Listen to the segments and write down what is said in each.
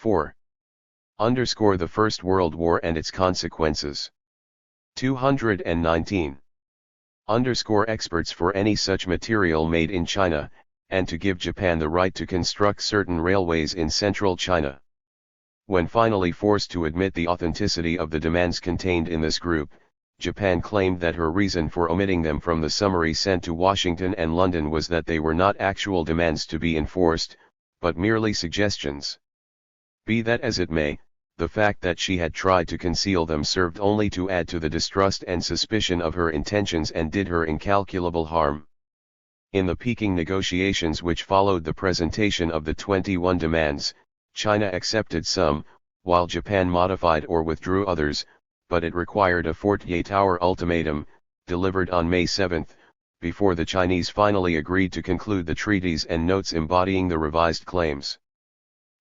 4. Underscore the First World War and its consequences. 219. Underscore experts for any such material made in China, and to give Japan the right to construct certain railways in central China. When finally forced to admit the authenticity of the demands contained in this group, Japan claimed that her reason for omitting them from the summary sent to Washington and London was that they were not actual demands to be enforced, but merely suggestions. Be that as it may, the fact that she had tried to conceal them served only to add to the distrust and suspicion of her intentions and did her incalculable harm. In the Peking negotiations which followed the presentation of the 21 demands, China accepted some, while Japan modified or withdrew others, but it required a 48-hour ultimatum, delivered on May 7, before the Chinese finally agreed to conclude the treaties and notes embodying the revised claims.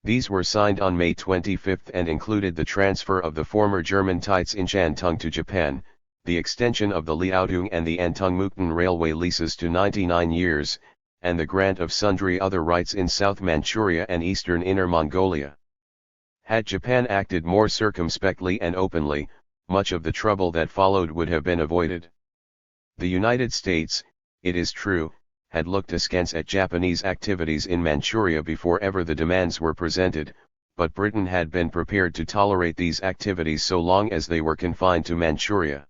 These were signed on May 25 and included the transfer of the former German Tietz in Shantung to Japan, the extension of the Liaodong and the Antung-Mukden railway leases to 99 years, and the grant of sundry other rights in South Manchuria and eastern Inner Mongolia. Had Japan acted more circumspectly and openly, much of the trouble that followed would have been avoided. The United States, it is true, had looked askance at Japanese activities in Manchuria before ever the demands were presented, but Britain had been prepared to tolerate these activities so long as they were confined to Manchuria.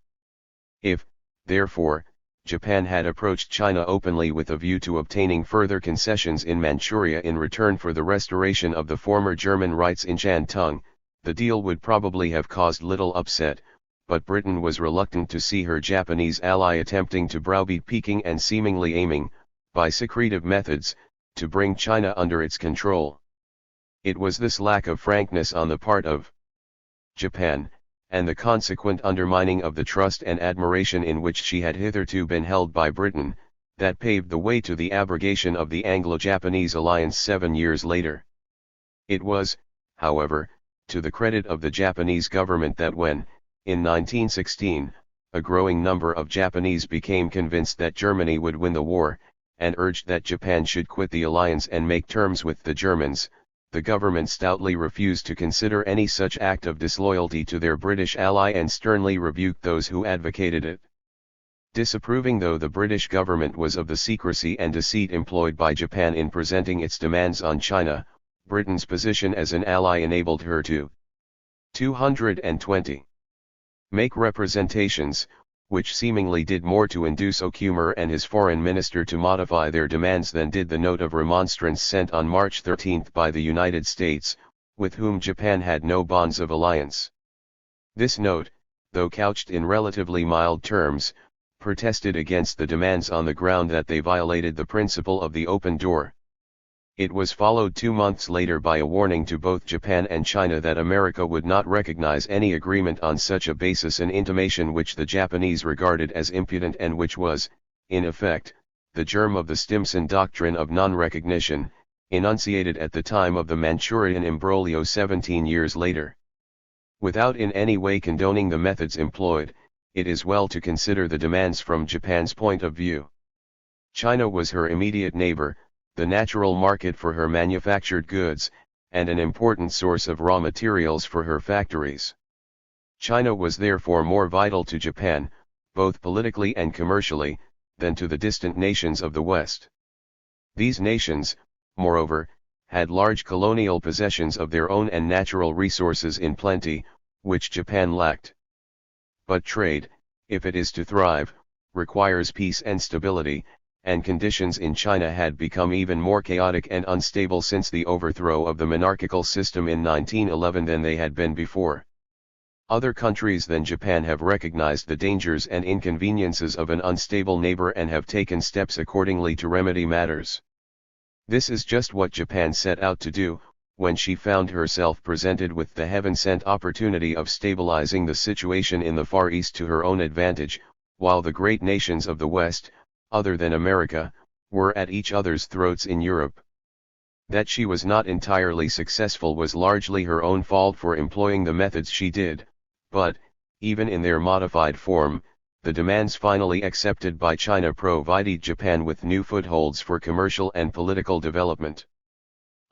If, therefore, Japan had approached China openly with a view to obtaining further concessions in Manchuria in return for the restoration of the former German rights in Shantung, the deal would probably have caused little upset, but Britain was reluctant to see her Japanese ally attempting to browbeat Peking and seemingly aiming, by secretive methods, to bring China under its control. It was this lack of frankness on the part of Japan, and the consequent undermining of the trust and admiration in which she had hitherto been held by Britain, that paved the way to the abrogation of the Anglo-Japanese alliance 7 years later. It was, however, to the credit of the Japanese government that when, in 1916, a growing number of Japanese became convinced that Germany would win the war, and urged that Japan should quit the alliance and make terms with the Germans, the government stoutly refused to consider any such act of disloyalty to their British ally and sternly rebuked those who advocated it. Disapproving though the British government was of the secrecy and deceit employed by Japan in presenting its demands on China, Britain's position as an ally enabled her to 220. Make representations, which seemingly did more to induce Okumura and his foreign minister to modify their demands than did the note of remonstrance sent on March 13 by the United States, with whom Japan had no bonds of alliance. This note, though couched in relatively mild terms, protested against the demands on the ground that they violated the principle of the open door. It was followed 2 months later by a warning to both Japan and China that America would not recognize any agreement on such a basis, an intimation which the Japanese regarded as impudent and which was, in effect, the germ of the Stimson doctrine of non-recognition, enunciated at the time of the Manchurian imbroglio 17 years later. Without in any way condoning the methods employed, it is well to consider the demands from Japan's point of view. China was her immediate neighbor, the natural market for her manufactured goods, and an important source of raw materials for her factories. China was therefore more vital to Japan, both politically and commercially, than to the distant nations of the West. These nations, moreover, had large colonial possessions of their own and natural resources in plenty, which Japan lacked. But trade, if it is to thrive, requires peace and stability, and conditions in China had become even more chaotic and unstable since the overthrow of the monarchical system in 1911 than they had been before. Other countries than Japan have recognized the dangers and inconveniences of an unstable neighbor and have taken steps accordingly to remedy matters. This is just what Japan set out to do, when she found herself presented with the heaven-sent opportunity of stabilizing the situation in the Far East to her own advantage, while the great nations of the West, other than America, were at each other's throats in Europe. That she was not entirely successful was largely her own fault for employing the methods she did, but, even in their modified form, the demands finally accepted by China provided Japan with new footholds for commercial and political development.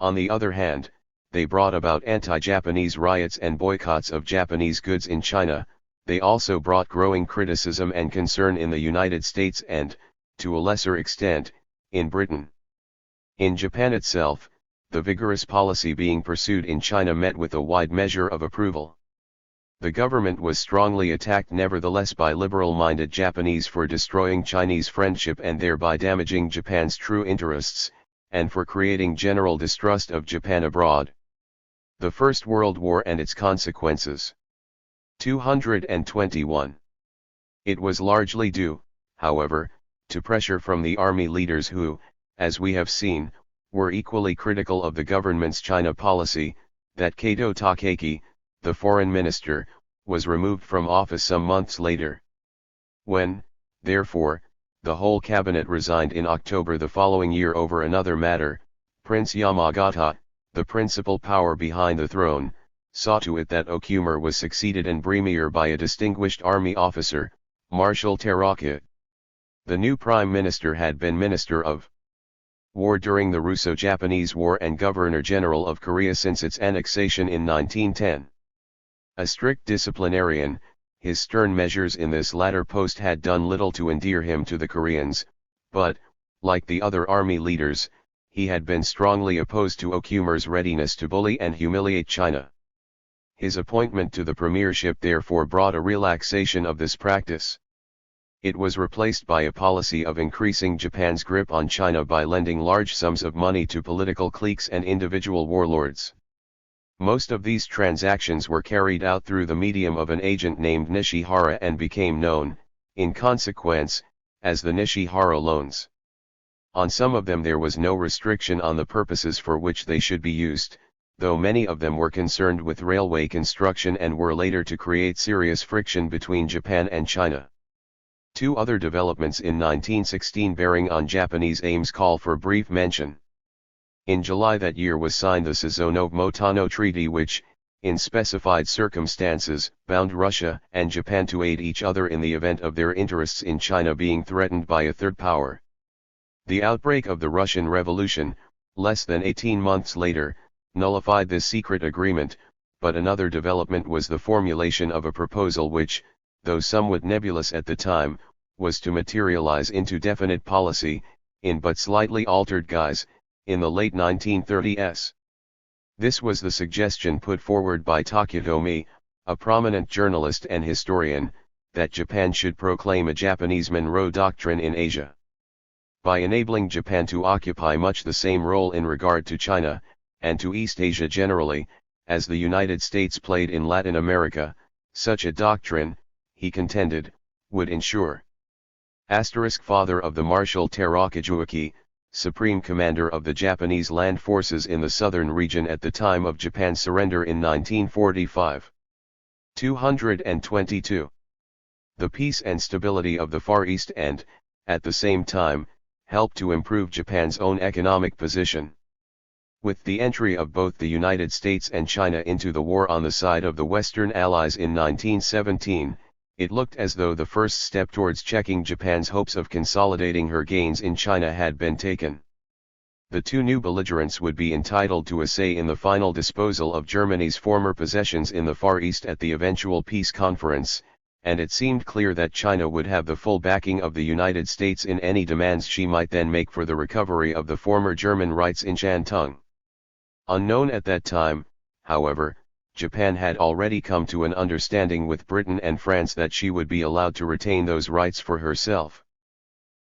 On the other hand, they brought about anti-Japanese riots and boycotts of Japanese goods in China. They also brought growing criticism and concern in the United States and, to a lesser extent, in Britain. In Japan itself, the vigorous policy being pursued in China met with a wide measure of approval. The government was strongly attacked nevertheless by liberal-minded Japanese for destroying Chinese friendship and thereby damaging Japan's true interests, and for creating general distrust of Japan abroad. The First World War and its consequences. 221. It was largely due, however, to pressure from the army leaders who, as we have seen, were equally critical of the government's China policy, that Kato Takeki, the foreign minister, was removed from office some months later. When, therefore, the whole cabinet resigned in October the following year over another matter, Prince Yamagata, the principal power behind the throne, saw to it that Okumura was succeeded in premier by a distinguished army officer, Marshal Teraka. The new prime minister had been Minister of War during the Russo-Japanese War and Governor-General of Korea since its annexation in 1910. A strict disciplinarian, his stern measures in this latter post had done little to endear him to the Koreans, but, like the other army leaders, he had been strongly opposed to Okumura's readiness to bully and humiliate China. His appointment to the premiership therefore brought a relaxation of this practice. It was replaced by a policy of increasing Japan's grip on China by lending large sums of money to political cliques and individual warlords. Most of these transactions were carried out through the medium of an agent named Nishihara and became known, in consequence, as the Nishihara loans. On some of them there was no restriction on the purposes for which they should be used, though many of them were concerned with railway construction and were later to create serious friction between Japan and China. Two other developments in 1916 bearing on Japanese aims call for brief mention. In July that year was signed the Suzono-Motano Treaty which, in specified circumstances, bound Russia and Japan to aid each other in the event of their interests in China being threatened by a third power. The outbreak of the Russian Revolution, less than 18 months later, nullified this secret agreement, but another development was the formulation of a proposal which, though somewhat nebulous at the time, was to materialize into definite policy, in but slightly altered guise, in the late 1930s. This was the suggestion put forward by Takatomi, a prominent journalist and historian, that Japan should proclaim a Japanese Monroe Doctrine in Asia. By enabling Japan to occupy much the same role in regard to China, and to East Asia generally, as the United States played in Latin America, such a doctrine, he contended, would ensure. Father of the Marshal Terakajuaki, Supreme Commander of the Japanese land forces in the southern region at the time of Japan's surrender in 1945. 222. The peace and stability of the Far East and, at the same time, helped to improve Japan's own economic position. With the entry of both the United States and China into the war on the side of the Western Allies in 1917, it looked as though the first step towards checking Japan's hopes of consolidating her gains in China had been taken. The two new belligerents would be entitled to a say in the final disposal of Germany's former possessions in the Far East at the eventual peace conference, and it seemed clear that China would have the full backing of the United States in any demands she might then make for the recovery of the former German rights in Shantung. Unknown at that time, however, Japan had already come to an understanding with Britain and France that she would be allowed to retain those rights for herself.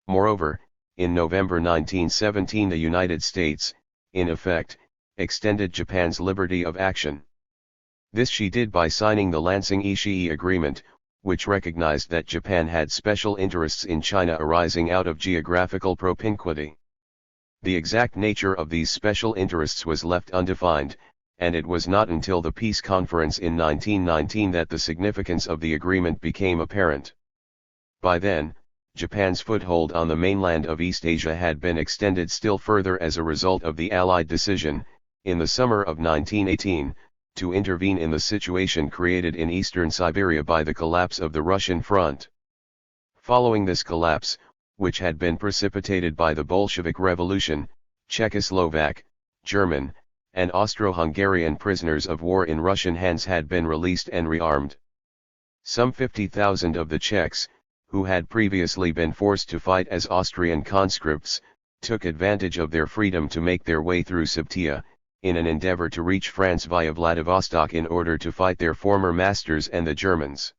Moreover, in November 1917 the United States, in effect, extended Japan's liberty of action. This she did by signing the Lansing-Ishii Agreement, which recognized that Japan had special interests in China arising out of geographical propinquity. The exact nature of these special interests was left undefined, and it was not until the peace conference in 1919 that the significance of the agreement became apparent. By then, Japan's foothold on the mainland of East Asia had been extended still further as a result of the Allied decision, in the summer of 1918, to intervene in the situation created in eastern Siberia by the collapse of the Russian front. Following this collapse, which had been precipitated by the Bolshevik Revolution, Czechoslovak, German, and Austro-Hungarian prisoners of war in Russian hands had been released and rearmed. Some 50,000 of the Czechs, who had previously been forced to fight as Austrian conscripts, took advantage of their freedom to make their way through Siberia, in an endeavor to reach France via Vladivostok in order to fight their former masters and the Germans.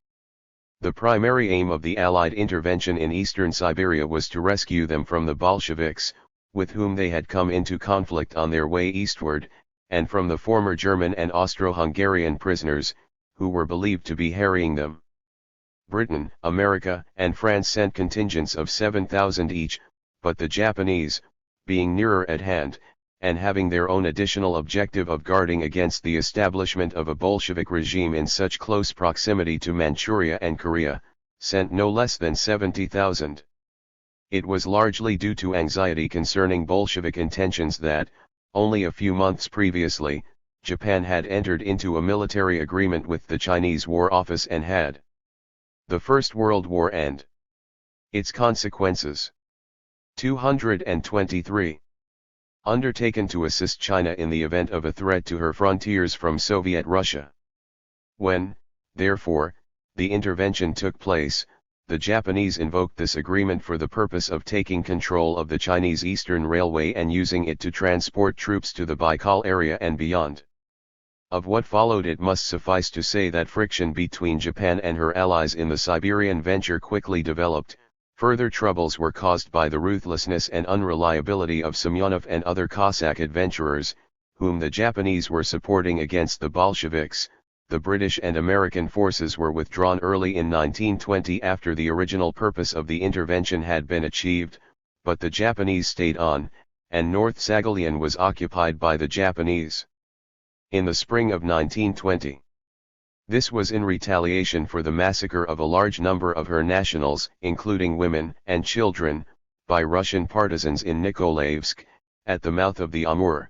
The primary aim of the Allied intervention in eastern Siberia was to rescue them from the Bolsheviks, with whom they had come into conflict on their way eastward, and from the former German and Austro-Hungarian prisoners, who were believed to be harrying them. Britain, America, and France sent contingents of 7,000 each, but the Japanese, being nearer at hand, and having their own additional objective of guarding against the establishment of a Bolshevik regime in such close proximity to Manchuria and Korea, sent no less than 70,000. It was largely due to anxiety concerning Bolshevik intentions that, only a few months previously, Japan had entered into a military agreement with the Chinese War Office and had the First World War and its consequences. 223. Undertaken to assist China in the event of a threat to her frontiers from Soviet Russia. When, therefore, the intervention took place, the Japanese invoked this agreement for the purpose of taking control of the Chinese Eastern Railway and using it to transport troops to the Baikal area and beyond. Of what followed it must suffice to say that friction between Japan and her allies in the Siberian venture quickly developed. Further troubles were caused by the ruthlessness and unreliability of Semyonov and other Cossack adventurers, whom the Japanese were supporting against the Bolsheviks. The British and American forces were withdrawn early in 1920 after the original purpose of the intervention had been achieved, but the Japanese stayed on, and North Saghalien was occupied by the Japanese. In the spring of 1920. This was in retaliation for the massacre of a large number of her nationals, including women and children, by Russian partisans in Nikolaevsk, at the mouth of the Amur.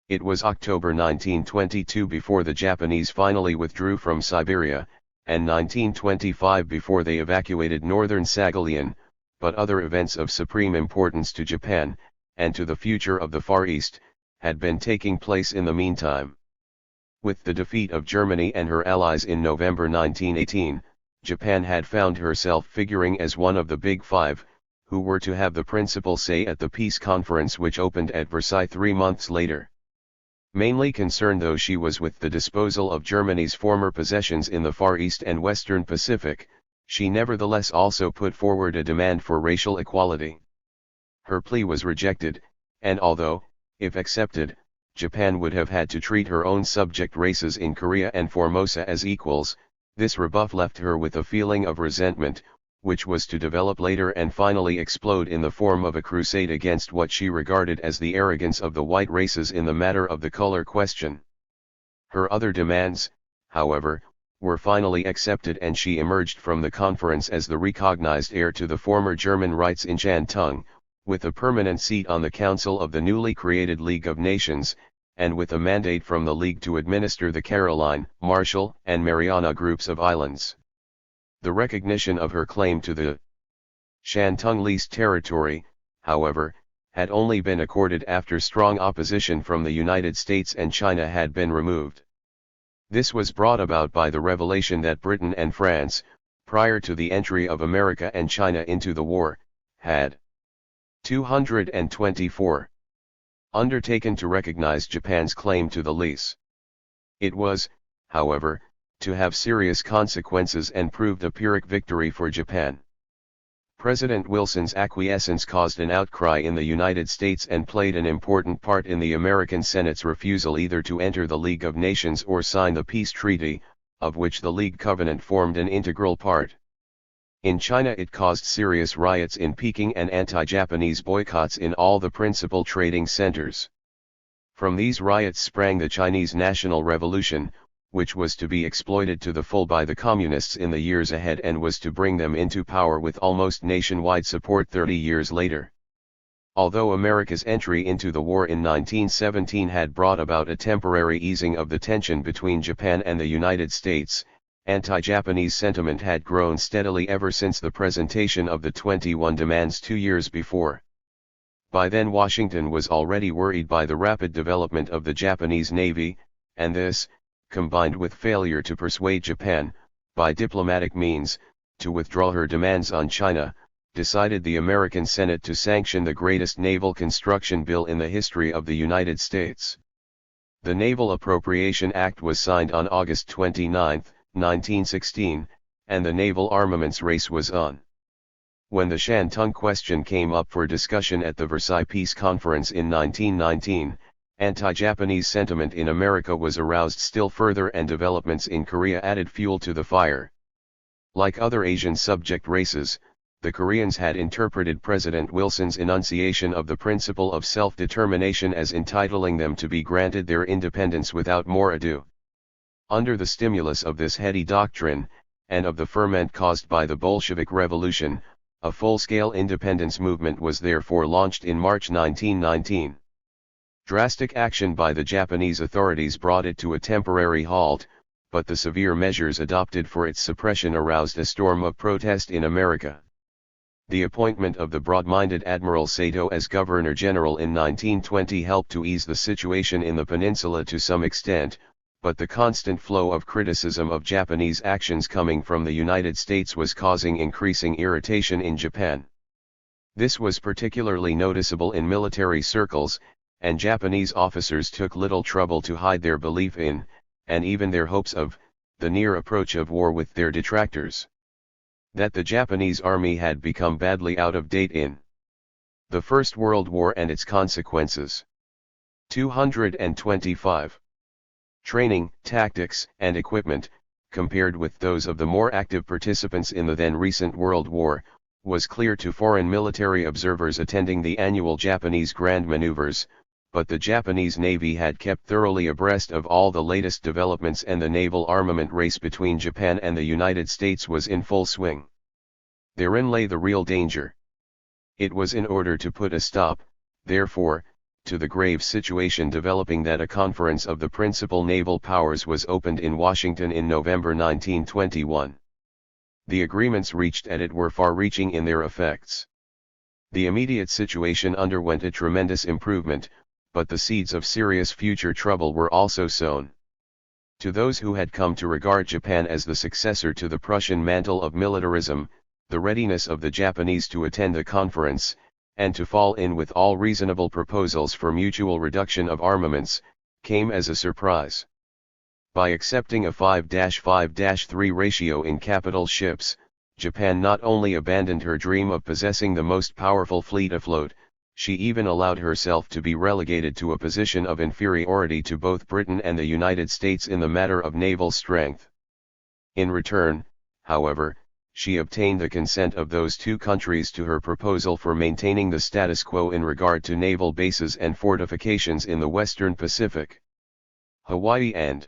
It was October 1922 before the Japanese finally withdrew from Siberia, and 1925 before they evacuated northern Saghalien, but other events of supreme importance to Japan, and to the future of the Far East, had been taking place in the meantime. With the defeat of Germany and her allies in November 1918, Japan had found herself figuring as one of the Big Five, who were to have the principal say at the peace conference which opened at Versailles 3 months later. Mainly concerned though she was with the disposal of Germany's former possessions in the Far East and Western Pacific, she nevertheless also put forward a demand for racial equality. Her plea was rejected, and although, if accepted, Japan would have had to treat her own subject races in Korea and Formosa as equals, this rebuff left her with a feeling of resentment, which was to develop later and finally explode in the form of a crusade against what she regarded as the arrogance of the white races in the matter of the color question. Her other demands, however, were finally accepted and she emerged from the conference as the recognized heir to the former German rights in Shantung, with a permanent seat on the Council of the newly created League of Nations, and with a mandate from the League to administer the Caroline, Marshall, and Mariana groups of islands. The recognition of her claim to the Shantung leased territory, however, had only been accorded after strong opposition from the United States and China had been removed. This was brought about by the revelation that Britain and France, prior to the entry of America and China into the war, had 224. Undertaken to recognize Japan's claim to the lease. It was, however, to have serious consequences and proved a Pyrrhic victory for Japan. President Wilson's acquiescence caused an outcry in the United States and played an important part in the American Senate's refusal either to enter the League of Nations or sign the peace treaty, of which the League Covenant formed an integral part. In China it caused serious riots in Peking and anti-Japanese boycotts in all the principal trading centers. From these riots sprang the Chinese National Revolution, which was to be exploited to the full by the Communists in the years ahead and was to bring them into power with almost nationwide support 30 years later. Although America's entry into the war in 1917 had brought about a temporary easing of the tension between Japan and the United States, anti-Japanese sentiment had grown steadily ever since the presentation of the 21 demands 2 years before. By then Washington was already worried by the rapid development of the Japanese Navy, and this, combined with failure to persuade Japan, by diplomatic means, to withdraw her demands on China, decided the American Senate to sanction the greatest naval construction bill in the history of the United States. The Naval Appropriation Act was signed on August 29, 1916, and the naval armaments race was on. When the Shantung question came up for discussion at the Versailles Peace Conference in 1919, anti-Japanese sentiment in America was aroused still further, and developments in Korea added fuel to the fire. Like other Asian subject races, the Koreans had interpreted President Wilson's enunciation of the principle of self-determination as entitling them to be granted their independence without more ado. Under the stimulus of this heady doctrine, and of the ferment caused by the Bolshevik Revolution, a full-scale independence movement was therefore launched in March 1919. Drastic action by the Japanese authorities brought it to a temporary halt, but the severe measures adopted for its suppression aroused a storm of protest in America. The appointment of the broad-minded Admiral Sato as Governor-General in 1920 helped to ease the situation in the peninsula to some extent, but the constant flow of criticism of Japanese actions coming from the United States was causing increasing irritation in Japan. This was particularly noticeable in military circles, and Japanese officers took little trouble to hide their belief in, and even their hopes of, the near approach of war with their detractors. That the Japanese army had become badly out of date in the First World War and its consequences. 225. Training, tactics, and equipment, compared with those of the more active participants in the then recent World War, was clear to foreign military observers attending the annual Japanese Grand Maneuvers, but the Japanese Navy had kept thoroughly abreast of all the latest developments, and the naval armament race between Japan and the United States was in full swing. Therein lay the real danger. It was in order to put a stop, therefore, to the grave situation developing that a conference of the principal naval powers was opened in Washington in November 1921. The agreements reached at it were far-reaching in their effects. The immediate situation underwent a tremendous improvement, but the seeds of serious future trouble were also sown. To those who had come to regard Japan as the successor to the Prussian mantle of militarism, the readiness of the Japanese to attend the conference, and to fall in with all reasonable proposals for mutual reduction of armaments, came as a surprise. By accepting a 5-5-3 ratio in capital ships, Japan not only abandoned her dream of possessing the most powerful fleet afloat, she even allowed herself to be relegated to a position of inferiority to both Britain and the United States in the matter of naval strength. In return, however, she obtained the consent of those two countries to her proposal for maintaining the status quo in regard to naval bases and fortifications in the Western Pacific. Hawaii and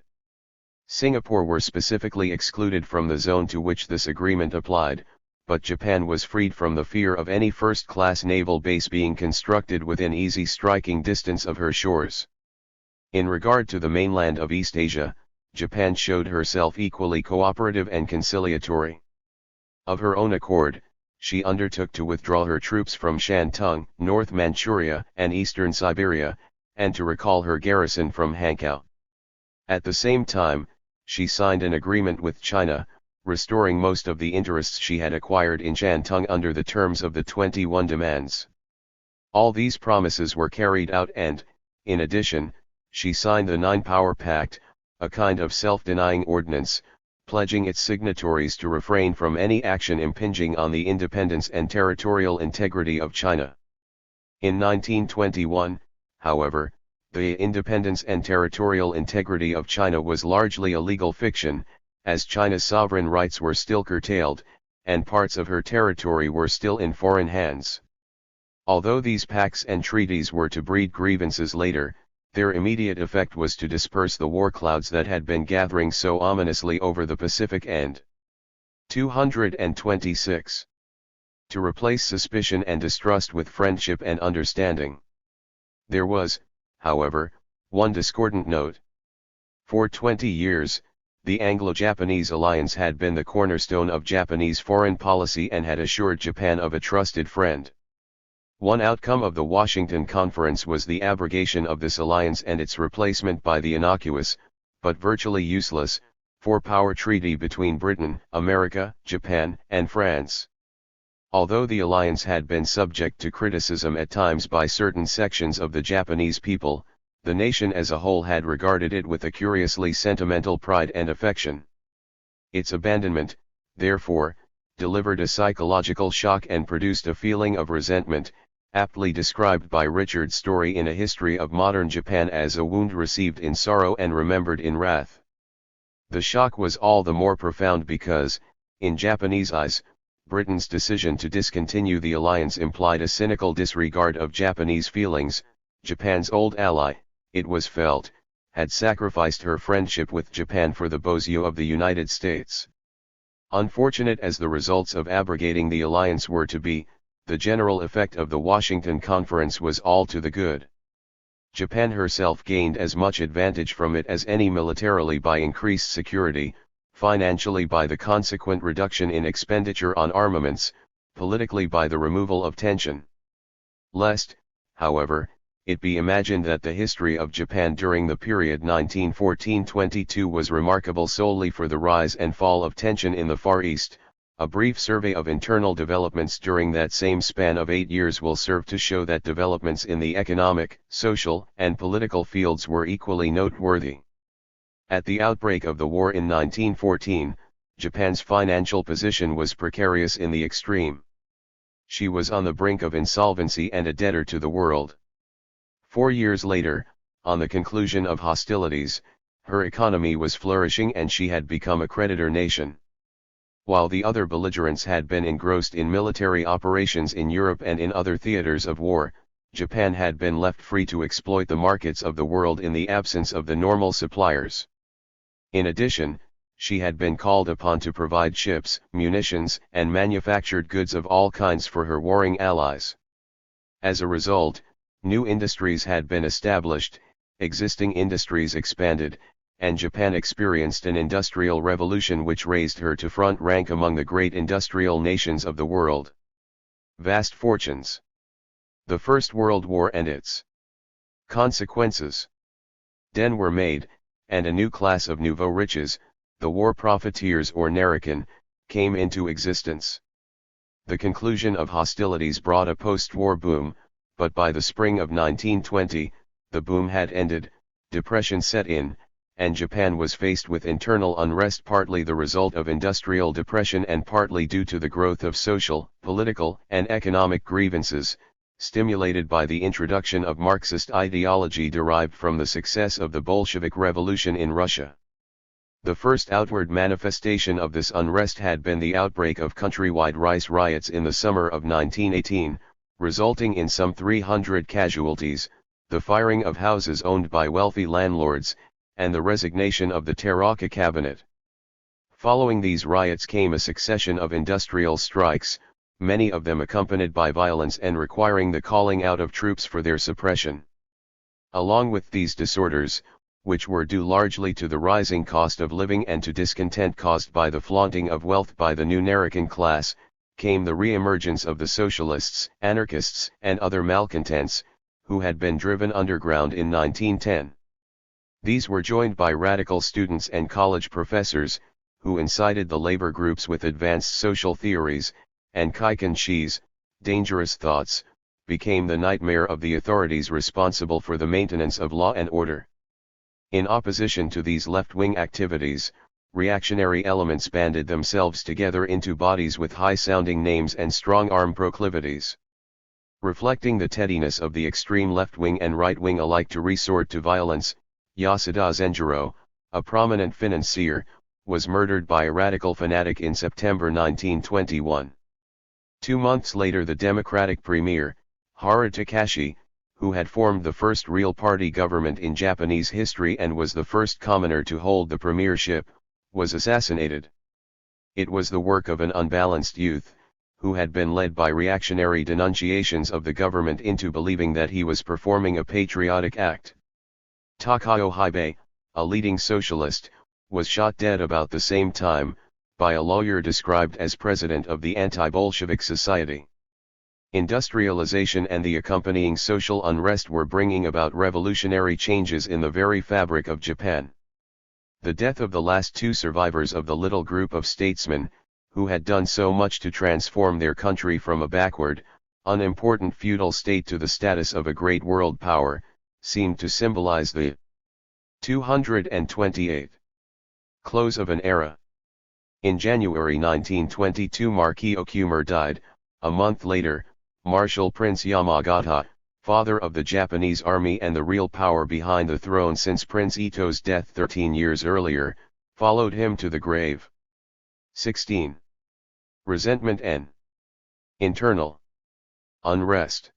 Singapore were specifically excluded from the zone to which this agreement applied, but Japan was freed from the fear of any first-class naval base being constructed within easy striking distance of her shores. In regard to the mainland of East Asia, Japan showed herself equally cooperative and conciliatory. Of her own accord, she undertook to withdraw her troops from Shantung, North Manchuria, and eastern Siberia, and to recall her garrison from Hankow. At the same time, she signed an agreement with China, restoring most of the interests she had acquired in Shantung under the terms of the 21 demands. All these promises were carried out, and, in addition, she signed the Nine-Power Pact, a kind of self-denying ordinance, pledging its signatories to refrain from any action impinging on the independence and territorial integrity of China. In 1921, however, the independence and territorial integrity of China was largely a legal fiction, as China's sovereign rights were still curtailed, and parts of her territory were still in foreign hands. Although these pacts and treaties were to breed grievances later, their immediate effect was to disperse the war clouds that had been gathering so ominously over the Pacific and 226. To replace suspicion and distrust with friendship and understanding. There was, however, one discordant note. For 20 years, the Anglo-Japanese alliance had been the cornerstone of Japanese foreign policy and had assured Japan of a trusted friend. One outcome of the Washington Conference was the abrogation of this alliance and its replacement by the innocuous, but virtually useless, four-power treaty between Britain, America, Japan, and France. Although the alliance had been subject to criticism at times by certain sections of the Japanese people, the nation as a whole had regarded it with a curiously sentimental pride and affection. Its abandonment, therefore, delivered a psychological shock and produced a feeling of resentment, aptly described by Richard Story in A History of Modern Japan as a wound received in sorrow and remembered in wrath. The shock was all the more profound because, in Japanese eyes, Britain's decision to discontinue the alliance implied a cynical disregard of Japanese feelings. Japan's old ally, it was felt, had sacrificed her friendship with Japan for the beaux-yeux of the United States. Unfortunate as the results of abrogating the alliance were to be, the general effect of the Washington Conference was all to the good. Japan herself gained as much advantage from it as any militarily by increased security, financially by the consequent reduction in expenditure on armaments, politically by the removal of tension. Lest, however, it be imagined that the history of Japan during the period 1914-22 was remarkable solely for the rise and fall of tension in the Far East. A brief survey of internal developments during that same span of 8 years will serve to show that developments in the economic, social, and political fields were equally noteworthy. At the outbreak of the war in 1914, Japan's financial position was precarious in the extreme. She was on the brink of insolvency and a debtor to the world. 4 years later, on the conclusion of hostilities, her economy was flourishing and she had become a creditor nation. While the other belligerents had been engrossed in military operations in Europe and in other theaters of war, Japan had been left free to exploit the markets of the world in the absence of the normal suppliers. In addition, she had been called upon to provide ships, munitions, and manufactured goods of all kinds for her warring allies. As a result, new industries had been established, existing industries expanded, and Japan experienced an industrial revolution which raised her to front rank among the great industrial nations of the world. Vast fortunes. The First World War and its consequences. Den were made, and a new class of nouveau riches, the war profiteers or Narakan, came into existence. The conclusion of hostilities brought a post-war boom, but by the spring of 1920, the boom had ended, depression set in, and Japan was faced with internal unrest, partly the result of industrial depression and partly due to the growth of social, political, and economic grievances, stimulated by the introduction of Marxist ideology derived from the success of the Bolshevik Revolution in Russia. The first outward manifestation of this unrest had been the outbreak of countrywide rice riots in the summer of 1918, resulting in some 300 casualties, the firing of houses owned by wealthy landlords, and the resignation of the Taraka cabinet. Following these riots came a succession of industrial strikes, many of them accompanied by violence and requiring the calling out of troops for their suppression. Along with these disorders, which were due largely to the rising cost of living and to discontent caused by the flaunting of wealth by the new Narakan class, came the re-emergence of the socialists, anarchists, and other malcontents, who had been driven underground in 1910. These were joined by radical students and college professors, who incited the labor groups with advanced social theories, and Kaikan Shi's dangerous thoughts, became the nightmare of the authorities responsible for the maintenance of law and order. In opposition to these left-wing activities, reactionary elements banded themselves together into bodies with high-sounding names and strong-arm proclivities. Reflecting the tediness of the extreme left-wing and right-wing alike to resort to violence, Yasuda Zenjiro, a prominent financier, was murdered by a radical fanatic in September 1921. 2 months later the Democratic Premier, Haru Takashi, who had formed the first real party government in Japanese history and was the first commoner to hold the premiership, was assassinated. It was the work of an unbalanced youth, who had been led by reactionary denunciations of the government into believing that he was performing a patriotic act. Takao Hibe, a leading socialist, was shot dead about the same time, by a lawyer described as president of the Anti-Bolshevik Society. Industrialization and the accompanying social unrest were bringing about revolutionary changes in the very fabric of Japan. The death of the last two survivors of the little group of statesmen, who had done so much to transform their country from a backward, unimportant feudal state to the status of a great world power, seemed to symbolize the 228th close of an era. In January 1922 Marquis Okumura died. A month later, Marshal Prince Yamagata, father of the Japanese army and the real power behind the throne since Prince Ito's death 13 years earlier, followed him to the grave. 16. Resentment and internal unrest.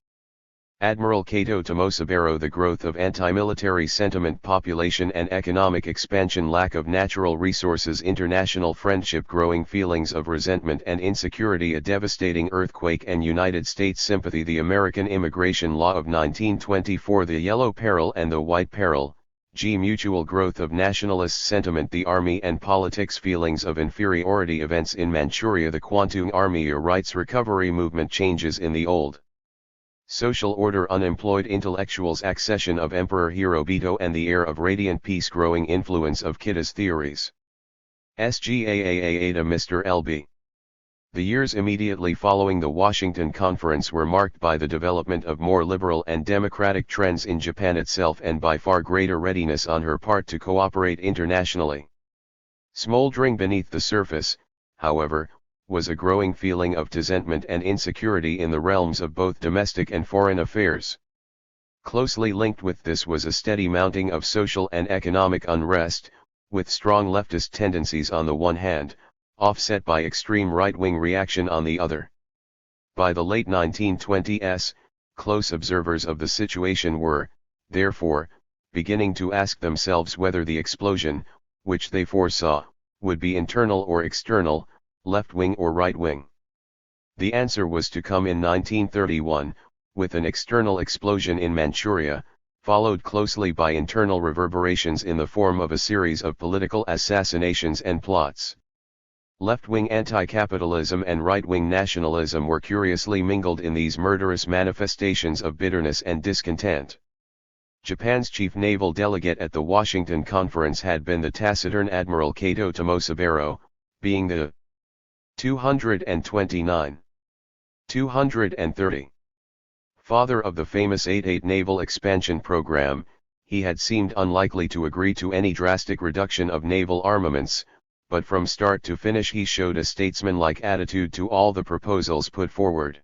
Admiral Kato Tomosaburo. The growth of anti-military sentiment, population and economic expansion, lack of natural resources, international friendship, growing feelings of resentment and insecurity, a devastating earthquake and United States sympathy, the American immigration law of 1924, the Yellow Peril and the White Peril, mutual growth of nationalist sentiment, the army and politics, feelings of inferiority, events in Manchuria, the Kwantung Army, rights recovery movement, changes in the old social order, unemployed intellectuals, accession of Emperor Hirohito and the air of radiant peace, growing influence of Kita's theories. SGAAA to Mr. L.B. The years immediately following the Washington Conference were marked by the development of more liberal and democratic trends in Japan itself and by far greater readiness on her part to cooperate internationally. Smoldering beneath the surface, however, was a growing feeling of resentment and insecurity in the realms of both domestic and foreign affairs. Closely linked with this was a steady mounting of social and economic unrest, with strong leftist tendencies on the one hand, offset by extreme right-wing reaction on the other. By the late 1920s, close observers of the situation were, therefore, beginning to ask themselves whether the explosion, which they foresaw, would be internal or external, left-wing or right-wing. The answer was to come in 1931, with an external explosion in Manchuria, followed closely by internal reverberations in the form of a series of political assassinations and plots. Left-wing anti-capitalism and right-wing nationalism were curiously mingled in these murderous manifestations of bitterness and discontent. Japan's chief naval delegate at the Washington Conference had been the taciturn Admiral Kato Tomosaburo, being the 229. 230. Father of the famous 8/8 naval expansion program, he had seemed unlikely to agree to any drastic reduction of naval armaments, but from start to finish he showed a statesmanlike attitude to all the proposals put forward.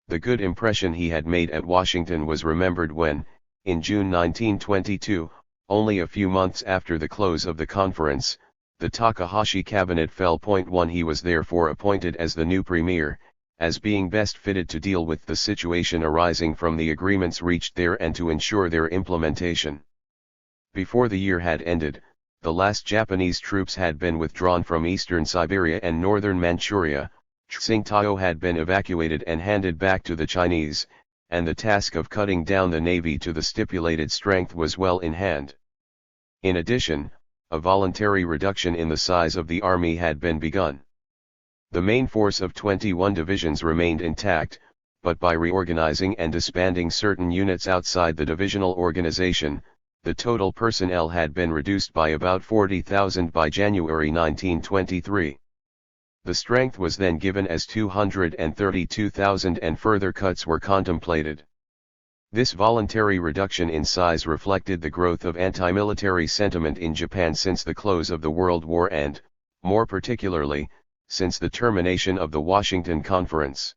The good impression he had made at Washington was remembered when, in June 1922, only a few months after the close of the conference, the Takahashi cabinet fell. 1 He was therefore appointed as the new premier, as being best fitted to deal with the situation arising from the agreements reached there and to ensure their implementation. Before the year had ended, the last Japanese troops had been withdrawn from eastern Siberia and northern Manchuria, Tsingtao had been evacuated and handed back to the Chinese, and the task of cutting down the navy to the stipulated strength was well in hand. In addition, a voluntary reduction in the size of the army had been begun. The main force of 21 divisions remained intact, but by reorganizing and disbanding certain units outside the divisional organization, the total personnel had been reduced by about 40,000 by January 1923. The strength was then given as 232,000 and further cuts were contemplated. This voluntary reduction in size reflected the growth of anti-military sentiment in Japan since the close of the World War and, more particularly, since the termination of the Washington Conference.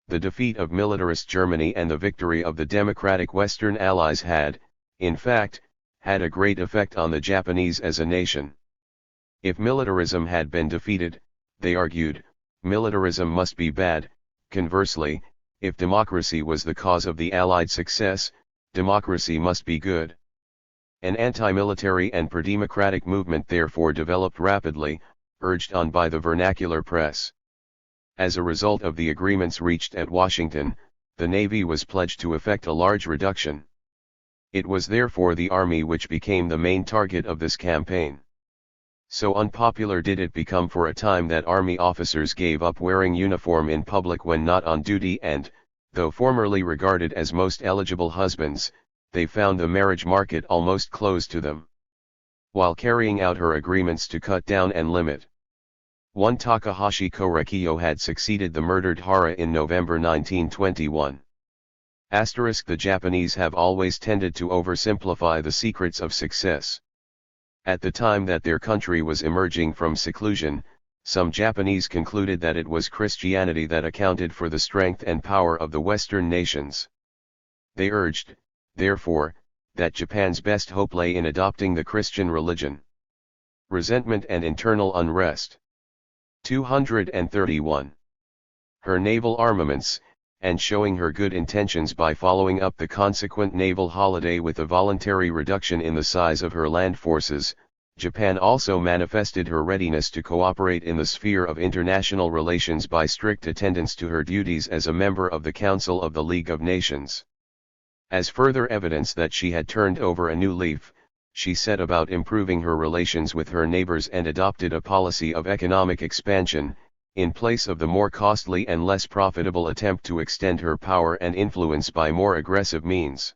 The defeat of militarist Germany and the victory of the democratic Western Allies had, in fact, had a great effect on the Japanese as a nation. If militarism had been defeated, they argued, militarism must be bad. Conversely, if democracy was the cause of the Allied success, democracy must be good. An anti-military and pro-democratic movement therefore developed rapidly, urged on by the vernacular press. As a result of the agreements reached at Washington, the Navy was pledged to effect a large reduction. It was therefore the Army which became the main target of this campaign. So unpopular did it become for a time that army officers gave up wearing uniform in public when not on duty and, though formerly regarded as most eligible husbands, they found the marriage market almost closed to them. While carrying out her agreements to cut down and limit, one Takahashi Korekiyo had succeeded the murdered Hara in November 1921. The Japanese have always tended to oversimplify the secrets of success. At the time that their country was emerging from seclusion, some Japanese concluded that it was Christianity that accounted for the strength and power of the Western nations. They urged, therefore, that Japan's best hope lay in adopting the Christian religion. Resentment and internal unrest. 231. Her naval armaments, and showing her good intentions by following up the consequent naval holiday with a voluntary reduction in the size of her land forces, Japan also manifested her readiness to cooperate in the sphere of international relations by strict attendance to her duties as a member of the Council of the League of Nations. As further evidence that she had turned over a new leaf, she set about improving her relations with her neighbors and adopted a policy of economic expansion, in place of the more costly and less profitable attempt to extend her power and influence by more aggressive means.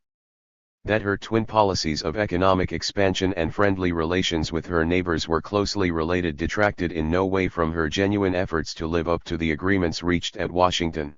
That her twin policies of economic expansion and friendly relations with her neighbors were closely related detracted in no way from her genuine efforts to live up to the agreements reached at Washington.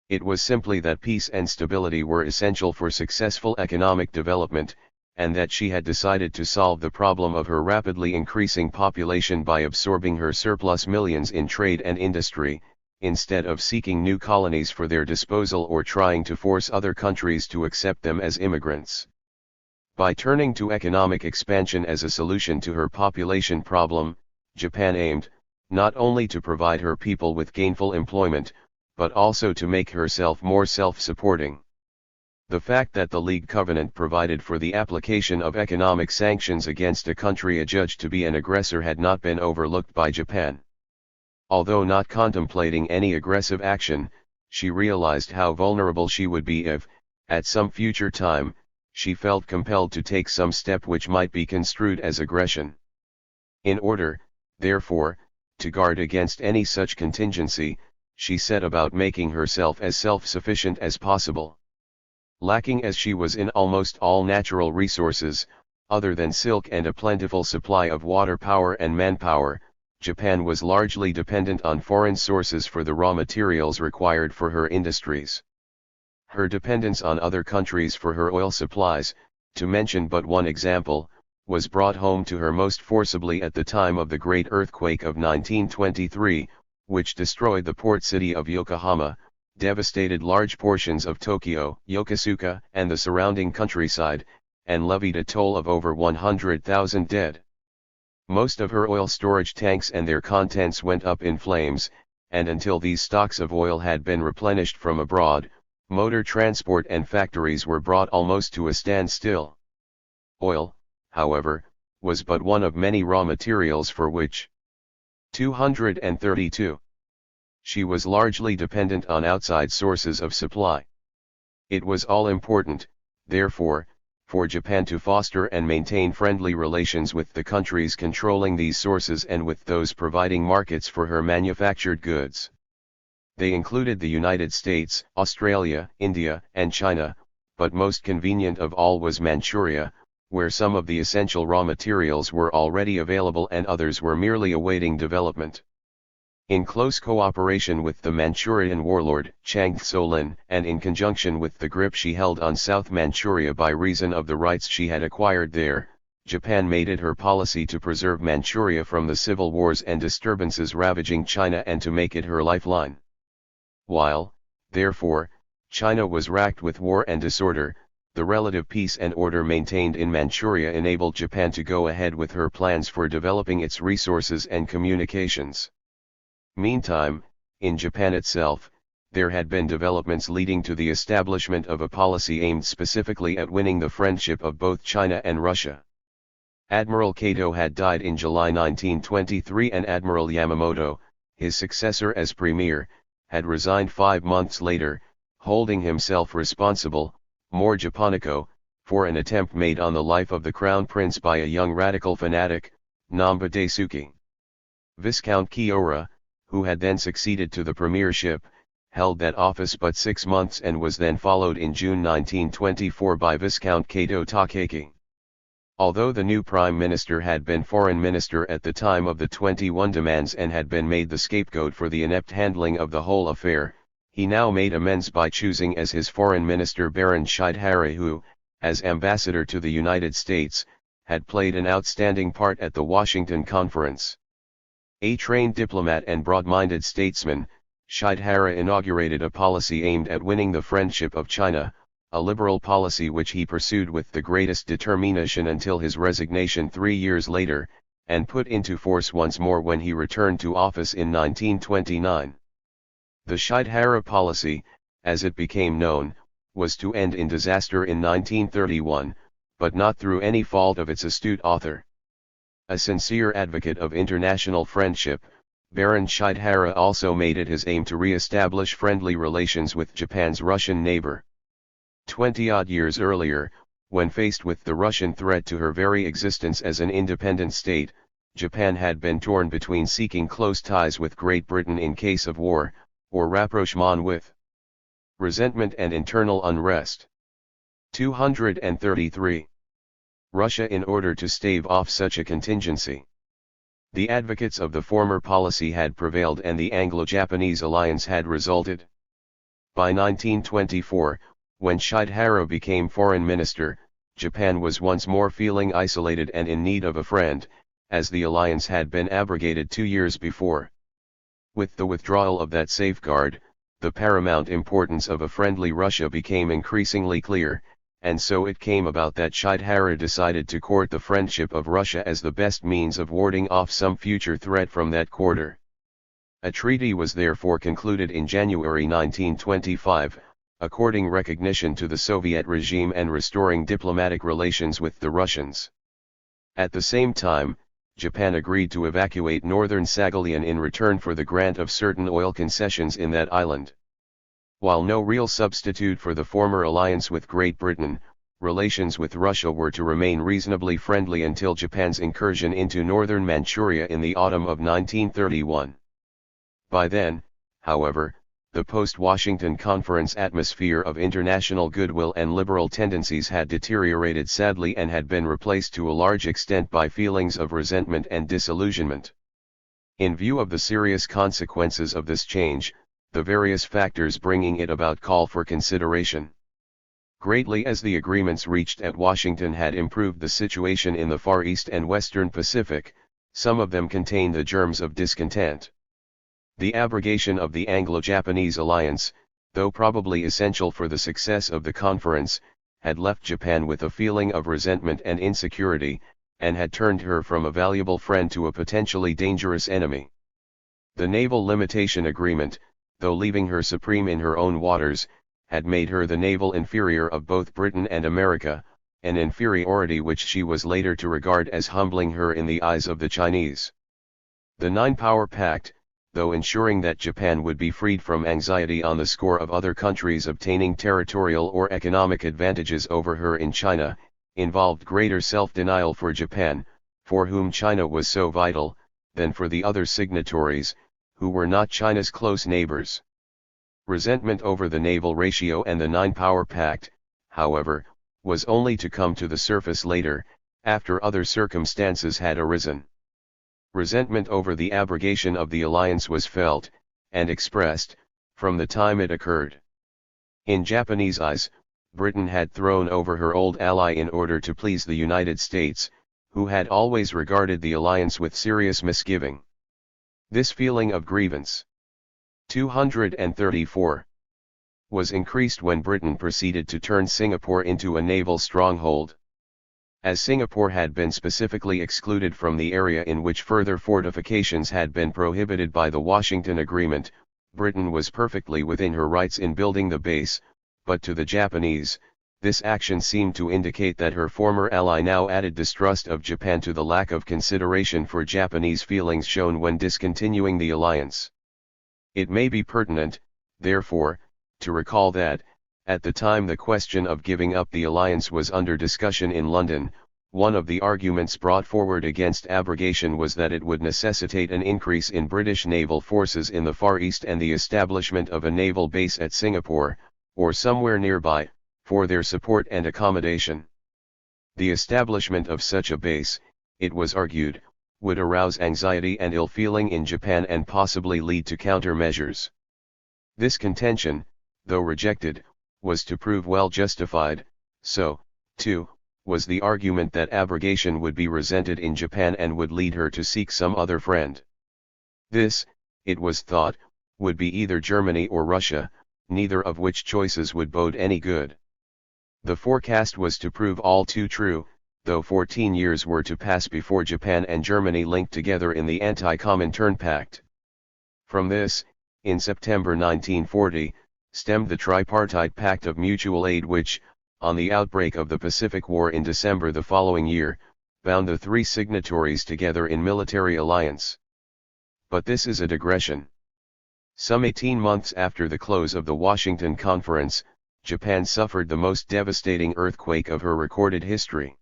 It was simply that peace and stability were essential for successful economic development, and that she had decided to solve the problem of her rapidly increasing population by absorbing her surplus millions in trade and industry, instead of seeking new colonies for their disposal or trying to force other countries to accept them as immigrants. By turning to economic expansion as a solution to her population problem, Japan aimed, not only to provide her people with gainful employment, but also to make herself more self-supporting. The fact that the League Covenant provided for the application of economic sanctions against a country adjudged to be an aggressor had not been overlooked by Japan. Although not contemplating any aggressive action, she realized how vulnerable she would be if, at some future time, she felt compelled to take some step which might be construed as aggression. In order, therefore, to guard against any such contingency, she set about making herself as self-sufficient as possible. Lacking as she was in almost all natural resources, other than silk and a plentiful supply of water power and manpower, Japan was largely dependent on foreign sources for the raw materials required for her industries. Her dependence on other countries for her oil supplies, to mention but one example, was brought home to her most forcibly at the time of the great earthquake of 1923, which destroyed the port city of Yokohama, devastated large portions of Tokyo, Yokosuka, and the surrounding countryside, and levied a toll of over 100,000 dead. Most of her oil storage tanks and their contents went up in flames, and until these stocks of oil had been replenished from abroad, motor transport and factories were brought almost to a standstill. Oil, however, was but one of many raw materials for which 232. She was largely dependent on outside sources of supply. It was all important, therefore, for Japan to foster and maintain friendly relations with the countries controlling these sources and with those providing markets for her manufactured goods. They included the United States, Australia, India, and China, but most convenient of all was Manchuria, where some of the essential raw materials were already available and others were merely awaiting development. In close cooperation with the Manchurian warlord, Chiang Tso-lin, and in conjunction with the grip she held on South Manchuria by reason of the rights she had acquired there, Japan made it her policy to preserve Manchuria from the civil wars and disturbances ravaging China and to make it her lifeline. While, therefore, China was racked with war and disorder, the relative peace and order maintained in Manchuria enabled Japan to go ahead with her plans for developing its resources and communications. Meantime, in Japan itself, there had been developments leading to the establishment of a policy aimed specifically at winning the friendship of both China and Russia. Admiral Kato had died in July 1923 and Admiral Yamamoto, his successor as premier, had resigned 5 months later, holding himself responsible, more Japonico, for an attempt made on the life of the crown prince by a young radical fanatic, Namba Daisuke. Viscount Kiora, who had then succeeded to the premiership, held that office but 6 months and was then followed in June 1924 by Viscount Kato Takaki. Although the new Prime Minister had been Foreign Minister at the time of the 21 demands and had been made the scapegoat for the inept handling of the whole affair, he now made amends by choosing as his Foreign Minister Baron Shidehara, who, as ambassador to the United States, had played an outstanding part at the Washington Conference. A trained diplomat and broad-minded statesman, Shidehara inaugurated a policy aimed at winning the friendship of China, a liberal policy which he pursued with the greatest determination until his resignation 3 years later, and put into force once more when he returned to office in 1929. The Shidehara policy, as it became known, was to end in disaster in 1931, but not through any fault of its astute author. A sincere advocate of international friendship, Baron Shidehara also made it his aim to re-establish friendly relations with Japan's Russian neighbor. 20-odd years earlier, when faced with the Russian threat to her very existence as an independent state, Japan had been torn between seeking close ties with Great Britain in case of war, or rapprochement with resentment and internal unrest. 233. Russia in order to stave off such a contingency. The advocates of the former policy had prevailed and the Anglo-Japanese alliance had resulted. By 1924, when Shidehara became foreign minister, Japan was once more feeling isolated and in need of a friend, as the alliance had been abrogated 2 years before. With the withdrawal of that safeguard, the paramount importance of a friendly Russia became increasingly clear, and so it came about that Shidehara decided to court the friendship of Russia as the best means of warding off some future threat from that quarter. A treaty was therefore concluded in January 1925, according recognition to the Soviet regime and restoring diplomatic relations with the Russians. At the same time, Japan agreed to evacuate northern Saghalien in return for the grant of certain oil concessions in that island. While no real substitute for the former alliance with Great Britain, relations with Russia were to remain reasonably friendly until Japan's incursion into northern Manchuria in the autumn of 1931. By then, however, the post-Washington Conference atmosphere of international goodwill and liberal tendencies had deteriorated sadly and had been replaced to a large extent by feelings of resentment and disillusionment. In view of the serious consequences of this change, the various factors bringing it about call for consideration. Greatly as the agreements reached at Washington had improved the situation in the Far East and Western Pacific, some of them contained the germs of discontent. The abrogation of the Anglo-Japanese alliance, though probably essential for the success of the conference, had left Japan with a feeling of resentment and insecurity, and had turned her from a valuable friend to a potentially dangerous enemy. The Naval Limitation Agreement, though leaving her supreme in her own waters, had made her the naval inferior of both Britain and America, an inferiority which she was later to regard as humbling her in the eyes of the Chinese. The Nine-Power Pact, though ensuring that Japan would be freed from anxiety on the score of other countries obtaining territorial or economic advantages over her in China, involved greater self-denial for Japan, for whom China was so vital, than for the other signatories, who were not China's close neighbors. Resentment over the naval ratio and the Nine-Power Pact, however, was only to come to the surface later, after other circumstances had arisen. Resentment over the abrogation of the alliance was felt, and expressed, from the time it occurred. In Japanese eyes, Britain had thrown over her old ally in order to please the United States, who had always regarded the alliance with serious misgiving. This feeling of grievance, 234, was increased when Britain proceeded to turn Singapore into a naval stronghold. As Singapore had been specifically excluded from the area in which further fortifications had been prohibited by the Washington Agreement, Britain was perfectly within her rights in building the base, but to the Japanese, this action seemed to indicate that her former ally now added distrust of Japan to the lack of consideration for Japanese feelings shown when discontinuing the alliance. It may be pertinent, therefore, to recall that, at the time the question of giving up the alliance was under discussion in London, One of the arguments brought forward against abrogation was that it would necessitate an increase in British naval forces in the Far East and the establishment of a naval base at Singapore, or somewhere nearby, for their support and accommodation. The establishment of such a base, it was argued, would arouse anxiety and ill feeling in Japan and possibly lead to countermeasures. This contention, though rejected, was to prove well justified. So, too, was the argument that abrogation would be resented in Japan and would lead her to seek some other friend. This, it was thought, would be either Germany or Russia, neither of which choices would bode any good. The forecast was to prove all too true, though 14 years were to pass before Japan and Germany linked together in the Anti-Comintern Pact. From this, in September 1940, stemmed the Tripartite Pact of Mutual Aid which, on the outbreak of the Pacific War in December the following year, bound the three signatories together in military alliance. But this is a digression. Some 18 months after the close of the Washington Conference, Japan suffered the most devastating earthquake of her recorded history.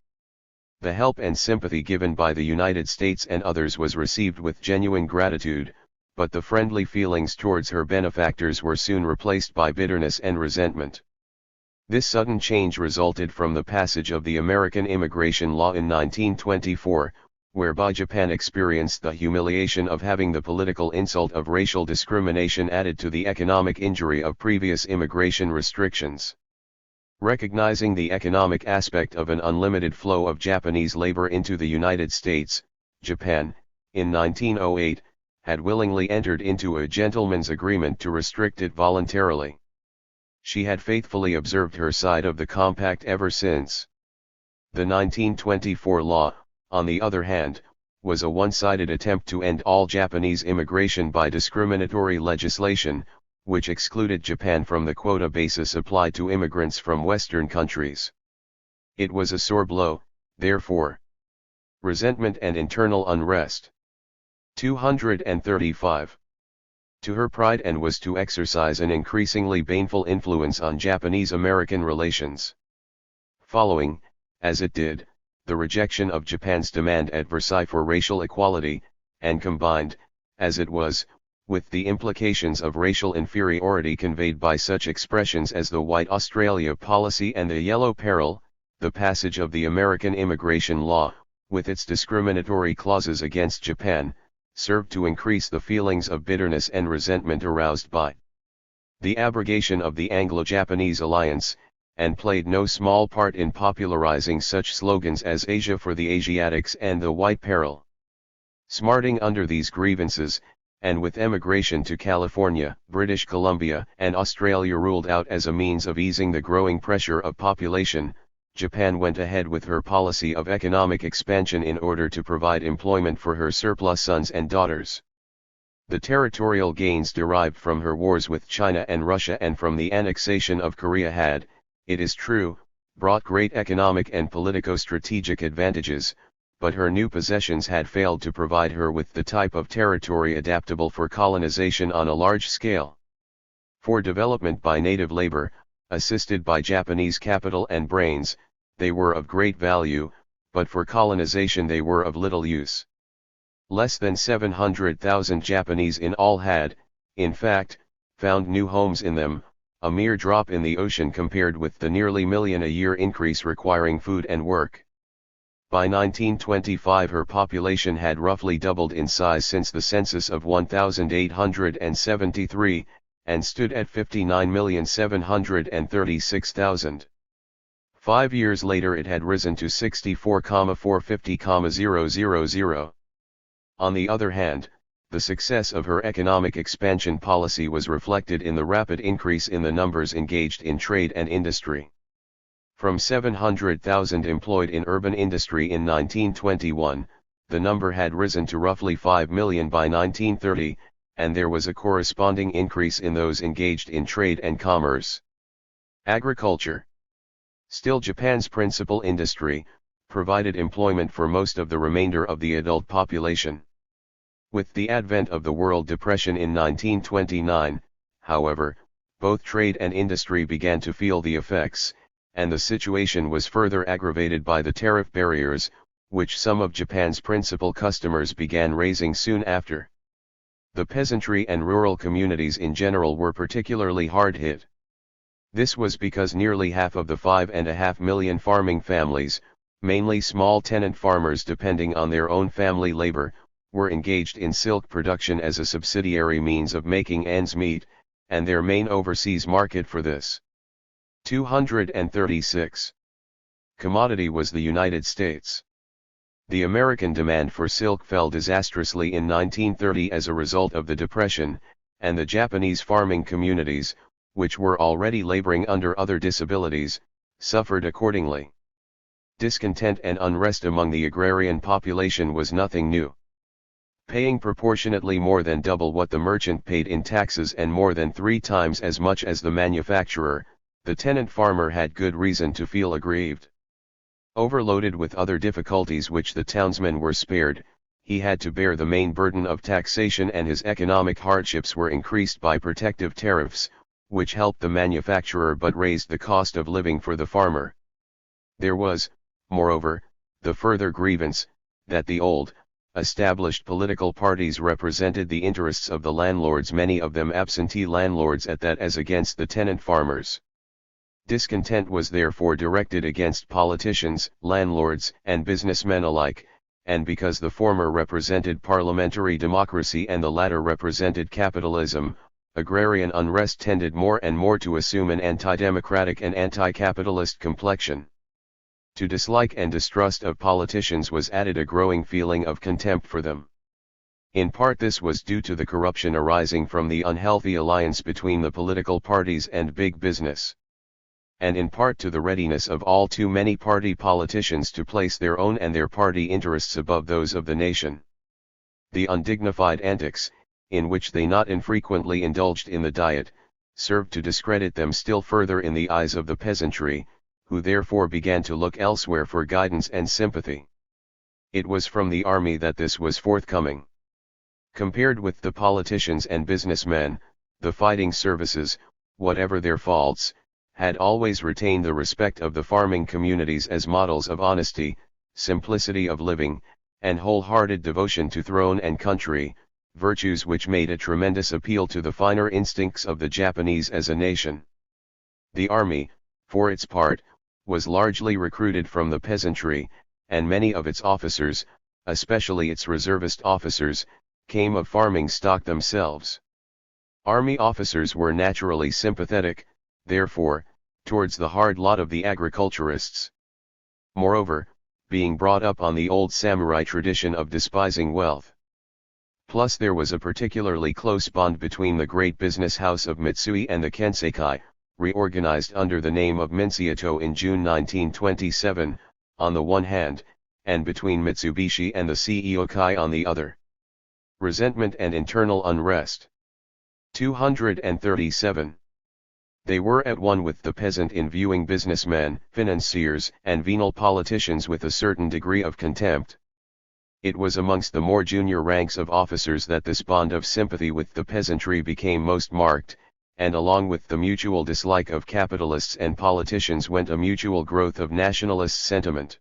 The help and sympathy given by the United States and others was received with genuine gratitude, but the friendly feelings towards her benefactors were soon replaced by bitterness and resentment. This sudden change resulted from the passage of the American Immigration Law in 1924, whereby Japan experienced the humiliation of having the political insult of racial discrimination added to the economic injury of previous immigration restrictions. Recognizing the economic aspect of an unlimited flow of Japanese labor into the United States, Japan, in 1908, had willingly entered into a gentleman's agreement to restrict it voluntarily. She had faithfully observed her side of the compact ever since. The 1924 law, on the other hand, was a one-sided attempt to end all Japanese immigration by discriminatory legislation, which excluded Japan from the quota basis applied to immigrants from Western countries. It was a sore blow, therefore. Resentment and internal unrest. 235. To her pride and was to exercise an increasingly baneful influence on Japanese-American relations. Following, as it did, the rejection of Japan's demand at Versailles for racial equality, and combined, as it was, with the implications of racial inferiority conveyed by such expressions as the White Australia policy and the Yellow Peril, the passage of the American Immigration Law, with its discriminatory clauses against Japan, served to increase the feelings of bitterness and resentment aroused by the abrogation of the Anglo-Japanese alliance, and played no small part in popularizing such slogans as Asia for the Asiatics and the White Peril. Smarting under these grievances, and with emigration to California, British Columbia, and Australia ruled out as a means of easing the growing pressure of population, Japan went ahead with her policy of economic expansion in order to provide employment for her surplus sons and daughters. The territorial gains derived from her wars with China and Russia and from the annexation of Korea had, it is true, brought great economic and politico-strategic advantages, but her new possessions had failed to provide her with the type of territory adaptable for colonization on a large scale. For development by native labor, assisted by Japanese capital and brains, they were of great value, but for colonization they were of little use. Less than 700,000 Japanese in all had, in fact, found new homes in them, a mere drop in the ocean compared with the nearly million a year increase requiring food and work. By 1925 her population had roughly doubled in size since the census of 1873, and stood at 59,736,000. 5 years later it had risen to 64,450,000. On the other hand, the success of her economic expansion policy was reflected in the rapid increase in the numbers engaged in trade and industry. From 700,000 employed in urban industry in 1921, the number had risen to roughly 5 million by 1930, and there was a corresponding increase in those engaged in trade and commerce. Agriculture. Still Japan's principal industry, provided employment for most of the remainder of the adult population. With the advent of the World Depression in 1929, however, both trade and industry began to feel the effects, and the situation was further aggravated by the tariff barriers, which some of Japan's principal customers began raising soon after. The peasantry and rural communities in general were particularly hard hit. This was because nearly half of the 5.5 million farming families, mainly small tenant farmers depending on their own family labor, were engaged in silk production as a subsidiary means of making ends meet, and their main overseas market for this 236 commodity was the United States. The American demand for silk fell disastrously in 1930 as a result of the Depression, and the Japanese farming communities, which were already laboring under other disabilities, suffered accordingly. Discontent and unrest among the agrarian population was nothing new. Paying proportionately more than double what the merchant paid in taxes and more than 3 times as much as the manufacturer, the tenant farmer had good reason to feel aggrieved. Overloaded with other difficulties which the townsmen were spared, he had to bear the main burden of taxation, and his economic hardships were increased by protective tariffs, which helped the manufacturer but raised the cost of living for the farmer. There was, moreover, the further grievance, that the old, established political parties represented the interests of the landlords, many of them absentee landlords at that, as against the tenant farmers. Discontent was therefore directed against politicians, landlords, and businessmen alike, and because the former represented parliamentary democracy and the latter represented capitalism, agrarian unrest tended more and more to assume an anti-democratic and anti-capitalist complexion. To dislike and distrust of politicians was added a growing feeling of contempt for them. In part this was due to the corruption arising from the unhealthy alliance between the political parties and big business, and in part to the readiness of all too many party politicians to place their own and their party interests above those of the nation. The undignified antics, in which they not infrequently indulged in the Diet, served to discredit them still further in the eyes of the peasantry, who therefore began to look elsewhere for guidance and sympathy. It was from the army that this was forthcoming. Compared with the politicians and businessmen, the fighting services, whatever their faults, had always retained the respect of the farming communities as models of honesty, simplicity of living, and wholehearted devotion to throne and country, virtues which made a tremendous appeal to the finer instincts of the Japanese as a nation. The army, for its part, was largely recruited from the peasantry, and many of its officers, especially its reservist officers, came of farming stock themselves. Army officers were naturally sympathetic, therefore, towards the hard lot of the agriculturists. Moreover, being brought up on the old samurai tradition of despising wealth. Plus there was a particularly close bond between the great business house of Mitsui and the Kenseikai, reorganized under the name of Minseiato in June 1927, on the one hand, and between Mitsubishi and the Seiyokai on the other. Resentment and internal unrest. 237. They were at one with the peasant in viewing businessmen, financiers, and venal politicians with a certain degree of contempt. It was amongst the more junior ranks of officers that this bond of sympathy with the peasantry became most marked, and along with the mutual dislike of capitalists and politicians went a mutual growth of nationalist sentiment.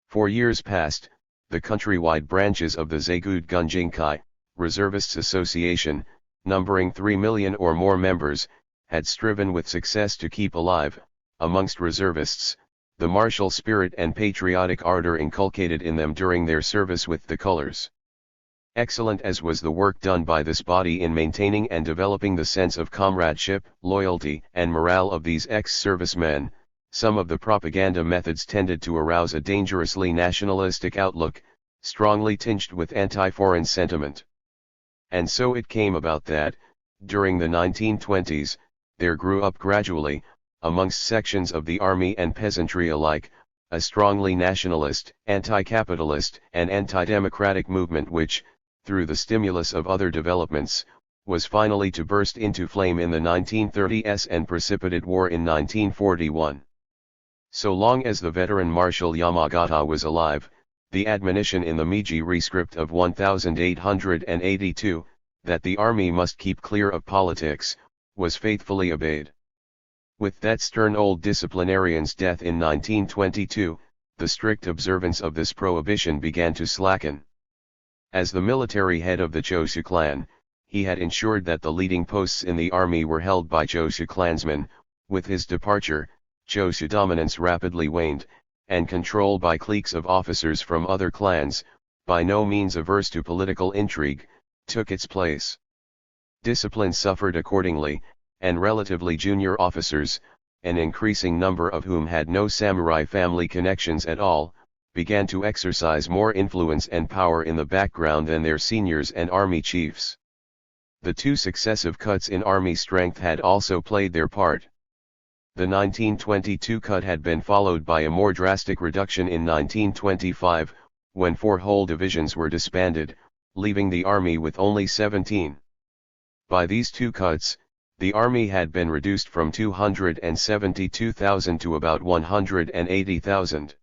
For years past, the countrywide branches of the Zaigud Gunjinkai, Reservists Association, numbering 3 million or more members, had striven with success to keep alive, amongst reservists, the martial spirit and patriotic ardor inculcated in them during their service with the colors. Excellent as was the work done by this body in maintaining and developing the sense of comradeship, loyalty, and morale of these ex-servicemen, some of the propaganda methods tended to arouse a dangerously nationalistic outlook, strongly tinged with anti-foreign sentiment. And so it came about that, during the 1920s, there grew up gradually, amongst sections of the army and peasantry alike, a strongly nationalist, anti-capitalist, and anti-democratic movement which, through the stimulus of other developments, was finally to burst into flame in the 1930s and precipitate war in 1941. So long as the veteran Marshal Yamagata was alive, the admonition in the Meiji Rescript of 1882, that the army must keep clear of politics, was faithfully obeyed. With that stern old disciplinarian's death in 1922, the strict observance of this prohibition began to slacken. As the military head of the Joseon clan, he had ensured that the leading posts in the army were held by Joseon clansmen. With his departure, Joseon dominance rapidly waned, and control by cliques of officers from other clans, by no means averse to political intrigue, took its place. Discipline suffered accordingly, and relatively junior officers, an increasing number of whom had no samurai family connections at all, began to exercise more influence and power in the background than their seniors and army chiefs. The two successive cuts in army strength had also played their part. The 1922 cut had been followed by a more drastic reduction in 1925, when 4 whole divisions were disbanded, leaving the army with only 17. By these two cuts, the army had been reduced from 272,000 to about 180,000.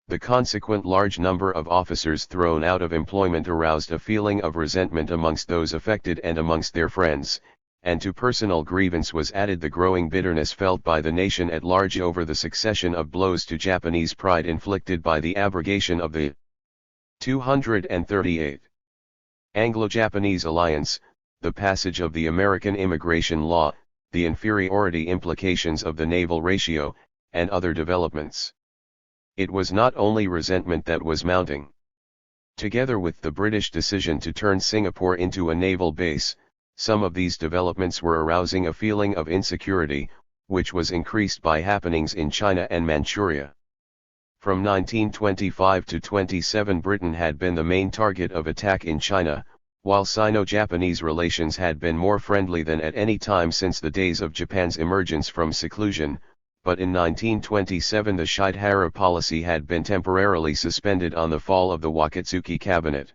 The consequent large number of officers thrown out of employment aroused a feeling of resentment amongst those affected and amongst their friends, and to personal grievance was added the growing bitterness felt by the nation at large over the succession of blows to Japanese pride inflicted by the abrogation of the 238 Anglo-Japanese alliance, the passage of the American immigration law, the inferiority implications of the naval ratio, and other developments. It was not only resentment that was mounting. Together with the British decision to turn Singapore into a naval base, some of these developments were arousing a feeling of insecurity, which was increased by happenings in China and Manchuria. From 1925 to 27, Britain had been the main target of attack in China, while Sino-Japanese relations had been more friendly than at any time since the days of Japan's emergence from seclusion, but in 1927 the Shidehara policy had been temporarily suspended on the fall of the Wakatsuki cabinet,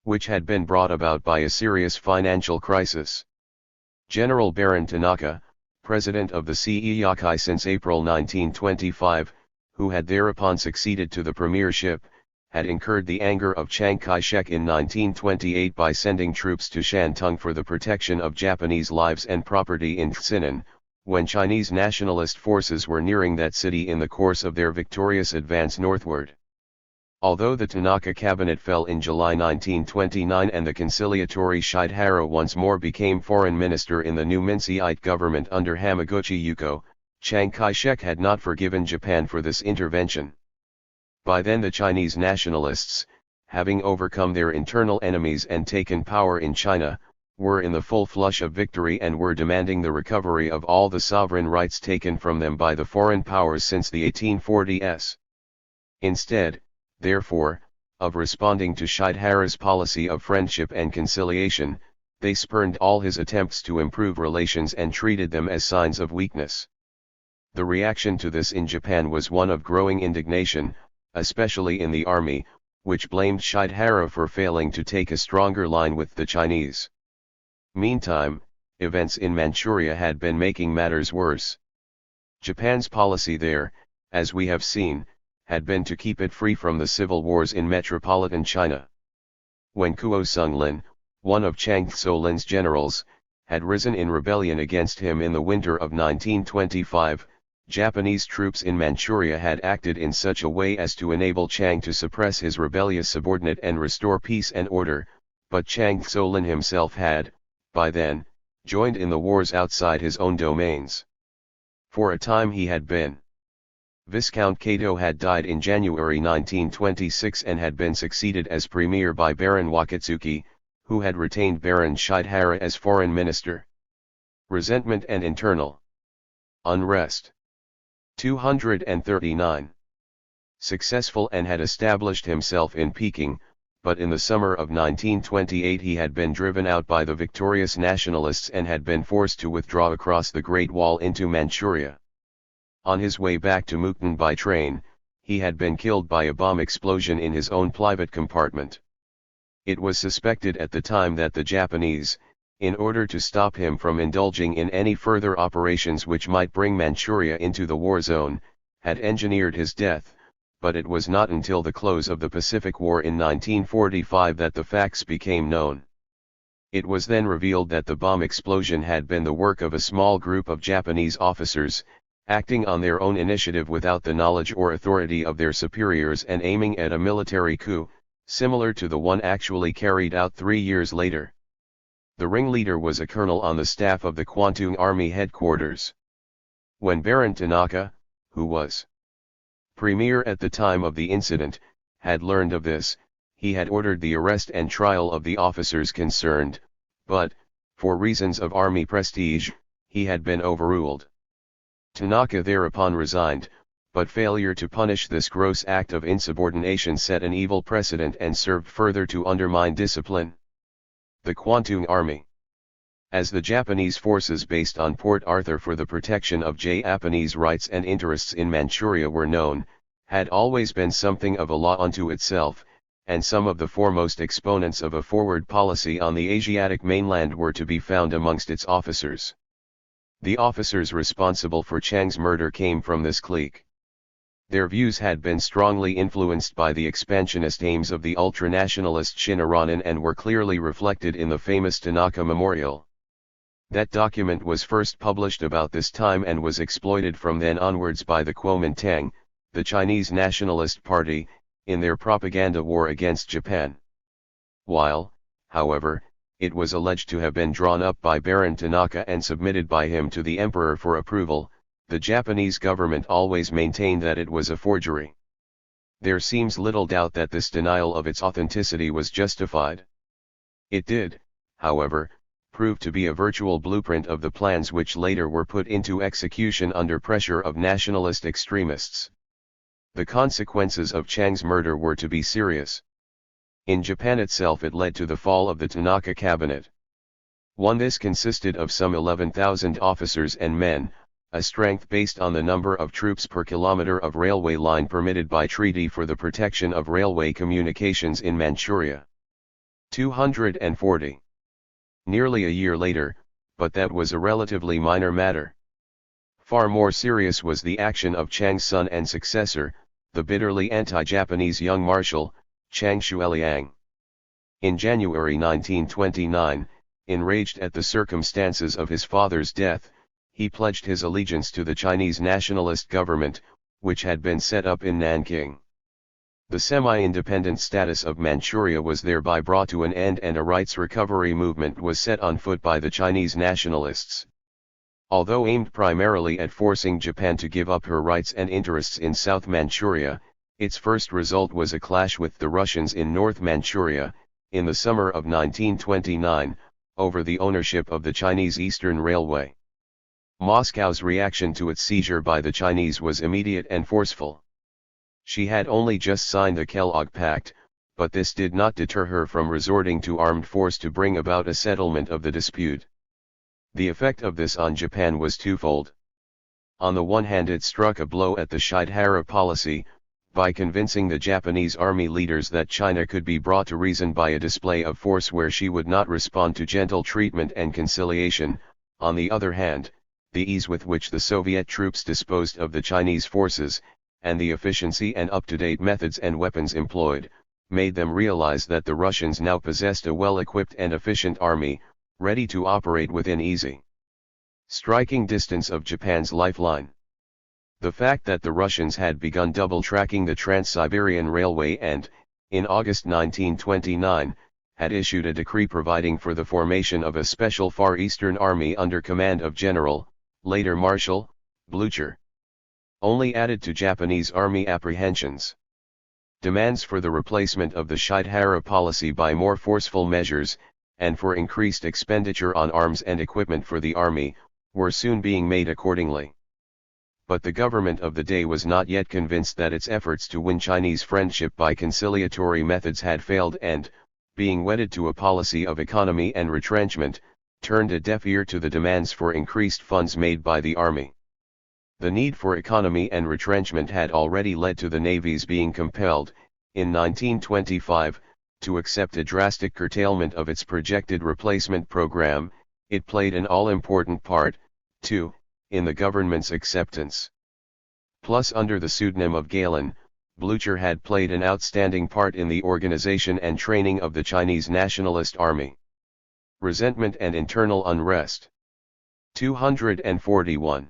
which had been brought about by a serious financial crisis. General Baron Tanaka, president of the CEIACI since April 1925, who had thereupon succeeded to the premiership, had incurred the anger of Chiang Kai-shek in 1928 by sending troops to Shantung for the protection of Japanese lives and property in Xinan, when Chinese nationalist forces were nearing that city in the course of their victorious advance northward. Although the Tanaka cabinet fell in July 1929 and the conciliatory Shidehara once more became foreign minister in the new Minseite government under Hamaguchi Yuko, Chiang Kai-shek had not forgiven Japan for this intervention. By then the Chinese nationalists, having overcome their internal enemies and taken power in China, were in the full flush of victory and were demanding the recovery of all the sovereign rights taken from them by the foreign powers since the 1840s. Instead, therefore, of responding to Shidehara's policy of friendship and conciliation, they spurned all his attempts to improve relations and treated them as signs of weakness. The reaction to this in Japan was one of growing indignation, especially in the army, which blamed Shidehara for failing to take a stronger line with the Chinese. Meantime, events in Manchuria had been making matters worse. Japan's policy there, as we have seen, had been to keep it free from the civil wars in metropolitan China. When Kuo Sung-lin, one of Chiang Tso-lin's generals, had risen in rebellion against him in the winter of 1925, Japanese troops in Manchuria had acted in such a way as to enable Chiang to suppress his rebellious subordinate and restore peace and order, but Chiang Tso-lin himself had, by then, joined in the wars outside his own domains. For a time he had been. Viscount Kato had died in January 1926 and had been succeeded as premier by Baron Wakatsuki, who had retained Baron Shidehara as foreign minister. Resentment and internal unrest. 239. Successful and had established himself in Peking, but in the summer of 1928 he had been driven out by the victorious nationalists and had been forced to withdraw across the Great Wall into Manchuria. On his way back to Mukden by train, he had been killed by a bomb explosion in his own private compartment. It was suspected at the time that the Japanese, in order to stop him from indulging in any further operations which might bring Manchuria into the war zone, had engineered his death, but it was not until the close of the Pacific War in 1945 that the facts became known. It was then revealed that the bomb explosion had been the work of a small group of Japanese officers, acting on their own initiative without the knowledge or authority of their superiors and aiming at a military coup, similar to the one actually carried out 3 years later. The ringleader was a colonel on the staff of the Kwantung Army headquarters. When Baron Tanaka, who was premier at the time of the incident, had learned of this, he had ordered the arrest and trial of the officers concerned, but, for reasons of army prestige, he had been overruled. Tanaka thereupon resigned, but failure to punish this gross act of insubordination set an evil precedent and served further to undermine discipline. The Kwantung Army. As the Japanese forces based on Port Arthur for the protection of Japanese rights and interests in Manchuria were known, had always been something of a law unto itself, and some of the foremost exponents of a forward policy on the Asiatic mainland were to be found amongst its officers. The officers responsible for Chang's murder came from this clique. Their views had been strongly influenced by the expansionist aims of the ultranationalist Shinaranan and were clearly reflected in the famous Tanaka Memorial. That document was first published about this time and was exploited from then onwards by the Kuomintang, the Chinese Nationalist Party, in their propaganda war against Japan. While, however, it was alleged to have been drawn up by Baron Tanaka and submitted by him to the emperor for approval, the Japanese government always maintained that it was a forgery. There seems little doubt that this denial of its authenticity was justified. It did, however, prove to be a virtual blueprint of the plans which later were put into execution under pressure of nationalist extremists. The consequences of Chang's murder were to be serious. In Japan itself it led to the fall of the Tanaka cabinet. This consisted of some 11,000 officers and men, a strength based on the number of troops per kilometer of railway line permitted by treaty for the protection of railway communications in Manchuria. 240. Nearly a year later, but that was a relatively minor matter. Far more serious was the action of Chang's son and successor, the bitterly anti-Japanese young marshal, Chang Shuiliang. In January 1929, enraged at the circumstances of his father's death, he pledged his allegiance to the Chinese nationalist government, which had been set up in Nanking. The semi-independent status of Manchuria was thereby brought to an end and a rights recovery movement was set on foot by the Chinese nationalists. Although aimed primarily at forcing Japan to give up her rights and interests in South Manchuria, its first result was a clash with the Russians in North Manchuria, in the summer of 1929, over the ownership of the Chinese Eastern Railway. Moscow's reaction to its seizure by the Chinese was immediate and forceful. She had only just signed the Kellogg Pact, but this did not deter her from resorting to armed force to bring about a settlement of the dispute. The effect of this on Japan was twofold. On the one hand, it struck a blow at the Shidehara policy, by convincing the Japanese army leaders that China could be brought to reason by a display of force where she would not respond to gentle treatment and conciliation. On the other hand, the ease with which the Soviet troops disposed of the Chinese forces, and the efficiency and up-to-date methods and weapons employed, made them realize that the Russians now possessed a well-equipped and efficient army, ready to operate within easy striking distance of Japan's lifeline. The fact that the Russians had begun double-tracking the Trans-Siberian Railway and, in August 1929, had issued a decree providing for the formation of a special Far Eastern Army under command of General, later Marshal, Blücher, only added to Japanese army apprehensions. Demands for the replacement of the Shidehara policy by more forceful measures, and for increased expenditure on arms and equipment for the army, were soon being made accordingly. But the government of the day was not yet convinced that its efforts to win Chinese friendship by conciliatory methods had failed and, being wedded to a policy of economy and retrenchment, turned a deaf ear to the demands for increased funds made by the army. The need for economy and retrenchment had already led to the navies being compelled, in 1925, to accept a drastic curtailment of its projected replacement program. It played an all-important part, too, in the government's acceptance. Plus, under the pseudonym of Galen, Blücher had played an outstanding part in the organization and training of the Chinese Nationalist Army. Resentment and internal unrest. 241.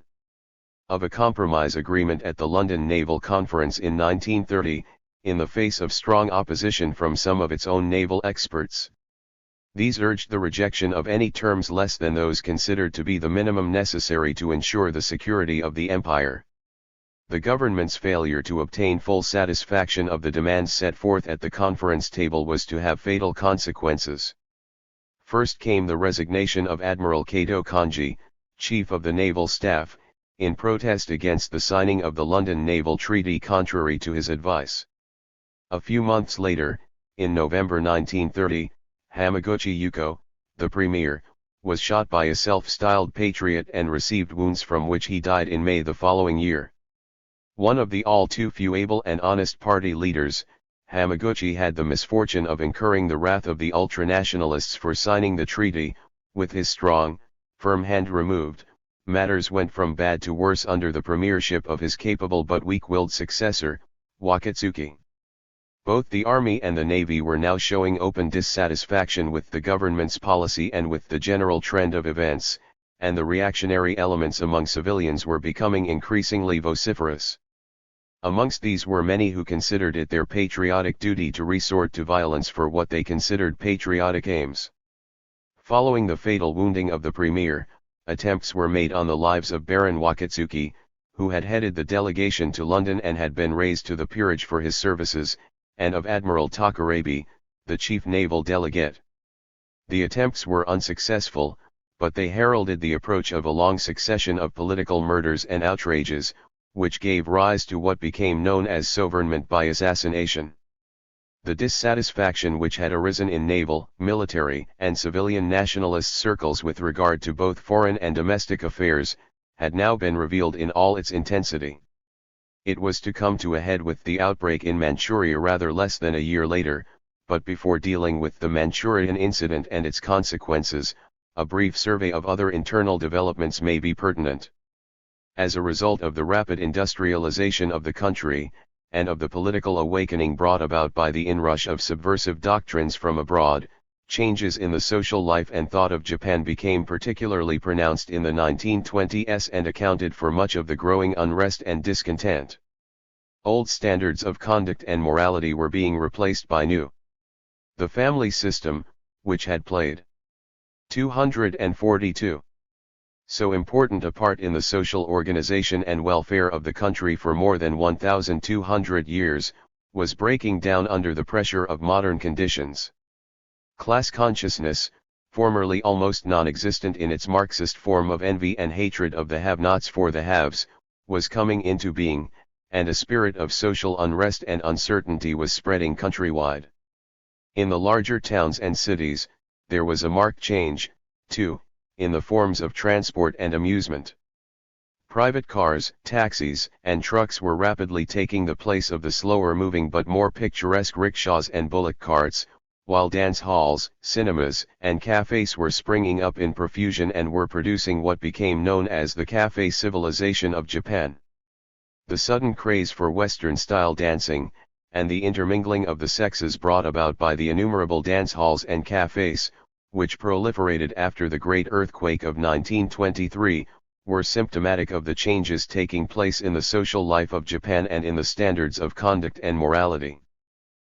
Of a compromise agreement at the London Naval Conference in 1930, in the face of strong opposition from some of its own naval experts. These urged the rejection of any terms less than those considered to be the minimum necessary to ensure the security of the empire. The government's failure to obtain full satisfaction of the demands set forth at the conference table was to have fatal consequences. First came the resignation of Admiral Kato Kanji, Chief of the Naval Staff, in protest against the signing of the London Naval Treaty contrary to his advice. A few months later, in November 1930, Hamaguchi Yuko, the premier, was shot by a self-styled patriot and received wounds from which he died in May the following year. One of the all too few able and honest party leaders, Hamaguchi had the misfortune of incurring the wrath of the ultranationalists for signing the treaty. With his strong, firm hand removed, matters went from bad to worse under the premiership of his capable but weak-willed successor, Wakatsuki. Both the army and the navy were now showing open dissatisfaction with the government's policy and with the general trend of events, and the reactionary elements among civilians were becoming increasingly vociferous. Amongst these were many who considered it their patriotic duty to resort to violence for what they considered patriotic aims. Following the fatal wounding of the premier, attempts were made on the lives of Baron Wakatsuki, who had headed the delegation to London and had been raised to the peerage for his services, and of Admiral Takarabe, the chief naval delegate. The attempts were unsuccessful, but they heralded the approach of a long succession of political murders and outrages, which gave rise to what became known as sovereignment by assassination. The dissatisfaction which had arisen in naval, military, and civilian nationalist circles with regard to both foreign and domestic affairs, had now been revealed in all its intensity. It was to come to a head with the outbreak in Manchuria rather less than a year later, but before dealing with the Manchurian incident and its consequences, a brief survey of other internal developments may be pertinent. As a result of the rapid industrialization of the country, and of the political awakening brought about by the inrush of subversive doctrines from abroad, changes in the social life and thought of Japan became particularly pronounced in the 1920s and accounted for much of the growing unrest and discontent. Old standards of conduct and morality were being replaced by new. The family system, which had played 242. So important a part in the social organization and welfare of the country for more than 1,200 years, was breaking down under the pressure of modern conditions. Class consciousness, formerly almost non-existent in its Marxist form of envy and hatred of the have-nots for the haves, was coming into being, and a spirit of social unrest and uncertainty was spreading countrywide. In the larger towns and cities, there was a marked change, too, in the forms of transport and amusement. Private cars, taxis, and trucks were rapidly taking the place of the slower-moving but more picturesque rickshaws and bullock carts, while dance halls, cinemas, and cafes were springing up in profusion and were producing what became known as the cafe civilization of Japan. The sudden craze for Western-style dancing, and the intermingling of the sexes brought about by the innumerable dance halls and cafes, which proliferated after the great earthquake of 1923, were symptomatic of the changes taking place in the social life of Japan and in the standards of conduct and morality.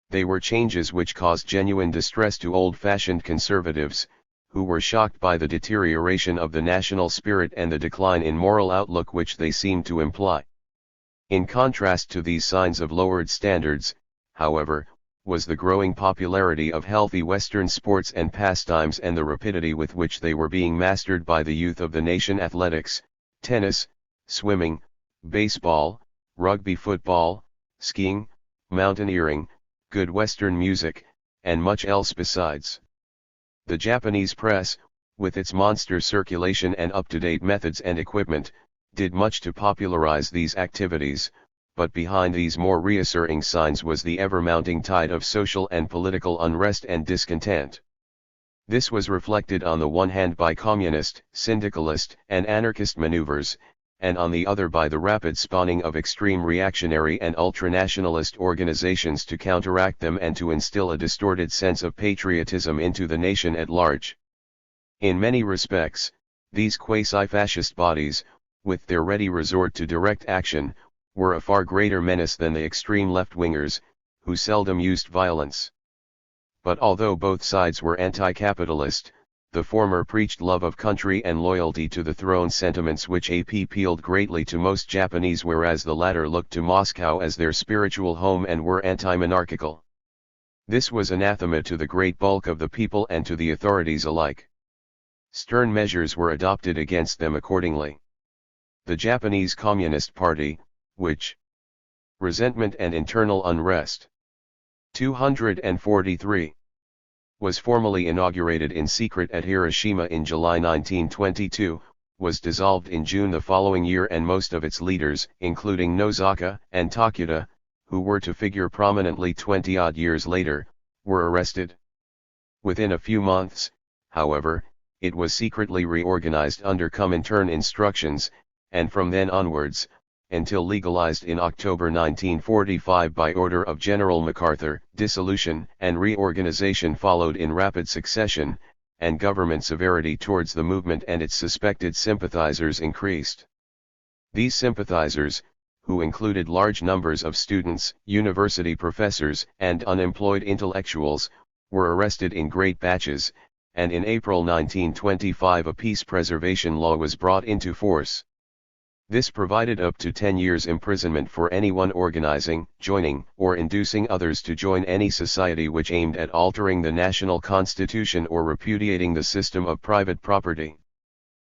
They were changes which caused genuine distress to old-fashioned conservatives, who were shocked by the deterioration of the national spirit and the decline in moral outlook which they seemed to imply. In contrast to these signs of lowered standards, however, was the growing popularity of healthy Western sports and pastimes and the rapidity with which they were being mastered by the youth of the nation: athletics, tennis, swimming, baseball, rugby football, skiing, mountaineering, good Western music, and much else besides. The Japanese press, with its monster circulation and up-to-date methods and equipment, did much to popularize these activities, but behind these more reassuring signs was the ever-mounting tide of social and political unrest and discontent. This was reflected on the one hand by communist, syndicalist, and anarchist maneuvers, and on the other by the rapid spawning of extreme reactionary and ultranationalist organizations to counteract them and to instill a distorted sense of patriotism into the nation at large. In many respects, these quasi-fascist bodies, with their ready resort to direct action, were a far greater menace than the extreme left-wingers, who seldom used violence. But although both sides were anti-capitalist, the former preached love of country and loyalty to the throne, sentiments which appealed greatly to most Japanese, whereas the latter looked to Moscow as their spiritual home and were anti-monarchical. This was anathema to the great bulk of the people and to the authorities alike. Stern measures were adopted against them accordingly. The Japanese Communist Party, which resentment and internal unrest. 243. Was formally inaugurated in secret at Hiroshima in July 1922, was dissolved in June the following year, and most of its leaders, including Nozaka and Takuta, who were to figure prominently 20-odd years later, were arrested. Within a few months, however, it was secretly reorganized under Comintern instructions, and from then onwards, until legalized in October 1945 by order of General MacArthur, dissolution and reorganization followed in rapid succession, and government severity towards the movement and its suspected sympathizers increased. These sympathizers, who included large numbers of students, university professors, and unemployed intellectuals, were arrested in great batches, and in April 1925 a peace preservation law was brought into force. This provided up to 10 years imprisonment for anyone organizing, joining, or inducing others to join any society which aimed at altering the national constitution or repudiating the system of private property.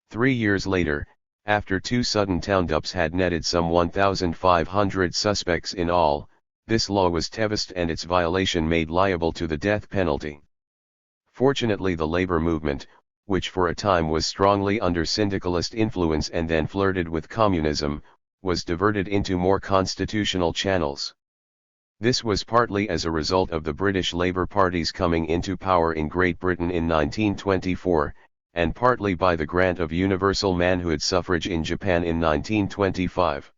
3 years later, after two sudden town-ups had netted some 1,500 suspects in all, this law was tevised and its violation made liable to the death penalty. Fortunately, the labor movement, which for a time was strongly under syndicalist influence and then flirted with communism, was diverted into more constitutional channels. This was partly as a result of the British Labour parties coming into power in Great Britain in 1924, and partly by the grant of universal manhood suffrage in Japan in 1925.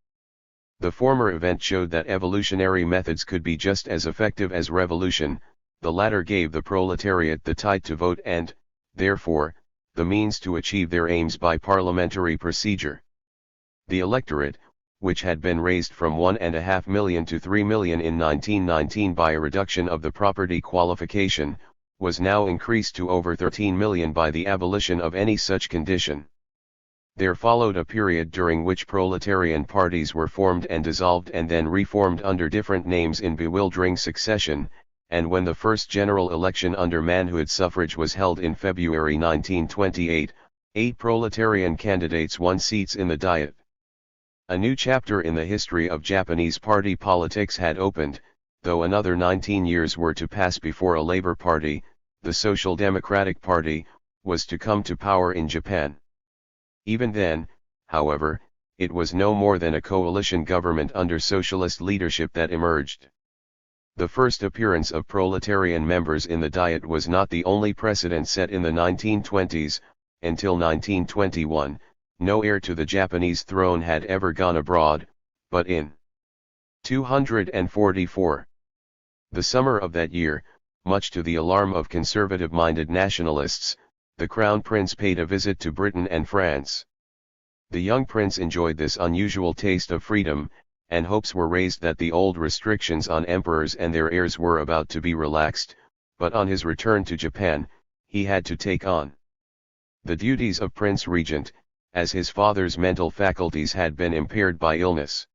The former event showed that evolutionary methods could be just as effective as revolution, the latter gave the proletariat the right to vote and, therefore, the means to achieve their aims by parliamentary procedure. The electorate, which had been raised from 1.5 million to 3 million in 1919 by a reduction of the property qualification, was now increased to over 13 million by the abolition of any such condition. There followed a period during which proletarian parties were formed and dissolved and then reformed under different names in bewildering succession, and when the first general election under manhood suffrage was held in February 1928, 8 proletarian candidates won seats in the Diet. A new chapter in the history of Japanese party politics had opened, though another 19 years were to pass before a Labour Party, the Social Democratic Party, was to come to power in Japan. Even then, however, it was no more than a coalition government under socialist leadership that emerged. The first appearance of proletarian members in the Diet was not the only precedent set in the 1920s. Until 1921, no heir to the Japanese throne had ever gone abroad, but in 244. The summer of that year, much to the alarm of conservative-minded nationalists, the Crown Prince paid a visit to Britain and France. The young prince enjoyed this unusual taste of freedom, and hopes were raised that the old restrictions on emperors and their heirs were about to be relaxed, but on his return to Japan, he had to take on the duties of Prince Regent, as his father's mental faculties had been impaired by illness.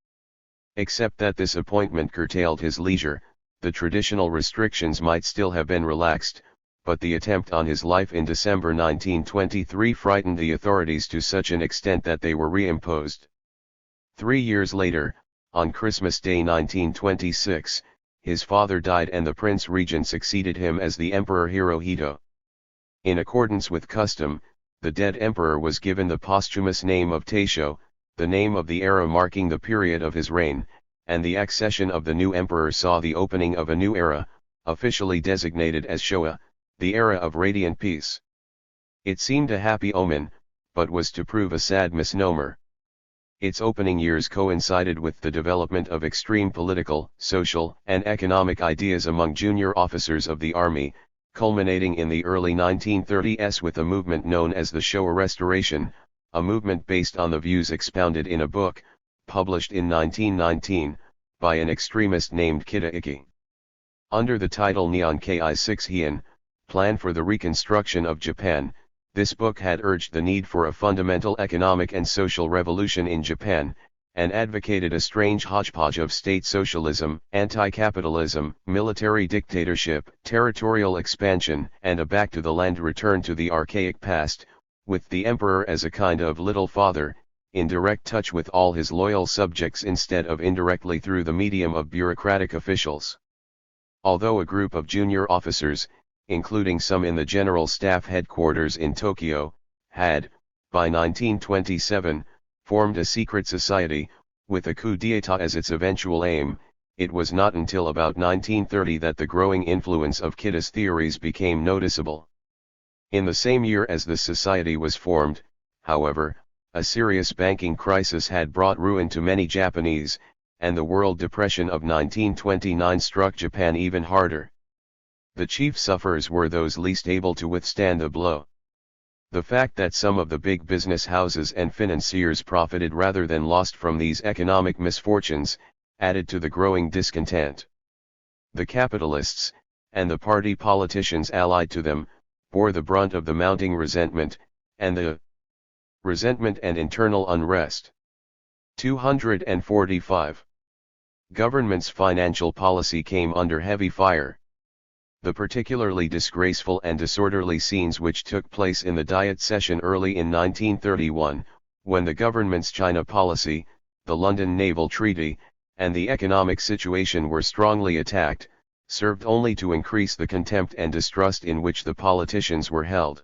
Except that this appointment curtailed his leisure, the traditional restrictions might still have been relaxed, but the attempt on his life in December 1923 frightened the authorities to such an extent that they were reimposed. 3 years later, on Christmas Day 1926, his father died and the Prince Regent succeeded him as the Emperor Hirohito. In accordance with custom, the dead emperor was given the posthumous name of Taisho, the name of the era marking the period of his reign, and the accession of the new emperor saw the opening of a new era, officially designated as Showa, the era of radiant peace. It seemed a happy omen, but was to prove a sad misnomer. Its opening years coincided with the development of extreme political, social, and economic ideas among junior officers of the army, culminating in the early 1930s with a movement known as the Showa Restoration, a movement based on the views expounded in a book, published in 1919, by an extremist named Kita Iki. Under the title Nihon Kei 6 Heian, Plan for the Reconstruction of Japan, this book had urged the need for a fundamental economic and social revolution in Japan, and advocated a strange hodgepodge of state socialism, anti-capitalism, military dictatorship, territorial expansion, and a back-to-the-land return to the archaic past, with the emperor as a kind of little father, in direct touch with all his loyal subjects instead of indirectly through the medium of bureaucratic officials. Although a group of junior officers, including some in the General Staff headquarters in Tokyo, had, by 1927, formed a secret society, with a coup d'état as its eventual aim, it was not until about 1930 that the growing influence of Kita's theories became noticeable. In the same year as the society was formed, however, a serious banking crisis had brought ruin to many Japanese, and the World Depression of 1929 struck Japan even harder. The chief sufferers were those least able to withstand the blow. The fact that some of the big business houses and financiers profited rather than lost from these economic misfortunes, added to the growing discontent. The capitalists, and the party politicians allied to them, bore the brunt of the mounting resentment, and internal unrest. 245. Government's financial policy came under heavy fire. The particularly disgraceful and disorderly scenes which took place in the Diet session early in 1931, when the government's China policy, the London Naval Treaty, and the economic situation were strongly attacked, served only to increase the contempt and distrust in which the politicians were held.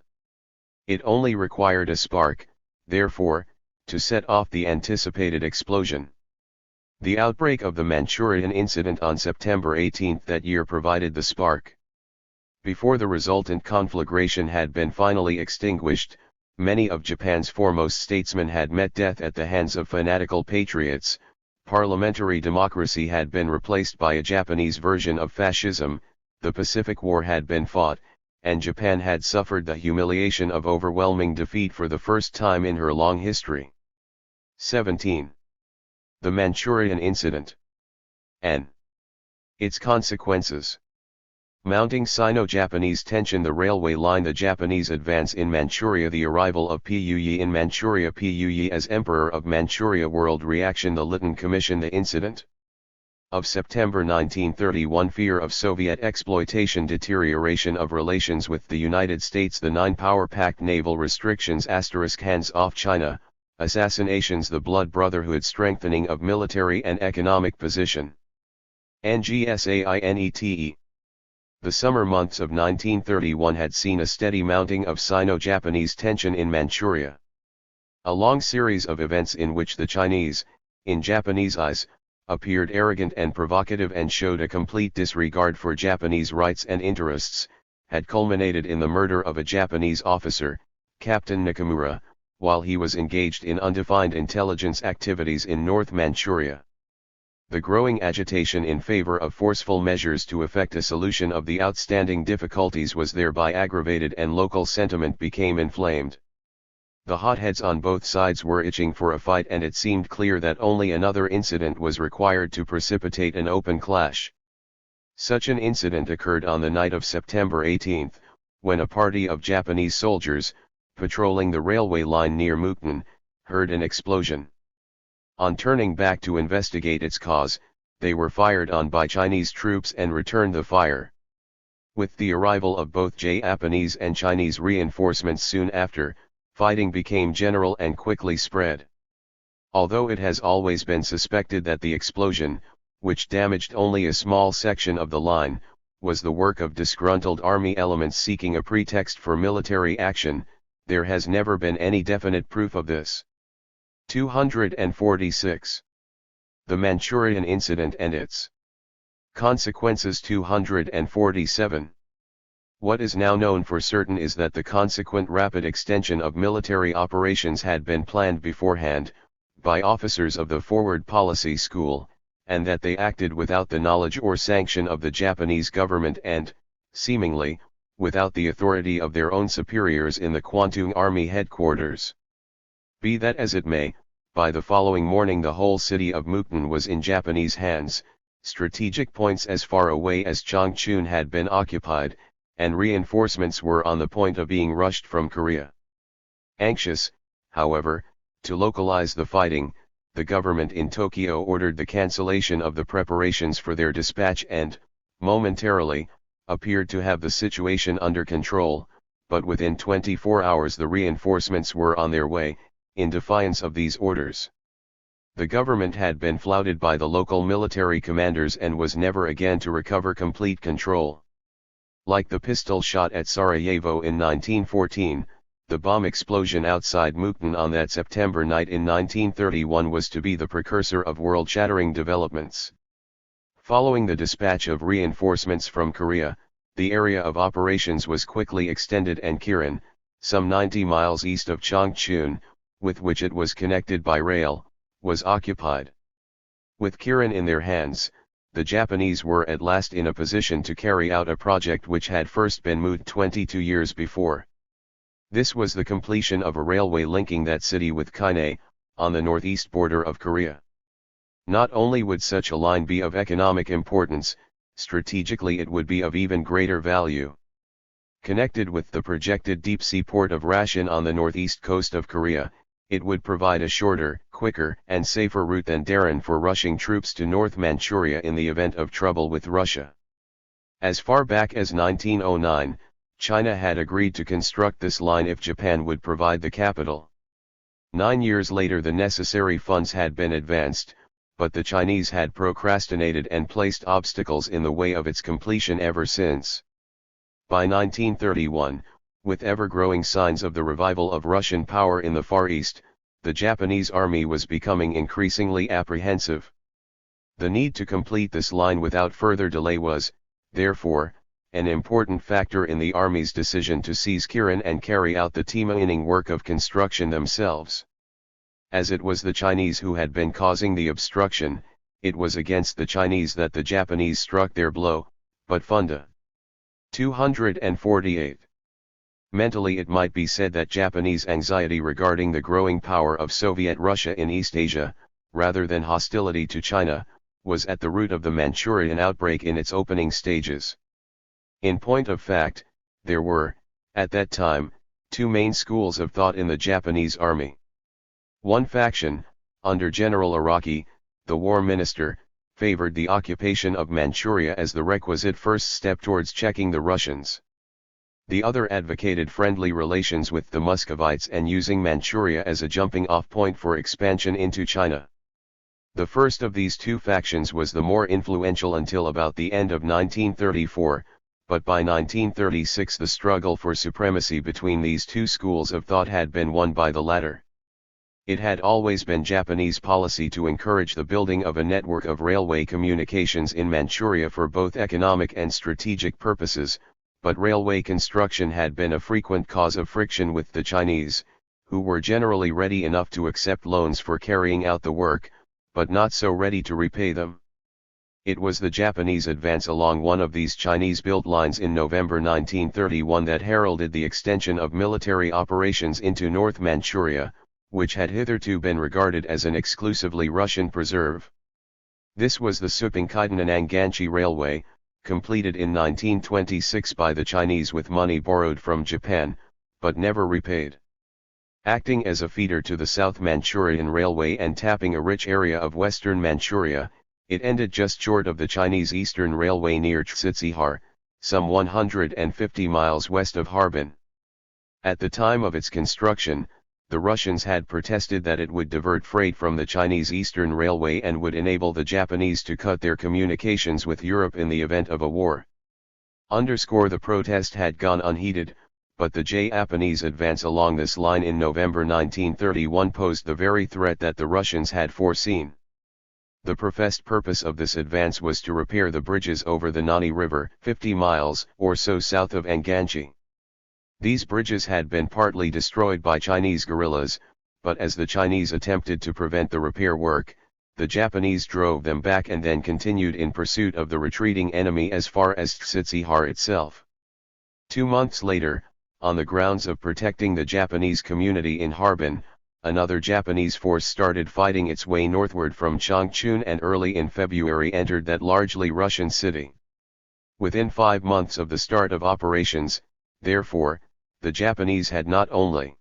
It only required a spark, therefore, to set off the anticipated explosion. The outbreak of the Manchurian incident on September 18 that year provided the spark. Before the resultant conflagration had been finally extinguished, many of Japan's foremost statesmen had met death at the hands of fanatical patriots, parliamentary democracy had been replaced by a Japanese version of fascism, the Pacific War had been fought, and Japan had suffered the humiliation of overwhelming defeat for the first time in her long history. 17. The Manchurian Incident. N. Its consequences. Mounting Sino-Japanese tension, the railway line, the Japanese advance in Manchuria, the arrival of Puyi in Manchuria, Puyi as Emperor of Manchuria, world reaction, the Lytton Commission, the incident of September 1931, fear of Soviet exploitation, deterioration of relations with the United States, the Nine-Power Pact, naval restrictions, hands off China, assassinations, the Blood Brotherhood, strengthening of military and economic position. NGSAINETE. The summer months of 1931 had seen a steady mounting of Sino-Japanese tension in Manchuria. A long series of events in which the Chinese, in Japanese eyes, appeared arrogant and provocative and showed a complete disregard for Japanese rights and interests, had culminated in the murder of a Japanese officer, Captain Nakamura, while he was engaged in undefined intelligence activities in North Manchuria. The growing agitation in favor of forceful measures to effect a solution of the outstanding difficulties was thereby aggravated, and local sentiment became inflamed. The hotheads on both sides were itching for a fight, and it seemed clear that only another incident was required to precipitate an open clash. Such an incident occurred on the night of September 18, when a party of Japanese soldiers, patrolling the railway line near Mukden, heard an explosion. On turning back to investigate its cause, they were fired on by Chinese troops and returned the fire. With the arrival of both Japanese and Chinese reinforcements soon after, fighting became general and quickly spread. Although it has always been suspected that the explosion, which damaged only a small section of the line, was the work of disgruntled army elements seeking a pretext for military action, there has never been any definite proof of this. 246. The Manchurian Incident and its consequences. 247. What is now known for certain is that the consequent rapid extension of military operations had been planned beforehand, by officers of the Forward Policy School, and that they acted without the knowledge or sanction of the Japanese government and, seemingly, without the authority of their own superiors in the Kwantung Army headquarters. Be that as it may, by the following morning the whole city of Mukden was in Japanese hands, strategic points as far away as Changchun had been occupied, and reinforcements were on the point of being rushed from Korea. Anxious, however, to localize the fighting, the government in Tokyo ordered the cancellation of the preparations for their dispatch and, momentarily, appeared to have the situation under control, but within 24 hours the reinforcements were on their way, in defiance of these orders. The government had been flouted by the local military commanders and was never again to recover complete control. Like the pistol shot at Sarajevo in 1914, the bomb explosion outside Mukden on that September night in 1931 was to be the precursor of world-shattering developments. Following the dispatch of reinforcements from Korea, the area of operations was quickly extended and Kirin, some 90 miles east of Changchun, with which it was connected by rail, was occupied. With Kirin in their hands, the Japanese were at last in a position to carry out a project which had first been mooted 22 years before. This was the completion of a railway linking that city with Kaine, on the northeast border of Korea. Not only would such a line be of economic importance, strategically it would be of even greater value. Connected with the projected deep-sea port of Rashin on the northeast coast of Korea, it would provide a shorter, quicker, and safer route than Daren for rushing troops to North Manchuria in the event of trouble with Russia. As far back as 1909, China had agreed to construct this line if Japan would provide the capital. 9 years later the necessary funds had been advanced, but the Chinese had procrastinated and placed obstacles in the way of its completion ever since. By 1931, with ever-growing signs of the revival of Russian power in the Far East, the Japanese army was becoming increasingly apprehensive. The need to complete this line without further delay was, therefore, an important factor in the army's decision to seize Kirin and carry out the Timaning work of construction themselves. As it was the Chinese who had been causing the obstruction, it was against the Chinese that the Japanese struck their blow, but Funda. 248. Mentally it might be said that Japanese anxiety regarding the growing power of Soviet Russia in East Asia, rather than hostility to China, was at the root of the Manchurian outbreak in its opening stages. In point of fact, there were, at that time, two main schools of thought in the Japanese army. One faction, under General Araki, the war minister, favored the occupation of Manchuria as the requisite first step towards checking the Russians. The other advocated friendly relations with the Muscovites and using Manchuria as a jumping-off point for expansion into China. The first of these two factions was the more influential until about the end of 1934, but by 1936 the struggle for supremacy between these two schools of thought had been won by the latter. It had always been Japanese policy to encourage the building of a network of railway communications in Manchuria for both economic and strategic purposes, but railway construction had been a frequent cause of friction with the Chinese, who were generally ready enough to accept loans for carrying out the work, but not so ready to repay them. It was the Japanese advance along one of these Chinese-built lines in November 1931 that heralded the extension of military operations into North Manchuria, which had hitherto been regarded as an exclusively Russian preserve. This was the Suping-Kaidan-Anganchi Railway, completed in 1926 by the Chinese with money borrowed from Japan, but never repaid. Acting as a feeder to the South Manchurian Railway and tapping a rich area of western Manchuria, it ended just short of the Chinese Eastern Railway near Tsitsihar, some 150 miles west of Harbin. At the time of its construction, the Russians had protested that it would divert freight from the Chinese Eastern Railway and would enable the Japanese to cut their communications with Europe in the event of a war. The protest had gone unheeded, but the Japanese advance along this line in November 1931 posed the very threat that the Russians had foreseen. The professed purpose of this advance was to repair the bridges over the Nani River, 50 miles or so south of Anganchi. These bridges had been partly destroyed by Chinese guerrillas, but as the Chinese attempted to prevent the repair work, the Japanese drove them back and then continued in pursuit of the retreating enemy as far as Tsitsihar itself. 2 months later, on the grounds of protecting the Japanese community in Harbin, another Japanese force started fighting its way northward from Changchun and early in February entered that largely Russian city. Within 5 months of the start of operations, therefore, the Japanese had not only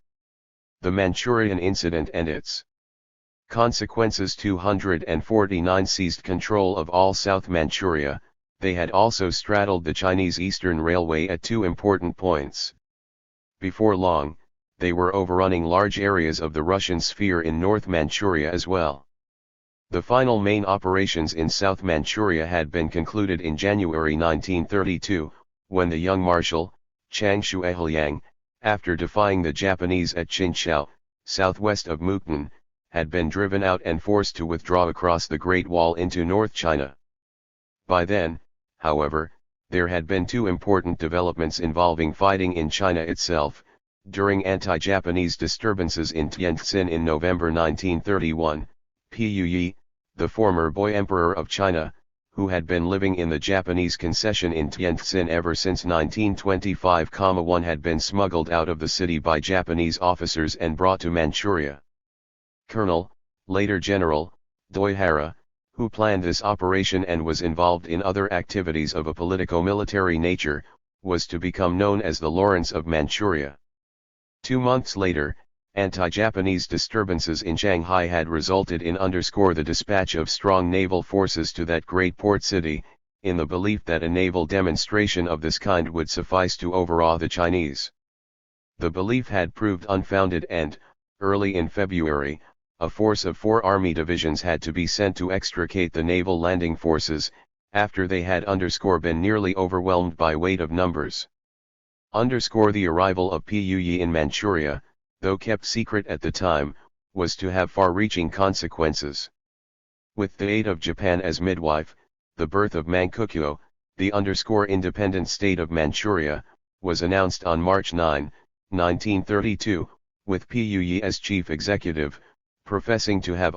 the Manchurian incident and its consequences 249 seized control of all South Manchuria, they had also straddled the Chinese Eastern Railway at 2 important points. Before long, they were overrunning large areas of the Russian sphere in North Manchuria as well. The final main operations in South Manchuria had been concluded in January 1932, when the young Marshal, Chiang Shuai-Liang, after defying the Japanese at Qinchao, southwest of Mukden, had been driven out and forced to withdraw across the Great Wall into North China. By then, however, there had been 2 important developments involving fighting in China itself. During anti-Japanese disturbances in Tientsin in November 1931, Pu Yi, the former boy emperor of China, who had been living in the Japanese concession in Tientsin ever since 1925-1 had been smuggled out of the city by Japanese officers and brought to Manchuria. Colonel, later General, Doihara, who planned this operation and was involved in other activities of a politico-military nature, was to become known as the Lawrence of Manchuria. 2 months later, anti-Japanese disturbances in Shanghai had resulted in the dispatch of strong naval forces to that great port city, in the belief that a naval demonstration of this kind would suffice to overawe the Chinese. The belief had proved unfounded and, early in February, a force of 4 army divisions had to be sent to extricate the naval landing forces, after they had been nearly overwhelmed by weight of numbers. The arrival of Pu Yi in Manchuria, though kept secret at the time, was to have far-reaching consequences. With the aid of Japan as midwife, the birth of Manchukuo, the independent state of Manchuria, was announced on March 9, 1932, with Pu Yi as chief executive. Professing to have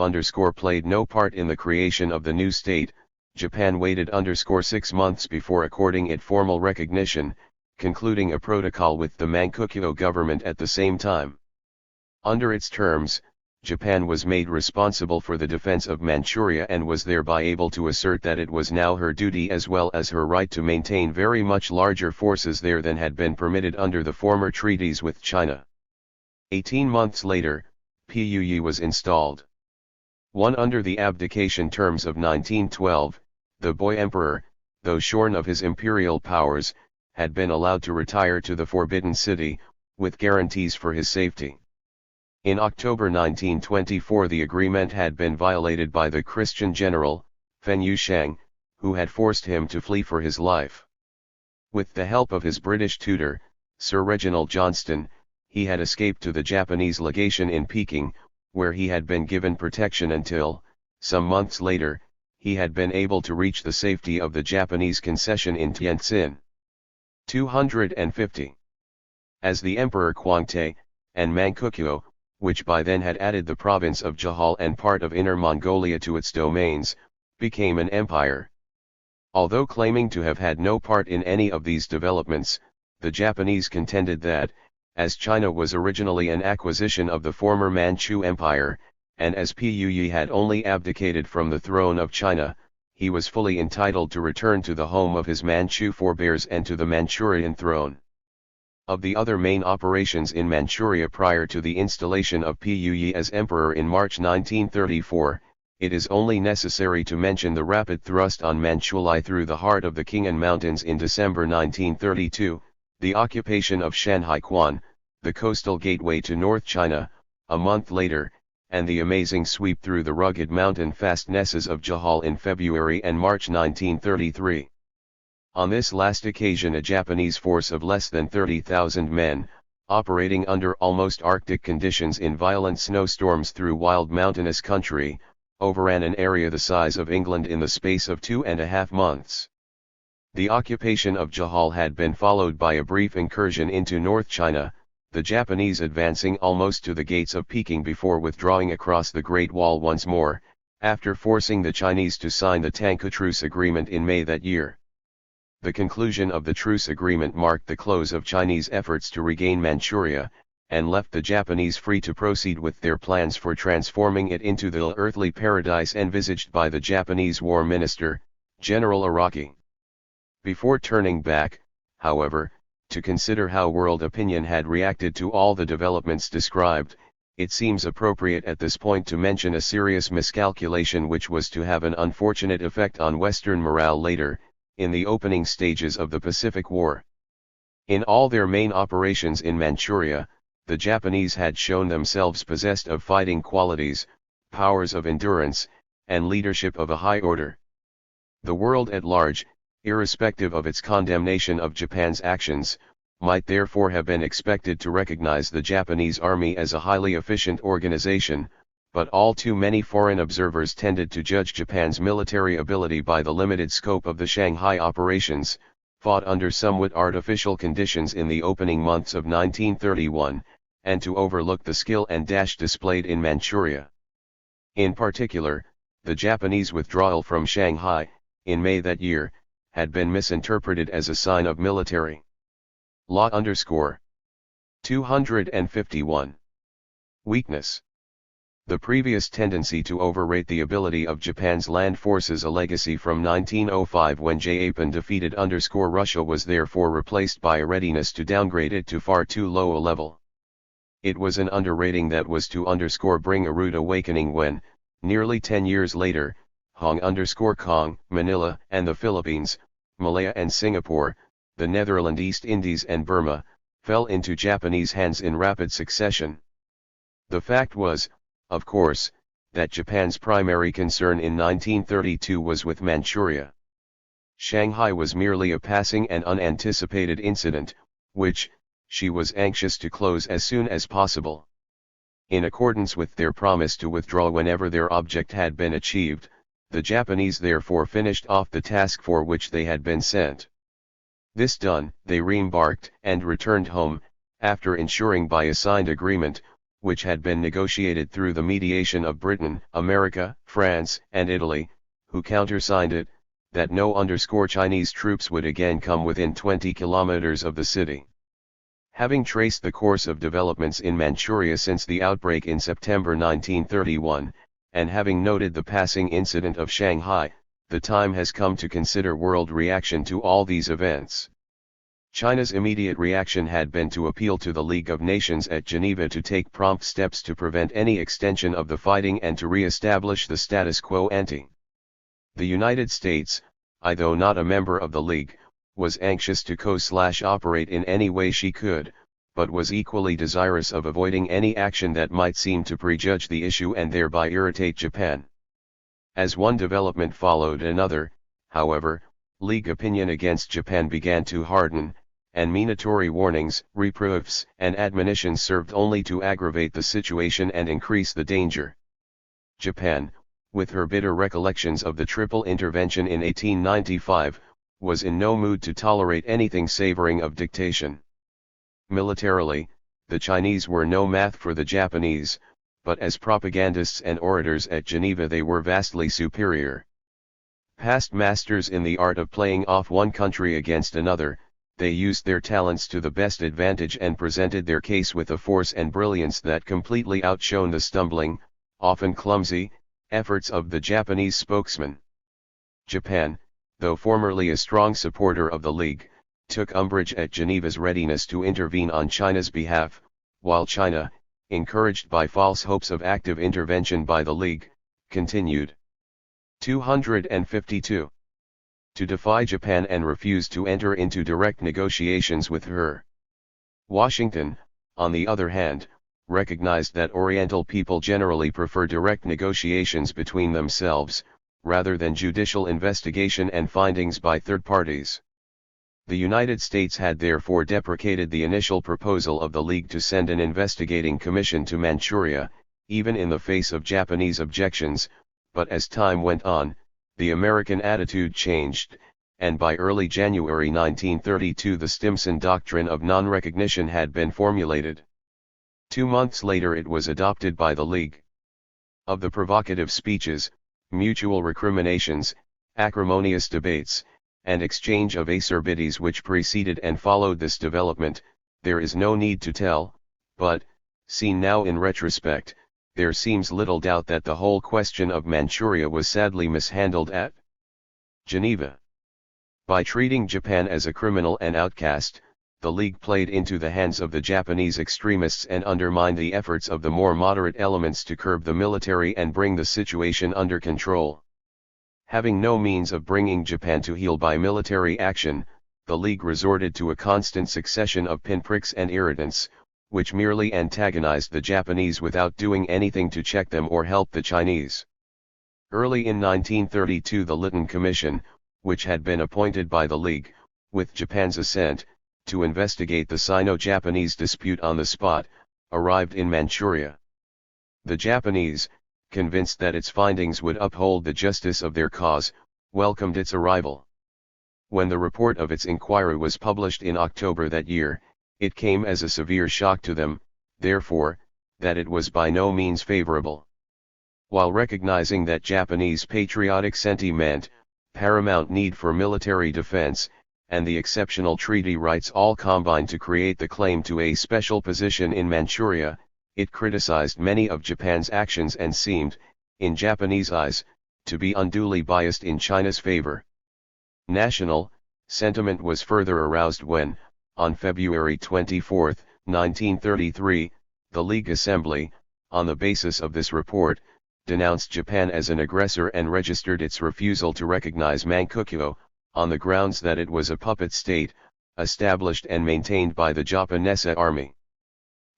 played no part in the creation of the new state, Japan waited 6 months before according it formal recognition, concluding a protocol with the Manchukuo government at the same time. Under its terms, Japan was made responsible for the defense of Manchuria and was thereby able to assert that it was now her duty as well as her right to maintain very much larger forces there than had been permitted under the former treaties with China. 18 months later, Pu Yi was installed. Under the abdication terms of 1912, the boy emperor, though shorn of his imperial powers, had been allowed to retire to the Forbidden City, with guarantees for his safety. In October 1924 the agreement had been violated by the Christian general, Fen Yushang, who had forced him to flee for his life. With the help of his British tutor, Sir Reginald Johnston, he had escaped to the Japanese legation in Peking, where he had been given protection until, some months later, he had been able to reach the safety of the Japanese concession in Tientsin. 250. As the Emperor Kwangtae, and Manchukuo, which by then had added the province of Jahal and part of Inner Mongolia to its domains, became an empire. Although claiming to have had no part in any of these developments, the Japanese contended that, as China was originally an acquisition of the former Manchu Empire, and as Pu Yi had only abdicated from the throne of China, he was fully entitled to return to the home of his Manchu forebears and to the Manchurian throne. Of the other main operations in Manchuria prior to the installation of Pu Yi as emperor in March 1934, it is only necessary to mention the rapid thrust on Manchukuo through the heart of the Khingan Mountains in December 1932, the occupation of Shanhaiquan, the coastal gateway to North China, a month later, and the amazing sweep through the rugged mountain fastnesses of Jahal in February and March 1933. On this last occasion a Japanese force of less than 30,000 men, operating under almost Arctic conditions in violent snowstorms through wild mountainous country, overran an area the size of England in the space of 2.5 months. The occupation of Jahal had been followed by a brief incursion into North China, the Japanese advancing almost to the gates of Peking before withdrawing across the Great Wall once more, after forcing the Chinese to sign the Tanka Truce Agreement in May that year. The conclusion of the truce agreement marked the close of Chinese efforts to regain Manchuria, and left the Japanese free to proceed with their plans for transforming it into the earthly paradise envisaged by the Japanese War Minister, General Araki. Before turning back, however, to consider how world opinion had reacted to all the developments described, it seems appropriate at this point to mention a serious miscalculation which was to have an unfortunate effect on Western morale later, in the opening stages of the Pacific War. In all their main operations in Manchuria, the Japanese had shown themselves possessed of fighting qualities, powers of endurance, and leadership of a high order. The world at large, irrespective of its condemnation of Japan's actions, might therefore have been expected to recognize the Japanese army as a highly efficient organization, but all too many foreign observers tended to judge Japan's military ability by the limited scope of the Shanghai operations, fought under somewhat artificial conditions in the opening months of 1931, and to overlook the skill and dash displayed in Manchuria. In particular, the Japanese withdrawal from Shanghai, in May that year, had been misinterpreted as a sign of military law. 251. Weakness. The previous tendency to overrate the ability of Japan's land forces, a legacy from 1905 when Japan defeated Russia, was therefore replaced by a readiness to downgrade it to far too low a level. It was an underrating that was to bring a rude awakening when, nearly 10 years later, Hong_Kong, Manila and the Philippines, Malaya and Singapore, the Netherlands, East Indies and Burma, fell into Japanese hands in rapid succession. The fact was, of course, that Japan's primary concern in 1932 was with Manchuria. Shanghai was merely a passing and unanticipated incident, which, she was anxious to close as soon as possible. In accordance with their promise to withdraw whenever their object had been achieved, the Japanese therefore finished off the task for which they had been sent. This done, they re-embarked and returned home, after ensuring by a signed agreement, which had been negotiated through the mediation of Britain, America, France, and Italy, who countersigned it, that no Chinese troops would again come within 20 kilometers of the city. Having traced the course of developments in Manchuria since the outbreak in September 1931, and having noted the passing incident of Shanghai, the time has come to consider world reaction to all these events. China's immediate reaction had been to appeal to the League of Nations at Geneva to take prompt steps to prevent any extension of the fighting and to re-establish the status quo ante. The United States, although not a member of the League, was anxious to co-operate in any way she could, but was equally desirous of avoiding any action that might seem to prejudge the issue and thereby irritate Japan. As one development followed another, however, League opinion against Japan began to harden, and minatory warnings, reproofs, and admonitions served only to aggravate the situation and increase the danger. Japan, with her bitter recollections of the Triple Intervention in 1895, was in no mood to tolerate anything savoring of dictation. Militarily, the Chinese were no match for the Japanese, but as propagandists and orators at Geneva they were vastly superior. Past masters in the art of playing off one country against another, they used their talents to the best advantage and presented their case with a force and brilliance that completely outshone the stumbling, often clumsy, efforts of the Japanese spokesman. Japan, though formerly a strong supporter of the League, took umbrage at Geneva's readiness to intervene on China's behalf, while China, encouraged by false hopes of active intervention by the League, continued. 252. To defy Japan and refuse to enter into direct negotiations with her. Washington, on the other hand, recognized that Oriental people generally prefer direct negotiations between themselves, rather than judicial investigation and findings by third parties. The United States had therefore deprecated the initial proposal of the League to send an investigating commission to Manchuria, even in the face of Japanese objections, but as time went on, the American attitude changed, and by early January 1932 the Stimson Doctrine of Non-Recognition had been formulated. 2 months later it was adopted by the League. Of the provocative speeches, mutual recriminations, acrimonious debates, and exchange of acerbities which preceded and followed this development, there is no need to tell, but, seen now in retrospect, there seems little doubt that the whole question of Manchuria was sadly mishandled at Geneva. By treating Japan as a criminal and outcast, the League played into the hands of the Japanese extremists and undermined the efforts of the more moderate elements to curb the military and bring the situation under control. Having no means of bringing Japan to heel by military action, the League resorted to a constant succession of pinpricks and irritants, which merely antagonized the Japanese without doing anything to check them or help the Chinese. Early in 1932 the Lytton Commission, which had been appointed by the League, with Japan's assent, to investigate the Sino-Japanese dispute on the spot, arrived in Manchuria. The Japanese, convinced that its findings would uphold the justice of their cause, welcomed its arrival. When the report of its inquiry was published in October that year, it came as a severe shock to them, therefore, that it was by no means favorable. While recognizing that Japanese patriotic sentiment, paramount need for military defense, and the exceptional treaty rights all combined to create the claim to a special position in Manchuria, it criticized many of Japan's actions and seemed, in Japanese eyes, to be unduly biased in China's favor. National sentiment was further aroused when, on February 24, 1933, the League Assembly, on the basis of this report, denounced Japan as an aggressor and registered its refusal to recognize Manchukuo, on the grounds that it was a puppet state, established and maintained by the Japanese army.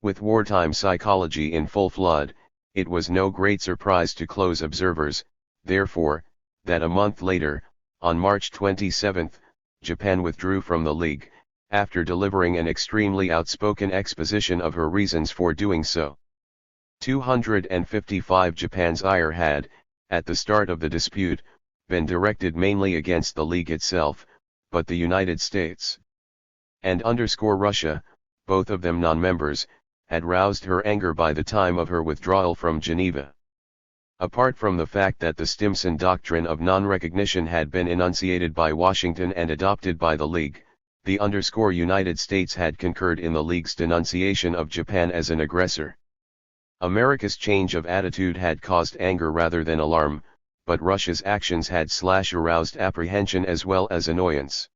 With wartime psychology in full flood, it was no great surprise to close observers, therefore, that a month later, on March 27, Japan withdrew from the League, after delivering an extremely outspoken exposition of her reasons for doing so. 255 Japan's ire had, at the start of the dispute, been directed mainly against the League itself, but the United States and Russia, both of them non-members, had roused her anger by the time of her withdrawal from Geneva. Apart from the fact that the Stimson doctrine of non-recognition had been enunciated by Washington and adopted by the League, the United States had concurred in the League's denunciation of Japan as an aggressor. America's change of attitude had caused anger rather than alarm, but Russia's actions had aroused apprehension as well as annoyance.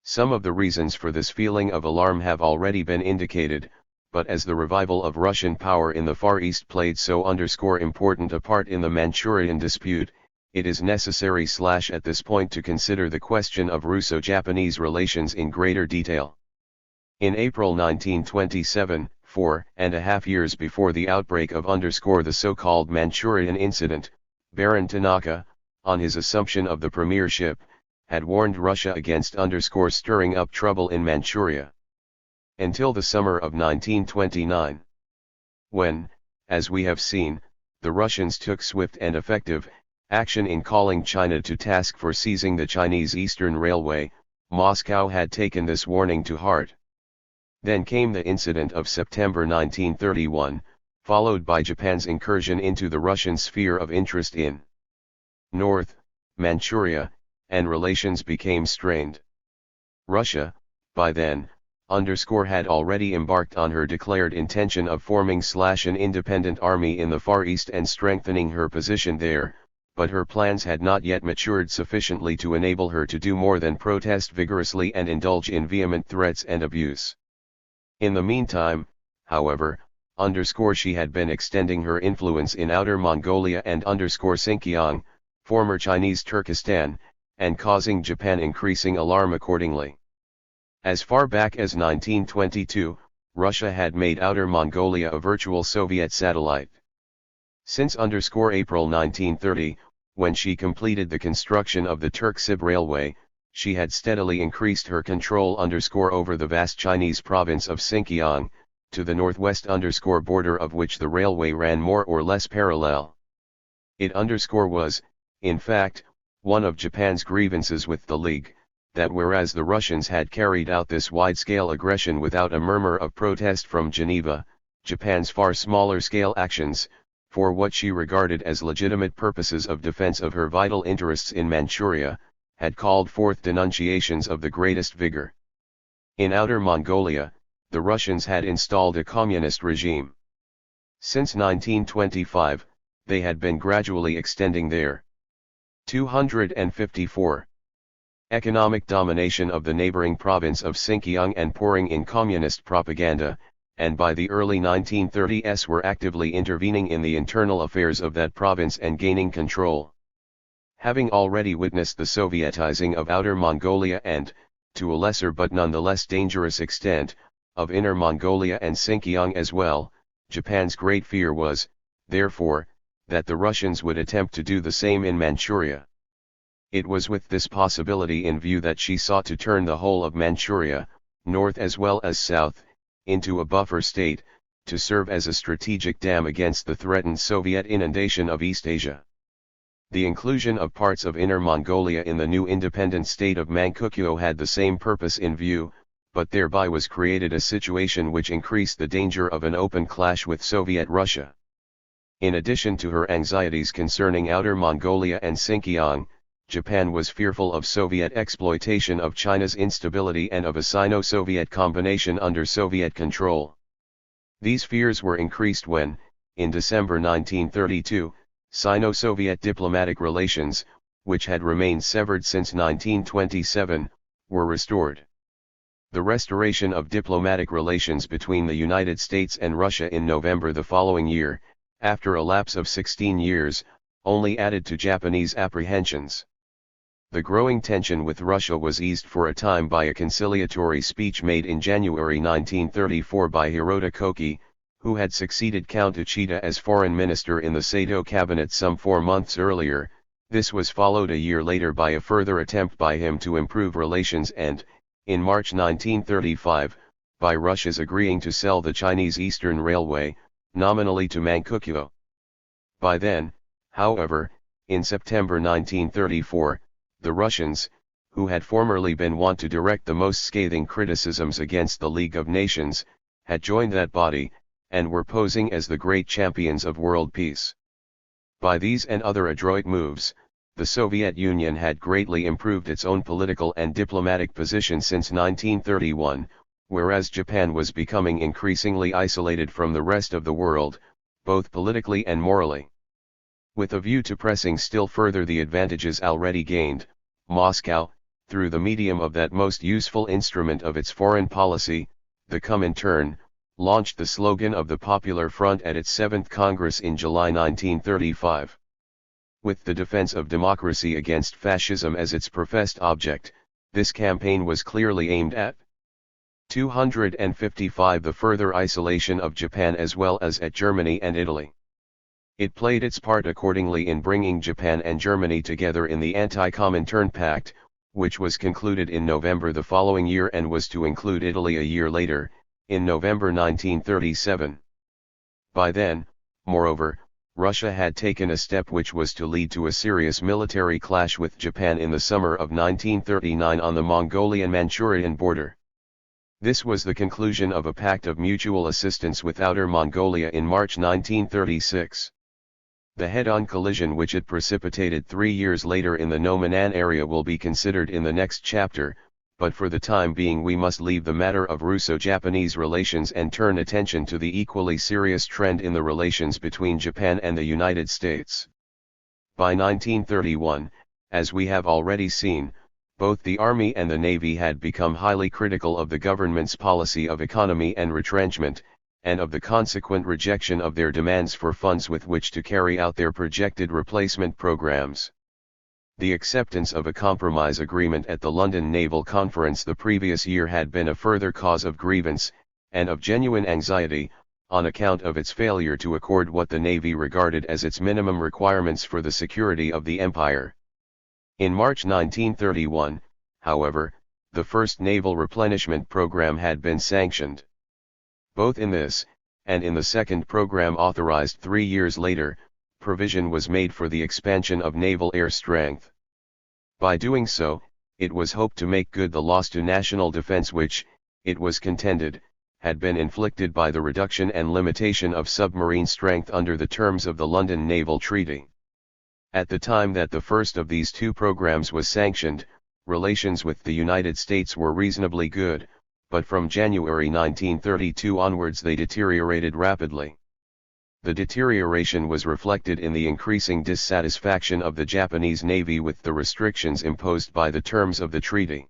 Some of the reasons for this feeling of alarm have already been indicated, but as the revival of Russian power in the Far East played so important a part in the Manchurian dispute, it is necessary at this point to consider the question of Russo-Japanese relations in greater detail. In April 1927, 4.5 years before the outbreak of the so-called Manchurian incident, Baron Tanaka, on his assumption of the premiership, had warned Russia against stirring up trouble in Manchuria. Until the summer of 1929. When, as we have seen, the Russians took swift and effective action in calling China to task for seizing the Chinese Eastern Railway, Moscow had taken this warning to heart. Then came the incident of September 1931, followed by Japan's incursion into the Russian sphere of interest in North Manchuria, and relations became strained. Russia, by then, had already embarked on her declared intention of forming an independent army in the Far East and strengthening her position there, but her plans had not yet matured sufficiently to enable her to do more than protest vigorously and indulge in vehement threats and abuse. In the meantime, however, she had been extending her influence in Outer Mongolia and Xinjiang, former Chinese Turkestan, and causing Japan increasing alarm accordingly. As far back as 1922, Russia had made Outer Mongolia a virtual Soviet satellite. Since April 1930, when she completed the construction of the Turk-Sib Railway, she had steadily increased her control over the vast Chinese province of Xinjiang, to the northwest border of which the railway ran more or less parallel. It was, in fact, one of Japan's grievances with the League, that whereas the Russians had carried out this wide-scale aggression without a murmur of protest from Geneva, Japan's far smaller-scale actions, for what she regarded as legitimate purposes of defense of her vital interests in Manchuria, had called forth denunciations of the greatest vigor. In Outer Mongolia, the Russians had installed a communist regime. Since 1925, they had been gradually extending their 254 economic domination of the neighboring province of Xinjiang and pouring in communist propaganda, and by the early 1930s were actively intervening in the internal affairs of that province and gaining control. Having already witnessed the Sovietizing of Outer Mongolia and, to a lesser but nonetheless dangerous extent, of Inner Mongolia and Xinjiang as well, Japan's great fear was, therefore, that the Russians would attempt to do the same in Manchuria. It was with this possibility in view that she sought to turn the whole of Manchuria, north as well as south, into a buffer state, to serve as a strategic dam against the threatened Soviet inundation of East Asia. The inclusion of parts of Inner Mongolia in the new independent state of Manchukuo had the same purpose in view, but thereby was created a situation which increased the danger of an open clash with Soviet Russia. In addition to her anxieties concerning Outer Mongolia and Xinjiang, Japan was fearful of Soviet exploitation of China's instability and of a Sino-Soviet combination under Soviet control. These fears were increased when, in December 1932, Sino-Soviet diplomatic relations, which had remained severed since 1927, were restored. The restoration of diplomatic relations between the United States and Russia in November the following year, after a lapse of 16 years, only added to Japanese apprehensions. The growing tension with Russia was eased for a time by a conciliatory speech made in January 1934 by Hirota Koki, who had succeeded Count Uchida as foreign minister in the Sato cabinet some 4 months earlier. This was followed a year later by a further attempt by him to improve relations and, in March 1935, by Russia's agreeing to sell the Chinese Eastern Railway, nominally to Manchukuo. By then, however, in September 1934, the Russians, who had formerly been wont to direct the most scathing criticisms against the League of Nations, had joined that body, and were posing as the great champions of world peace. By these and other adroit moves, the Soviet Union had greatly improved its own political and diplomatic position since 1931, whereas Japan was becoming increasingly isolated from the rest of the world, both politically and morally. With a view to pressing still further the advantages already gained, Moscow, through the medium of that most useful instrument of its foreign policy, the Comintern, launched the slogan of the Popular Front at its 7th Congress in July 1935. With the defense of democracy against fascism as its professed object, this campaign was clearly aimed at 255 the further isolation of Japan as well as at Germany and Italy. It played its part accordingly in bringing Japan and Germany together in the Anti-Comintern Pact, which was concluded in November the following year and was to include Italy a year later, in November 1937. By then, moreover, Russia had taken a step which was to lead to a serious military clash with Japan in the summer of 1939 on the Mongolian-Manchurian border. This was the conclusion of a pact of mutual assistance with Outer Mongolia in March 1936. The head-on collision which it precipitated 3 years later in the No-Manan area will be considered in the next chapter, but for the time being we must leave the matter of Russo-Japanese relations and turn attention to the equally serious trend in the relations between Japan and the United States. By 1931, as we have already seen, both the Army and the Navy had become highly critical of the government's policy of economy and retrenchment, and of the consequent rejection of their demands for funds with which to carry out their projected replacement programs. The acceptance of a compromise agreement at the London Naval Conference the previous year had been a further cause of grievance, and of genuine anxiety, on account of its failure to accord what the Navy regarded as its minimum requirements for the security of the Empire. In March 1931, however, the first naval replenishment program had been sanctioned. Both in this, and in the second program authorized 3 years later, provision was made for the expansion of naval air strength. By doing so, it was hoped to make good the loss to national defense which, it was contended, had been inflicted by the reduction and limitation of submarine strength under the terms of the London Naval Treaty. At the time that the first of these two programs was sanctioned, relations with the United States were reasonably good, but from January 1932 onwards they deteriorated rapidly. The deterioration was reflected in the increasing dissatisfaction of the Japanese Navy with the restrictions imposed by the terms of the treaty.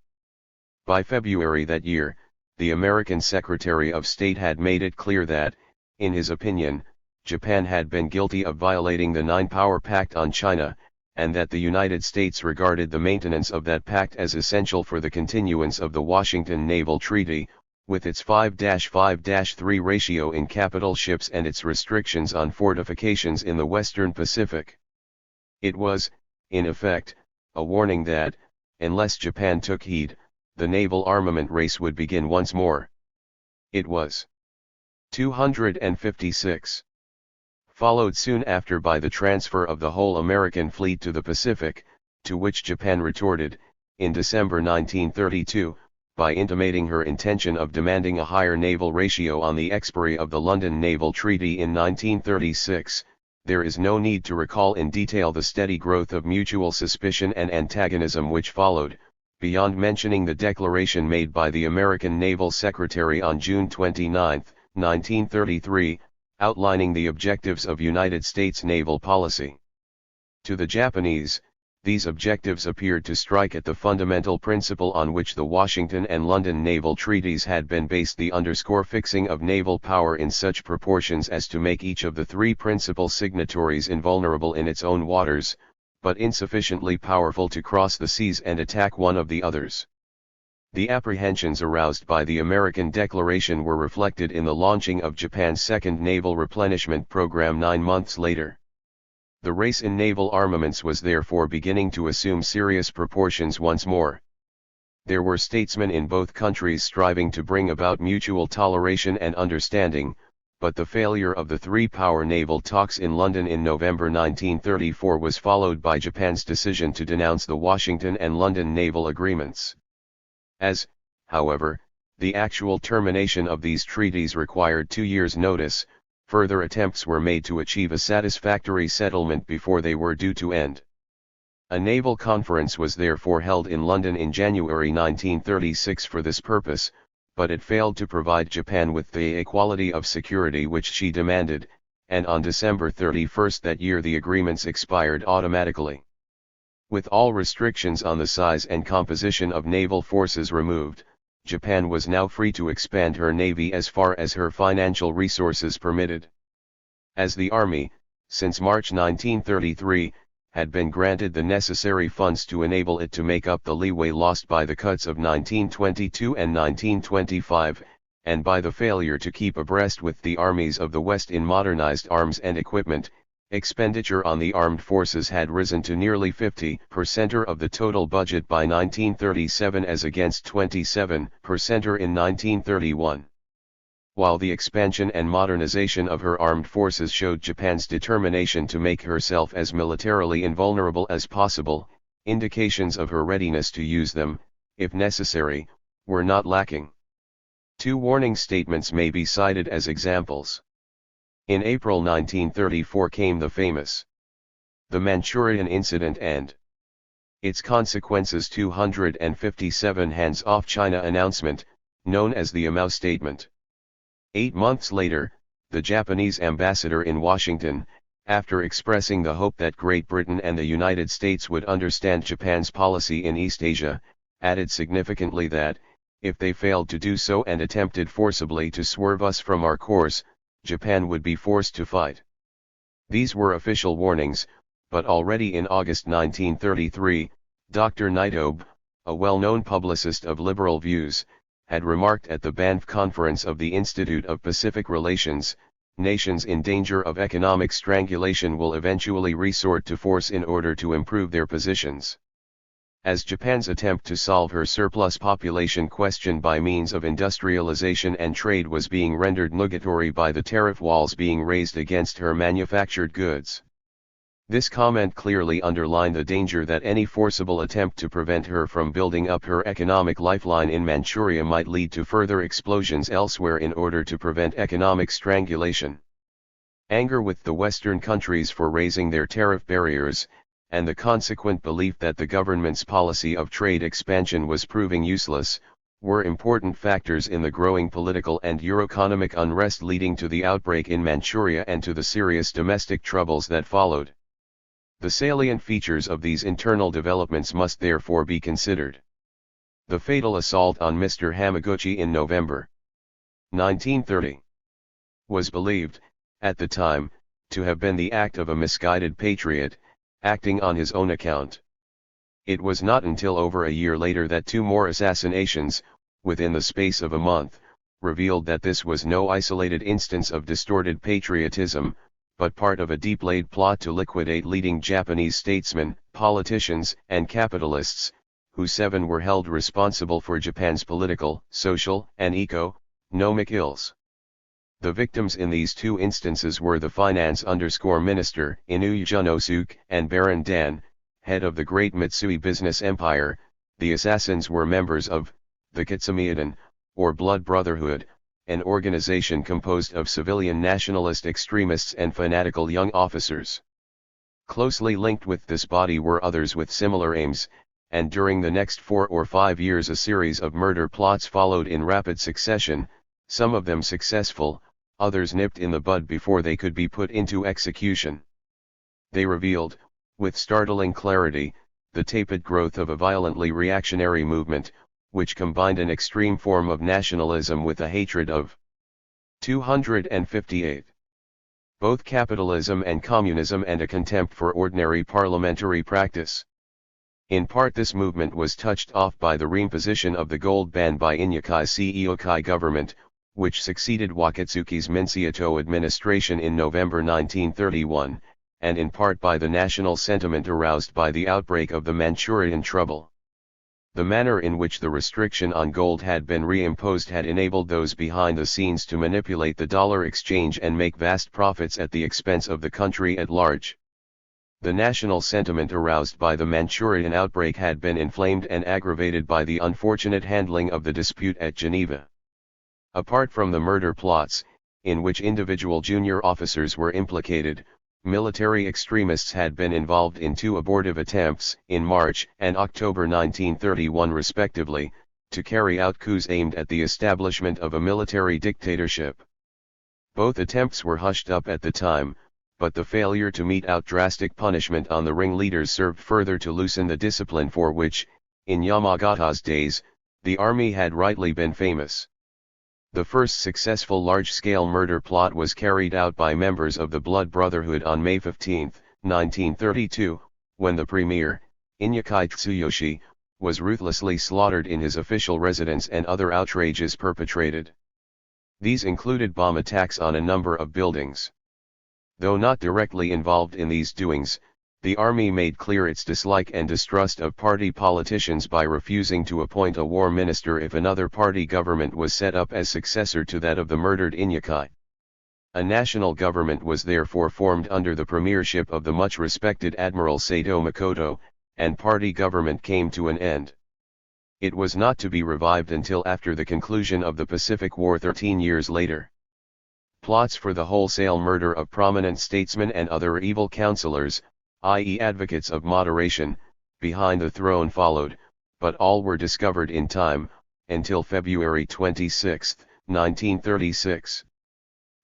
By February that year, the American Secretary of State had made it clear that, in his opinion, Japan had been guilty of violating the Nine-Power Pact on China, and that the United States regarded the maintenance of that pact as essential for the continuance of the Washington Naval Treaty, with its 5-5-3 ratio in capital ships and its restrictions on fortifications in the Western Pacific. It was, in effect, a warning that, unless Japan took heed, the naval armament race would begin once more. It was 256. Followed soon after by the transfer of the whole American fleet to the Pacific, to which Japan retorted, in December 1932, by intimating her intention of demanding a higher naval ratio on the expiry of the London Naval Treaty in 1936. There is no need to recall in detail the steady growth of mutual suspicion and antagonism which followed, beyond mentioning the declaration made by the American Naval Secretary on June 29, 1933, outlining the objectives of United States naval policy. To the Japanese, these objectives appeared to strike at the fundamental principle on which the Washington and London naval treaties had been based, the fixing of naval power in such proportions as to make each of the three principal signatories invulnerable in its own waters, but insufficiently powerful to cross the seas and attack one of the others. The apprehensions aroused by the American declaration were reflected in the launching of Japan's second naval replenishment program 9 months later. The race in naval armaments was therefore beginning to assume serious proportions once more. There were statesmen in both countries striving to bring about mutual toleration and understanding, but the failure of the three-power naval talks in London in November 1934 was followed by Japan's decision to denounce the Washington and London naval agreements. As, however, the actual termination of these treaties required 2 years' notice, further attempts were made to achieve a satisfactory settlement before they were due to end. A naval conference was therefore held in London in January 1936 for this purpose, but it failed to provide Japan with the equality of security which she demanded, and on December 31 that year the agreements expired automatically. With all restrictions on the size and composition of naval forces removed, Japan was now free to expand her navy as far as her financial resources permitted. As the army, since March 1933, had been granted the necessary funds to enable it to make up the leeway lost by the cuts of 1922 and 1925, and by the failure to keep abreast with the armies of the West in modernized arms and equipment, expenditure on the armed forces had risen to nearly 50% of the total budget by 1937 as against 27% in 1931. While the expansion and modernization of her armed forces showed Japan's determination to make herself as militarily invulnerable as possible, indications of her readiness to use them, if necessary, were not lacking. 2 warning statements may be cited as examples. In April 1934 came the famous The Manchurian Incident and its consequences 257 hands-off China announcement, known as the Amau Statement. 8 months later, the Japanese ambassador in Washington, after expressing the hope that Great Britain and the United States would understand Japan's policy in East Asia, added significantly that, if they failed to do so and attempted forcibly to swerve us from our course, Japan would be forced to fight. These were official warnings, but already in August 1933, Dr. Nitobe, a well-known publicist of liberal views, had remarked at the Banff Conference of the Institute of Pacific Relations, nations in danger of economic strangulation will eventually resort to force in order to improve their positions. As Japan's attempt to solve her surplus population question by means of industrialization and trade was being rendered nugatory by the tariff walls being raised against her manufactured goods. This comment clearly underlined the danger that any forcible attempt to prevent her from building up her economic lifeline in Manchuria might lead to further explosions elsewhere in order to prevent economic strangulation. Anger with the Western countries for raising their tariff barriers, and the consequent belief that the government's policy of trade expansion was proving useless, were important factors in the growing political and Euro-economic unrest leading to the outbreak in Manchuria and to the serious domestic troubles that followed. The salient features of these internal developments must therefore be considered. The fatal assault on Mr. Hamaguchi in November 1930 was believed, at the time, to have been the act of a misguided patriot, acting on his own account. It was not until over a year later that two more assassinations, within the space of a month, revealed that this was no isolated instance of distorted patriotism, but part of a deep-laid plot to liquidate leading Japanese statesmen, politicians, and capitalists, who 7 were held responsible for Japan's political, social, and economic ills. The victims in these two instances were the finance-minister Inoue Junosuke and Baron Dan, head of the great Mitsui business empire. The assassins were members of the Kitsumiadan, or Blood Brotherhood, an organization composed of civilian nationalist extremists and fanatical young officers. Closely linked with this body were others with similar aims, and during the next 4 or 5 years a series of murder plots followed in rapid succession, some of them successful, others nipped in the bud before they could be put into execution. They revealed, with startling clarity, the tepid growth of a violently reactionary movement, which combined an extreme form of nationalism with a hatred of 258. Both capitalism and communism and a contempt for ordinary parliamentary practice. In part this movement was touched off by the reimposition of the gold ban by Inyukai Seiyukai government, which succeeded Wakatsuki's Minseato administration in November 1931, and in part by the national sentiment aroused by the outbreak of the Manchurian trouble. The manner in which the restriction on gold had been reimposed had enabled those behind the scenes to manipulate the dollar exchange and make vast profits at the expense of the country at large. The national sentiment aroused by the Manchurian outbreak had been inflamed and aggravated by the unfortunate handling of the dispute at Geneva. Apart from the murder plots, in which individual junior officers were implicated, military extremists had been involved in 2 abortive attempts, in March and October 1931 respectively, to carry out coups aimed at the establishment of a military dictatorship. Both attempts were hushed up at the time, but the failure to mete out drastic punishment on the ringleaders served further to loosen the discipline for which, in Yamagata's days, the army had rightly been famous. The first successful large-scale murder plot was carried out by members of the Blood Brotherhood on May 15, 1932, when the premier, Inyukai Tsuyoshi, was ruthlessly slaughtered in his official residence and other outrages perpetrated. These included bomb attacks on a number of buildings. Though not directly involved in these doings, the army made clear its dislike and distrust of party politicians by refusing to appoint a war minister if another party government was set up as successor to that of the murdered Inyukai. A national government was therefore formed under the premiership of the much-respected Admiral Sato Makoto, and party government came to an end. It was not to be revived until after the conclusion of the Pacific War 13 years later. Plots for the wholesale murder of prominent statesmen and other evil counselors, i.e. advocates of moderation, behind the throne followed, but all were discovered in time, until February 26, 1936.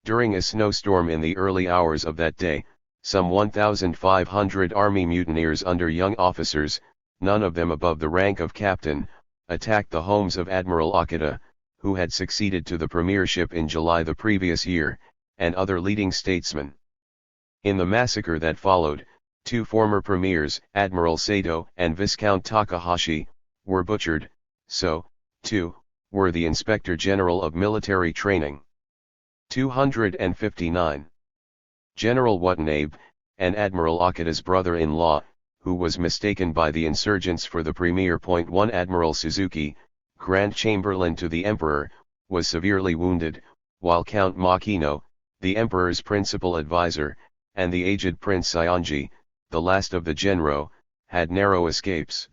During a snowstorm in the early hours of that day, some 1,500 army mutineers under young officers, none of them above the rank of captain, attacked the homes of Admiral Okada, who had succeeded to the premiership in July the previous year, and other leading statesmen. In the massacre that followed, 2 former premiers, Admiral Sato and Viscount Takahashi, were butchered, so, too, were the Inspector General of Military Training. 259. General Watanabe, and Admiral Okada's brother-in-law, who was mistaken by the insurgents for the premier. 1 Admiral Suzuki, Grand Chamberlain to the Emperor, was severely wounded, while Count Makino, the Emperor's principal advisor, and the aged Prince Sayonji, the last of the Genro, had narrow escapes.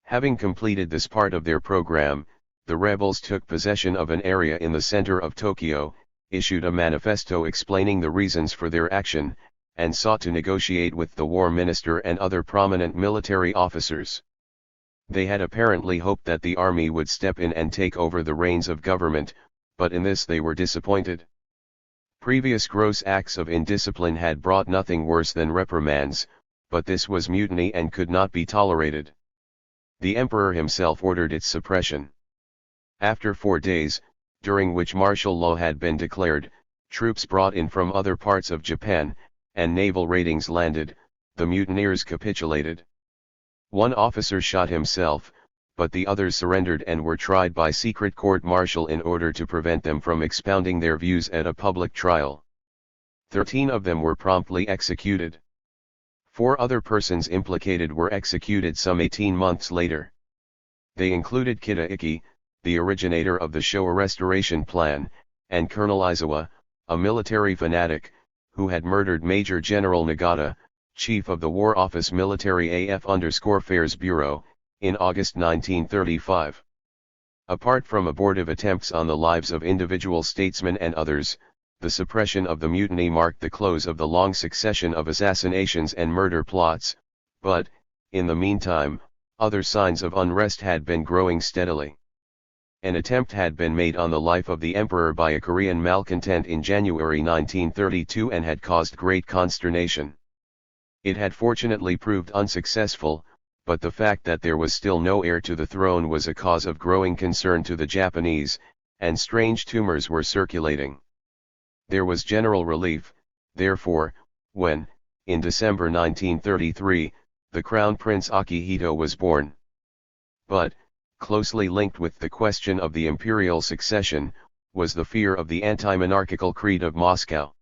Having completed this part of their program, the rebels took possession of an area in the center of Tokyo, issued a manifesto explaining the reasons for their action, and sought to negotiate with the war minister and other prominent military officers. They had apparently hoped that the army would step in and take over the reins of government, but in this they were disappointed. Previous gross acts of indiscipline had brought nothing worse than reprimands, but this was mutiny and could not be tolerated. The emperor himself ordered its suppression. After 4 days, during which martial law had been declared, troops brought in from other parts of Japan, and naval raidings landed, the mutineers capitulated. One officer shot himself, but the others surrendered and were tried by secret court-martial in order to prevent them from expounding their views at a public trial. 13 of them were promptly executed. 4 other persons implicated were executed some 18 months later. They included Kitaiki, the originator of the Showa Restoration Plan, and Colonel Izawa, a military fanatic, who had murdered Major General Nagata, chief of the War Office Military AF_Affairs Bureau, in August 1935. Apart from abortive attempts on the lives of individual statesmen and others, the suppression of the mutiny marked the close of the long succession of assassinations and murder plots, but, in the meantime, other signs of unrest had been growing steadily. An attempt had been made on the life of the emperor by a Korean malcontent in January 1932 and had caused great consternation. It had fortunately proved unsuccessful, but the fact that there was still no heir to the throne was a cause of growing concern to the Japanese, and strange tumors were circulating. There was general relief, therefore, when, in December 1933, the Crown Prince Akihito was born. But, closely linked with the question of the imperial succession, was the fear of the anti-monarchical creed of Moscow.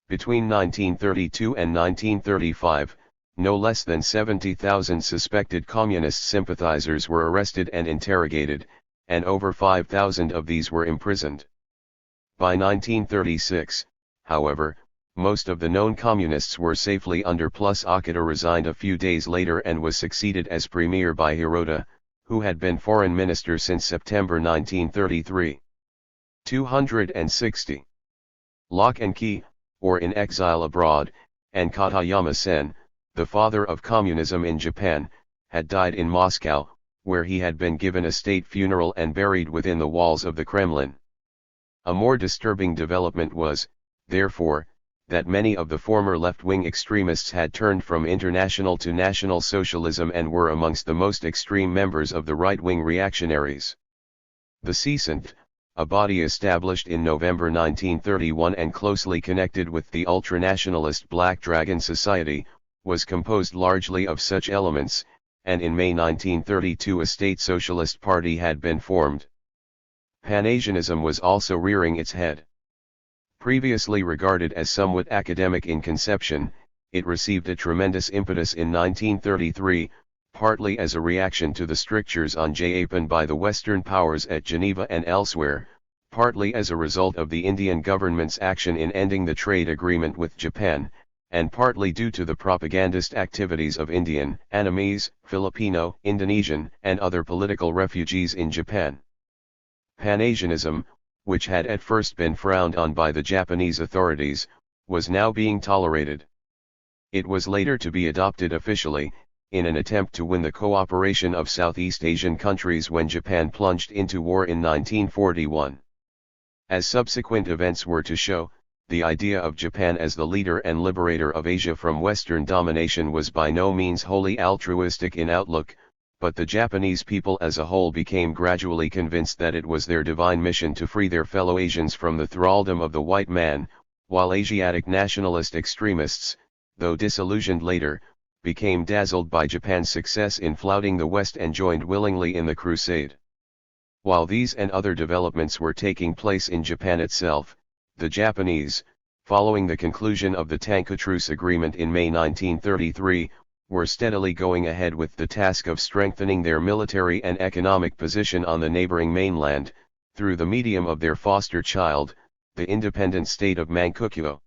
Between 1932 and 1935, no less than 70,000 suspected communist sympathizers were arrested and interrogated, and over 5,000 of these were imprisoned. By 1936, however, most of the known communists were safely under. Plus Akita resigned a few days later and was succeeded as premier by Hirota, who had been foreign minister since September 1933. 260. Lock and Key, or in exile abroad, and Katayama Sen, the father of communism in Japan, had died in Moscow, where he had been given a state funeral and buried within the walls of the Kremlin. A more disturbing development was, therefore, that many of the former left-wing extremists had turned from international to National Socialism and were amongst the most extreme members of the right-wing reactionaries. The CSINT, a body established in November 1931 and closely connected with the ultranationalist Black Dragon Society, was composed largely of such elements, and in May 1932 a state socialist party had been formed. Pan-Asianism was also rearing its head. Previously regarded as somewhat academic in conception, it received a tremendous impetus in 1933, partly as a reaction to the strictures on Japan by the Western powers at Geneva and elsewhere, partly as a result of the Indian government's action in ending the trade agreement with Japan, and partly due to the propagandist activities of Indian, Annamese, Filipino, Indonesian, and other political refugees in Japan. Pan-Asianism, which had at first been frowned on by the Japanese authorities, was now being tolerated. It was later to be adopted officially, in an attempt to win the cooperation of Southeast Asian countries when Japan plunged into war in 1941. As subsequent events were to show, the idea of Japan as the leader and liberator of Asia from Western domination was by no means wholly altruistic in outlook, but the Japanese people as a whole became gradually convinced that it was their divine mission to free their fellow Asians from the thraldom of the white man, while Asiatic nationalist extremists, though disillusioned later, became dazzled by Japan's success in flouting the West and joined willingly in the crusade. While these and other developments were taking place in Japan itself, the Japanese, following the conclusion of the Tanka Truce Agreement in May 1933, were steadily going ahead with the task of strengthening their military and economic position on the neighboring mainland, through the medium of their foster child, the independent state of Manchukuo.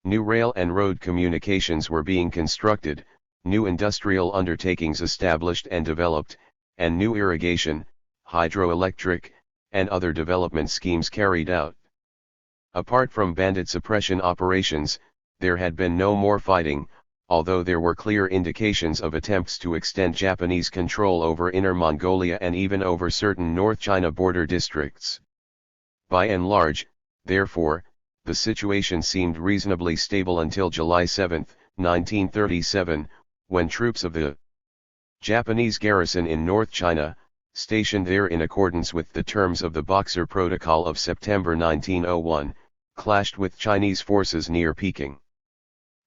New rail and road communications were being constructed, new industrial undertakings established and developed, and new irrigation, hydroelectric, and other development schemes carried out. Apart from bandit suppression operations, there had been no more fighting, although there were clear indications of attempts to extend Japanese control over Inner Mongolia and even over certain North China border districts. By and large, therefore, the situation seemed reasonably stable until July 7, 1937, when troops of the Japanese garrison in North China, stationed there in accordance with the terms of the Boxer Protocol of September 1901, clashed with Chinese forces near Peking.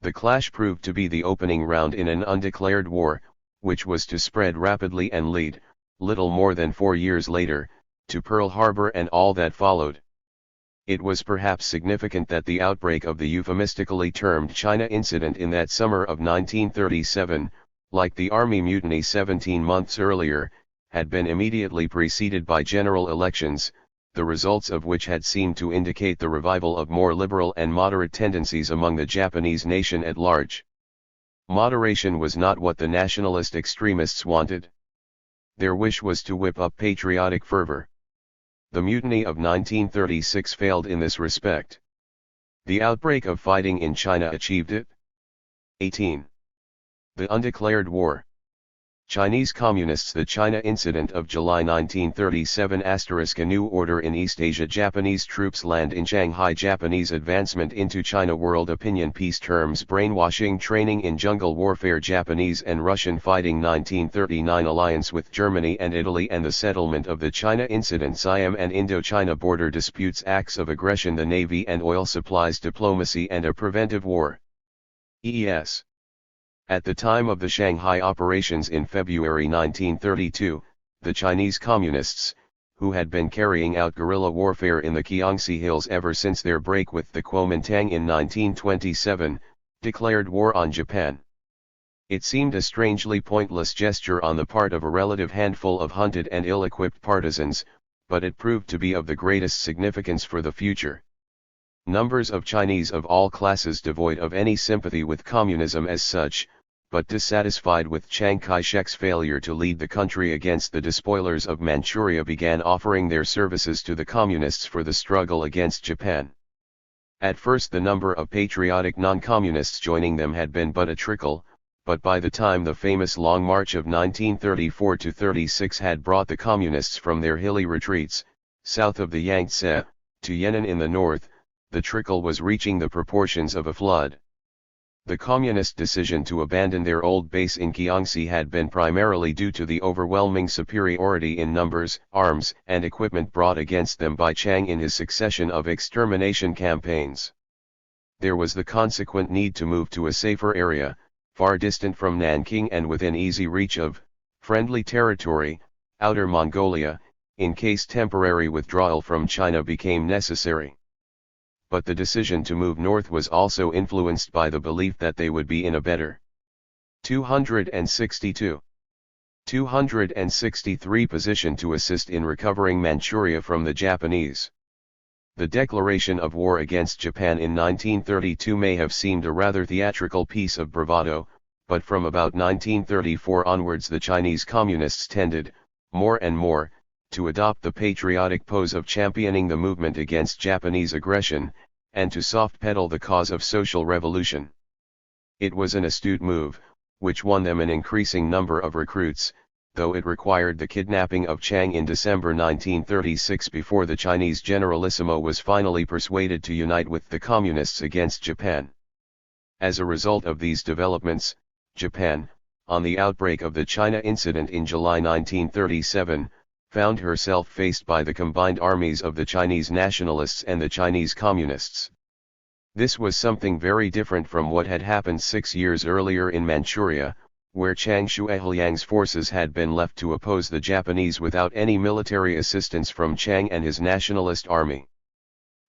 The clash proved to be the opening round in an undeclared war, which was to spread rapidly and lead, little more than 4 years later, to Pearl Harbor and all that followed. It was perhaps significant that the outbreak of the euphemistically termed China incident in that summer of 1937, like the Army Mutiny 17 months earlier, had been immediately preceded by general elections, the results of which had seemed to indicate the revival of more liberal and moderate tendencies among the Japanese nation at large. Moderation was not what the nationalist extremists wanted. Their wish was to whip up patriotic fervor. The mutiny of 1936 failed in this respect. The outbreak of fighting in China achieved it. 18. The undeclared war. Chinese Communists. The China incident of July 1937 *, a new order in East Asia. Japanese troops land in Shanghai. Japanese advancement into China. World opinion. Peace terms. Brainwashing. Training in jungle warfare. Japanese and Russian fighting. 1939 alliance with Germany and Italy and the settlement of the China incident. Siam and Indochina border disputes. Acts of aggression. The navy and oil supplies. Diplomacy and a preventive war. EES. At the time of the Shanghai operations in February 1932, the Chinese Communists, who had been carrying out guerrilla warfare in the Kiangsi Hills ever since their break with the Kuomintang in 1927, declared war on Japan. It seemed a strangely pointless gesture on the part of a relative handful of hunted and ill-equipped partisans, but it proved to be of the greatest significance for the future. Numbers of Chinese of all classes devoid of any sympathy with communism as such, but dissatisfied with Chiang Kai-shek's failure to lead the country against the despoilers of Manchuria, began offering their services to the communists for the struggle against Japan. At first the number of patriotic non-communists joining them had been but a trickle, but by the time the famous Long March of 1934-36 had brought the communists from their hilly retreats, south of the Yangtze, to Yan'an in the north, the trickle was reaching the proportions of a flood. The communist decision to abandon their old base in Kiangsi had been primarily due to the overwhelming superiority in numbers, arms, and equipment brought against them by Chiang in his succession of extermination campaigns. There was the consequent need to move to a safer area, far distant from Nanking and within easy reach of friendly territory, Outer Mongolia, in case temporary withdrawal from China became necessary. But the decision to move north was also influenced by the belief that they would be in a better 263 position to assist in recovering Manchuria from the Japanese. The declaration of war against Japan in 1932 may have seemed a rather theatrical piece of bravado, but from about 1934 onwards the Chinese Communists tended, more and more, to adopt the patriotic pose of championing the movement against Japanese aggression, and to soft-pedal the cause of social revolution. It was an astute move, which won them an increasing number of recruits, though it required the kidnapping of Chiang in December 1936 before the Chinese Generalissimo was finally persuaded to unite with the Communists against Japan. As a result of these developments, Japan, on the outbreak of the China incident in July 1937, found herself faced by the combined armies of the Chinese nationalists and the Chinese Communists. This was something very different from what had happened 6 years earlier in Manchuria, where Chiang Shuailiang's forces had been left to oppose the Japanese without any military assistance from Chiang and his nationalist army.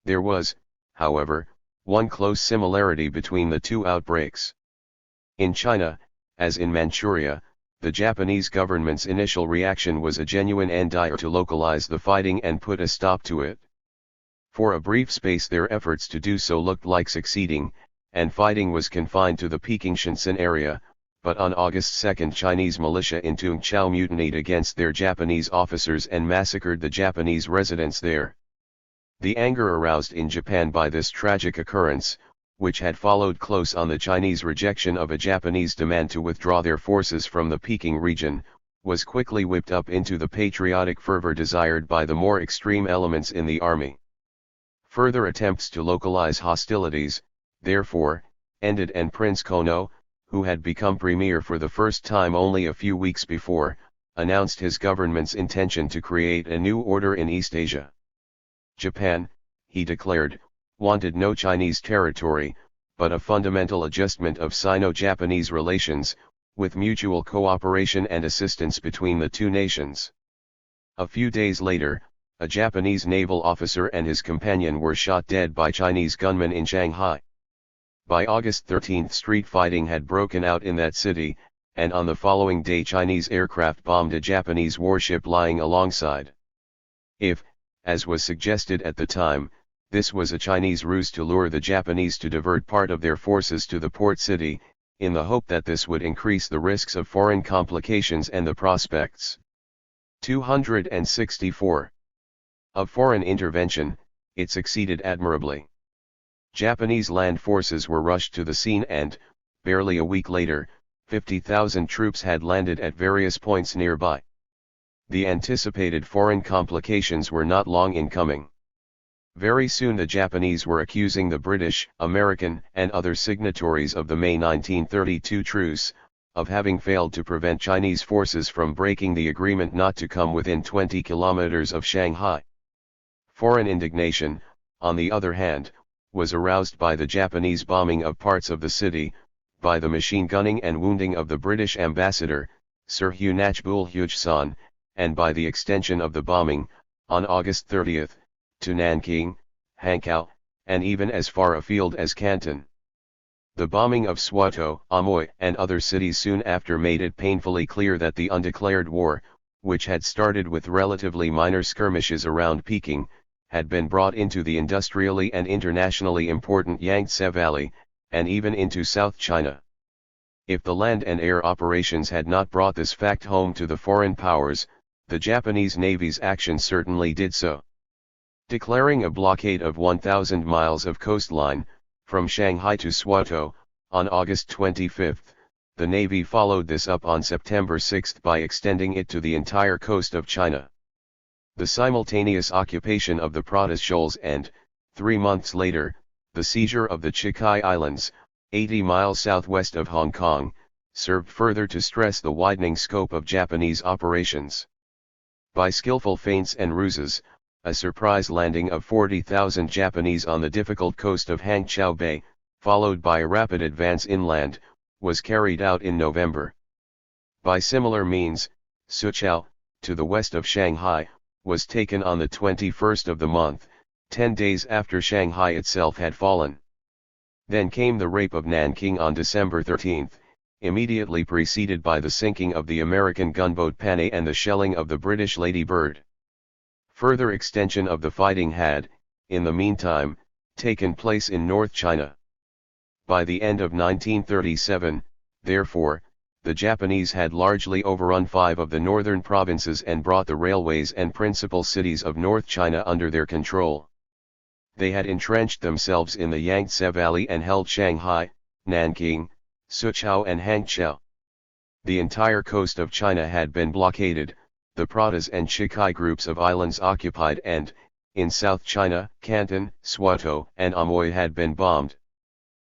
There was, however, one close similarity between the two outbreaks. In China, as in Manchuria, the Japanese government's initial reaction was a genuine desire to localize the fighting and put a stop to it. For a brief space their efforts to do so looked like succeeding, and fighting was confined to the Peking-Shenzhen area, but on August 2 Chinese militia in Tungchao mutinied against their Japanese officers and massacred the Japanese residents there. The anger aroused in Japan by this tragic occurrence, which had followed close on the Chinese rejection of a Japanese demand to withdraw their forces from the Peking region, was quickly whipped up into the patriotic fervor desired by the more extreme elements in the army. Further attempts to localize hostilities, therefore, ended, and Prince Kono, who had become premier for the first time only a few weeks before, announced his government's intention to create a new order in East Asia. Japan, he declared, wanted no Chinese territory, but a fundamental adjustment of Sino-Japanese relations, with mutual cooperation and assistance between the two nations. A few days later, a Japanese naval officer and his companion were shot dead by Chinese gunmen in Shanghai. By August 13, street fighting had broken out in that city, and on the following day Chinese aircraft bombed a Japanese warship lying alongside. If, as was suggested at the time, this was a Chinese ruse to lure the Japanese to divert part of their forces to the port city, in the hope that this would increase the risks of foreign complications and the prospects. 264. Of foreign intervention, it succeeded admirably. Japanese land forces were rushed to the scene and, barely a week later, 50,000 troops had landed at various points nearby. The anticipated foreign complications were not long in coming. Very soon the Japanese were accusing the British, American, and other signatories of the May 1932 truce, of having failed to prevent Chinese forces from breaking the agreement not to come within 20 kilometers of Shanghai. Foreign indignation, on the other hand, was aroused by the Japanese bombing of parts of the city, by the machine gunning and wounding of the British ambassador, Sir Hugh Nachbul-Hugson, and by the extension of the bombing, on August 30, to Nanking, Hankow, and even as far afield as Canton. The bombing of Swatow, Amoy, and other cities soon after made it painfully clear that the undeclared war, which had started with relatively minor skirmishes around Peking, had been brought into the industrially and internationally important Yangtze Valley, and even into South China. If the land and air operations had not brought this fact home to the foreign powers, the Japanese Navy's action certainly did so. Declaring a blockade of 1,000 miles of coastline, from Shanghai to Swatow, on August 25, the Navy followed this up on September 6 by extending it to the entire coast of China. The simultaneous occupation of the Pratas Shoals and, 3 months later, the seizure of the Chikai Islands, 80 miles southwest of Hong Kong, served further to stress the widening scope of Japanese operations. By skillful feints and ruses, a surprise landing of 40,000 Japanese on the difficult coast of Hangzhou Bay, followed by a rapid advance inland, was carried out in November. By similar means, Suqiao, to the west of Shanghai, was taken on the 21st of the month, 10 days after Shanghai itself had fallen. Then came the rape of Nanking on December 13, immediately preceded by the sinking of the American gunboat Panay and the shelling of the British Lady Bird. Further extension of the fighting had, in the meantime, taken place in North China. By the end of 1937, therefore, the Japanese had largely overrun 5 of the northern provinces and brought the railways and principal cities of North China under their control. They had entrenched themselves in the Yangtze Valley and held Shanghai, Nanking, Suqiao and Hangzhou. The entire coast of China had been blockaded, the Pratas and Chikai groups of islands occupied, and, in South China, Canton, Swatow, and Amoy had been bombed.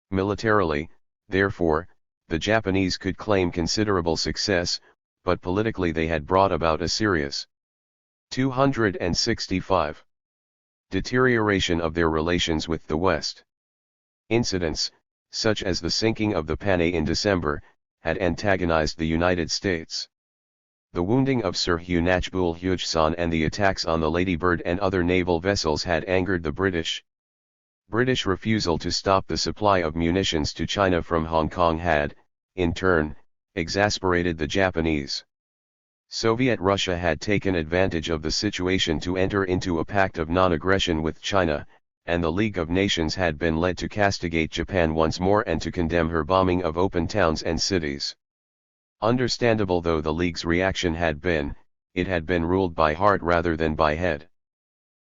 Militarily, therefore, the Japanese could claim considerable success, but politically they had brought about a serious 265 deterioration of their relations with the West. Incidents, such as the sinking of the Panay in December, had antagonized the United States. The wounding of Sir Hugh Nachbul-Hugson and the attacks on the Lady Bird and other naval vessels had angered the British. British refusal to stop the supply of munitions to China from Hong Kong had, in turn, exasperated the Japanese. Soviet Russia had taken advantage of the situation to enter into a pact of non-aggression with China, and the League of Nations had been led to castigate Japan once more and to condemn her bombing of open towns and cities. Understandable though the League's reaction had been, it had been ruled by heart rather than by head.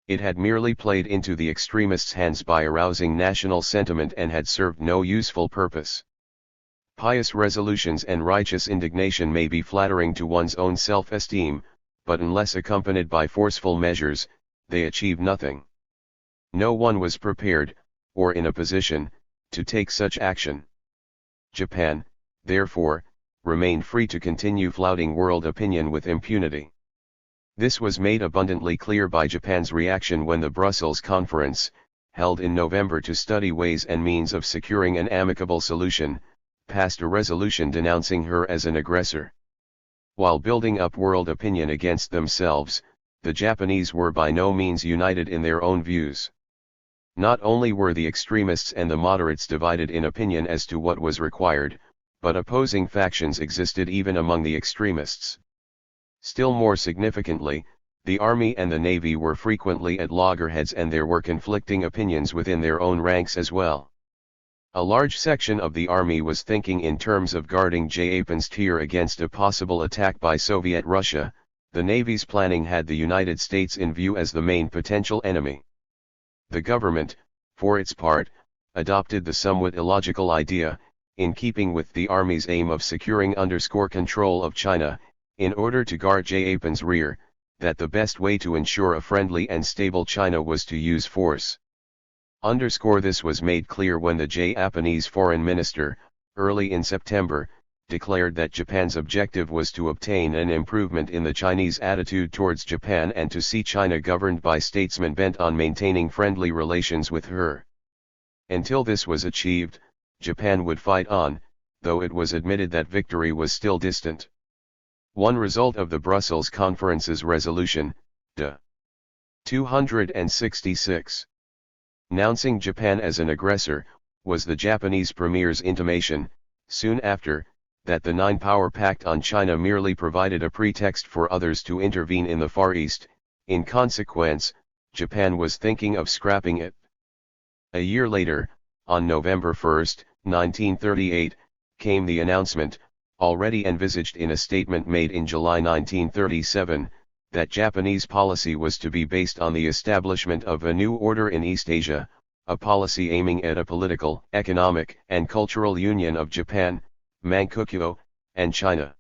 It had merely played into the extremists' hands by arousing national sentiment and had served no useful purpose. Pious resolutions and righteous indignation may be flattering to one's own self-esteem, but unless accompanied by forceful measures, they achieve nothing. No one was prepared, or in a position, to take such action. Japan, therefore, remained free to continue flouting world opinion with impunity. This was made abundantly clear by Japan's reaction when the Brussels Conference, held in November to study ways and means of securing an amicable solution, passed a resolution denouncing her as an aggressor. While building up world opinion against themselves, the Japanese were by no means united in their own views. Not only were the extremists and the moderates divided in opinion as to what was required, but opposing factions existed even among the extremists. Still more significantly, the army and the navy were frequently at loggerheads and there were conflicting opinions within their own ranks as well. A large section of the army was thinking in terms of guarding Japan's tier against a possible attack by Soviet Russia. The Navy's planning had the United States in view as the main potential enemy. The government, for its part, adopted the somewhat illogical idea, in keeping with the Army's aim of securing control of China, in order to guard Japan's rear, that the best way to ensure a friendly and stable China was to use force. This was made clear when the Japanese foreign minister, early in September, declared that Japan's objective was to obtain an improvement in the Chinese attitude towards Japan and to see China governed by statesmen bent on maintaining friendly relations with her. Until this was achieved, Japan would fight on, though it was admitted that victory was still distant. One result of the Brussels Conference's resolution, D. 266, announcing Japan as an aggressor, was the Japanese premier's intimation, soon after, that the Nine-Power Pact on China merely provided a pretext for others to intervene in the Far East. In consequence, Japan was thinking of scrapping it. A year later, on November 1, 1938, came the announcement, already envisaged in a statement made in July 1937, that Japanese policy was to be based on the establishment of a new order in East Asia, a policy aiming at a political, economic, and cultural union of Japan, Manchukuo, and China.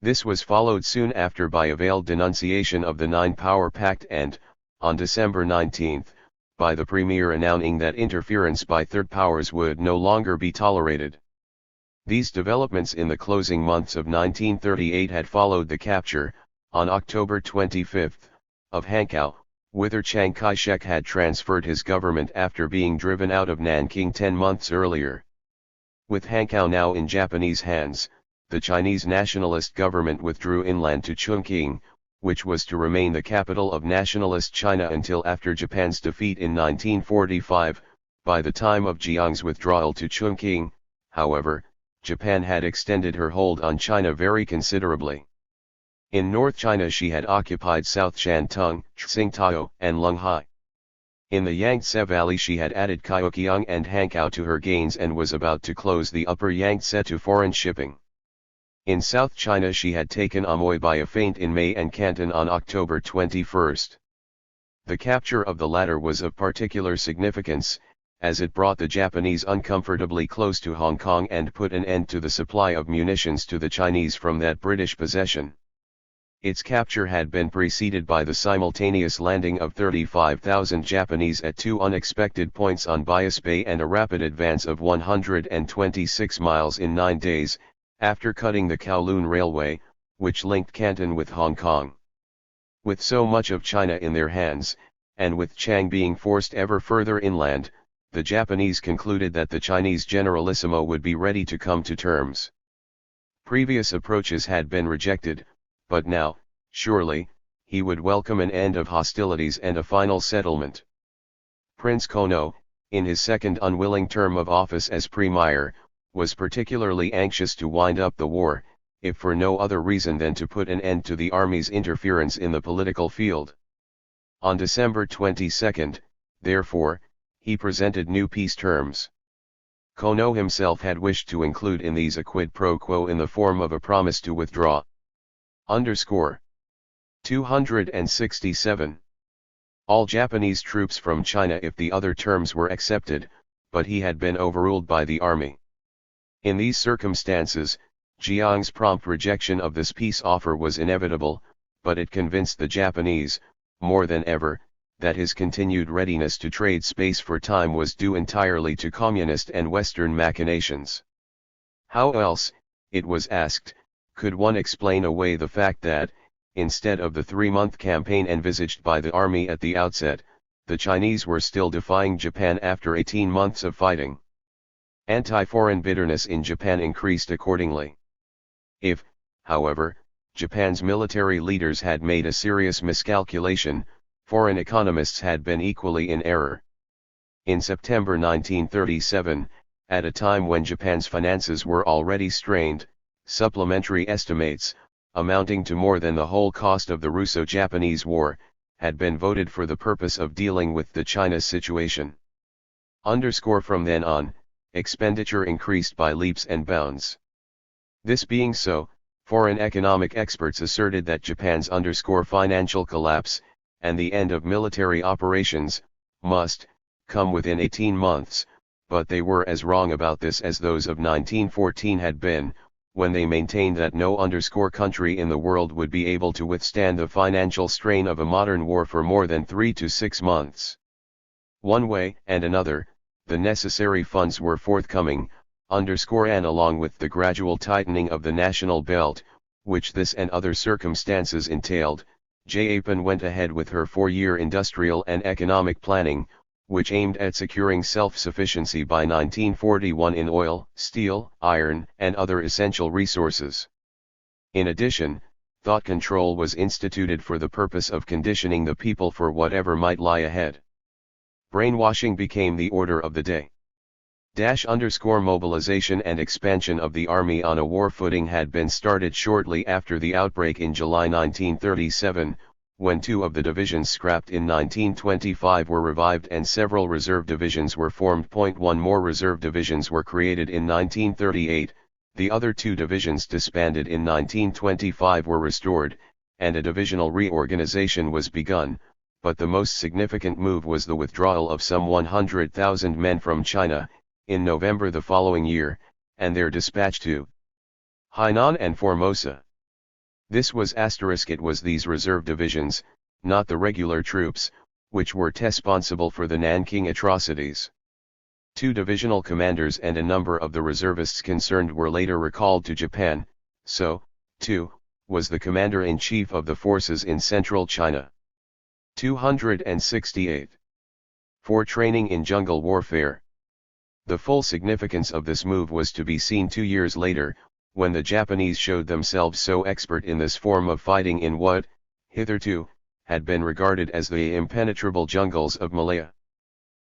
This was followed soon after by a veiled denunciation of the Nine-Power Pact and, on December 19, by the premier announcing that interference by third powers would no longer be tolerated. These developments in the closing months of 1938 had followed the capture, on October 25, of Hankow, whither Chiang Kai-shek had transferred his government after being driven out of Nanking 10 months earlier. With Hankow now in Japanese hands, the Chinese nationalist government withdrew inland to Chongqing, which was to remain the capital of nationalist China until after Japan's defeat in 1945. By the time of Jiang's withdrawal to Chongqing, however, Japan had extended her hold on China very considerably. In North China she had occupied South Shantung, Tsingtao, and Lunghai. In the Yangtze Valley she had added Kaohsiung and Hankow to her gains and was about to close the upper Yangtze to foreign shipping. In South China she had taken Amoy by a feint in May and Canton on October 21. The capture of the latter was of particular significance, as it brought the Japanese uncomfortably close to Hong Kong and put an end to the supply of munitions to the Chinese from that British possession. Its capture had been preceded by the simultaneous landing of 35,000 Japanese at two unexpected points on Bias Bay and a rapid advance of 126 miles in 9 days, after cutting the Kowloon Railway, which linked Canton with Hong Kong. With so much of China in their hands, and with Chiang being forced ever further inland, the Japanese concluded that the Chinese Generalissimo would be ready to come to terms. Previous approaches had been rejected, but now, surely, he would welcome an end of hostilities and a final settlement. Prince Kono, in his second unwilling term of office as Premier, was particularly anxious to wind up the war, if for no other reason than to put an end to the army's interference in the political field. On December 22, therefore, he presented new peace terms. Kono himself had wished to include in these a quid pro quo in the form of a promise to withdraw. 267. all Japanese troops from China if the other terms were accepted, but he had been overruled by the army. In these circumstances, Jiang's prompt rejection of this peace offer was inevitable, but it convinced the Japanese, more than ever, that his continued readiness to trade space for time was due entirely to communist and Western machinations. How else, it was asked, could one explain away the fact that, instead of the 3-month campaign envisaged by the army at the outset, the Chinese were still defying Japan after 18 months of fighting? Anti-foreign bitterness in Japan increased accordingly. If, however, Japan's military leaders had made a serious miscalculation, foreign economists had been equally in error. In September 1937, at a time when Japan's finances were already strained, supplementary estimates, amounting to more than the whole cost of the Russo-Japanese War, had been voted for the purpose of dealing with the China situation. From then on, expenditure increased by leaps and bounds. This being so, foreign economic experts asserted that Japan's financial collapse, and the end of military operations, must come within 18 months, but they were as wrong about this as those of 1914 had been, when they maintained that no country in the world would be able to withstand the financial strain of a modern war for more than 3 to 6 months. One way and another, the necessary funds were forthcoming, and along with the gradual tightening of the national belt, which this and other circumstances entailed, Japan went ahead with her 4-year industrial and economic planning, which aimed at securing self-sufficiency by 1941 in oil, steel, iron, and other essential resources. In addition, thought control was instituted for the purpose of conditioning the people for whatever might lie ahead. Brainwashing became the order of the day. Mobilization and expansion of the army on a war footing had been started shortly after the outbreak in July 1937, when 2 of the divisions scrapped in 1925 were revived and several reserve divisions were formed. 1 more reserve divisions were created in 1938, the other 2 divisions disbanded in 1925 were restored, and a divisional reorganization was begun, but the most significant move was the withdrawal of some 100,000 men from China, in November the following year, and their dispatch to Hainan and Formosa. This was it was these reserve divisions, not the regular troops, which were responsible for the Nanking atrocities. 2 divisional commanders and a number of the reservists concerned were later recalled to Japan, so, too, was the commander-in-chief of the forces in central China. 268. For training in jungle warfare. The full significance of this move was to be seen 2 years later, when the Japanese showed themselves so expert in this form of fighting in what, hitherto, had been regarded as the impenetrable jungles of Malaya.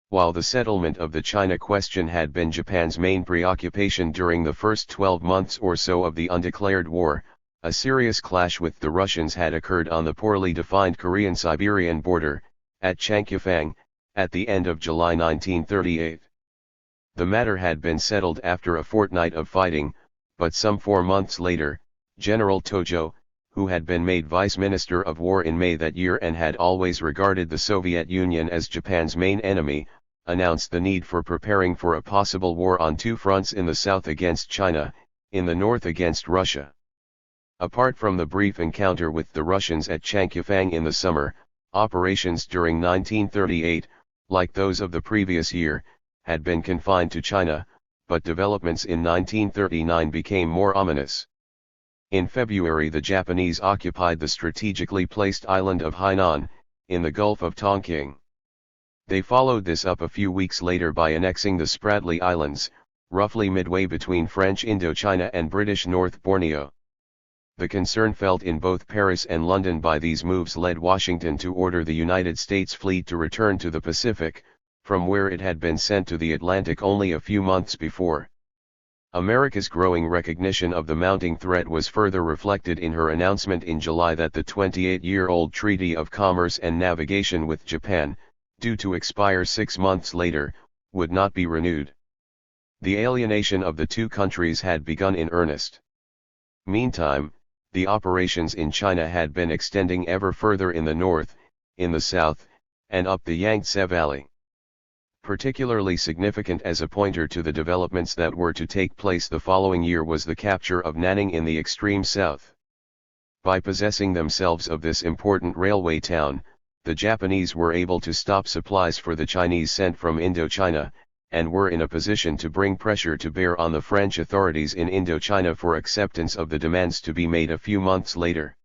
While the settlement of the China question had been Japan's main preoccupation during the first 12 months or so of the undeclared war, a serious clash with the Russians had occurred on the poorly defined Korean-Siberian border, at Chankyufang, at the end of July 1938. The matter had been settled after a fortnight of fighting, but some 4 months later, General Tojo, who had been made Vice Minister of War in May that year and had always regarded the Soviet Union as Japan's main enemy, announced the need for preparing for a possible war on 2 fronts: in the south against China, in the north against Russia. Apart from the brief encounter with the Russians at Chankyufang in the summer, operations during 1938, like those of the previous year, had been confined to China, but developments in 1939 became more ominous. In February the Japanese occupied the strategically placed island of Hainan, in the Gulf of Tonkin. They followed this up a few weeks later by annexing the Spratly Islands, roughly midway between French Indochina and British North Borneo. The concern felt in both Paris and London by these moves led Washington to order the United States fleet to return to the Pacific, from where it had been sent to the Atlantic only a few months before. America's growing recognition of the mounting threat was further reflected in her announcement in July that the 28-year-old Treaty of Commerce and Navigation with Japan, due to expire 6 months later, would not be renewed. The alienation of the 2 countries had begun in earnest. Meantime, the operations in China had been extending ever further in the north, in the south, and up the Yangtze Valley. Particularly significant as a pointer to the developments that were to take place the following year was the capture of Nanning in the extreme south. By possessing themselves of this important railway town, the Japanese were able to stop supplies for the Chinese sent from Indochina, and were in a position to bring pressure to bear on the French authorities in Indochina for acceptance of the demands to be made a few months later.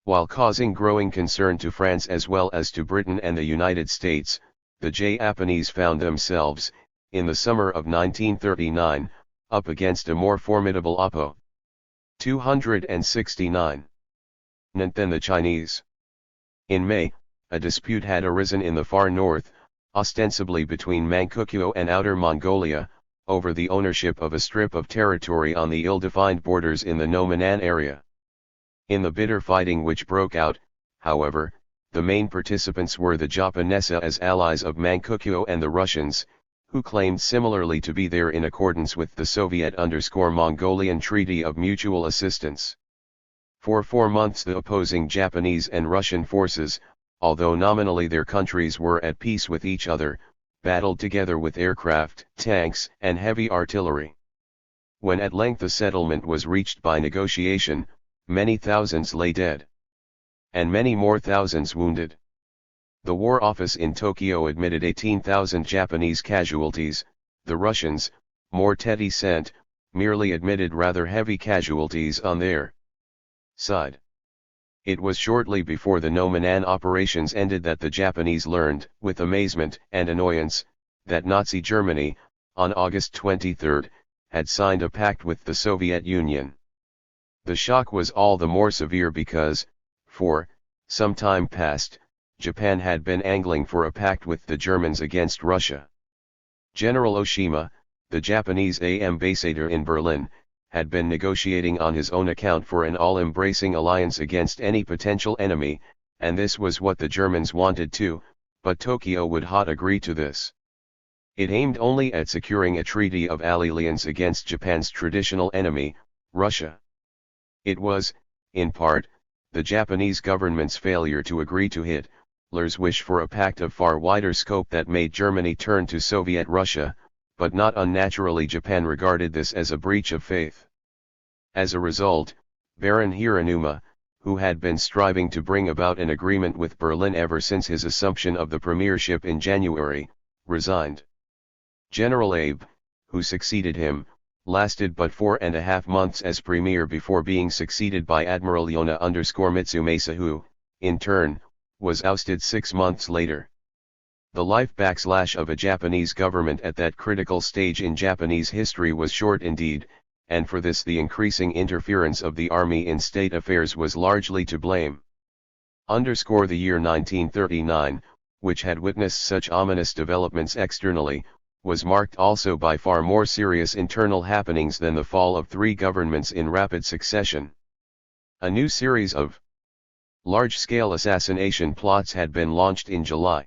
While causing growing concern to France as well as to Britain and the United States, the Japanese found themselves, in the summer of 1939, up against a more formidable Oppo. 269. Than the Chinese. In May, a dispute had arisen in the far north, ostensibly between Manchukuo and Outer Mongolia, over the ownership of a strip of territory on the ill-defined borders in the Nomanan area. In the bitter fighting which broke out, however, the main participants were the Japanese as allies of Manchukuo and the Russians, who claimed similarly to be there in accordance with the Soviet-Mongolian Treaty of Mutual Assistance. For 4 months the opposing Japanese and Russian forces, although nominally their countries were at peace with each other, battled together with aircraft, tanks, and heavy artillery. When at length a settlement was reached by negotiation, many thousands lay dead, and many more thousands wounded. The War Office in Tokyo admitted 18,000 Japanese casualties. The Russians, more reticent, merely admitted rather heavy casualties on their side. It was shortly before the Nomanan operations ended that the Japanese learned, with amazement and annoyance, that Nazi Germany, on August 23, had signed a pact with the Soviet Union. The shock was all the more severe because, for some time past, Japan had been angling for a pact with the Germans against Russia. General Oshima, the Japanese ambassador in Berlin, had been negotiating on his own account for an all-embracing alliance against any potential enemy, and this was what the Germans wanted too, but Tokyo would not agree to this. It aimed only at securing a treaty of alliance against Japan's traditional enemy, Russia. It was, in part, the Japanese government's failure to agree to Hitler's wish for a pact of far wider scope that made Germany turn to Soviet Russia, but not unnaturally Japan regarded this as a breach of faith. As a result, Baron Hiranuma, who had been striving to bring about an agreement with Berlin ever since his assumption of the premiership in January, resigned. General Abe, who succeeded him, lasted but 4.5 months as premier before being succeeded by Admiral Yona_Mitsumasa who, in turn, was ousted 6 months later. The life backslash of a Japanese government at that critical stage in Japanese history was short indeed, and for this the increasing interference of the army in state affairs was largely to blame. The year 1939, which had witnessed such ominous developments externally, was marked also by far more serious internal happenings than the fall of 3 governments in rapid succession. A new series of large-scale assassination plots had been launched in July.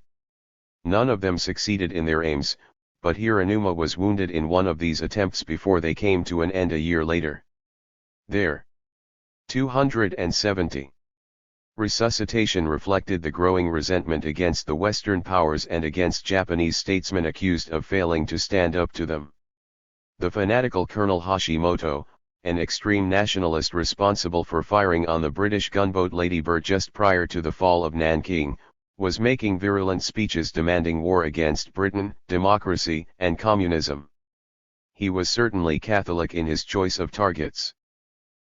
None of them succeeded in their aims, but Hiranuma was wounded in one of these attempts before they came to an end a year later. There. 270. Resuscitation reflected the growing resentment against the Western powers and against Japanese statesmen accused of failing to stand up to them. The fanatical Colonel Hashimoto, an extreme nationalist responsible for firing on the British gunboat Lady Bird just prior to the fall of Nanking, was making virulent speeches demanding war against Britain, democracy, and communism. He was certainly Catholic in his choice of targets.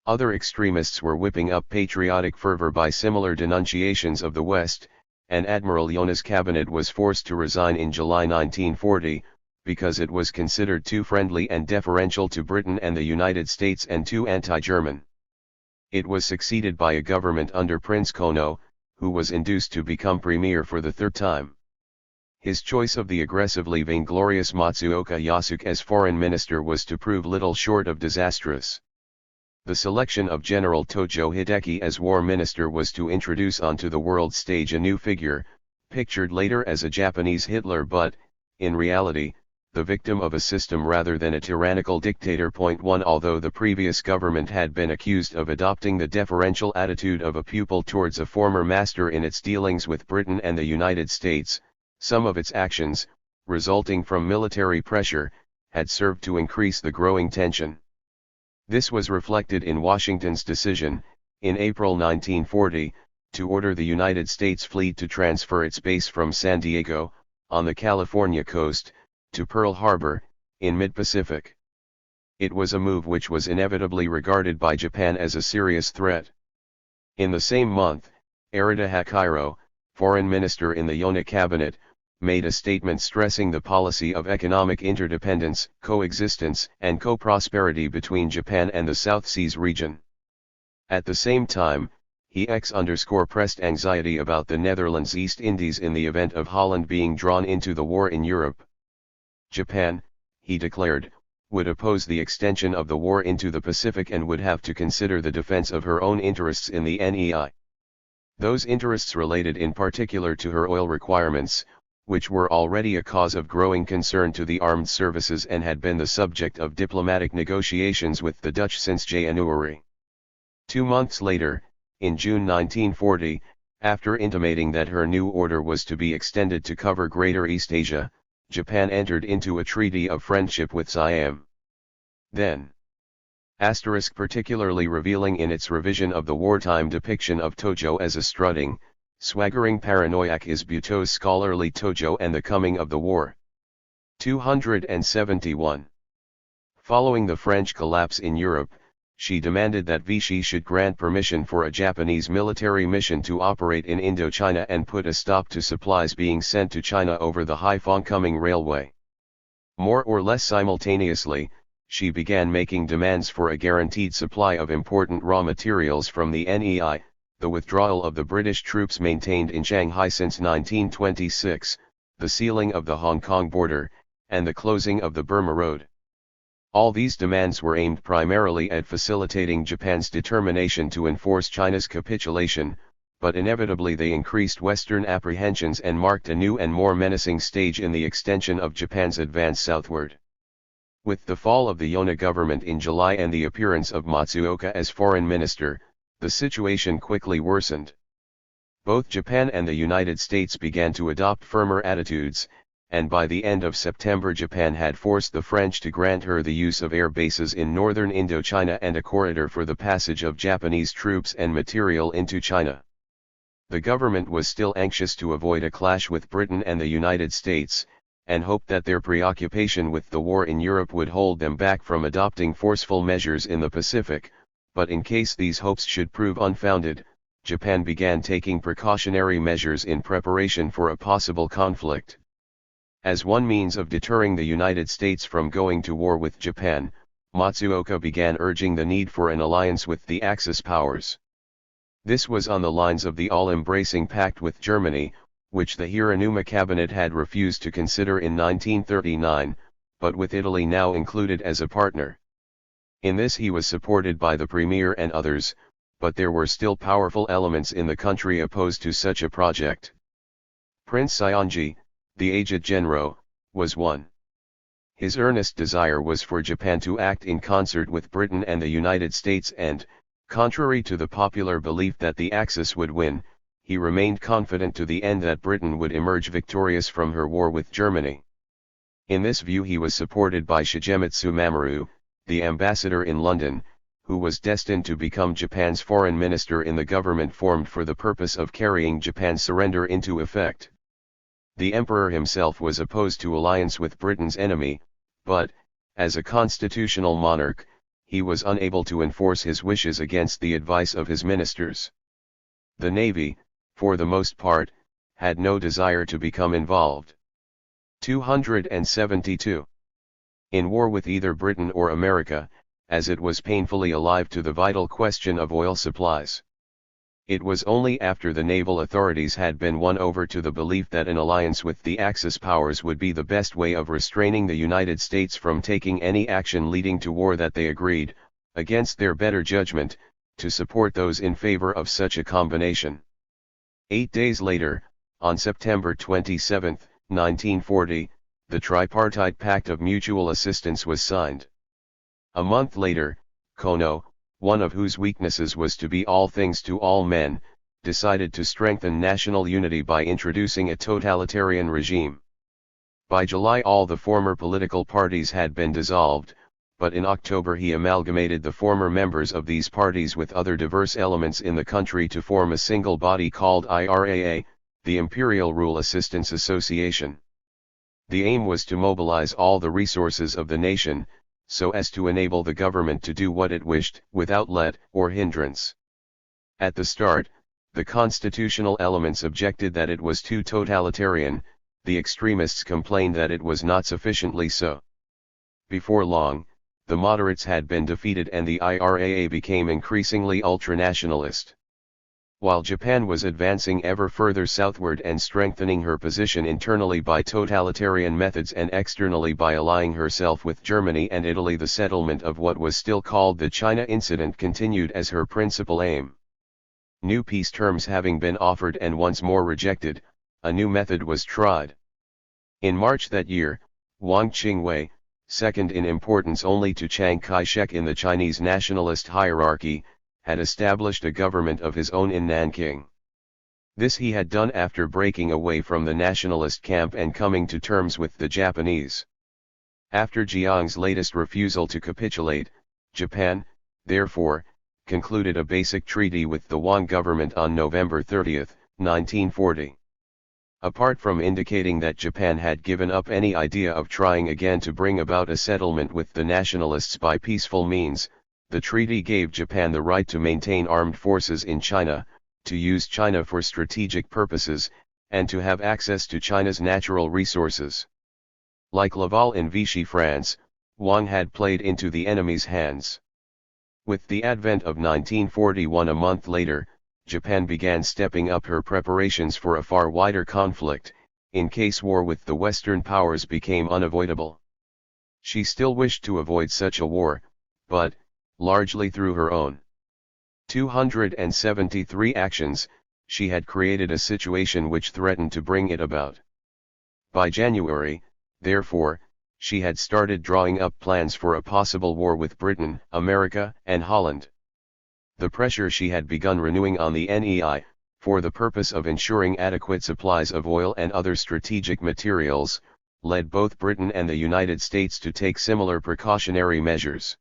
Other extremists were whipping up patriotic fervor by similar denunciations of the West, and Admiral Yona's cabinet was forced to resign in July 1940, because it was considered too friendly and deferential to Britain and the United States and too anti-German. It was succeeded by a government under Prince Kono, who was induced to become premier for the 3rd time. His choice of the aggressively vainglorious Matsuoka Yasuke as foreign minister was to prove little short of disastrous. The selection of General Tojo Hideki as war minister was to introduce onto the world stage a new figure, pictured later as a Japanese Hitler but, in reality, the victim of a system rather than a tyrannical dictator. 1 Although the previous government had been accused of adopting the deferential attitude of a pupil towards a former master in its dealings with Britain and the United States, some of its actions, resulting from military pressure, had served to increase the growing tension. This was reflected in Washington's decision, in April 1940, to order the United States fleet to transfer its base from San Diego, on the California coast, to Pearl Harbor, in mid-Pacific. It was a move which was inevitably regarded by Japan as a serious threat. In the same month, Arita Hakiro, foreign minister in the Yonah cabinet, made a statement stressing the policy of economic interdependence, coexistence, and co-prosperity between Japan and the South Seas region. At the same time, he pressed anxiety about the Netherlands East Indies in the event of Holland being drawn into the war in Europe. Japan, he declared, would oppose the extension of the war into the Pacific and would have to consider the defense of her own interests in the NEI. Those interests related in particular to her oil requirements, which were already a cause of growing concern to the armed services and had been the subject of diplomatic negotiations with the Dutch since January. 2 months later, in June 1940, after intimating that her new order was to be extended to cover Greater East Asia, Japan entered into a treaty of friendship with Siam. Then, particularly revealing in its revision of the wartime depiction of Tojo as a strutting, swaggering paranoiac is Buteau's scholarly Tojo and the Coming of the War. 271. Following the French collapse in Europe, she demanded that Vichy should grant permission for a Japanese military mission to operate in Indochina and put a stop to supplies being sent to China over the Haiphong-Kunming Railway. More or less simultaneously, she began making demands for a guaranteed supply of important raw materials from the NEI, the withdrawal of the British troops maintained in Shanghai since 1926, the sealing of the Hong Kong border, and the closing of the Burma Road. All these demands were aimed primarily at facilitating Japan's determination to enforce China's capitulation, but inevitably they increased Western apprehensions and marked a new and more menacing stage in the extension of Japan's advance southward. With the fall of the Yonah government in July and the appearance of Matsuoka as foreign minister, the situation quickly worsened. Both Japan and the United States began to adopt firmer attitudes, and by the end of September Japan had forced the French to grant her the use of air bases in northern Indochina and a corridor for the passage of Japanese troops and material into China. The government was still anxious to avoid a clash with Britain and the United States, and hoped that their preoccupation with the war in Europe would hold them back from adopting forceful measures in the Pacific, but in case these hopes should prove unfounded, Japan began taking precautionary measures in preparation for a possible conflict. As one means of deterring the United States from going to war with Japan, Matsuoka began urging the need for an alliance with the Axis powers. This was on the lines of the all-embracing pact with Germany, which the Hiranuma cabinet had refused to consider in 1939, but with Italy now included as a partner. In this he was supported by the Premier and others, but there were still powerful elements in the country opposed to such a project. Prince Saionji, the aged Genro, was one. His earnest desire was for Japan to act in concert with Britain and the United States and, contrary to the popular belief that the Axis would win, he remained confident to the end that Britain would emerge victorious from her war with Germany. In this view he was supported by Shigemitsu Mamoru, the ambassador in London, who was destined to become Japan's foreign minister in the government formed for the purpose of carrying Japan's surrender into effect. The emperor himself was opposed to alliance with Britain's enemy, but, as a constitutional monarch, he was unable to enforce his wishes against the advice of his ministers. The navy, for the most part, had no desire to become involved. 272. In war with either Britain or America, as it was painfully alive to the vital question of oil supplies. It was only after the naval authorities had been won over to the belief that an alliance with the Axis powers would be the best way of restraining the United States from taking any action leading to war that they agreed, against their better judgment, to support those in favor of such a combination. 8 days later, on September 27, 1940, the tripartite pact of mutual assistance was signed. A month later, Kono, one of whose weaknesses was to be all things to all men, decided to strengthen national unity by introducing a totalitarian regime. By July all the former political parties had been dissolved, but in October he amalgamated the former members of these parties with other diverse elements in the country to form a single body called IRAA, the Imperial Rule Assistance Association. The aim was to mobilize all the resources of the nation, so as to enable the government to do what it wished, without let or hindrance. At the start, the constitutional elements objected that it was too totalitarian, the extremists complained that it was not sufficiently so. Before long, the moderates had been defeated and the IRAA became increasingly ultranationalist. While Japan was advancing ever further southward and strengthening her position internally by totalitarian methods and externally by allying herself with Germany and Italy, the settlement of what was still called the China Incident continued as her principal aim. New peace terms having been offered and once more rejected, a new method was tried. In March that year, Wang Qingwei, second in importance only to Chiang Kai-shek in the Chinese nationalist hierarchy, had established a government of his own in Nanking. This he had done after breaking away from the nationalist camp and coming to terms with the Japanese. After Jiang's latest refusal to capitulate, Japan, therefore, concluded a basic treaty with the Wang government on November 30, 1940. Apart from indicating that Japan had given up any idea of trying again to bring about a settlement with the nationalists by peaceful means, the treaty gave Japan the right to maintain armed forces in China, to use China for strategic purposes, and to have access to China's natural resources. Like Laval in Vichy France, Wang had played into the enemy's hands. With the advent of 1941 a month later, Japan began stepping up her preparations for a far wider conflict, in case war with the Western powers became unavoidable. She still wished to avoid such a war, but, largely through her own 273 actions, she had created a situation which threatened to bring it about. By January, therefore, she had started drawing up plans for a possible war with Britain, America, and Holland. The pressure she had begun renewing on the NEI, for the purpose of ensuring adequate supplies of oil and other strategic materials, led both Britain and the United States to take similar precautionary measures.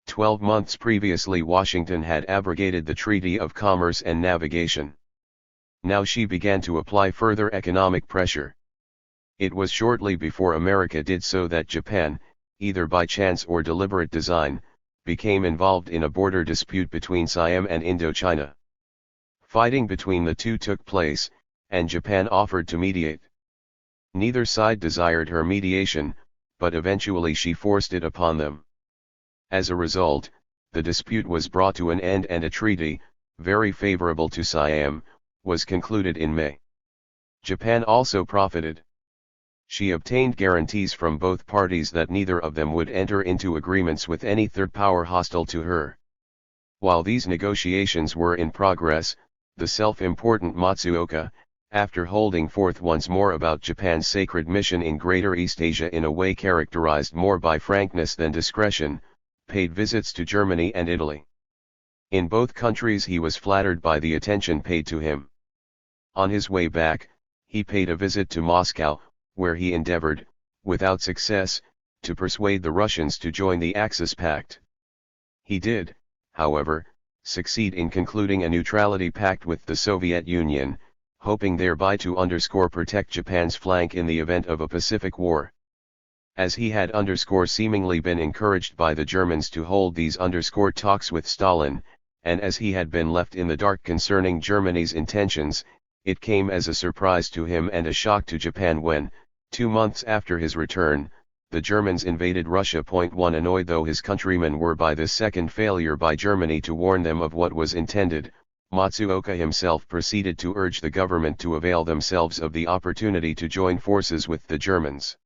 12 months previously Washington had abrogated the Treaty of Commerce and Navigation. Now she began to apply further economic pressure. It was shortly before America did so that Japan, either by chance or deliberate design, became involved in a border dispute between Siam and Indochina. Fighting between the two took place, and Japan offered to mediate. Neither side desired her mediation, but eventually she forced it upon them. As a result, the dispute was brought to an end and a treaty, very favorable to Siam, was concluded in May. Japan also profited. She obtained guarantees from both parties that neither of them would enter into agreements with any third power hostile to her. While these negotiations were in progress, the self-important Matsuoka, after holding forth once more about Japan's sacred mission in Greater East Asia in a way characterized more by frankness than discretion, paid visits to Germany and Italy. In both countries he was flattered by the attention paid to him. On his way back, he paid a visit to Moscow, where he endeavored, without success, to persuade the Russians to join the Axis Pact. He did, however, succeed in concluding a neutrality pact with the Soviet Union, hoping thereby to protect Japan's flank in the event of a Pacific War. As he had seemingly been encouraged by the Germans to hold these talks with Stalin, and as he had been left in the dark concerning Germany's intentions, it came as a surprise to him and a shock to Japan when, 2 months after his return, the Germans invaded Russia. 1 Annoyed though his countrymen were by this second failure by Germany to warn them of what was intended, Matsuoka himself proceeded to urge the government to avail themselves of the opportunity to join forces with the Germans,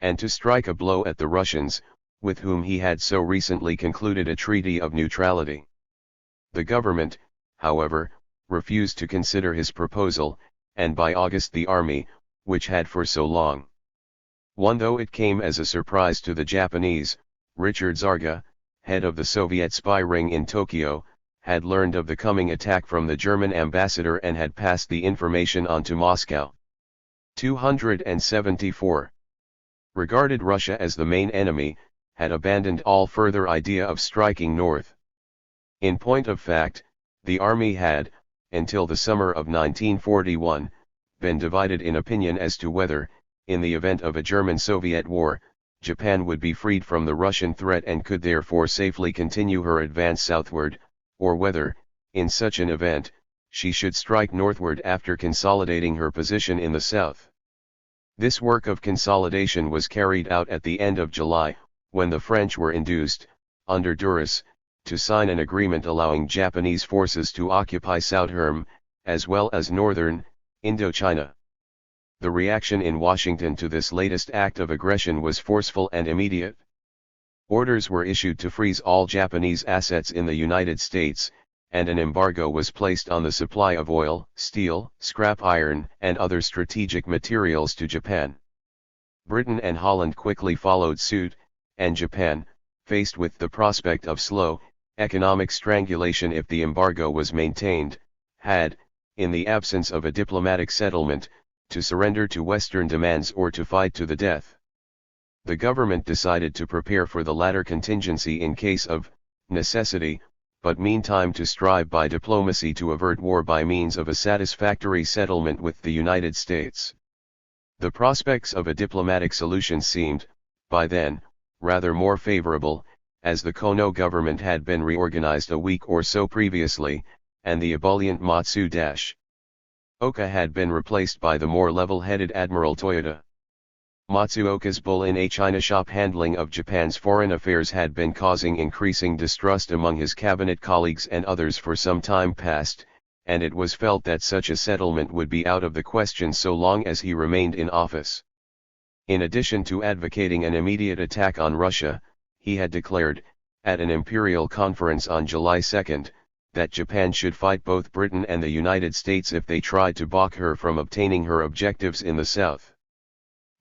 and to strike a blow at the Russians, with whom he had so recently concluded a treaty of neutrality. The government, however, refused to consider his proposal, and by August the army, which had for so long One though it came as a surprise to the Japanese, Richard Zarga, head of the Soviet spy ring in Tokyo, had learned of the coming attack from the German ambassador and had passed the information on to Moscow. 274. Regarded Russia as the main enemy, had abandoned all further idea of striking north. In point of fact, the army had, until the summer of 1941, been divided in opinion as to whether, in the event of a German-Soviet war, Japan would be freed from the Russian threat and could therefore safely continue her advance southward, or whether, in such an event, she should strike northward after consolidating her position in the south. This work of consolidation was carried out at the end of July, when the French were induced, under duress, to sign an agreement allowing Japanese forces to occupy Southern, as well as northern, Indochina. The reaction in Washington to this latest act of aggression was forceful and immediate. Orders were issued to freeze all Japanese assets in the United States, and an embargo was placed on the supply of oil, steel, scrap iron, and other strategic materials to Japan. Britain and Holland quickly followed suit, and Japan, faced with the prospect of slow, economic strangulation if the embargo was maintained, had, in the absence of a diplomatic settlement, to surrender to Western demands or to fight to the death. The government decided to prepare for the latter contingency in case of necessity, but meantime to strive by diplomacy to avert war by means of a satisfactory settlement with the United States. The prospects of a diplomatic solution seemed, by then, rather more favorable, as the Kono government had been reorganized a week or so previously, and the ebullient Matsuoka had been replaced by the more level-headed Admiral Toyoda. Matsuoka's bull in a China shop handling of Japan's foreign affairs had been causing increasing distrust among his cabinet colleagues and others for some time past, and it was felt that such a settlement would be out of the question so long as he remained in office. In addition to advocating an immediate attack on Russia, he had declared, at an imperial conference on July 2, that Japan should fight both Britain and the United States if they tried to balk her from obtaining her objectives in the South.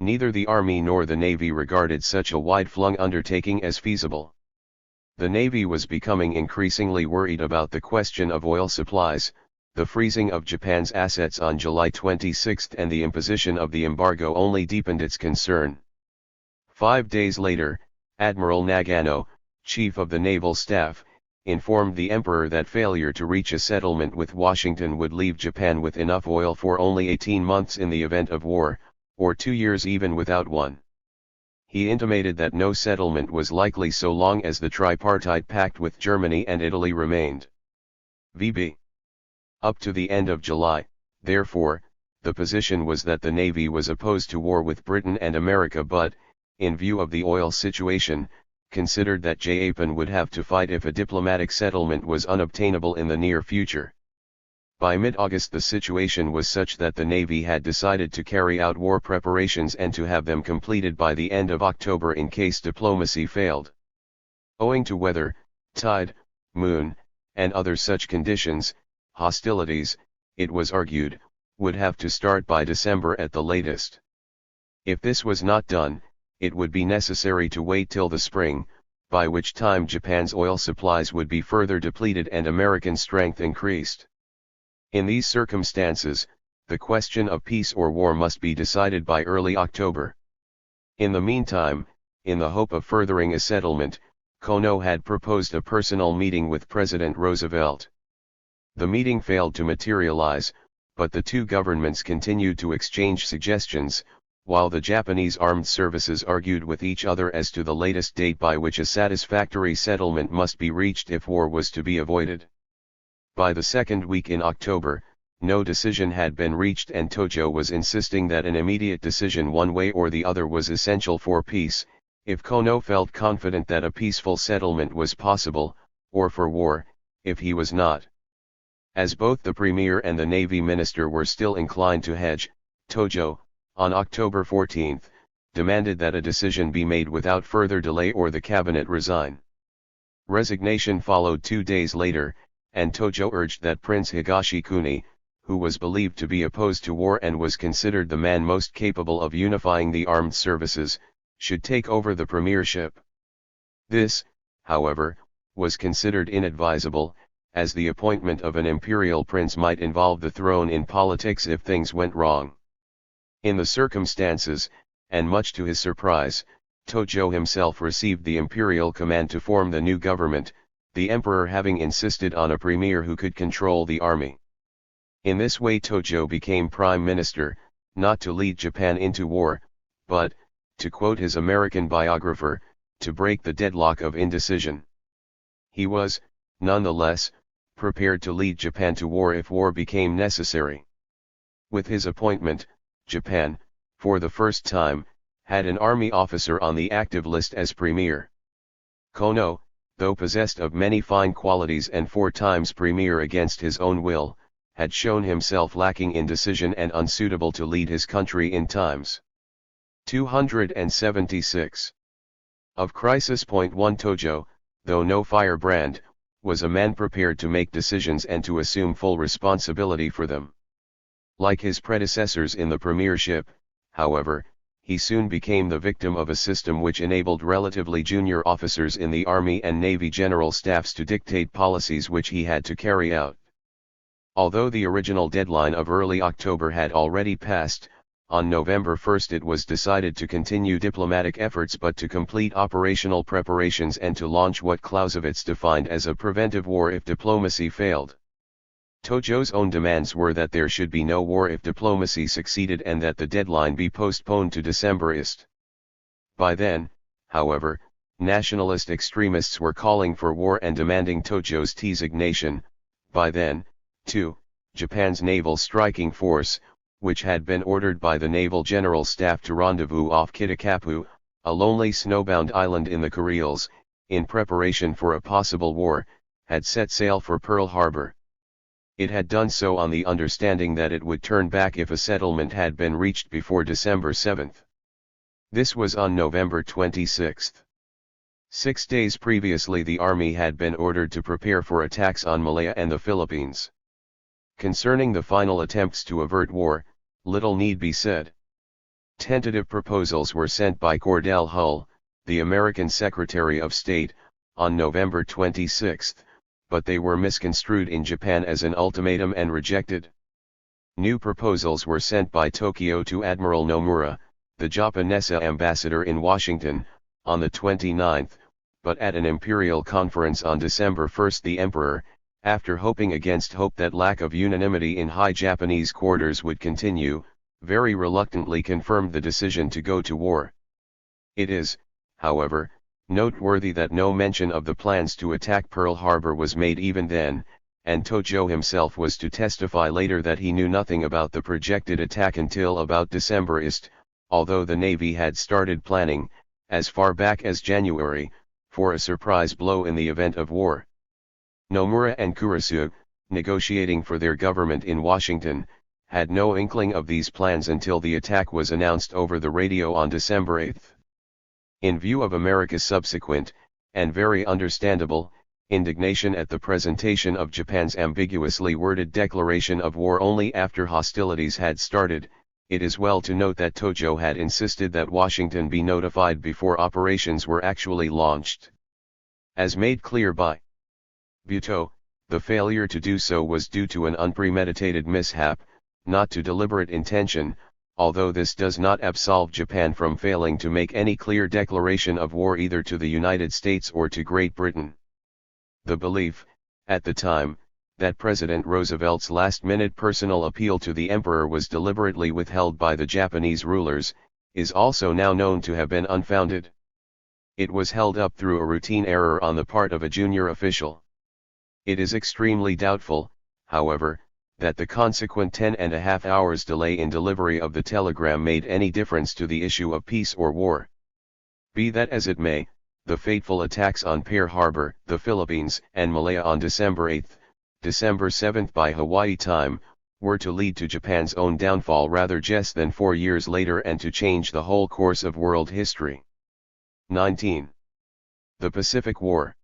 Neither the Army nor the Navy regarded such a wide-flung undertaking as feasible. The Navy was becoming increasingly worried about the question of oil supplies, the freezing of Japan's assets on July 26 and the imposition of the embargo only deepened its concern. 5 days later, Admiral Nagano, chief of the naval staff, informed the emperor that failure to reach a settlement with Washington would leave Japan with enough oil for only 18 months in the event of war, or 2 years even without one. He intimated that no settlement was likely so long as the tripartite pact with Germany and Italy remained. VB. Up to the end of July, therefore, the position was that the Navy was opposed to war with Britain and America but, in view of the oil situation, considered that Japan would have to fight if a diplomatic settlement was unobtainable in the near future. By mid-August the situation was such that the Navy had decided to carry out war preparations and to have them completed by the end of October in case diplomacy failed. Owing to weather, tide, moon, and other such conditions, hostilities, it was argued, would have to start by December at the latest. If this was not done, it would be necessary to wait till the spring, by which time Japan's oil supplies would be further depleted and American strength increased. In these circumstances, the question of peace or war must be decided by early October. In the meantime, in the hope of furthering a settlement, Kono had proposed a personal meeting with President Roosevelt. The meeting failed to materialize, but the two governments continued to exchange suggestions, while the Japanese armed services argued with each other as to the latest date by which a satisfactory settlement must be reached if war was to be avoided. By the second week in October, no decision had been reached and Tojo was insisting that an immediate decision one way or the other was essential for peace, if Kono felt confident that a peaceful settlement was possible, or for war, if he was not. As both the Premier and the Navy Minister were still inclined to hedge, Tojo, on October 14, demanded that a decision be made without further delay or the cabinet resign. Resignation followed 2 days later, and Tojo urged that Prince Higashikuni, who was believed to be opposed to war and was considered the man most capable of unifying the armed services, should take over the premiership. This, however, was considered inadvisable, as the appointment of an imperial prince might involve the throne in politics if things went wrong. In the circumstances, and much to his surprise, Tojo himself received the imperial command to form the new government, the emperor having insisted on a premier who could control the army. In this way Tojo became prime minister, not to lead Japan into war, but, to quote his American biographer, to break the deadlock of indecision. He was, nonetheless, prepared to lead Japan to war if war became necessary. With his appointment, Japan, for the first time, had an army officer on the active list as premier. Kono, though possessed of many fine qualities and 4 times premier against his own will, had shown himself lacking in decision and unsuitable to lead his country in times. 276. Of crisis. 1 Tojo, though no firebrand, was a man prepared to make decisions and to assume full responsibility for them. Like his predecessors in the premiership, however, he soon became the victim of a system which enabled relatively junior officers in the Army and Navy general staffs to dictate policies which he had to carry out. Although the original deadline of early October had already passed, on November 1 it was decided to continue diplomatic efforts but to complete operational preparations and to launch what Clausewitz defined as a preventive war if diplomacy failed. Tojo's own demands were that there should be no war if diplomacy succeeded and that the deadline be postponed to Decemberist. By then, however, nationalist extremists were calling for war and demanding Tojo's designation. By then, too, Japan's naval striking force, which had been ordered by the Naval General Staff to rendezvous off Kitakapu, a lonely snowbound island in the Kuriles, in preparation for a possible war, had set sail for Pearl Harbor. It had done so on the understanding that it would turn back if a settlement had been reached before December 7. This was on November 26. 6 days previously the army had been ordered to prepare for attacks on Malaya and the Philippines. Concerning the final attempts to avert war, little need be said. Tentative proposals were sent by Cordell Hull, the American Secretary of State, on November 26, but they were misconstrued in Japan as an ultimatum and rejected. New proposals were sent by Tokyo to Admiral Nomura, the Japanese ambassador in Washington, on the 29th, but at an imperial conference on December 1 the emperor, after hoping against hope that lack of unanimity in high Japanese quarters would continue, very reluctantly confirmed the decision to go to war. It is, however, noteworthy that no mention of the plans to attack Pearl Harbor was made even then, and Tojo himself was to testify later that he knew nothing about the projected attack until about Decemberist, although the Navy had started planning, as far back as January, for a surprise blow in the event of war. Nomura and Kurosu, negotiating for their government in Washington, had no inkling of these plans until the attack was announced over the radio on December 8. In view of America's subsequent, and very understandable, indignation at the presentation of Japan's ambiguously worded declaration of war only after hostilities had started, it is well to note that Tojo had insisted that Washington be notified before operations were actually launched. As made clear by Buto, the failure to do so was due to an unpremeditated mishap, not to deliberate intention, although this does not absolve Japan from failing to make any clear declaration of war either to the United States or to Great Britain. The belief, at the time, that President Roosevelt's last-minute personal appeal to the emperor was deliberately withheld by the Japanese rulers, is also now known to have been unfounded. It was held up through a routine error on the part of a junior official. It is extremely doubtful, however, that the consequent 10.5 hours delay in delivery of the telegram made any difference to the issue of peace or war. Be that as it may, the fateful attacks on Pearl Harbor, the Philippines, and Malaya on December 8, December 7 by Hawaii time, were to lead to Japan's own downfall rather just than 4 years later and to change the whole course of world history. 19. The Pacific War.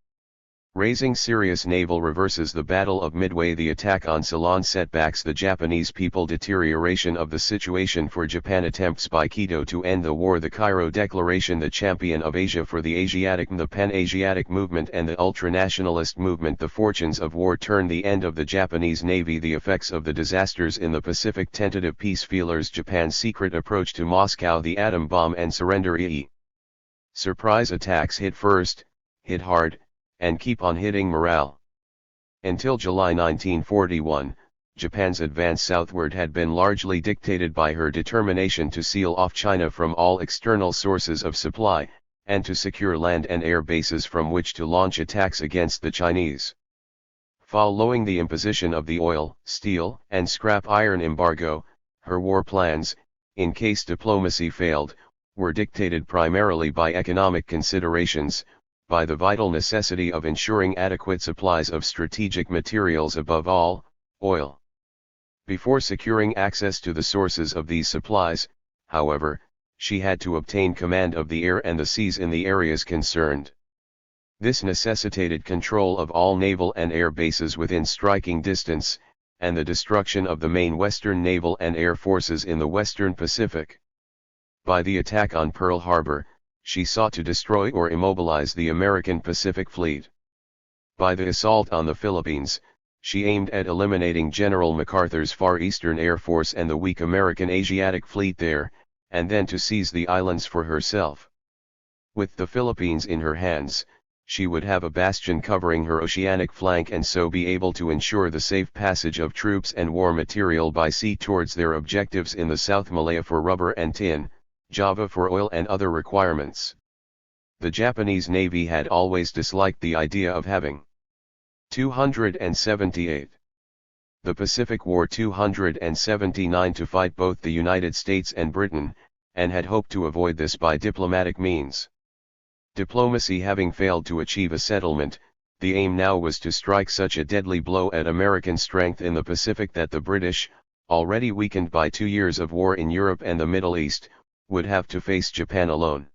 Raising serious naval reverses. The Battle of Midway. The attack on Ceylon setbacks the Japanese people. Deterioration of the situation for Japan. Attempts by Quito to end the war. The Cairo Declaration. The champion of Asia for the Asiatic, the Pan-Asiatic movement and the ultranationalist movement. The fortunes of war turn. The end of the Japanese Navy. The effects of the disasters in the Pacific. Tentative peace feelers. Japan's secret approach to Moscow. The atom bomb and surrender. Surprise attacks. Hit first, hit hard, and keep on hitting. Morale. Until July 1941, Japan's advance southward had been largely dictated by her determination to seal off China from all external sources of supply, and to secure land and air bases from which to launch attacks against the Chinese. Following the imposition of the oil, steel, and scrap iron embargo, her war plans, in case diplomacy failed, were dictated primarily by economic considerations, by the vital necessity of ensuring adequate supplies of strategic materials, above all, oil. Before securing access to the sources of these supplies, however, she had to obtain command of the air and the seas in the areas concerned. This necessitated control of all naval and air bases within striking distance, and the destruction of the main Western naval and air forces in the Western Pacific. By the attack on Pearl Harbor, she sought to destroy or immobilize the American Pacific Fleet. By the assault on the Philippines, she aimed at eliminating General MacArthur's Far Eastern Air Force and the weak American Asiatic Fleet there, and then to seize the islands for herself. With the Philippines in her hands, she would have a bastion covering her oceanic flank and so be able to ensure the safe passage of troops and war material by sea towards their objectives in the South. Malaya for rubber and tin, Java for oil and other requirements. The Japanese Navy had always disliked the idea of having 278. The Pacific War 279 to fight both the United States and Britain, and had hoped to avoid this by diplomatic means. Diplomacy having failed to achieve a settlement, the aim now was to strike such a deadly blow at American strength in the Pacific that the British, already weakened by 2 years of war in Europe and the Middle East, would have to face Japan alone.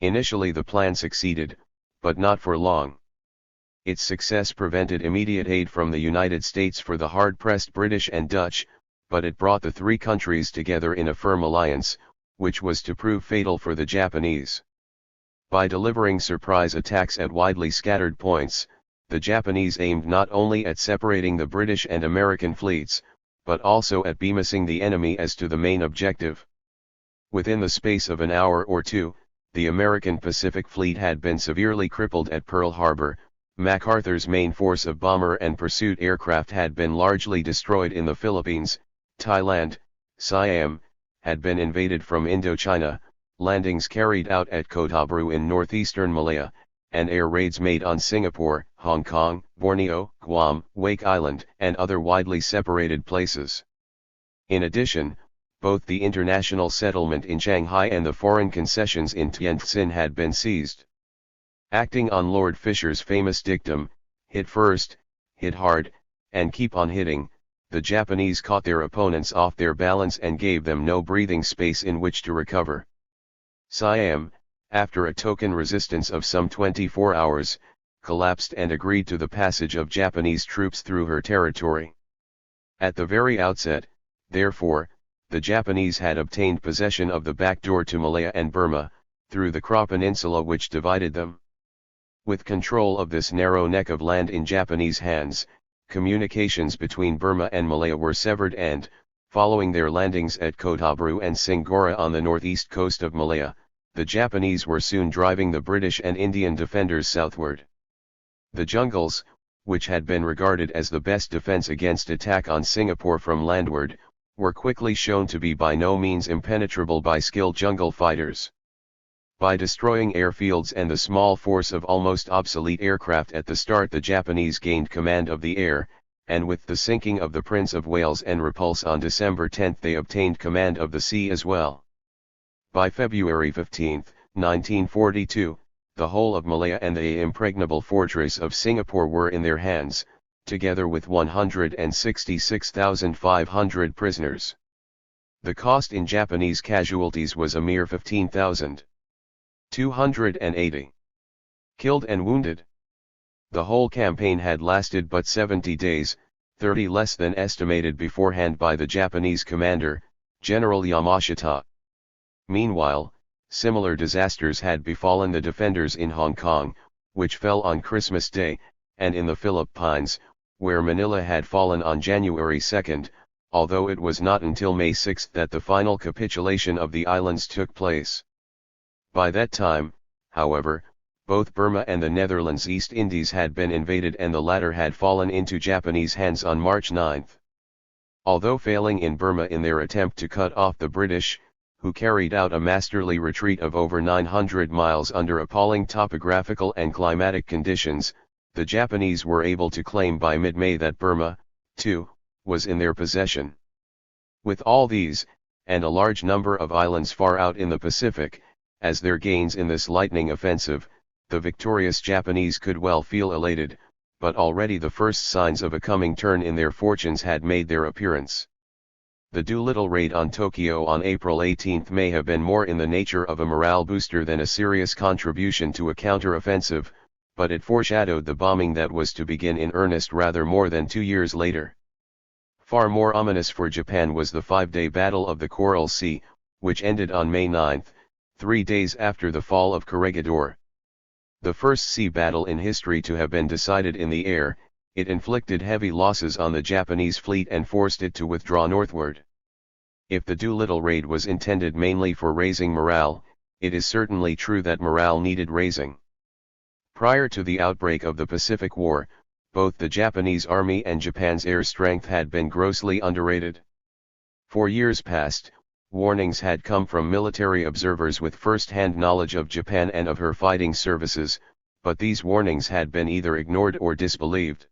Initially the plan succeeded, but not for long. Its success prevented immediate aid from the United States for the hard-pressed British and Dutch, but it brought the three countries together in a firm alliance, which was to prove fatal for the Japanese. By delivering surprise attacks at widely scattered points, the Japanese aimed not only at separating the British and American fleets, but also at bemising the enemy as to the main objective. Within the space of an hour or two, the American Pacific Fleet had been severely crippled at Pearl Harbor. MacArthur's main force of bomber and pursuit aircraft had been largely destroyed in the Philippines. Thailand, Siam, had been invaded from Indochina, landings carried out at Kotabru in northeastern Malaya, and air raids made on Singapore, Hong Kong, Borneo, Guam, Wake Island, and other widely separated places. In addition, both the international settlement in Shanghai and the foreign concessions in Tientsin had been seized. Acting on Lord Fisher's famous dictum, hit first, hit hard, and keep on hitting, the Japanese caught their opponents off their balance and gave them no breathing space in which to recover. Siam, after a token resistance of some 24 hours, collapsed and agreed to the passage of Japanese troops through her territory. At the very outset, therefore, the Japanese had obtained possession of the back door to Malaya and Burma, through the Kra Peninsula which divided them. With control of this narrow neck of land in Japanese hands, communications between Burma and Malaya were severed and, following their landings at Kotabru and Singora on the northeast coast of Malaya, the Japanese were soon driving the British and Indian defenders southward. The jungles, which had been regarded as the best defense against attack on Singapore from landward, were quickly shown to be by no means impenetrable by skilled jungle fighters. By destroying airfields and the small force of almost obsolete aircraft at the start, the Japanese gained command of the air, and with the sinking of the Prince of Wales and repulse on December 10 they obtained command of the sea as well. By February 15, 1942, the whole of Malaya and the impregnable fortress of Singapore were in their hands, together with 166,500 prisoners. The cost in Japanese casualties was a mere 15,280 killed and wounded. The whole campaign had lasted but 70 days, 30 less than estimated beforehand by the Japanese commander, General Yamashita. Meanwhile, similar disasters had befallen the defenders in Hong Kong, which fell on Christmas Day, and in the Philippines, where Manila had fallen on January 2, although it was not until May 6 that the final capitulation of the islands took place. By that time, however, both Burma and the Netherlands East Indies had been invaded, and the latter had fallen into Japanese hands on March 9. Although failing in Burma in their attempt to cut off the British, who carried out a masterly retreat of over 900 miles under appalling topographical and climatic conditions, the Japanese were able to claim by mid-May that Burma, too, was in their possession. With all these, and a large number of islands far out in the Pacific, as their gains in this lightning offensive, the victorious Japanese could well feel elated, but already the first signs of a coming turn in their fortunes had made their appearance. The Doolittle raid on Tokyo on April 18 may have been more in the nature of a morale booster than a serious contribution to a counter-offensive, but it foreshadowed the bombing that was to begin in earnest rather more than 2 years later. Far more ominous for Japan was the 5-day Battle of the Coral Sea, which ended on May 9, 3 days after the fall of Corregidor. The first sea battle in history to have been decided in the air, it inflicted heavy losses on the Japanese fleet and forced it to withdraw northward. If the Doolittle raid was intended mainly for raising morale, it is certainly true that morale needed raising. Prior to the outbreak of the Pacific War, both the Japanese army and Japan's air strength had been grossly underrated. For years past, warnings had come from military observers with first-hand knowledge of Japan and of her fighting services, but these warnings had been either ignored or disbelieved.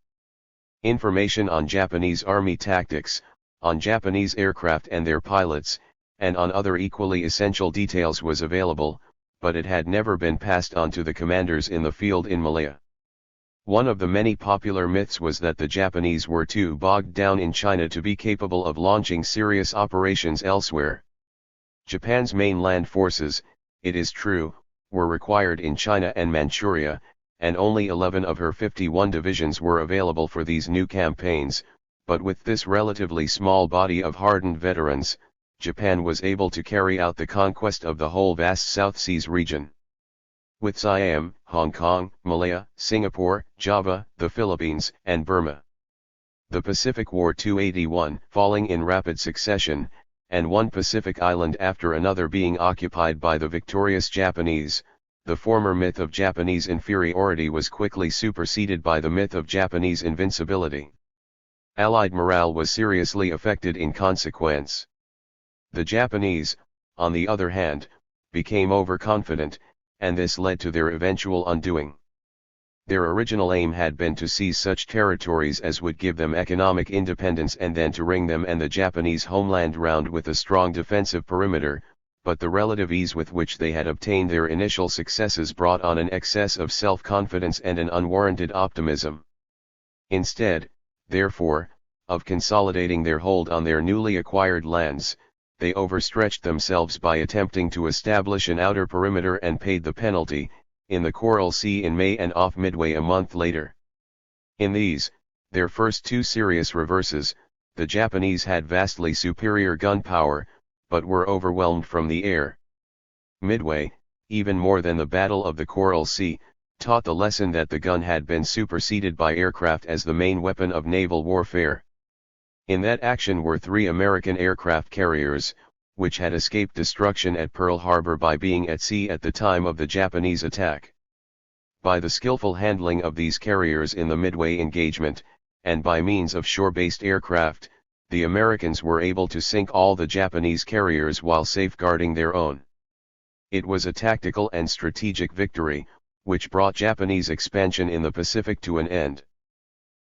Information on Japanese army tactics, on Japanese aircraft and their pilots, and on other equally essential details was available, but it had never been passed on to the commanders in the field in Malaya. One of the many popular myths was that the Japanese were too bogged down in China to be capable of launching serious operations elsewhere. Japan's main land forces, it is true, were required in China and Manchuria, and only 11 of her 51 divisions were available for these new campaigns, but with this relatively small body of hardened veterans, Japan was able to carry out the conquest of the whole vast South Seas region. With Siam, Hong Kong, Malaya, Singapore, Java, the Philippines, and Burma. The Pacific War 281 falling in rapid succession, and one Pacific island after another being occupied by the victorious Japanese, the former myth of Japanese inferiority was quickly superseded by the myth of Japanese invincibility. Allied morale was seriously affected in consequence. The Japanese, on the other hand, became overconfident, and this led to their eventual undoing. Their original aim had been to seize such territories as would give them economic independence and then to ring them and the Japanese homeland round with a strong defensive perimeter, but the relative ease with which they had obtained their initial successes brought on an excess of self-confidence and an unwarranted optimism. Instead, therefore, of consolidating their hold on their newly acquired lands, they overstretched themselves by attempting to establish an outer perimeter and paid the penalty, in the Coral Sea in May and off Midway a month later. In these, their first two serious reverses, the Japanese had vastly superior gun power, but were overwhelmed from the air. Midway, even more than the Battle of the Coral Sea, taught the lesson that the gun had been superseded by aircraft as the main weapon of naval warfare. In that action were 3 American aircraft carriers, which had escaped destruction at Pearl Harbor by being at sea at the time of the Japanese attack. By the skillful handling of these carriers in the Midway engagement, and by means of shore-based aircraft, the Americans were able to sink all the Japanese carriers while safeguarding their own. It was a tactical and strategic victory, which brought Japanese expansion in the Pacific to an end.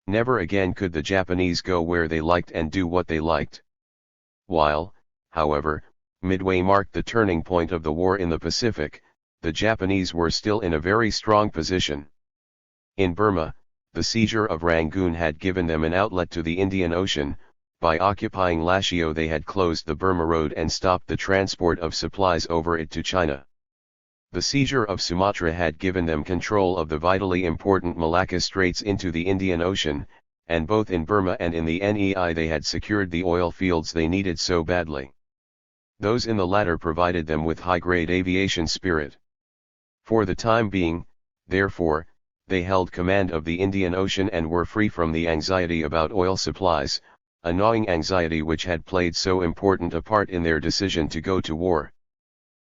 Never again could the Japanese go where they liked and do what they liked. While, however, Midway marked the turning point of the war in the Pacific, the Japanese were still in a very strong position. In Burma, the seizure of Rangoon had given them an outlet to the Indian Ocean. By occupying Lashio they had closed the Burma Road and stopped the transport of supplies over it to China. The seizure of Sumatra had given them control of the vitally important Malacca Straits into the Indian Ocean, and both in Burma and in the NEI they had secured the oil fields they needed so badly. Those in the latter provided them with high-grade aviation spirit. For the time being, therefore, they held command of the Indian Ocean and were free from the anxiety about oil supplies, a gnawing anxiety which had played so important a part in their decision to go to war.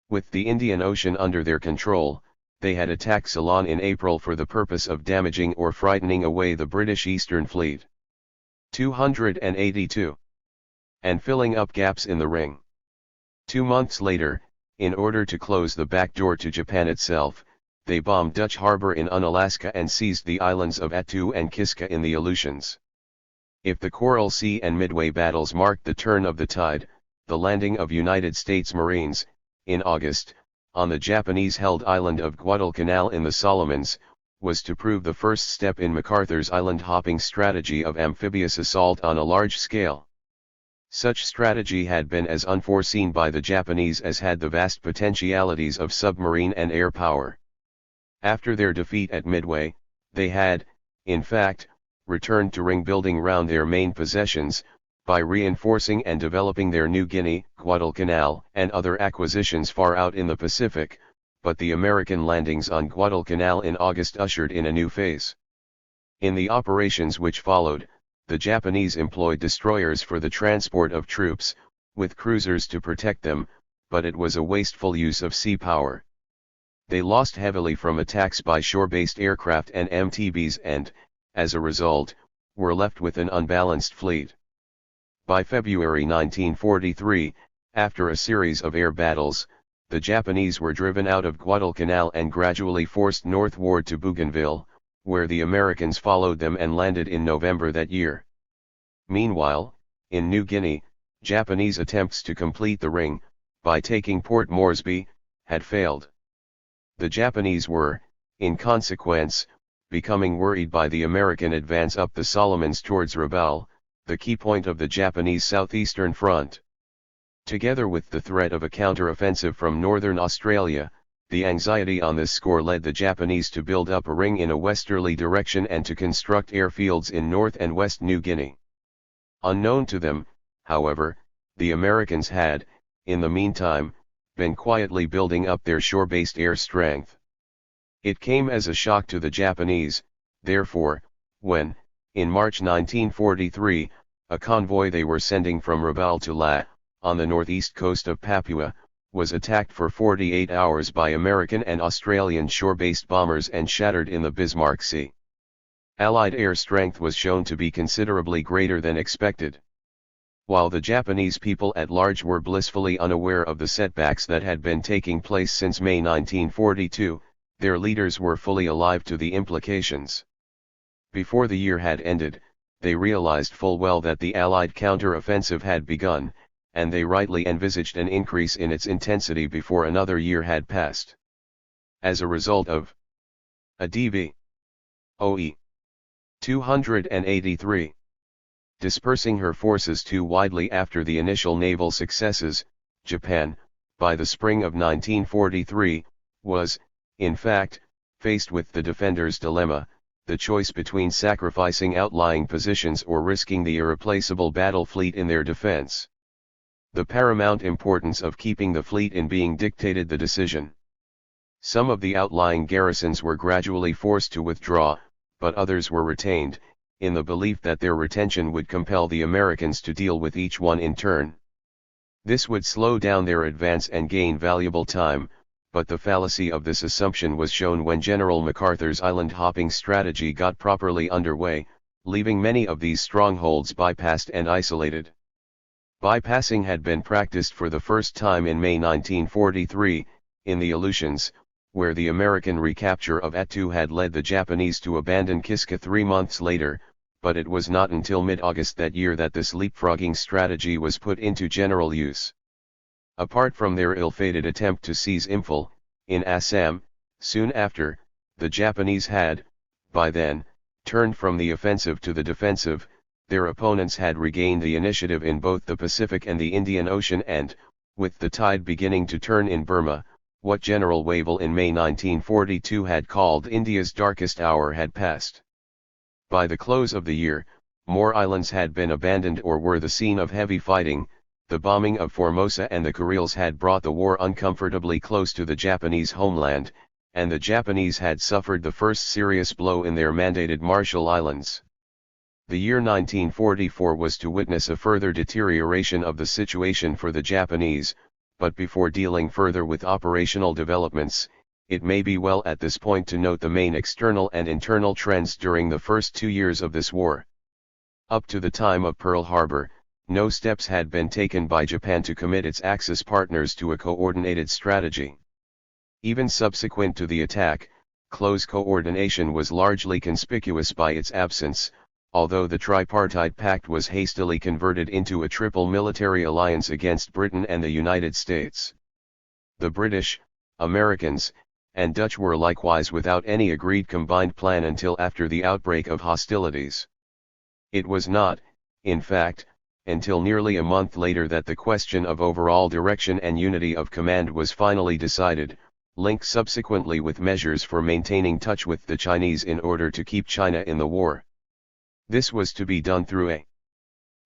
With the Indian Ocean under their control, they had attacked Ceylon in April for the purpose of damaging or frightening away the British Eastern Fleet. 282. And filling up gaps in the ring. 2 months later, in order to close the back door to Japan itself, they bombed Dutch Harbor in Unalaska and seized the islands of Attu and Kiska in the Aleutians. If the Coral Sea and Midway battles marked the turn of the tide, the landing of United States Marines, in August, on the Japanese-held island of Guadalcanal in the Solomons, was to prove the first step in MacArthur's island-hopping strategy of amphibious assault on a large scale. Such strategy had been as unforeseen by the Japanese as had the vast potentialities of submarine and air power. After their defeat at Midway, they had, in fact, returned to ring building round their main possessions, by reinforcing and developing their New Guinea, Guadalcanal, and other acquisitions far out in the Pacific, but the American landings on Guadalcanal in August ushered in a new phase. In the operations which followed, the Japanese employed destroyers for the transport of troops, with cruisers to protect them, but it was a wasteful use of sea power. They lost heavily from attacks by shore-based aircraft and MTBs and, as a result, were left with an unbalanced fleet. By February 1943, after a series of air battles, the Japanese were driven out of Guadalcanal and gradually forced northward to Bougainville, where the Americans followed them and landed in November that year. Meanwhile, in New Guinea, Japanese attempts to complete the ring, by taking Port Moresby, had failed. The Japanese were, in consequence, becoming worried by the American advance up the Solomons towards Rabaul, the key point of the Japanese southeastern front. Together with the threat of a counter-offensive from northern Australia, the anxiety on this score led the Japanese to build up a ring in a westerly direction and to construct airfields in North and West New Guinea. Unknown to them, however, the Americans had, in the meantime, been quietly building up their shore-based air strength. It came as a shock to the Japanese, therefore, when, in March 1943, a convoy they were sending from Rabaul to La, on the northeast coast of Papua, was attacked for 48 hours by American and Australian shore-based bombers and shattered in the Bismarck Sea. Allied air strength was shown to be considerably greater than expected. While the Japanese people at large were blissfully unaware of the setbacks that had been taking place since May 1942, their leaders were fully alive to the implications. Before the year had ended, they realized full well that the Allied counter-offensive had begun, and they rightly envisaged an increase in its intensity before another year had passed. As a result of ADV OE 283 dispersing her forces too widely after the initial naval successes, Japan, by the spring of 1943, was, in fact, faced with the defender's dilemma, the choice between sacrificing outlying positions or risking the irreplaceable battle fleet in their defense. The paramount importance of keeping the fleet in being dictated the decision. Some of the outlying garrisons were gradually forced to withdraw, but others were retained, in the belief that their retention would compel the Americans to deal with each one in turn. This would slow down their advance and gain valuable time, but the fallacy of this assumption was shown when General MacArthur's island-hopping strategy got properly underway, leaving many of these strongholds bypassed and isolated. Bypassing had been practiced for the first time in May 1943, in the Aleutians, where the American recapture of Attu had led the Japanese to abandon Kiska 3 months later, but it was not until mid-August that year that this leapfrogging strategy was put into general use. Apart from their ill-fated attempt to seize Imphal, in Assam, soon after, the Japanese had, by then, turned from the offensive to the defensive. Their opponents had regained the initiative in both the Pacific and the Indian Ocean and, with the tide beginning to turn in Burma, What General Wavell in May 1942 had called India's darkest hour had passed. By the close of the year, more islands had been abandoned or were the scene of heavy fighting. The bombing of Formosa and the Kuriles had brought the war uncomfortably close to the Japanese homeland, and the Japanese had suffered the first serious blow in their mandated Marshall Islands. The year 1944 was to witness a further deterioration of the situation for the Japanese, but before dealing further with operational developments, it may be well at this point to note the main external and internal trends during the first 2 years of this war. Up to the time of Pearl Harbor, no steps had been taken by Japan to commit its Axis partners to a coordinated strategy. Even subsequent to the attack, close coordination was largely conspicuous by its absence, although the tripartite pact was hastily converted into a triple military alliance against Britain and the United States. The British, Americans, and Dutch were likewise without any agreed combined plan until after the outbreak of hostilities. It was not, in fact, until nearly a month later that the question of overall direction and unity of command was finally decided, linked subsequently with measures for maintaining touch with the Chinese in order to keep China in the war. This was to be done through a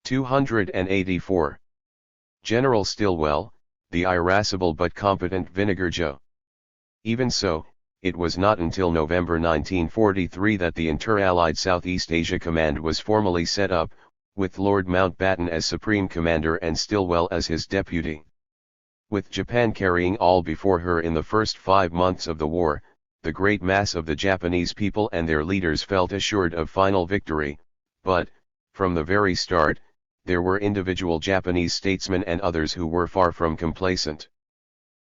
284. General Stilwell, the irascible but competent Vinegar Joe. Even so, it was not until November 1943 that the Inter-Allied Southeast Asia Command was formally set up, with Lord Mountbatten as Supreme Commander and Stilwell as his deputy. With Japan carrying all before her in the first 5 months of the war, the great mass of the Japanese people and their leaders felt assured of final victory, but, from the very start, there were individual Japanese statesmen and others who were far from complacent.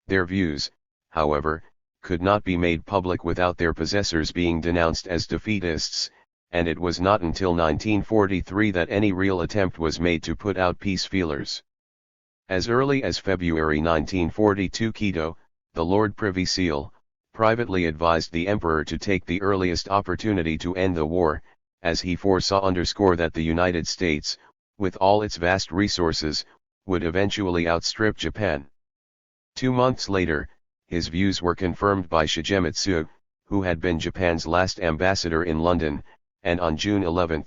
Their views, however, could not be made public without their possessors being denounced as defeatists, and it was not until 1943 that any real attempt was made to put out peace feelers. As early as February 1942, Kido, the Lord Privy Seal, privately advised the Emperor to take the earliest opportunity to end the war, as he foresaw that the United States, with all its vast resources, would eventually outstrip Japan. 2 months later, his views were confirmed by Shigemitsu, who had been Japan's last ambassador in London, and on June 11,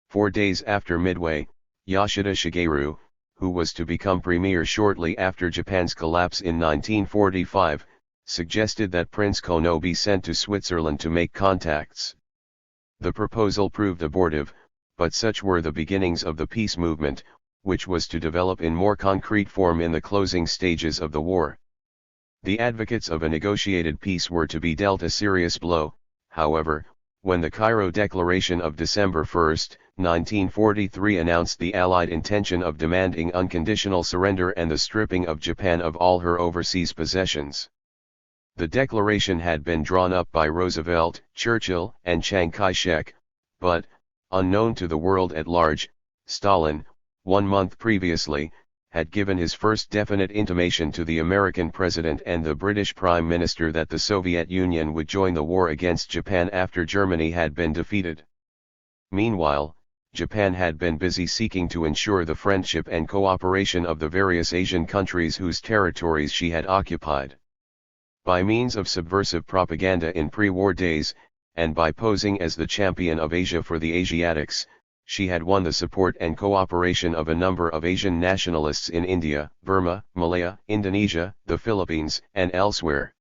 4 days after Midway, Yoshida Shigeru, who was to become premier shortly after Japan's collapse in 1945, suggested that Prince Kono be sent to Switzerland to make contacts. The proposal proved abortive, but such were the beginnings of the peace movement, which was to develop in more concrete form in the closing stages of the war. The advocates of a negotiated peace were to be dealt a serious blow, however, when the Cairo Declaration of December 1, 1943 announced the Allied intention of demanding unconditional surrender and the stripping of Japan of all her overseas possessions. The declaration had been drawn up by Roosevelt, Churchill, and Chiang Kai-shek, but, unknown to the world at large, Stalin, 1 month previously, had given his first definite intimation to the American President and the British Prime Minister that the Soviet Union would join the war against Japan after Germany had been defeated. Meanwhile, Japan had been busy seeking to ensure the friendship and cooperation of the various Asian countries whose territories she had occupied. By means of subversive propaganda in pre-war days, and by posing as the champion of Asia for the Asiatics, she had won the support and cooperation of a number of Asian nationalists in India, Burma, Malaya, Indonesia, the Philippines, and elsewhere.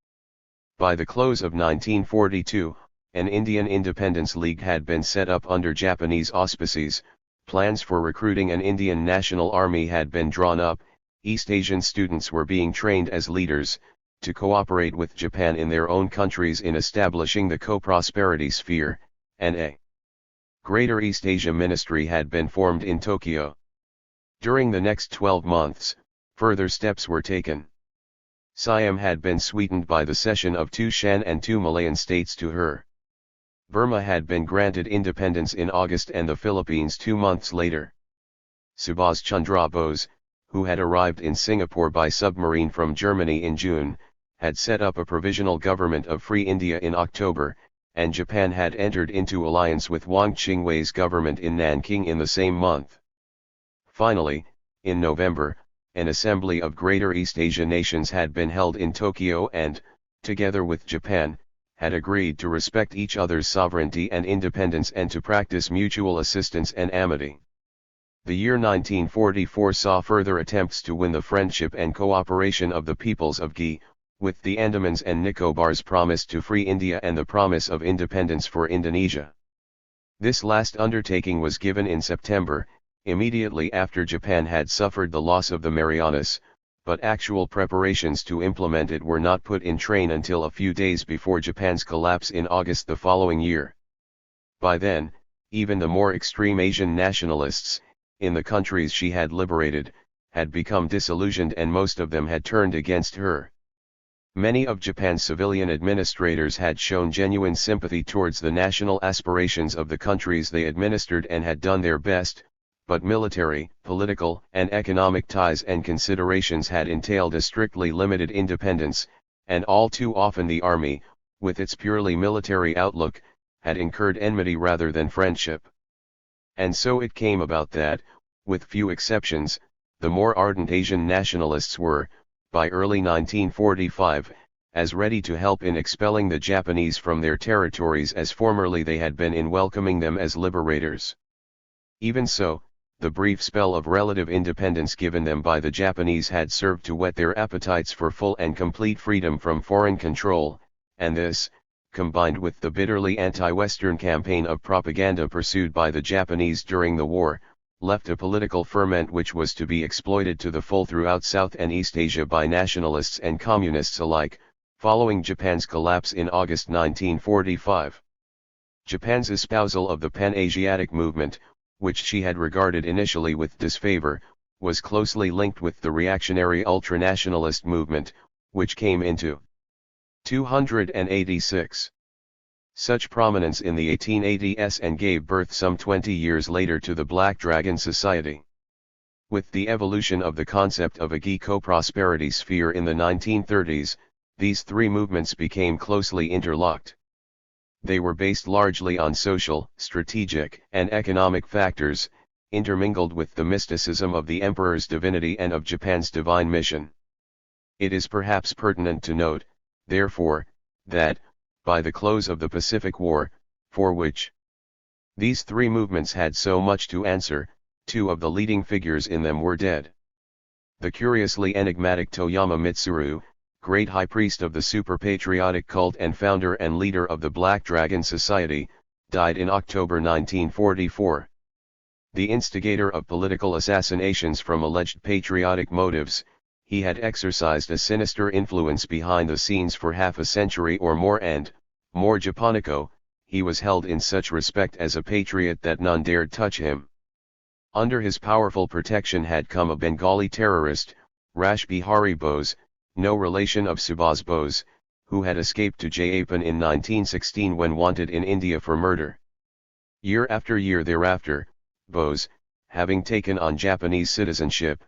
By the close of 1942, an Indian Independence League had been set up under Japanese auspices, plans for recruiting an Indian National Army had been drawn up, East Asian students were being trained as leaders, to cooperate with Japan in their own countries in establishing the co-prosperity sphere, and a Greater East Asia Ministry had been formed in Tokyo. During the next 12 months, further steps were taken. Siam had been sweetened by the cession of 2 Shan and 2 Malayan states to her. Burma had been granted independence in August and the Philippines 2 months later. Subhas Chandra Bose, who had arrived in Singapore by submarine from Germany in June, had set up a provisional government of Free India in October, and Japan had entered into alliance with Wang Qingwei's government in Nanking in the same month. Finally, in November, an assembly of Greater East Asia nations had been held in Tokyo and, together with Japan, had agreed to respect each other's sovereignty and independence and to practice mutual assistance and amity. The year 1944 saw further attempts to win the friendship and cooperation of the peoples of GI, with the Andamans and Nicobar's promise to free India and the promise of independence for Indonesia. This last undertaking was given in September, immediately after Japan had suffered the loss of the Marianas, but actual preparations to implement it were not put in train until a few days before Japan's collapse in August the following year. By then, even the more extreme Asian nationalists, in the countries she had liberated, had become disillusioned and most of them had turned against her. Many of Japan's civilian administrators had shown genuine sympathy towards the national aspirations of the countries they administered and had done their best, but military, political, and economic ties and considerations had entailed a strictly limited independence, and all too often the army, with its purely military outlook, had incurred enmity rather than friendship. And so it came about that, with few exceptions, the more ardent Asian nationalists were, by early 1945, as ready to help in expelling the Japanese from their territories as formerly they had been in welcoming them as liberators. Even so, the brief spell of relative independence given them by the Japanese had served to whet their appetites for full and complete freedom from foreign control, and this, combined with the bitterly anti-Western campaign of propaganda pursued by the Japanese during the war, left a political ferment which was to be exploited to the full throughout South and East Asia by nationalists and communists alike, following Japan's collapse in August 1945. Japan's espousal of the Pan-Asiatic movement, which she had regarded initially with disfavor, was closely linked with the reactionary ultranationalist movement, which came into 286 such prominence in the 1880s and gave birth some 20 years later to the Black Dragon Society. With the evolution of the concept of a co-prosperity sphere in the 1930s, these three movements became closely interlocked. They were based largely on social, strategic, and economic factors, intermingled with the mysticism of the emperor's divinity and of Japan's divine mission. It is perhaps pertinent to note, therefore, that, by the close of the Pacific War, for which these three movements had so much to answer, two of the leading figures in them were dead. The curiously enigmatic Toyama Mitsuru, great high priest of the super-patriotic cult and founder and leader of the Black Dragon Society, died in October 1944. The instigator of political assassinations from alleged patriotic motives, he had exercised a sinister influence behind the scenes for half a century or more and, more Japonico, he was held in such respect as a patriot that none dared touch him. Under his powerful protection had come a Bengali terrorist, Rash Bihari Bose, no relation of Subhas Bose, who had escaped to Japan in 1916 when wanted in India for murder. Year after year thereafter, Bose, having taken on Japanese citizenship,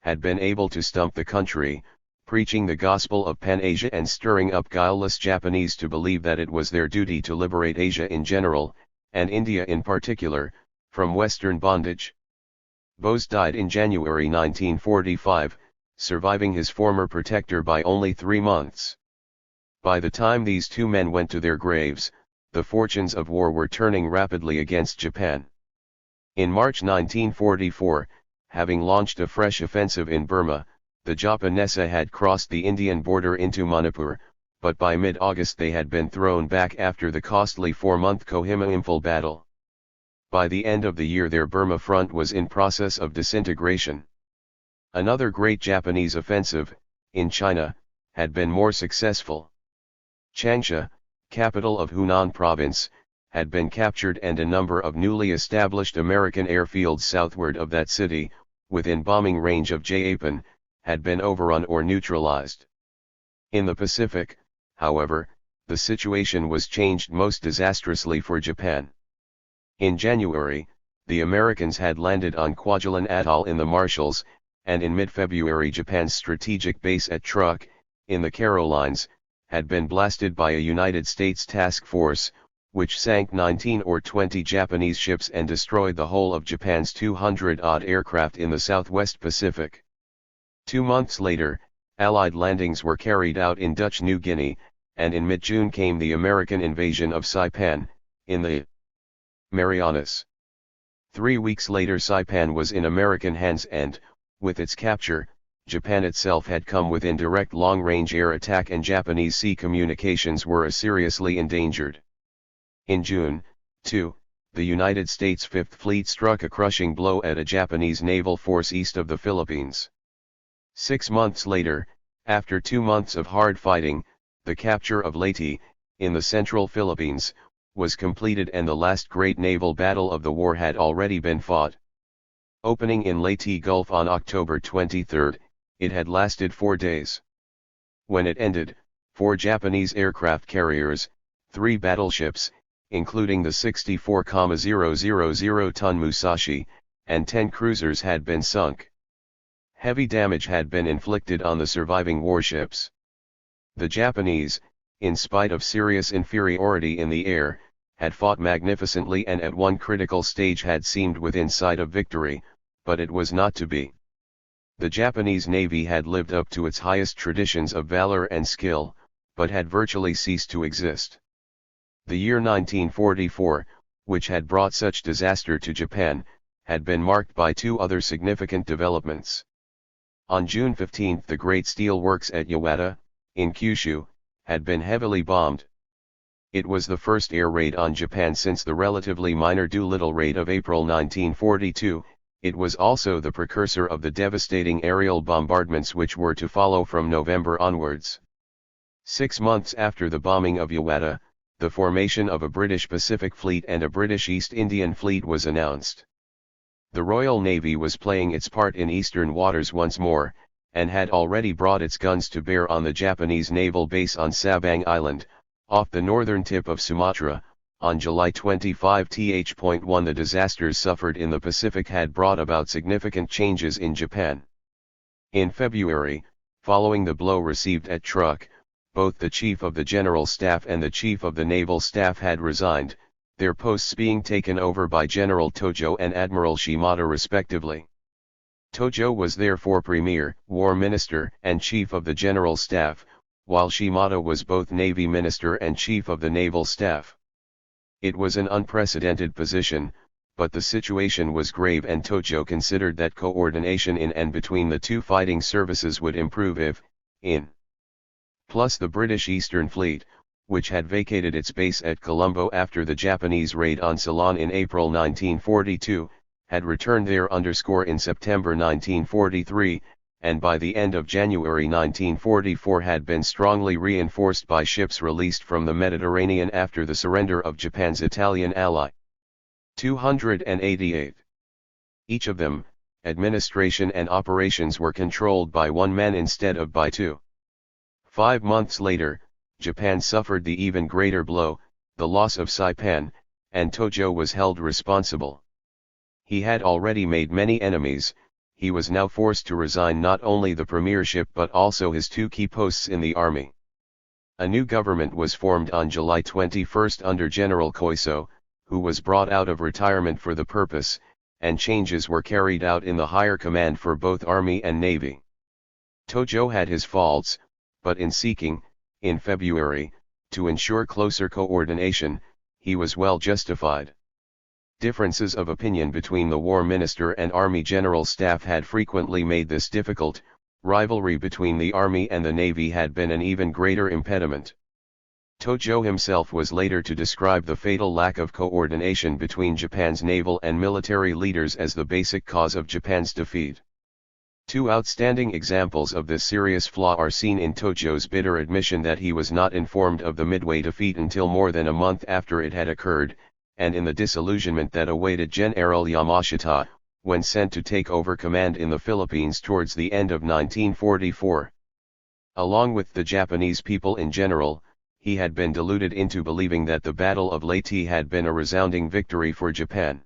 had been able to stump the country, preaching the gospel of Pan-Asia and stirring up guileless Japanese to believe that it was their duty to liberate Asia in general, and India in particular, from Western bondage. Bose died in January 1945, surviving his former protector by only 3 months. By the time these two men went to their graves, the fortunes of war were turning rapidly against Japan. In March 1944, having launched a fresh offensive in Burma, the Japanese had crossed the Indian border into Manipur, but by mid-August they had been thrown back after the costly 4-month Kohima Imphal battle. By the end of the year their Burma front was in process of disintegration. Another great Japanese offensive, in China, had been more successful. Changsha, capital of Hunan province, had been captured and a number of newly established American airfields southward of that city, within bombing range of Japan, had been overrun or neutralized. In the Pacific, however, the situation was changed most disastrously for Japan. In January, the Americans had landed on Kwajalein Atoll in the Marshalls, and in mid-February Japan's strategic base at Truk, in the Carolines, had been blasted by a United States task force, which sank 19 or 20 Japanese ships and destroyed the whole of Japan's 200-odd aircraft in the Southwest Pacific. 2 months later, Allied landings were carried out in Dutch New Guinea, and in mid-June came the American invasion of Saipan, in the Marianas. 3 weeks later Saipan was in American hands and, with its capture, Japan itself had come within direct long-range air attack and Japanese sea communications were seriously endangered. In June, too, the United States Fifth Fleet struck a crushing blow at a Japanese naval force east of the Philippines. 6 months later, after 2 months of hard fighting, the capture of Leyte, in the central Philippines, was completed and the last great naval battle of the war had already been fought. Opening in Leyte Gulf on October 23, it had lasted 4 days. When it ended, 4 Japanese aircraft carriers, 3 battleships, including the 64,000-ton Musashi, and 10 cruisers had been sunk. Heavy damage had been inflicted on the surviving warships. The Japanese, in spite of serious inferiority in the air, had fought magnificently and at one critical stage had seemed within sight of victory, but it was not to be. The Japanese Navy had lived up to its highest traditions of valor and skill, but had virtually ceased to exist. The year 1944, which had brought such disaster to Japan, had been marked by 2 other significant developments. On June 15 the great steel works at Yawata, in Kyushu, had been heavily bombed. It was the first air raid on Japan since the relatively minor Doolittle raid of April 1942, it was also the precursor of the devastating aerial bombardments which were to follow from November onwards. 6 months after the bombing of Yawata, the formation of a British Pacific Fleet and a British East Indian Fleet was announced. The Royal Navy was playing its part in eastern waters once more, and had already brought its guns to bear on the Japanese naval base on Sabang Island, off the northern tip of Sumatra. On July 25 Th.1 the disasters suffered in the Pacific had brought about significant changes in Japan. In February, following the blow received at Truk, both the Chief of the General Staff and the Chief of the Naval Staff had resigned, their posts being taken over by General Tojo and Admiral Shimada respectively. Tojo was therefore Premier, War Minister and Chief of the General Staff, while Shimada was both Navy Minister and Chief of the Naval Staff. It was an unprecedented position, but the situation was grave and Tojo considered that coordination in and between the 2 fighting services would improve if, in. Plus the British Eastern Fleet, which had vacated its base at Colombo after the Japanese raid on Ceylon in April 1942, had returned there in September 1943, and by the end of January 1944 had been strongly reinforced by ships released from the Mediterranean after the surrender of Japan's Italian ally. 288. Each of them, administration and operations were controlled by 1 man instead of by 2. 5 months later, Japan suffered the even greater blow, the loss of Saipan, and Tojo was held responsible. He had already made many enemies. He was now forced to resign not only the premiership but also his 2 key posts in the army. A new government was formed on July 21 under General Koiso, who was brought out of retirement for the purpose, and changes were carried out in the higher command for both army and navy. Tojo had his faults, but in seeking, in February, to ensure closer coordination, he was well justified. Differences of opinion between the War Minister and Army General Staff had frequently made this difficult. Rivalry between the Army and the Navy had been an even greater impediment. Tojo himself was later to describe the fatal lack of coordination between Japan's naval and military leaders as the basic cause of Japan's defeat. 2 outstanding examples of this serious flaw are seen in Tojo's bitter admission that he was not informed of the Midway defeat until more than a month after it had occurred, and in the disillusionment that awaited General Yamashita, when sent to take over command in the Philippines towards the end of 1944. Along with the Japanese people in general, he had been deluded into believing that the Battle of Leyte had been a resounding victory for Japan.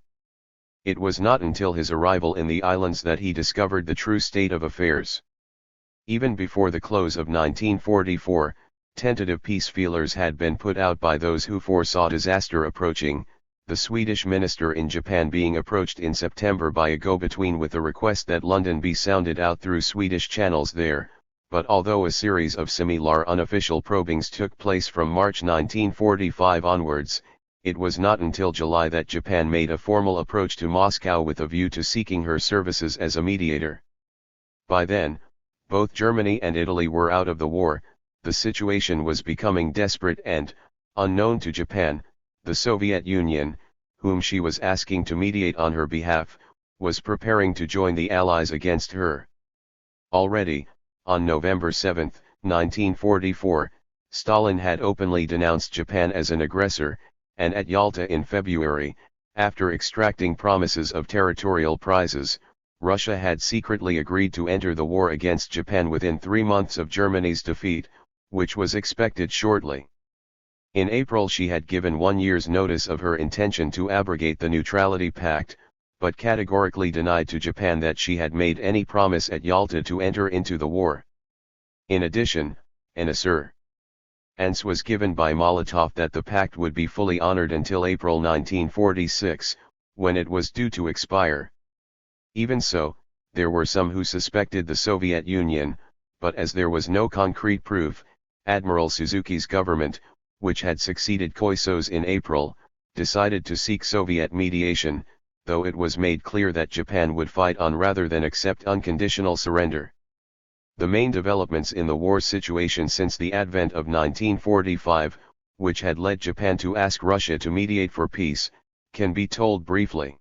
It was not until his arrival in the islands that he discovered the true state of affairs. Even before the close of 1944, tentative peace feelers had been put out by those who foresaw disaster approaching, the Swedish minister in Japan being approached in September by a go-between with a request that London be sounded out through Swedish channels there, but although a series of similar unofficial probings took place from March 1945 onwards, it was not until July that Japan made a formal approach to Moscow with a view to seeking her services as a mediator. By then, both Germany and Italy were out of the war, the situation was becoming desperate and, unknown to Japan, the Soviet Union, whom she was asking to mediate on her behalf, was preparing to join the Allies against her. Already, on November 7, 1944, Stalin had openly denounced Japan as an aggressor, and at Yalta in February, after extracting promises of territorial prizes, Russia had secretly agreed to enter the war against Japan within 3 months of Germany's defeat, which was expected shortly. In April she had given 1 year's notice of her intention to abrogate the Neutrality Pact, but categorically denied to Japan that she had made any promise at Yalta to enter into the war. In addition, an assurance was given by Molotov that the pact would be fully honored until April 1946, when it was due to expire. Even so, there were some who suspected the Soviet Union, but as there was no concrete proof, Admiral Suzuki's government, which had succeeded Koiso's in April, decided to seek Soviet mediation, though it was made clear that Japan would fight on rather than accept unconditional surrender. The main developments in the war situation since the advent of 1945, which had led Japan to ask Russia to mediate for peace, can be told briefly.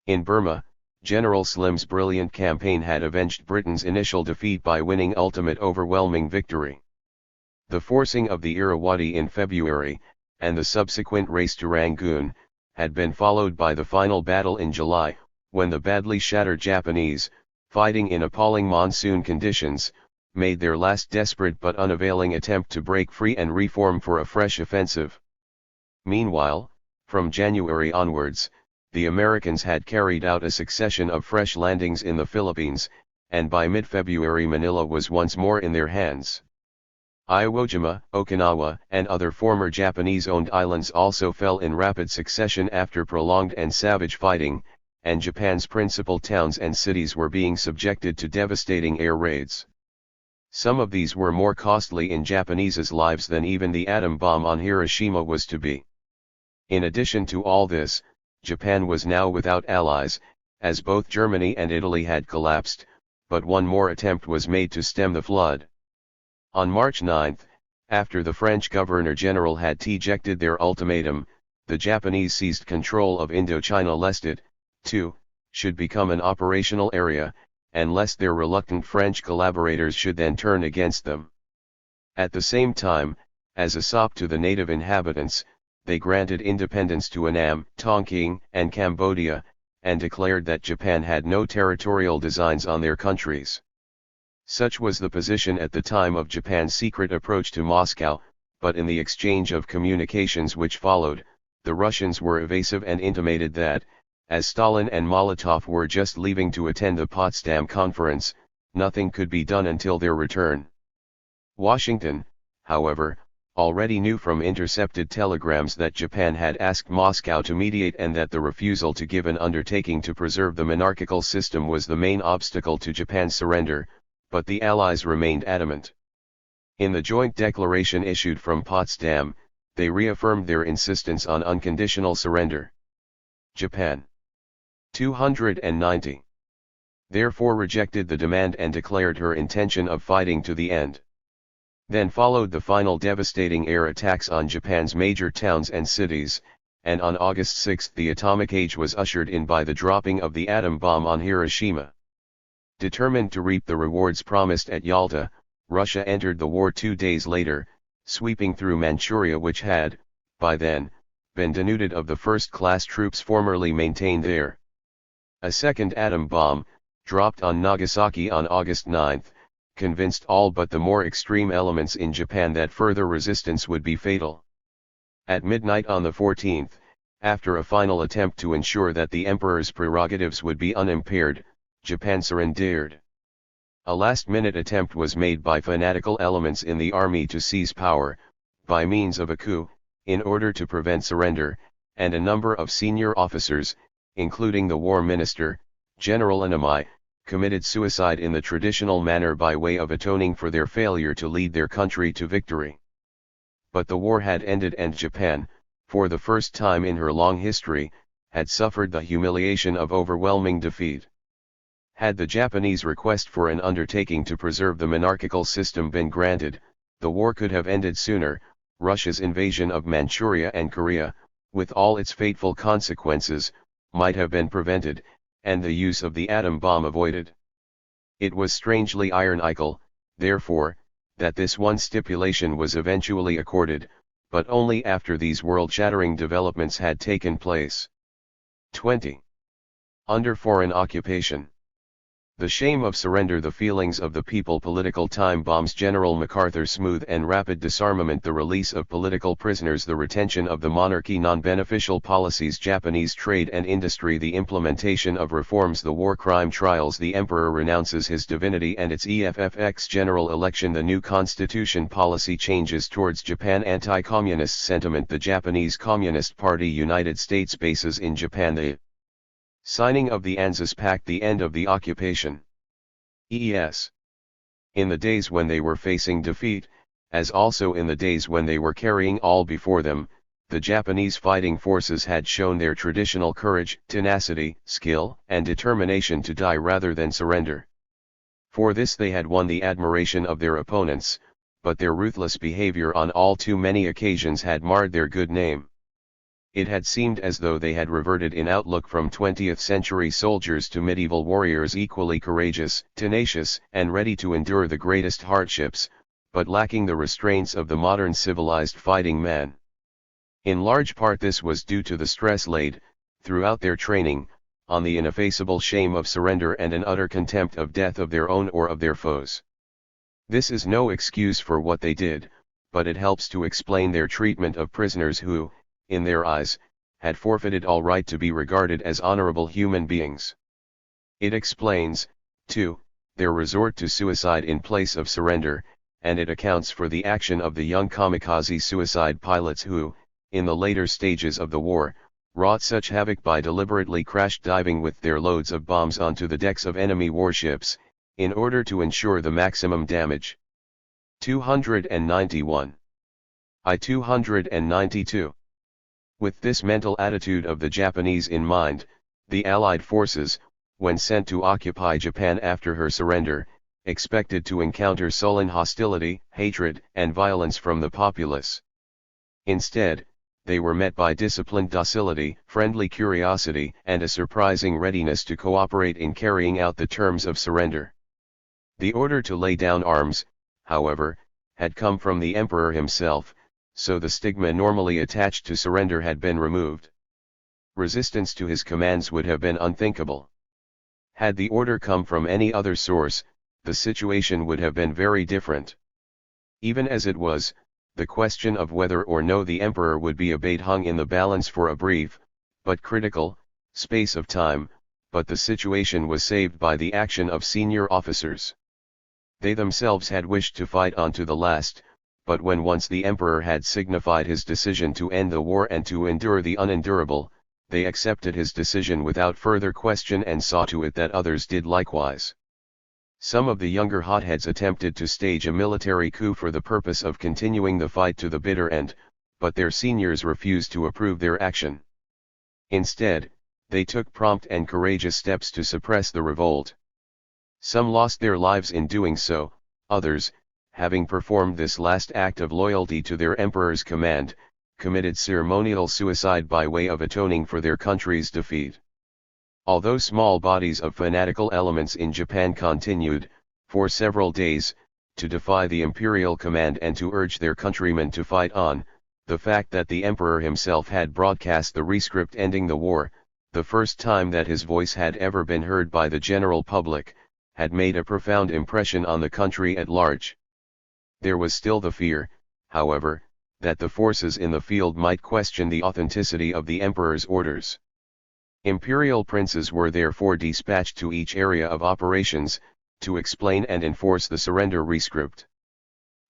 In Burma, General Slim's brilliant campaign had avenged Britain's initial defeat by winning ultimate overwhelming victory. The forcing of the Irrawaddy in February, and the subsequent race to Rangoon, had been followed by the final battle in July, when the badly shattered Japanese, fighting in appalling monsoon conditions, made their last desperate but unavailing attempt to break free and reform for a fresh offensive. Meanwhile, from January onwards, the Americans had carried out a succession of fresh landings in the Philippines, and by mid-February Manila was once more in their hands. Iwo Jima, Okinawa, and other former Japanese-owned islands also fell in rapid succession after prolonged and savage fighting, and Japan's principal towns and cities were being subjected to devastating air raids. Some of these were more costly in Japanese's lives than even the atom bomb on Hiroshima was to be. In addition to all this, Japan was now without allies, as both Germany and Italy had collapsed, but one more attempt was made to stem the flood. On March 9, after the French Governor-General had ejected their ultimatum, the Japanese seized control of Indochina lest it, too, should become an operational area, and lest their reluctant French collaborators should then turn against them. At the same time, as a sop to the native inhabitants, they granted independence to Annam, Tonkin, and Cambodia, and declared that Japan had no territorial designs on their countries. Such was the position at the time of Japan's secret approach to Moscow, but in the exchange of communications which followed, the Russians were evasive and intimated that, as Stalin and Molotov were just leaving to attend the Potsdam Conference, nothing could be done until their return. Washington, however, already knew from intercepted telegrams that Japan had asked Moscow to mediate and that the refusal to give an undertaking to preserve the monarchical system was the main obstacle to Japan's surrender, but the Allies remained adamant. In the joint declaration issued from Potsdam, they reaffirmed their insistence on unconditional surrender. Japan 290. Therefore rejected the demand and declared her intention of fighting to the end. Then followed the final devastating air attacks on Japan's major towns and cities, and on August 6 the atomic age was ushered in by the dropping of the atom bomb on Hiroshima. Determined to reap the rewards promised at Yalta, Russia entered the war 2 days later, sweeping through Manchuria, which had, by then, been denuded of the first-class troops formerly maintained there. A second atom bomb, dropped on Nagasaki on August 9, convinced all but the more extreme elements in Japan that further resistance would be fatal. At midnight on the 14th, after a final attempt to ensure that the emperor's prerogatives would be unimpaired, Japan surrendered. A last-minute attempt was made by fanatical elements in the army to seize power, by means of a coup, in order to prevent surrender, and a number of senior officers, including the war minister, General Anamai, committed suicide in the traditional manner by way of atoning for their failure to lead their country to victory. But the war had ended and Japan, for the first time in her long history, had suffered the humiliation of overwhelming defeat. Had the Japanese request for an undertaking to preserve the monarchical system been granted, the war could have ended sooner. Russia's invasion of Manchuria and Korea, with all its fateful consequences, might have been prevented, and the use of the atom bomb avoided. It was strangely ironical, therefore, that this one stipulation was eventually accorded, but only after these world-shattering developments had taken place. 20. Under foreign occupation. The shame of surrender, the feelings of the people, political time bombs, General MacArthur's smooth and rapid disarmament, the release of political prisoners, the retention of the monarchy, non-beneficial policies, Japanese trade and industry, the implementation of reforms, the war crime trials, the emperor renounces his divinity and its EFFX general election, the new constitution, policy changes towards Japan, anti-communist sentiment, the Japanese Communist Party, United States bases in Japan, the signing of the ANZUS Pact, the end of the occupation. EES. In the days when they were facing defeat, as also in the days when they were carrying all before them, the Japanese fighting forces had shown their traditional courage, tenacity, skill, and determination to die rather than surrender. For this they had won the admiration of their opponents, but their ruthless behavior on all too many occasions had marred their good name. It had seemed as though they had reverted in outlook from 20th century soldiers to medieval warriors, equally courageous, tenacious, and ready to endure the greatest hardships, but lacking the restraints of the modern civilized fighting man. In large part this was due to the stress laid, throughout their training, on the ineffaceable shame of surrender and an utter contempt of death of their own or of their foes. This is no excuse for what they did, but it helps to explain their treatment of prisoners who, in their eyes, had forfeited all right to be regarded as honorable human beings. It explains, too, their resort to suicide in place of surrender, and it accounts for the action of the young kamikaze suicide pilots who, in the later stages of the war, wrought such havoc by deliberately crash diving with their loads of bombs onto the decks of enemy warships, in order to ensure the maximum damage. 291. I-292. With this mental attitude of the Japanese in mind, the Allied forces, when sent to occupy Japan after her surrender, expected to encounter sullen hostility, hatred, and violence from the populace. Instead, they were met by disciplined docility, friendly curiosity, and a surprising readiness to cooperate in carrying out the terms of surrender. The order to lay down arms, however, had come from the emperor himself, so the stigma normally attached to surrender had been removed. Resistance to his commands would have been unthinkable. Had the order come from any other source, the situation would have been very different. Even as it was, the question of whether or no the emperor would be obeyed hung in the balance for a brief, but critical, space of time, but the situation was saved by the action of senior officers. They themselves had wished to fight on to the last, but when once the emperor had signified his decision to end the war and to endure the unendurable, they accepted his decision without further question and saw to it that others did likewise. Some of the younger hotheads attempted to stage a military coup for the purpose of continuing the fight to the bitter end, but their seniors refused to approve their action. Instead, they took prompt and courageous steps to suppress the revolt. Some lost their lives in doing so, others, having performed this last act of loyalty to their emperor's command, committed ceremonial suicide by way of atoning for their country's defeat. Although small bodies of fanatical elements in Japan continued, for several days, to defy the imperial command and to urge their countrymen to fight on, the fact that the emperor himself had broadcast the rescript ending the war, the first time that his voice had ever been heard by the general public, had made a profound impression on the country at large. There was still the fear, however, that the forces in the field might question the authenticity of the emperor's orders. Imperial princes were therefore dispatched to each area of operations, to explain and enforce the surrender rescript.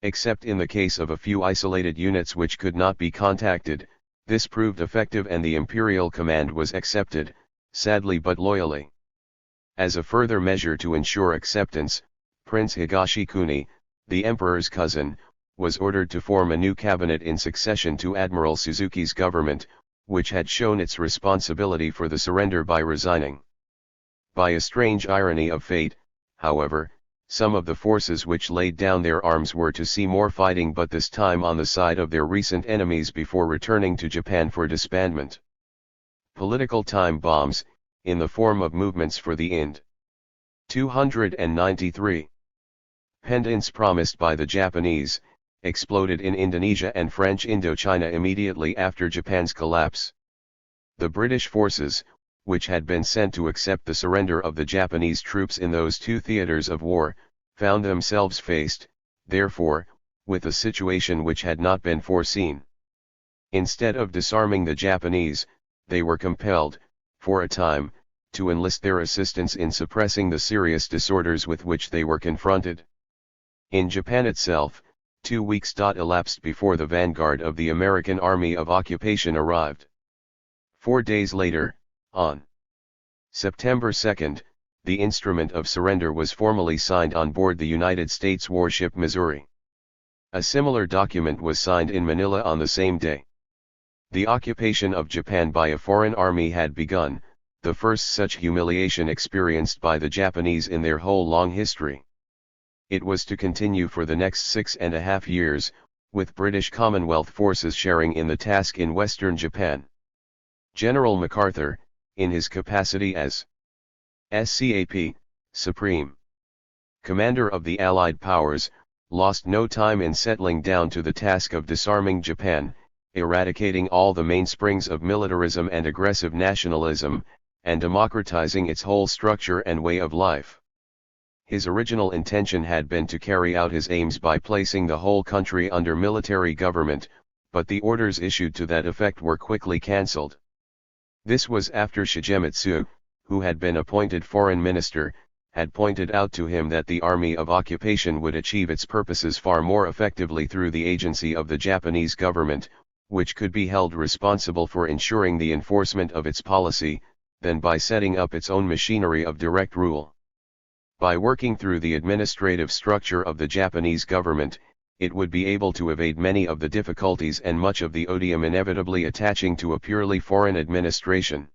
Except in the case of a few isolated units which could not be contacted, this proved effective and the imperial command was accepted, sadly but loyally. As a further measure to ensure acceptance, Prince Higashikuni, the emperor's cousin, was ordered to form a new cabinet in succession to Admiral Suzuki's government, which had shown its responsibility for the surrender by resigning. By a strange irony of fate, however, some of the forces which laid down their arms were to see more fighting, but this time on the side of their recent enemies, before returning to Japan for disbandment. Political time bombs, in the form of movements for the Ind. 293. Pendants promised by the Japanese, exploded in Indonesia and French Indochina immediately after Japan's collapse. The British forces, which had been sent to accept the surrender of the Japanese troops in those two theaters of war, found themselves faced, therefore, with a situation which had not been foreseen. Instead of disarming the Japanese, they were compelled, for a time, to enlist their assistance in suppressing the serious disorders with which they were confronted. In Japan itself, 2 weeks elapsed before the vanguard of the American Army of Occupation arrived. 4 days later, on September 2, the instrument of surrender was formally signed on board the United States warship Missouri. A similar document was signed in Manila on the same day. The occupation of Japan by a foreign army had begun, the first such humiliation experienced by the Japanese in their whole long history. It was to continue for the next 6.5 years, with British Commonwealth forces sharing in the task in western Japan. General MacArthur, in his capacity as SCAP, Supreme Commander of the Allied Powers, lost no time in settling down to the task of disarming Japan, eradicating all the mainsprings of militarism and aggressive nationalism, and democratizing its whole structure and way of life. His original intention had been to carry out his aims by placing the whole country under military government, but the orders issued to that effect were quickly cancelled. This was after Shigemitsu, who had been appointed foreign minister, had pointed out to him that the Army of Occupation would achieve its purposes far more effectively through the agency of the Japanese government, which could be held responsible for ensuring the enforcement of its policy, than by setting up its own machinery of direct rule. By working through the administrative structure of the Japanese government, it would be able to evade many of the difficulties and much of the odium inevitably attaching to a purely foreign administration.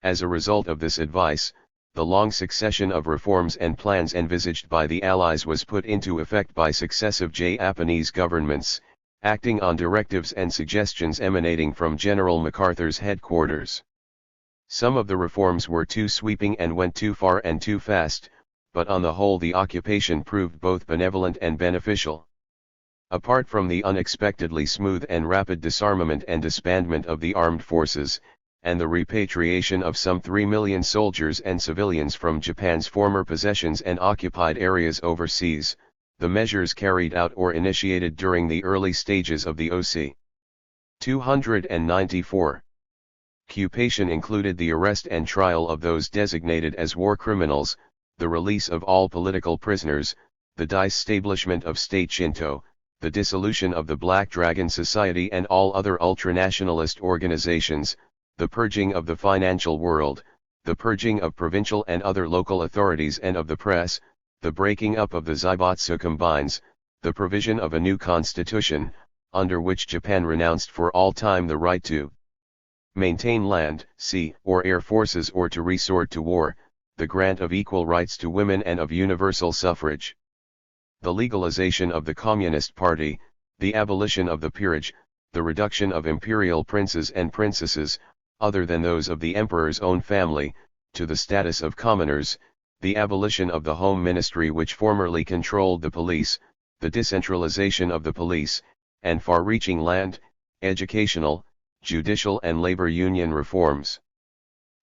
As a result of this advice, the long succession of reforms and plans envisaged by the Allies was put into effect by successive Japanese governments, acting on directives and suggestions emanating from General MacArthur's headquarters. Some of the reforms were too sweeping and went too far and too fast, but on the whole the occupation proved both benevolent and beneficial. Apart from the unexpectedly smooth and rapid disarmament and disbandment of the armed forces, and the repatriation of some 3 million soldiers and civilians from Japan's former possessions and occupied areas overseas, the measures carried out or initiated during the early stages of the OC. 294. Occupation included the arrest and trial of those designated as war criminals, the release of all political prisoners, the disestablishment of state Shinto, the dissolution of the Black Dragon Society and all other ultranationalist organizations, the purging of the financial world, the purging of provincial and other local authorities and of the press, the breaking up of the Zaibatsu combines, the provision of a new constitution, under which Japan renounced for all time the right to maintain land, sea, or air forces or to resort to war, the grant of equal rights to women and of universal suffrage. The legalization of the Communist Party, the abolition of the peerage, the reduction of imperial princes and princesses, other than those of the emperor's own family, to the status of commoners, the abolition of the Home Ministry which formerly controlled the police, the decentralization of the police, and far-reaching land, educational, judicial and labor union reforms.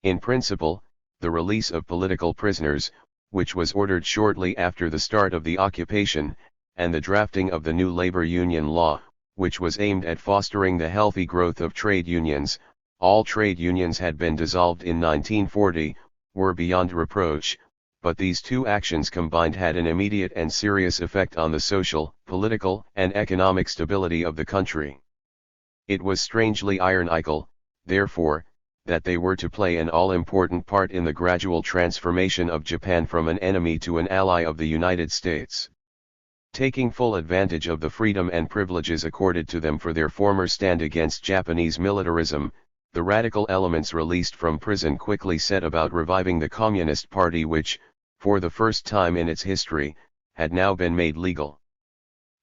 In principle, the release of political prisoners, which was ordered shortly after the start of the occupation, and the drafting of the new labor union law, which was aimed at fostering the healthy growth of trade unions, all trade unions had been dissolved in 1940, were beyond reproach, but these two actions combined had an immediate and serious effect on the social, political, and economic stability of the country. It was strangely ironical, therefore, that they were to play an all-important part in the gradual transformation of Japan from an enemy to an ally of the United States. Taking full advantage of the freedom and privileges accorded to them for their former stand against Japanese militarism, the radical elements released from prison quickly set about reviving the Communist Party which, for the first time in its history, had now been made legal.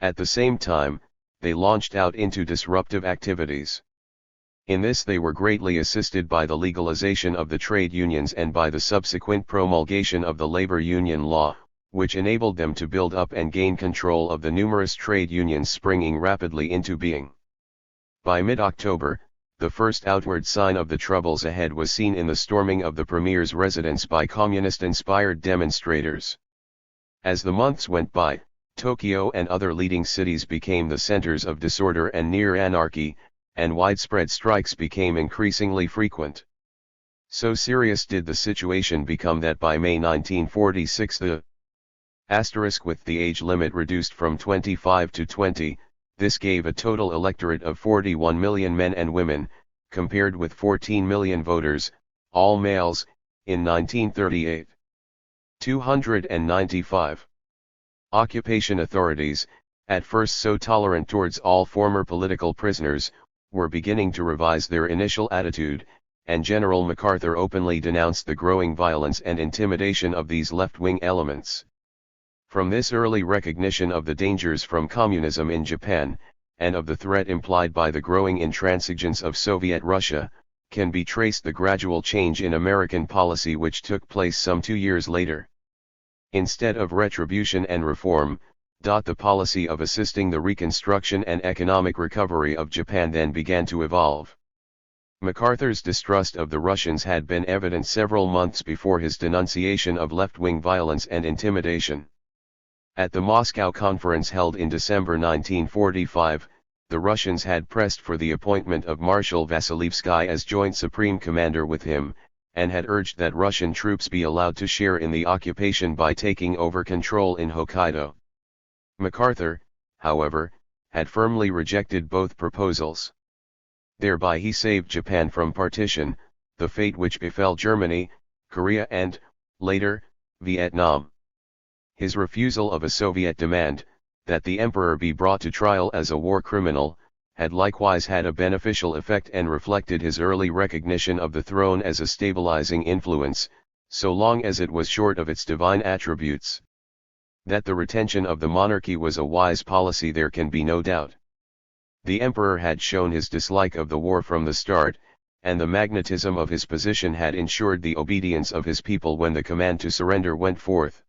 At the same time, they launched out into disruptive activities. In this they were greatly assisted by the legalization of the trade unions and by the subsequent promulgation of the labor union law, which enabled them to build up and gain control of the numerous trade unions springing rapidly into being. By mid-October, the first outward sign of the troubles ahead was seen in the storming of the premier's residence by communist-inspired demonstrators. As the months went by, Tokyo and other leading cities became the centers of disorder and near anarchy, and widespread strikes became increasingly frequent. So serious did the situation become that by May 1946 the with the age limit reduced from 25 to 20, this gave a total electorate of 41 million men and women, compared with 14 million voters, all males, in 1938. 295. Occupation authorities, at first so tolerant towards all former political prisoners, were beginning to revise their initial attitude, and General MacArthur openly denounced the growing violence and intimidation of these left-wing elements. From this early recognition of the dangers from communism in Japan, and of the threat implied by the growing intransigence of Soviet Russia, can be traced the gradual change in American policy which took place some 2 years later. Instead of retribution and reform, the policy of assisting the reconstruction and economic recovery of Japan then began to evolve. MacArthur's distrust of the Russians had been evident several months before his denunciation of left-wing violence and intimidation. At the Moscow conference held in December 1945, the Russians had pressed for the appointment of Marshal Vasilevsky as joint supreme commander with him, and had urged that Russian troops be allowed to share in the occupation by taking over control in Hokkaido. MacArthur, however, had firmly rejected both proposals. Thereby he saved Japan from partition, the fate which befell Germany, Korea and, later, Vietnam. His refusal of a Soviet demand, that the emperor be brought to trial as a war criminal, had likewise had a beneficial effect and reflected his early recognition of the throne as a stabilizing influence, so long as it was short of its divine attributes. That the retention of the monarchy was a wise policy there can be no doubt. The emperor had shown his dislike of the war from the start, and the magnetism of his position had ensured the obedience of his people when the command to surrender went forth.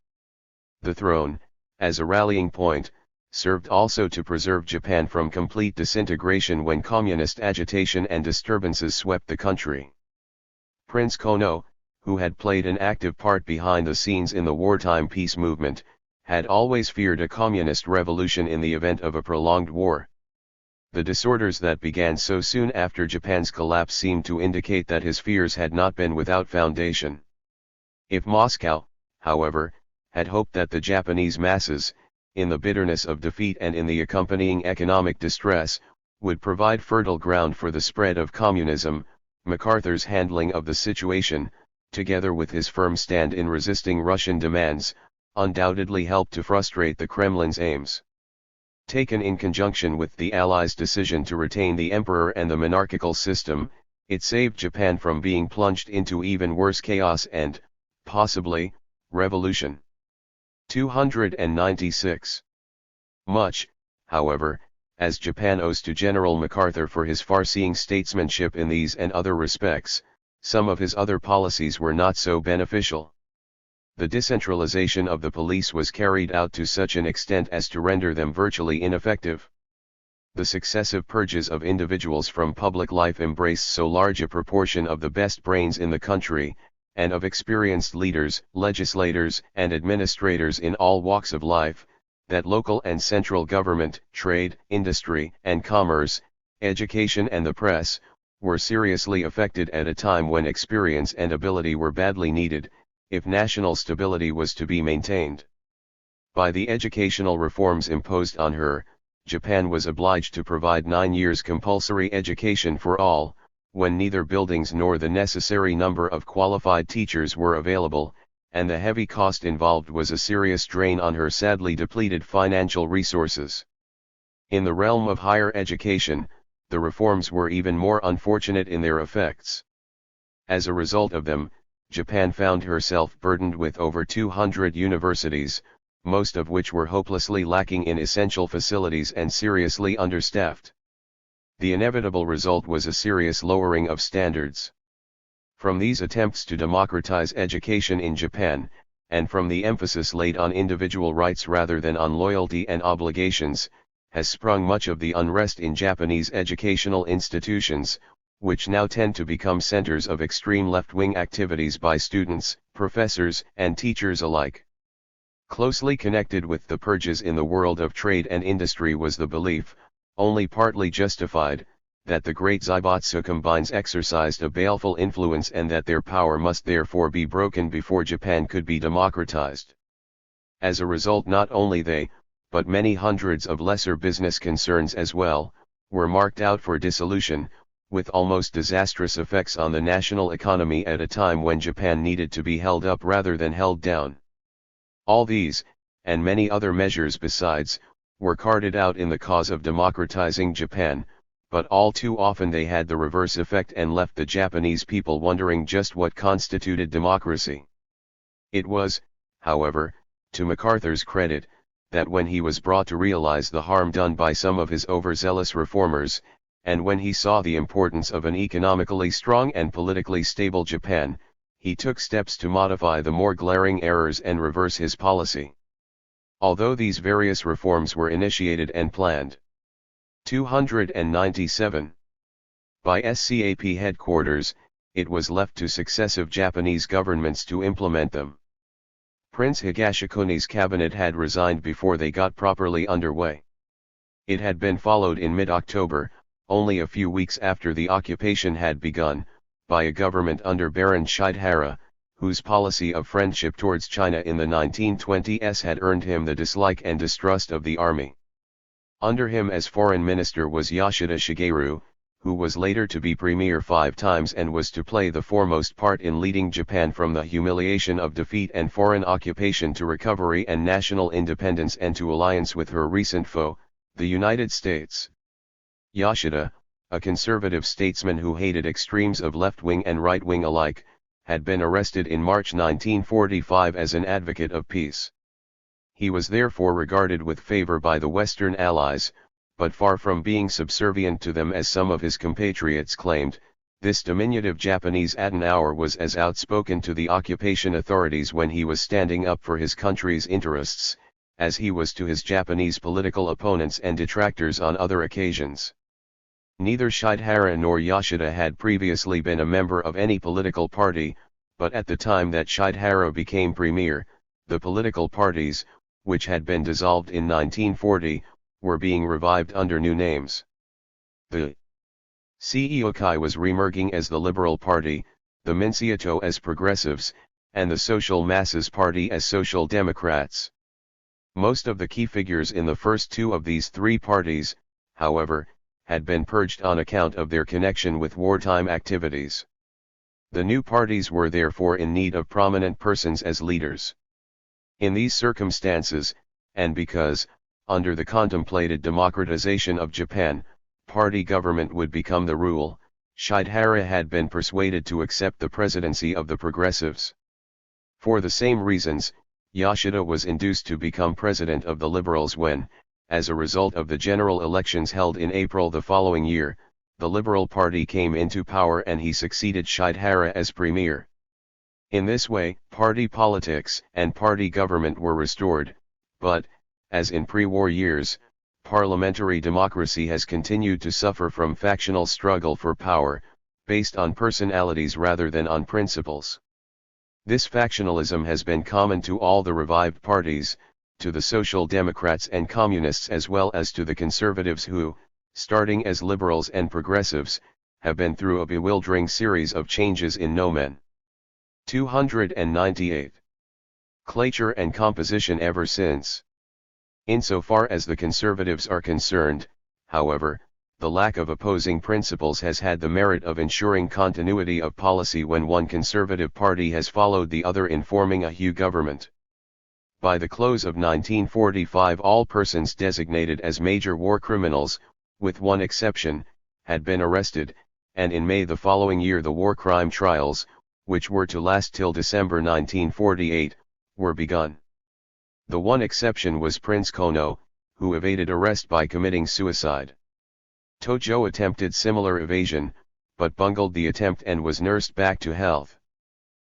The throne, as a rallying point, served also to preserve Japan from complete disintegration when communist agitation and disturbances swept the country. Prince Kono, who had played an active part behind the scenes in the wartime peace movement, had always feared a communist revolution in the event of a prolonged war. The disorders that began so soon after Japan's collapse seemed to indicate that his fears had not been without foundation. If Moscow, however, had hoped that the Japanese masses, in the bitterness of defeat and in the accompanying economic distress, would provide fertile ground for the spread of communism, MacArthur's handling of the situation, together with his firm stand in resisting Russian demands, undoubtedly helped to frustrate the Kremlin's aims. Taken in conjunction with the Allies' decision to retain the emperor and the monarchical system, it saved Japan from being plunged into even worse chaos and, possibly, revolution. 296. Much, however, as Japan owes to General MacArthur for his far-seeing statesmanship in these and other respects, some of his other policies were not so beneficial. The decentralization of the police was carried out to such an extent as to render them virtually ineffective. The successive purges of individuals from public life embraced so large a proportion of the best brains in the country, and of experienced leaders, legislators, and administrators in all walks of life, that local and central government, trade, industry, and commerce, education and the press, were seriously affected at a time when experience and ability were badly needed, if national stability was to be maintained. By the educational reforms imposed on her, Japan was obliged to provide 9 years compulsory education for all, when neither buildings nor the necessary number of qualified teachers were available, and the heavy cost involved was a serious drain on her sadly depleted financial resources. In the realm of higher education, the reforms were even more unfortunate in their effects. As a result of them, Japan found herself burdened with over 200 universities, most of which were hopelessly lacking in essential facilities and seriously understaffed. The inevitable result was a serious lowering of standards. From these attempts to democratize education in Japan, and from the emphasis laid on individual rights rather than on loyalty and obligations, has sprung much of the unrest in Japanese educational institutions, which now tend to become centers of extreme left-wing activities by students, professors, and teachers alike. Closely connected with the purges in the world of trade and industry was the belief, only partly justified, that the great Zaibatsu combines exercised a baleful influence and that their power must therefore be broken before Japan could be democratized. As a result, not only they, but many hundreds of lesser business concerns as well, were marked out for dissolution, with almost disastrous effects on the national economy at a time when Japan needed to be held up rather than held down. All these, and many other measures besides, were carted out in the cause of democratizing Japan, but all too often they had the reverse effect and left the Japanese people wondering just what constituted democracy. It was, however, to MacArthur's credit, that when he was brought to realize the harm done by some of his overzealous reformers, and when he saw the importance of an economically strong and politically stable Japan, he took steps to modify the more glaring errors and reverse his policy. Although these various reforms were initiated and planned. 297. By SCAP headquarters, it was left to successive Japanese governments to implement them. Prince Higashikune's cabinet had resigned before they got properly underway. It had been followed in mid-October, only a few weeks after the occupation had begun, by a government under Baron Shidehara, whose policy of friendship towards China in the 1920s had earned him the dislike and distrust of the army. Under him as foreign minister was Yoshida Shigeru, who was later to be premier 5 times and was to play the foremost part in leading Japan from the humiliation of defeat and foreign occupation to recovery and national independence and to alliance with her recent foe, the United States. Yoshida, a conservative statesman who hated extremes of left-wing and right-wing alike, had been arrested in March 1945 as an advocate of peace. He was therefore regarded with favor by the Western Allies, but far from being subservient to them as some of his compatriots claimed, this diminutive Japanese Adenauer was as outspoken to the occupation authorities when he was standing up for his country's interests, as he was to his Japanese political opponents and detractors on other occasions. Neither Shidehara nor Yoshida had previously been a member of any political party, but at the time that Shidehara became premier, the political parties, which had been dissolved in 1940, were being revived under new names. The Seiyokai was remerging as the Liberal Party, the Minseiato as Progressives, and the Social Masses Party as Social Democrats. Most of the key figures in the first 2 of these 3 parties, however, had been purged on account of their connection with wartime activities. The new parties were therefore in need of prominent persons as leaders. In these circumstances, and because, under the contemplated democratization of Japan, party government would become the rule, Shidehara had been persuaded to accept the presidency of the Progressives. For the same reasons, Yoshida was induced to become president of the Liberals when, as a result of the general elections held in April the following year, the Liberal Party came into power and he succeeded Shidehara as premier. In this way, party politics and party government were restored, but, as in pre-war years, parliamentary democracy has continued to suffer from factional struggle for power, based on personalities rather than on principles. This factionalism has been common to all the revived parties, to the Social Democrats and Communists as well as to the Conservatives who, starting as liberals and progressives, have been through a bewildering series of changes in nomen. 298. Clature and composition ever since. Insofar as the Conservatives are concerned, however, the lack of opposing principles has had the merit of ensuring continuity of policy when one conservative party has followed the other in forming a new government. By the close of 1945 all persons designated as major war criminals, with one exception, had been arrested, and in May the following year the war crime trials, which were to last till December 1948, were begun. The one exception was Prince Kono, who evaded arrest by committing suicide. Tojo attempted similar evasion, but bungled the attempt and was nursed back to health.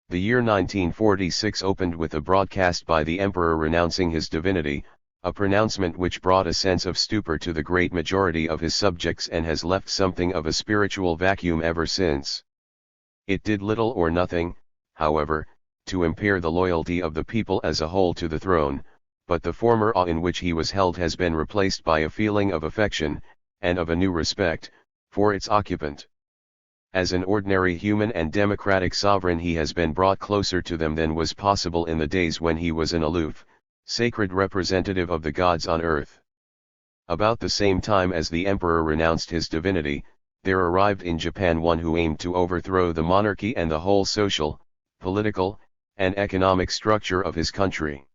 The year 1946 opened with a broadcast by the emperor renouncing his divinity, a pronouncement which brought a sense of stupor to the great majority of his subjects and has left something of a spiritual vacuum ever since. It did little or nothing, however, to impair the loyalty of the people as a whole to the throne, but the former awe in which he was held has been replaced by a feeling of affection, and of a new respect, for its occupant. As an ordinary human and democratic sovereign he has been brought closer to them than was possible in the days when he was an aloof, sacred representative of the gods on earth. About the same time as the emperor renounced his divinity, there arrived in Japan one who aimed to overthrow the monarchy and the whole social, political, and economic structure of his country.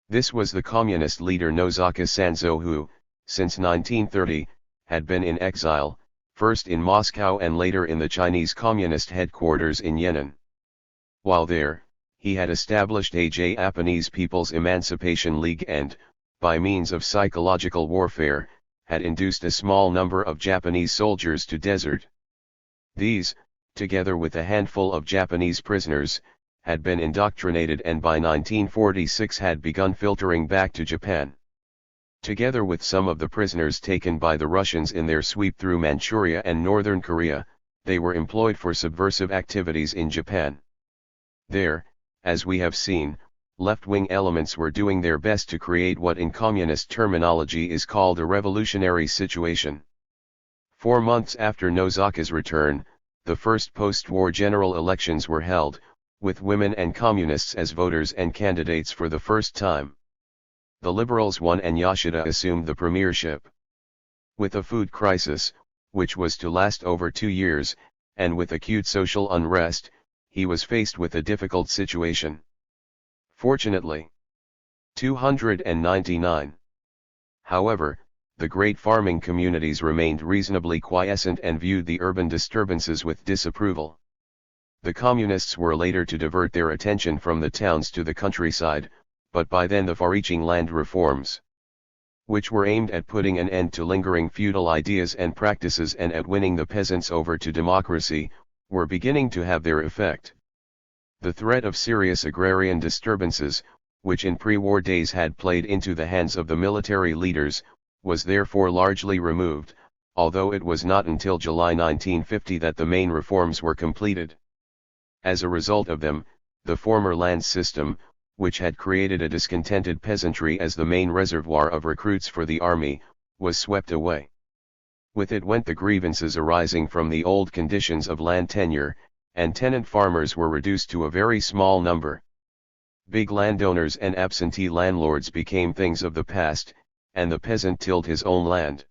This was the communist leader Nozaka Sanzo who, since 1930, had been in exile, first in Moscow and later in the Chinese Communist headquarters in Yan'an. While there, he had established a Japanese People's Emancipation League and, by means of psychological warfare, had induced a small number of Japanese soldiers to desert. These, together with a handful of Japanese prisoners, had been indoctrinated and by 1946 had begun filtering back to Japan. Together with some of the prisoners taken by the Russians in their sweep through Manchuria and northern Korea, they were employed for subversive activities in Japan. There, as we have seen, left-wing elements were doing their best to create what in communist terminology is called a revolutionary situation. 4 months after Nozaka's return, the first post-war general elections were held, with women and communists as voters and candidates for the first time. The liberals won and Yoshida assumed the premiership. With a food crisis, which was to last over 2 years, and with acute social unrest, he was faced with a difficult situation. Fortunately, 299. However, the great farming communities remained reasonably quiescent and viewed the urban disturbances with disapproval. The communists were later to divert their attention from the towns to the countryside, but by then the far-reaching land reforms, which were aimed at putting an end to lingering feudal ideas and practices and at winning the peasants over to democracy, were beginning to have their effect. The threat of serious agrarian disturbances, which in pre-war days had played into the hands of the military leaders, was therefore largely removed, although it was not until July 1950 that the main reforms were completed. As a result of them, the former land system, which had created a discontented peasantry as the main reservoir of recruits for the army, was swept away. With it went the grievances arising from the old conditions of land tenure, and tenant farmers were reduced to a very small number. Big landowners and absentee landlords became things of the past, and the peasant tilled his own land.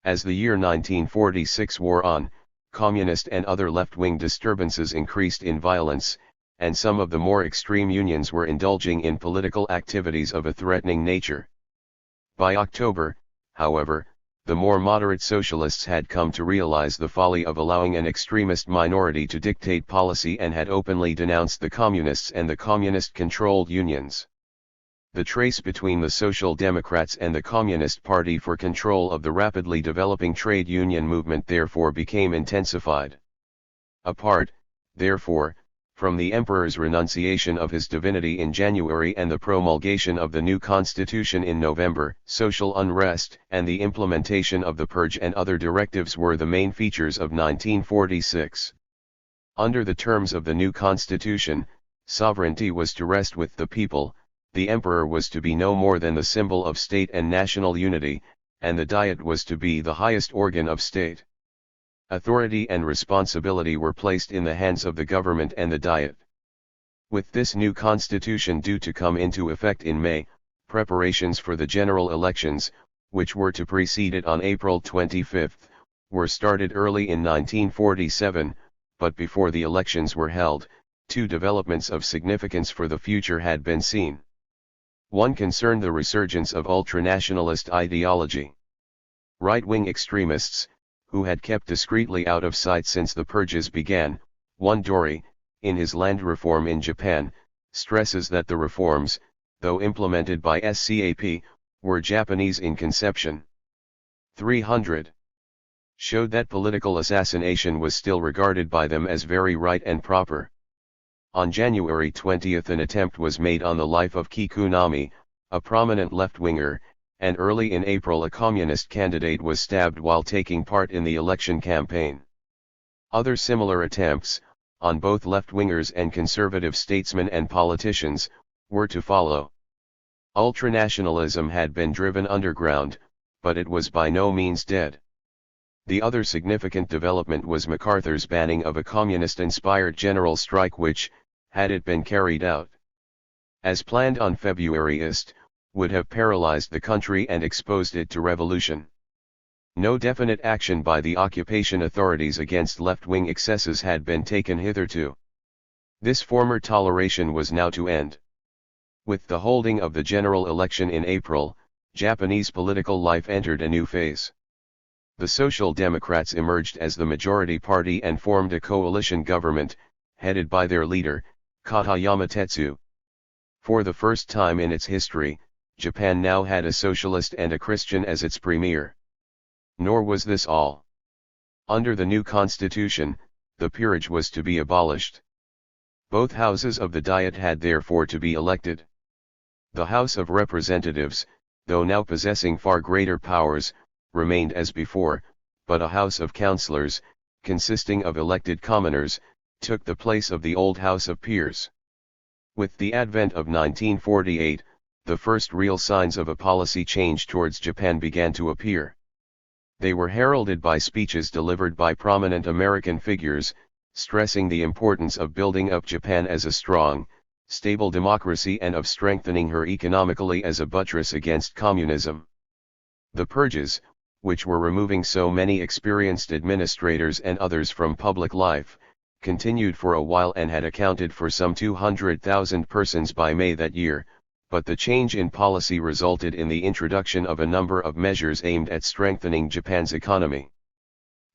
As the year 1946 wore on, communist and other left-wing disturbances increased in violence, and some of the more extreme unions were indulging in political activities of a threatening nature. By October, however, the more moderate socialists had come to realize the folly of allowing an extremist minority to dictate policy and had openly denounced the communists and the communist-controlled unions. The trace between the Social Democrats and the Communist Party for control of the rapidly developing trade union movement therefore became intensified. Apart, therefore, from the emperor's renunciation of his divinity in January and the promulgation of the new constitution in November, social unrest and the implementation of the purge and other directives were the main features of 1946. Under the terms of the new constitution, sovereignty was to rest with the people, the emperor was to be no more than the symbol of state and national unity, and the Diet was to be the highest organ of state. Authority and responsibility were placed in the hands of the government and the Diet. With this new constitution due to come into effect in May, preparations for the general elections, which were to precede it on April 25, were started early in 1947, but before the elections were held, two developments of significance for the future had been seen. One concerned the resurgence of ultranationalist ideology. Right-wing extremists, who had kept discreetly out of sight since the purges began, one Dori, in his Land Reform in Japan, stresses that the reforms, though implemented by SCAP, were Japanese in conception. 300. Showed that political assassination was still regarded by them as very right and proper. On January 20 an attempt was made on the life of Kikunami, a prominent left-winger, and early in April a communist candidate was stabbed while taking part in the election campaign. Other similar attempts, on both left-wingers and conservative statesmen and politicians, were to follow. Ultranationalism had been driven underground, but it was by no means dead. The other significant development was MacArthur's banning of a communist-inspired general strike which, had it been carried out as planned on February 1, would have paralyzed the country and exposed it to revolution. No definite action by the occupation authorities against left-wing excesses had been taken hitherto. This former toleration was now to end. With the holding of the general election in April, Japanese political life entered a new phase. The Social Democrats emerged as the majority party and formed a coalition government, headed by their leader, Katayama Tetsu. For the first time in its history, Japan now had a socialist and a Christian as its premier. Nor was this all. Under the new constitution, the peerage was to be abolished. Both houses of the Diet had therefore to be elected. The House of Representatives, though now possessing far greater powers, remained as before, but a House of Councillors, consisting of elected commoners, took the place of the old House of Peers. With the advent of 1948, the first real signs of a policy change towards Japan began to appear. They were heralded by speeches delivered by prominent American figures, stressing the importance of building up Japan as a strong, stable democracy and of strengthening her economically as a buttress against communism. The purges, which were removing so many experienced administrators and others from public life, continued for a while and had accounted for some 200,000 persons by May that year, but the change in policy resulted in the introduction of a number of measures aimed at strengthening Japan's economy.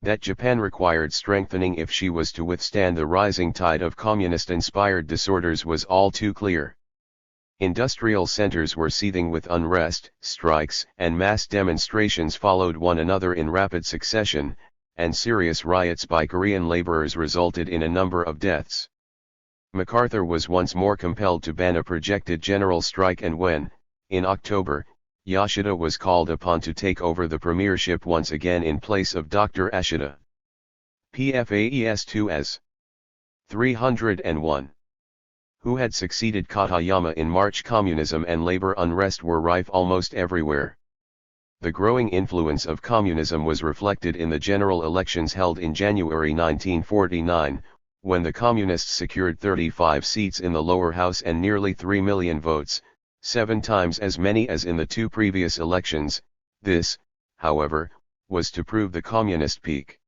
That Japan required strengthening if she was to withstand the rising tide of communist-inspired disorders was all too clear. Industrial centers were seething with unrest, strikes and mass demonstrations followed one another in rapid succession, and serious riots by Korean laborers resulted in a number of deaths. MacArthur was once more compelled to ban a projected general strike, and when, in October, Yoshida was called upon to take over the premiership once again in place of Dr. Ashida. PFAES 2 as 301. Who had succeeded Katayama in March. Communism and labor unrest were rife almost everywhere. The growing influence of communism was reflected in the general elections held in January 1949, when the Communists secured 35 seats in the lower house and nearly 3 million votes, 7 times as many as in the two previous elections. This, however, was to prove the communist peak.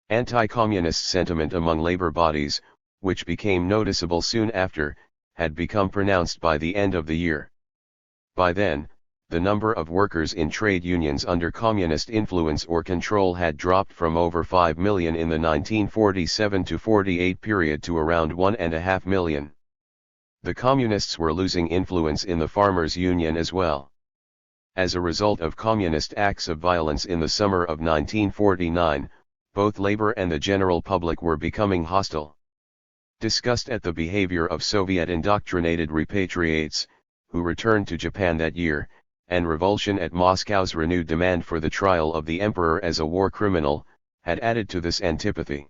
Anti-communist sentiment among labor bodies, which became noticeable soon after, had become pronounced by the end of the year. By then, the number of workers in trade unions under communist influence or control had dropped from over 5 million in the 1947-48 period to around 1.5 million. The communists were losing influence in the farmers' union as well. As a result of communist acts of violence in the summer of 1949, both labor and the general public were becoming hostile. Disgust at the behavior of Soviet-indoctrinated repatriates, who returned to Japan that year, and revulsion at Moscow's renewed demand for the trial of the emperor as a war criminal, had added to this antipathy.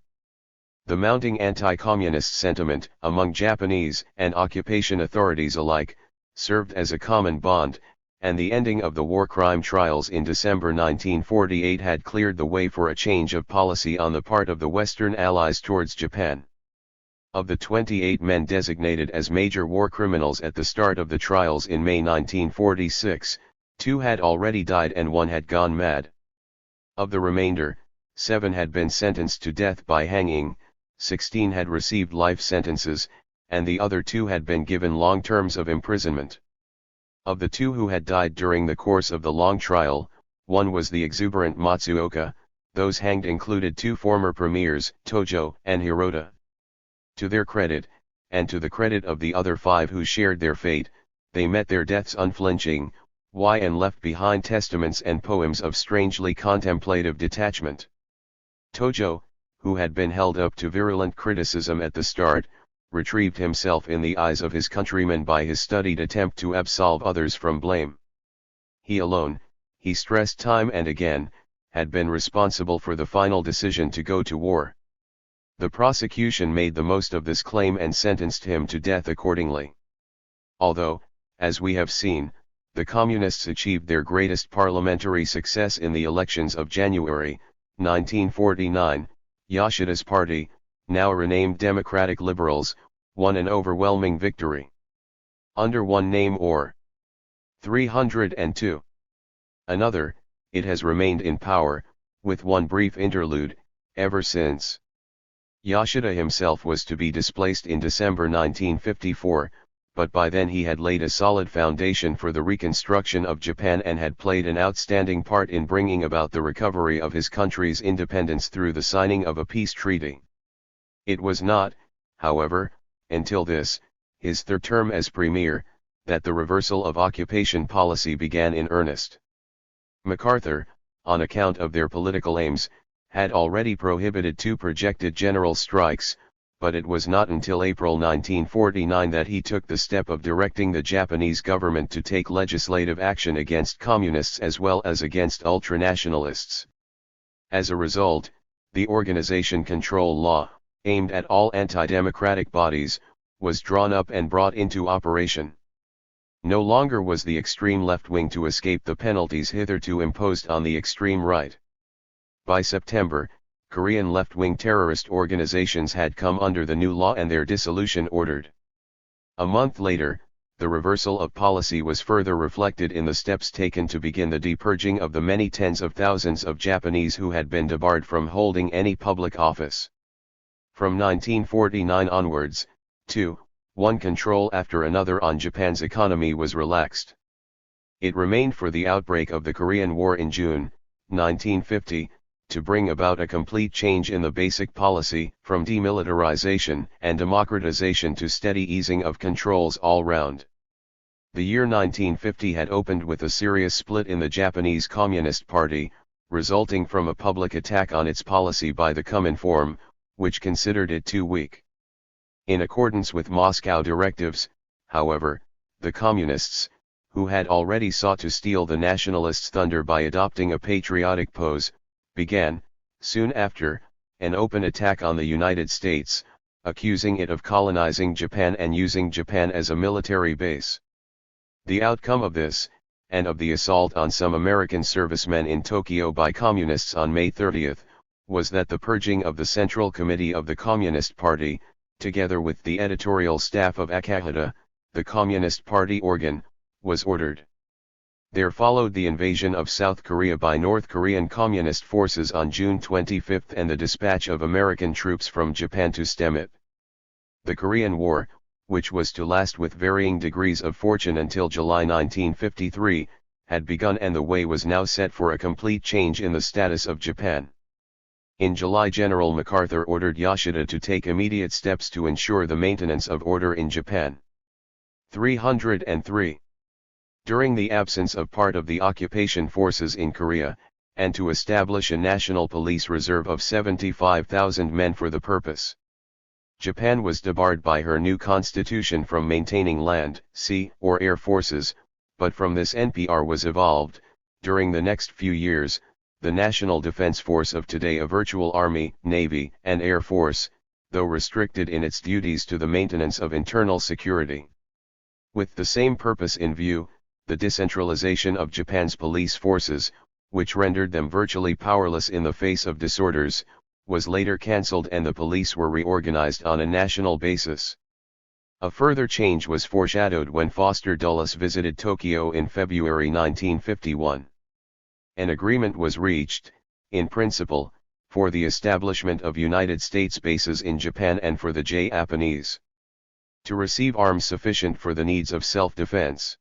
The mounting anti-communist sentiment, among Japanese and occupation authorities alike, served as a common bond, and the ending of the war crime trials in December 1948 had cleared the way for a change of policy on the part of the Western Allies towards Japan. Of the 28 men designated as major war criminals at the start of the trials in May 1946, 2 had already died and 1 had gone mad. Of the remainder, 7 had been sentenced to death by hanging, 16 had received life sentences, and the other 2 had been given long terms of imprisonment. Of the 2 who had died during the course of the long trial, 1 was the exuberant Matsuoka. Those hanged included 2 former premiers, Tojo and Hirota. To their credit, and to the credit of the other 5 who shared their fate, they met their deaths unflinching, and left behind testaments and poems of strangely contemplative detachment. Tojo, who had been held up to virulent criticism at the start, retrieved himself in the eyes of his countrymen by his studied attempt to absolve others from blame. He alone, he stressed time and again, had been responsible for the final decision to go to war. The prosecution made the most of this claim and sentenced him to death accordingly. Although, as we have seen, the Communists achieved their greatest parliamentary success in the elections of January, 1949, Yoshida's party, now renamed Democratic Liberals, won an overwhelming victory. Under one name or 302. Another, it has remained in power, with one brief interlude, ever since. Yoshida himself was to be displaced in December 1954, but by then he had laid a solid foundation for the reconstruction of Japan and had played an outstanding part in bringing about the recovery of his country's independence through the signing of a peace treaty. It was not, however, until this, his third term as premier, that the reversal of occupation policy began in earnest. MacArthur, on account of their political aims, had already prohibited 2 projected general strikes, but it was not until April 1949 that he took the step of directing the Japanese government to take legislative action against communists as well as against ultranationalists. As a result, the Organization Control Law, aimed at all anti-democratic bodies, was drawn up and brought into operation. No longer was the extreme left wing to escape the penalties hitherto imposed on the extreme right. By September, Korean left-wing terrorist organizations had come under the new law and their dissolution ordered. A month later, the reversal of policy was further reflected in the steps taken to begin the depurging of the many tens of thousands of Japanese who had been debarred from holding any public office. From 1949 onwards, one control after another on Japan's economy was relaxed. It remained for the outbreak of the Korean War in June, 1950, to bring about a complete change in the basic policy, from demilitarization and democratization to steady easing of controls all round. The year 1950 had opened with a serious split in the Japanese Communist Party, resulting from a public attack on its policy by the Kuminform, which considered it too weak. In accordance with Moscow directives, however, the Communists, who had already sought to steal the nationalists' thunder by adopting a patriotic pose, began, soon after, an open attack on the United States, accusing it of colonizing Japan and using Japan as a military base. The outcome of this, and of the assault on some American servicemen in Tokyo by communists on May 30, was that the purging of the Central Committee of the Communist Party, together with the editorial staff of Akahata, the Communist Party organ, was ordered. There followed the invasion of South Korea by North Korean Communist forces on June 25 and the dispatch of American troops from Japan to stem it. The Korean War, which was to last with varying degrees of fortune until July 1953, had begun and the way was now set for a complete change in the status of Japan. In July, General MacArthur ordered Yoshida to take immediate steps to ensure the maintenance of order in Japan. 303. During the absence of part of the occupation forces in Korea, and to establish a national police reserve of 75,000 men for the purpose. Japan was debarred by her new constitution from maintaining land, sea, or air forces, but from this NPR was evolved, during the next few years, the National Defense Force of today, a virtual army, navy, and air force, though restricted in its duties to the maintenance of internal security. With the same purpose in view, the decentralization of Japan's police forces, which rendered them virtually powerless in the face of disorders, was later cancelled and the police were reorganized on a national basis. A further change was foreshadowed when Foster Dulles visited Tokyo in February 1951. An agreement was reached, in principle, for the establishment of United States bases in Japan and for the Japanese to receive arms sufficient for the needs of self-defense.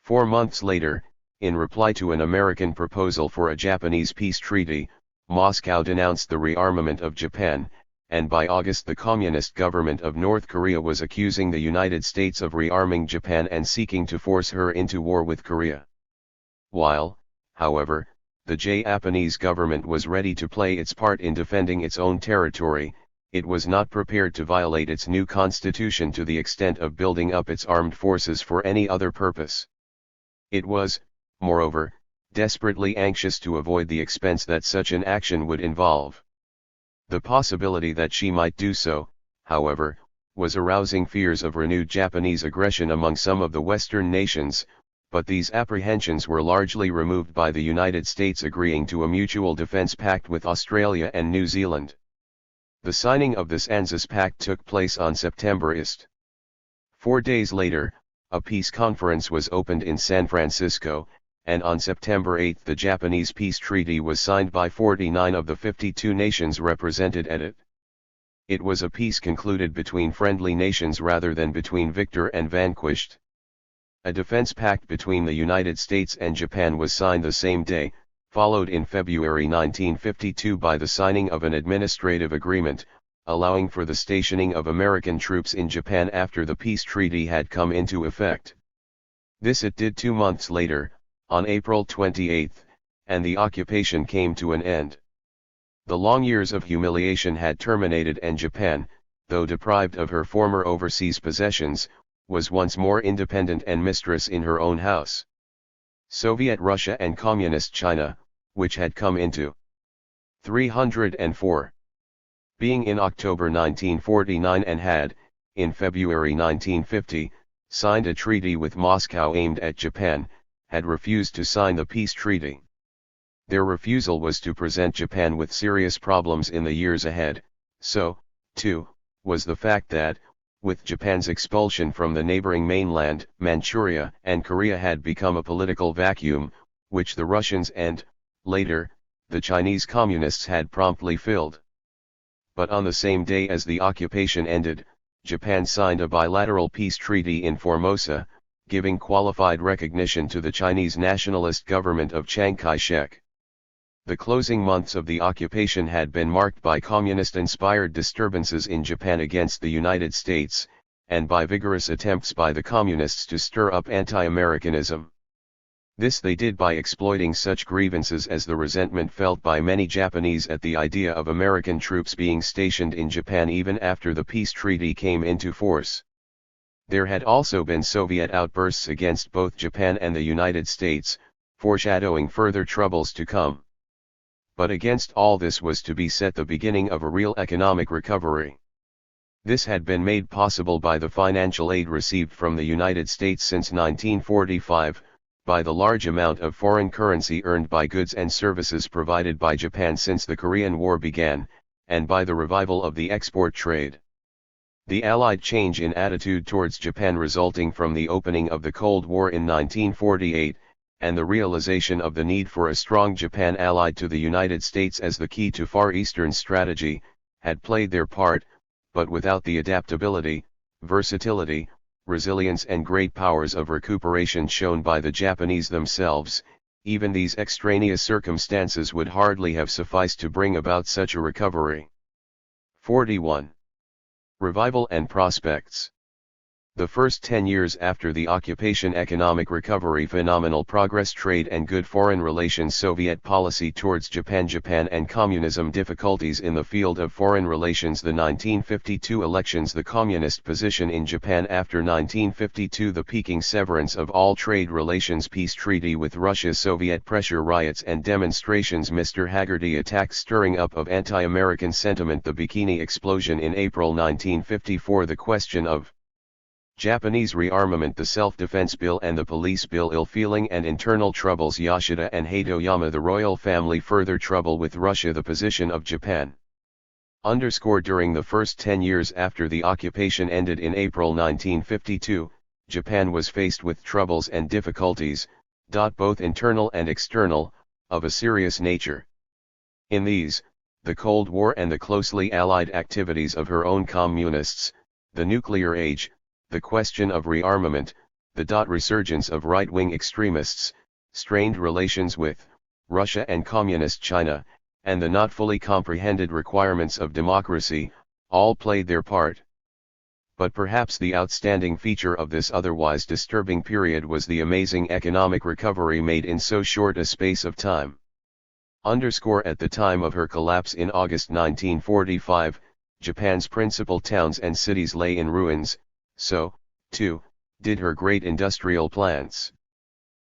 4 months later, in reply to an American proposal for a Japanese peace treaty, Moscow denounced the rearmament of Japan, and by August the Communist government of North Korea was accusing the United States of rearming Japan and seeking to force her into war with Korea. While, however, the Japanese government was ready to play its part in defending its own territory, it was not prepared to violate its new constitution to the extent of building up its armed forces for any other purpose. It was, moreover, desperately anxious to avoid the expense that such an action would involve. The possibility that she might do so, however, was arousing fears of renewed Japanese aggression among some of the Western nations, but these apprehensions were largely removed by the United States agreeing to a mutual defense pact with Australia and New Zealand. The signing of this ANZUS pact took place on September 1. 4 days later, a peace conference was opened in San Francisco, and on September 8 the Japanese peace treaty was signed by 49 of the 52 nations represented at it. It was a peace concluded between friendly nations rather than between victor and vanquished. A defense pact between the United States and Japan was signed the same day, followed in February 1952 by the signing of an administrative agreement, allowing for the stationing of American troops in Japan after the peace treaty had come into effect. This it did 2 months later, on April 28, and the occupation came to an end. The long years of humiliation had terminated and Japan, though deprived of her former overseas possessions, was once more independent and mistress in her own house. Soviet Russia and Communist China, which had come into 304 being in October 1949 and had, in February 1950, signed a treaty with Moscow aimed at Japan, had refused to sign the peace treaty. Their refusal was to present Japan with serious problems in the years ahead. So, too, was the fact that, with Japan's expulsion from the neighboring mainland, Manchuria and Korea had become a political vacuum, which the Russians and, later, the Chinese Communists had promptly filled. But on the same day as the occupation ended, Japan signed a bilateral peace treaty in Formosa, giving qualified recognition to the Chinese nationalist government of Chiang Kai-shek. The closing months of the occupation had been marked by communist-inspired disturbances in Japan against the United States, and by vigorous attempts by the communists to stir up anti-Americanism. This they did by exploiting such grievances as the resentment felt by many Japanese at the idea of American troops being stationed in Japan even after the peace treaty came into force. There had also been Soviet outbursts against both Japan and the United States, foreshadowing further troubles to come. But against all this was to be set the beginning of a real economic recovery. This had been made possible by the financial aid received from the United States since 1945, by the large amount of foreign currency earned by goods and services provided by Japan since the Korean War began, and by the revival of the export trade. The Allied change in attitude towards Japan resulting from the opening of the Cold War in 1948, and the realization of the need for a strong Japan allied to the United States as the key to Far Eastern strategy, had played their part, but without the adaptability, versatility, resilience and great powers of recuperation shown by the Japanese themselves, even these extraneous circumstances would hardly have sufficed to bring about such a recovery. 41. Revival and prospects. The first 10 years after the occupation, economic recovery, phenomenal progress, trade and good foreign relations, Soviet policy towards Japan and communism, difficulties in the field of foreign relations, the 1952 elections, the communist position in Japan after 1952, the Peking severance of all trade relations, peace treaty with Russia, Soviet pressure, riots and demonstrations, Mr. Haggerty attack, stirring up of anti-American sentiment, the Bikini explosion in April 1954, the question of Japanese rearmament, the self-defense bill and the police bill, ill feeling and internal troubles, Yoshida and Hatoyama, the royal family, further trouble with Russia, the position of Japan. Underscore during the first 10 years after the occupation ended in April 1952, Japan was faced with troubles and difficulties, both internal and external, of a serious nature. In these, the Cold War and the closely allied activities of her own communists, the nuclear age, the question of rearmament, the resurgence of right-wing extremists, strained relations with Russia and Communist China, and the not fully comprehended requirements of democracy, all played their part. But perhaps the outstanding feature of this otherwise disturbing period was the amazing economic recovery made in so short a space of time. At the time of her collapse in August 1945, Japan's principal towns and cities lay in ruins, so, too, did her great industrial plants.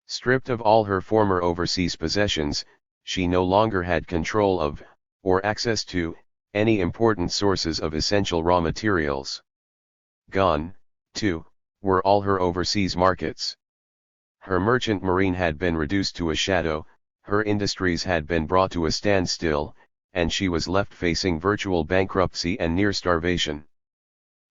Stripped of all her former overseas possessions, she no longer had control of, or access to, any important sources of essential raw materials. Gone, too, were all her overseas markets. Her merchant marine had been reduced to a shadow, her industries had been brought to a standstill, and she was left facing virtual bankruptcy and near starvation.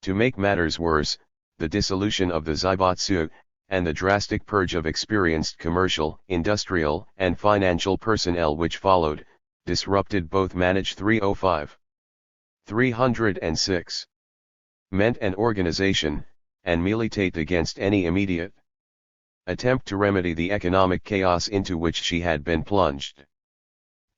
To make matters worse, the dissolution of the Zaibatsu, and the drastic purge of experienced commercial, industrial, and financial personnel which followed, disrupted both Manage 305. 306. Meant an organization, and militate against any immediate attempt to remedy the economic chaos into which she had been plunged.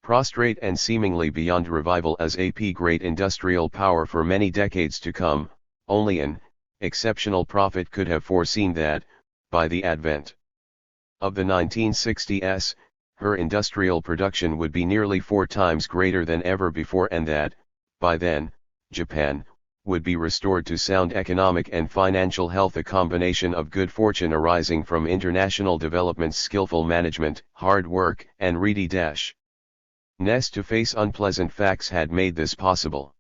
Prostrate and seemingly beyond revival as a great industrial power for many decades to come, only an exceptional prophet could have foreseen that, by the advent of the 1960s, her industrial production would be nearly 4 times greater than ever before, and that, by then, Japan would be restored to sound economic and financial health, a combination of good fortune arising from international developments, skillful management, hard work, and ready ness to face unpleasant facts had made this possible.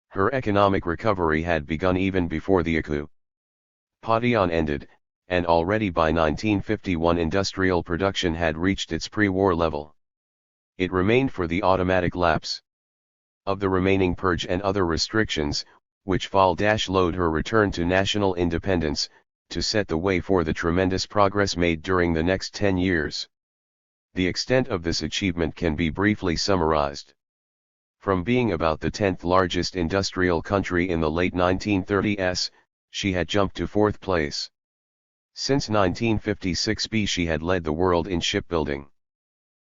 Her economic recovery had begun even before the occupation ended, and already by 1951 industrial production had reached its pre-war level. It remained for the automatic lapse of the remaining purge and other restrictions, which followed her return to national independence, to set the way for the tremendous progress made during the next 10 years. The extent of this achievement can be briefly summarized. From being about the 10th largest industrial country in the late 1930s, she had jumped to 4th place. Since 1956 she had led the world in shipbuilding.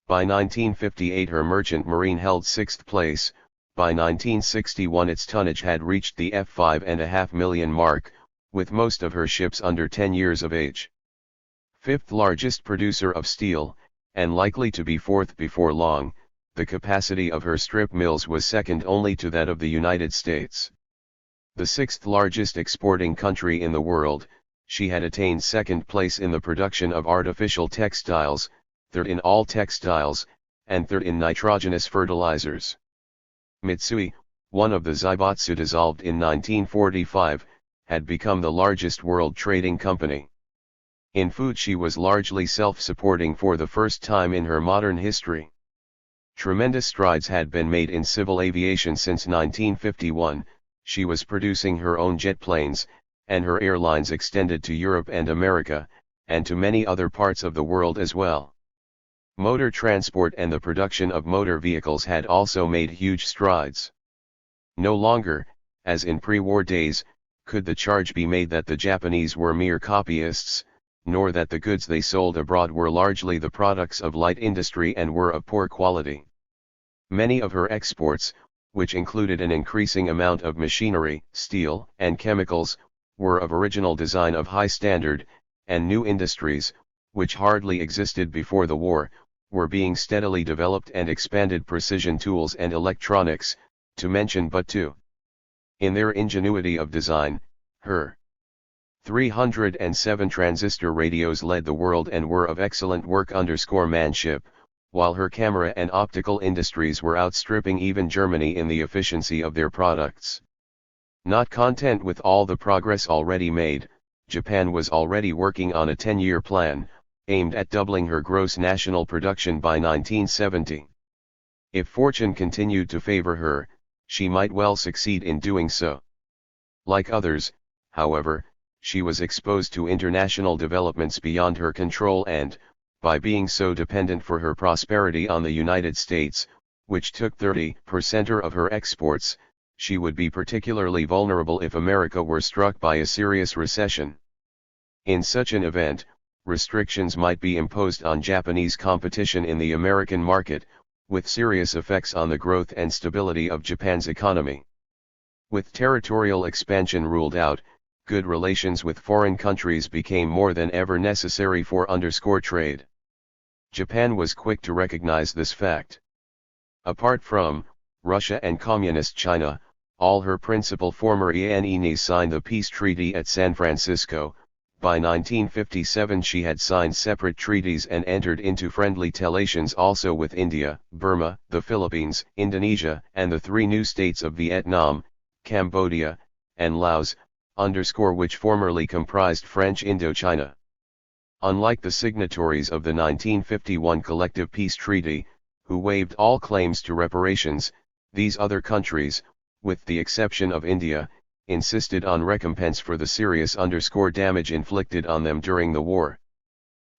By 1958 her merchant marine held 6th place. By 1961 its tonnage had reached the $5.5 million mark, with most of her ships under 10 years of age. 5th largest producer of steel, and likely to be 4th before long, the capacity of her strip mills was second only to that of the United States. The 6th largest exporting country in the world, she had attained 2nd place in the production of artificial textiles, 3rd in all textiles, and 3rd in nitrogenous fertilizers. Mitsui, one of the Zaibatsu dissolved in 1945, had become the largest world trading company. In food she was largely self-supporting for the first time in her modern history. Tremendous strides had been made in civil aviation since 1951, she was producing her own jet planes, and her airlines extended to Europe and America, and to many other parts of the world as well. Motor transport and the production of motor vehicles had also made huge strides. No longer, as in pre-war days, could the charge be made that the Japanese were mere copyists, nor that the goods they sold abroad were largely the products of light industry and were of poor quality. Many of her exports, which included an increasing amount of machinery, steel, and chemicals, were of original design of high standard, and new industries, which hardly existed before the war, were being steadily developed and expanded. Precision tools and electronics, to mention but two. In their ingenuity of design, her 307 transistor radios led the world and were of excellent workmanship, while her camera and optical industries were outstripping even Germany in the efficiency of their products. Not content with all the progress already made, Japan was already working on a 10-year plan, aimed at doubling her gross national production by 1970. If fortune continued to favor her, she might well succeed in doing so. Like others, however, she was exposed to international developments beyond her control and, by being so dependent for her prosperity on the United States, which took 30% of her exports, she would be particularly vulnerable if America were struck by a serious recession. In such an event, restrictions might be imposed on Japanese competition in the American market, with serious effects on the growth and stability of Japan's economy. With territorial expansion ruled out, good relations with foreign countries became more than ever necessary for trade. Japan was quick to recognize this fact. Apart from Russia and Communist China, all her principal former enemies signed the peace treaty at San Francisco. By 1957 she had signed separate treaties and entered into friendly relations also with India, Burma, the Philippines, Indonesia, and the three new states of Vietnam, Cambodia, and Laos, which formerly comprised French Indochina. Unlike the signatories of the 1951 Collective Peace Treaty, who waived all claims to reparations, these other countries, with the exception of India, insisted on recompense for the serious damage inflicted on them during the war.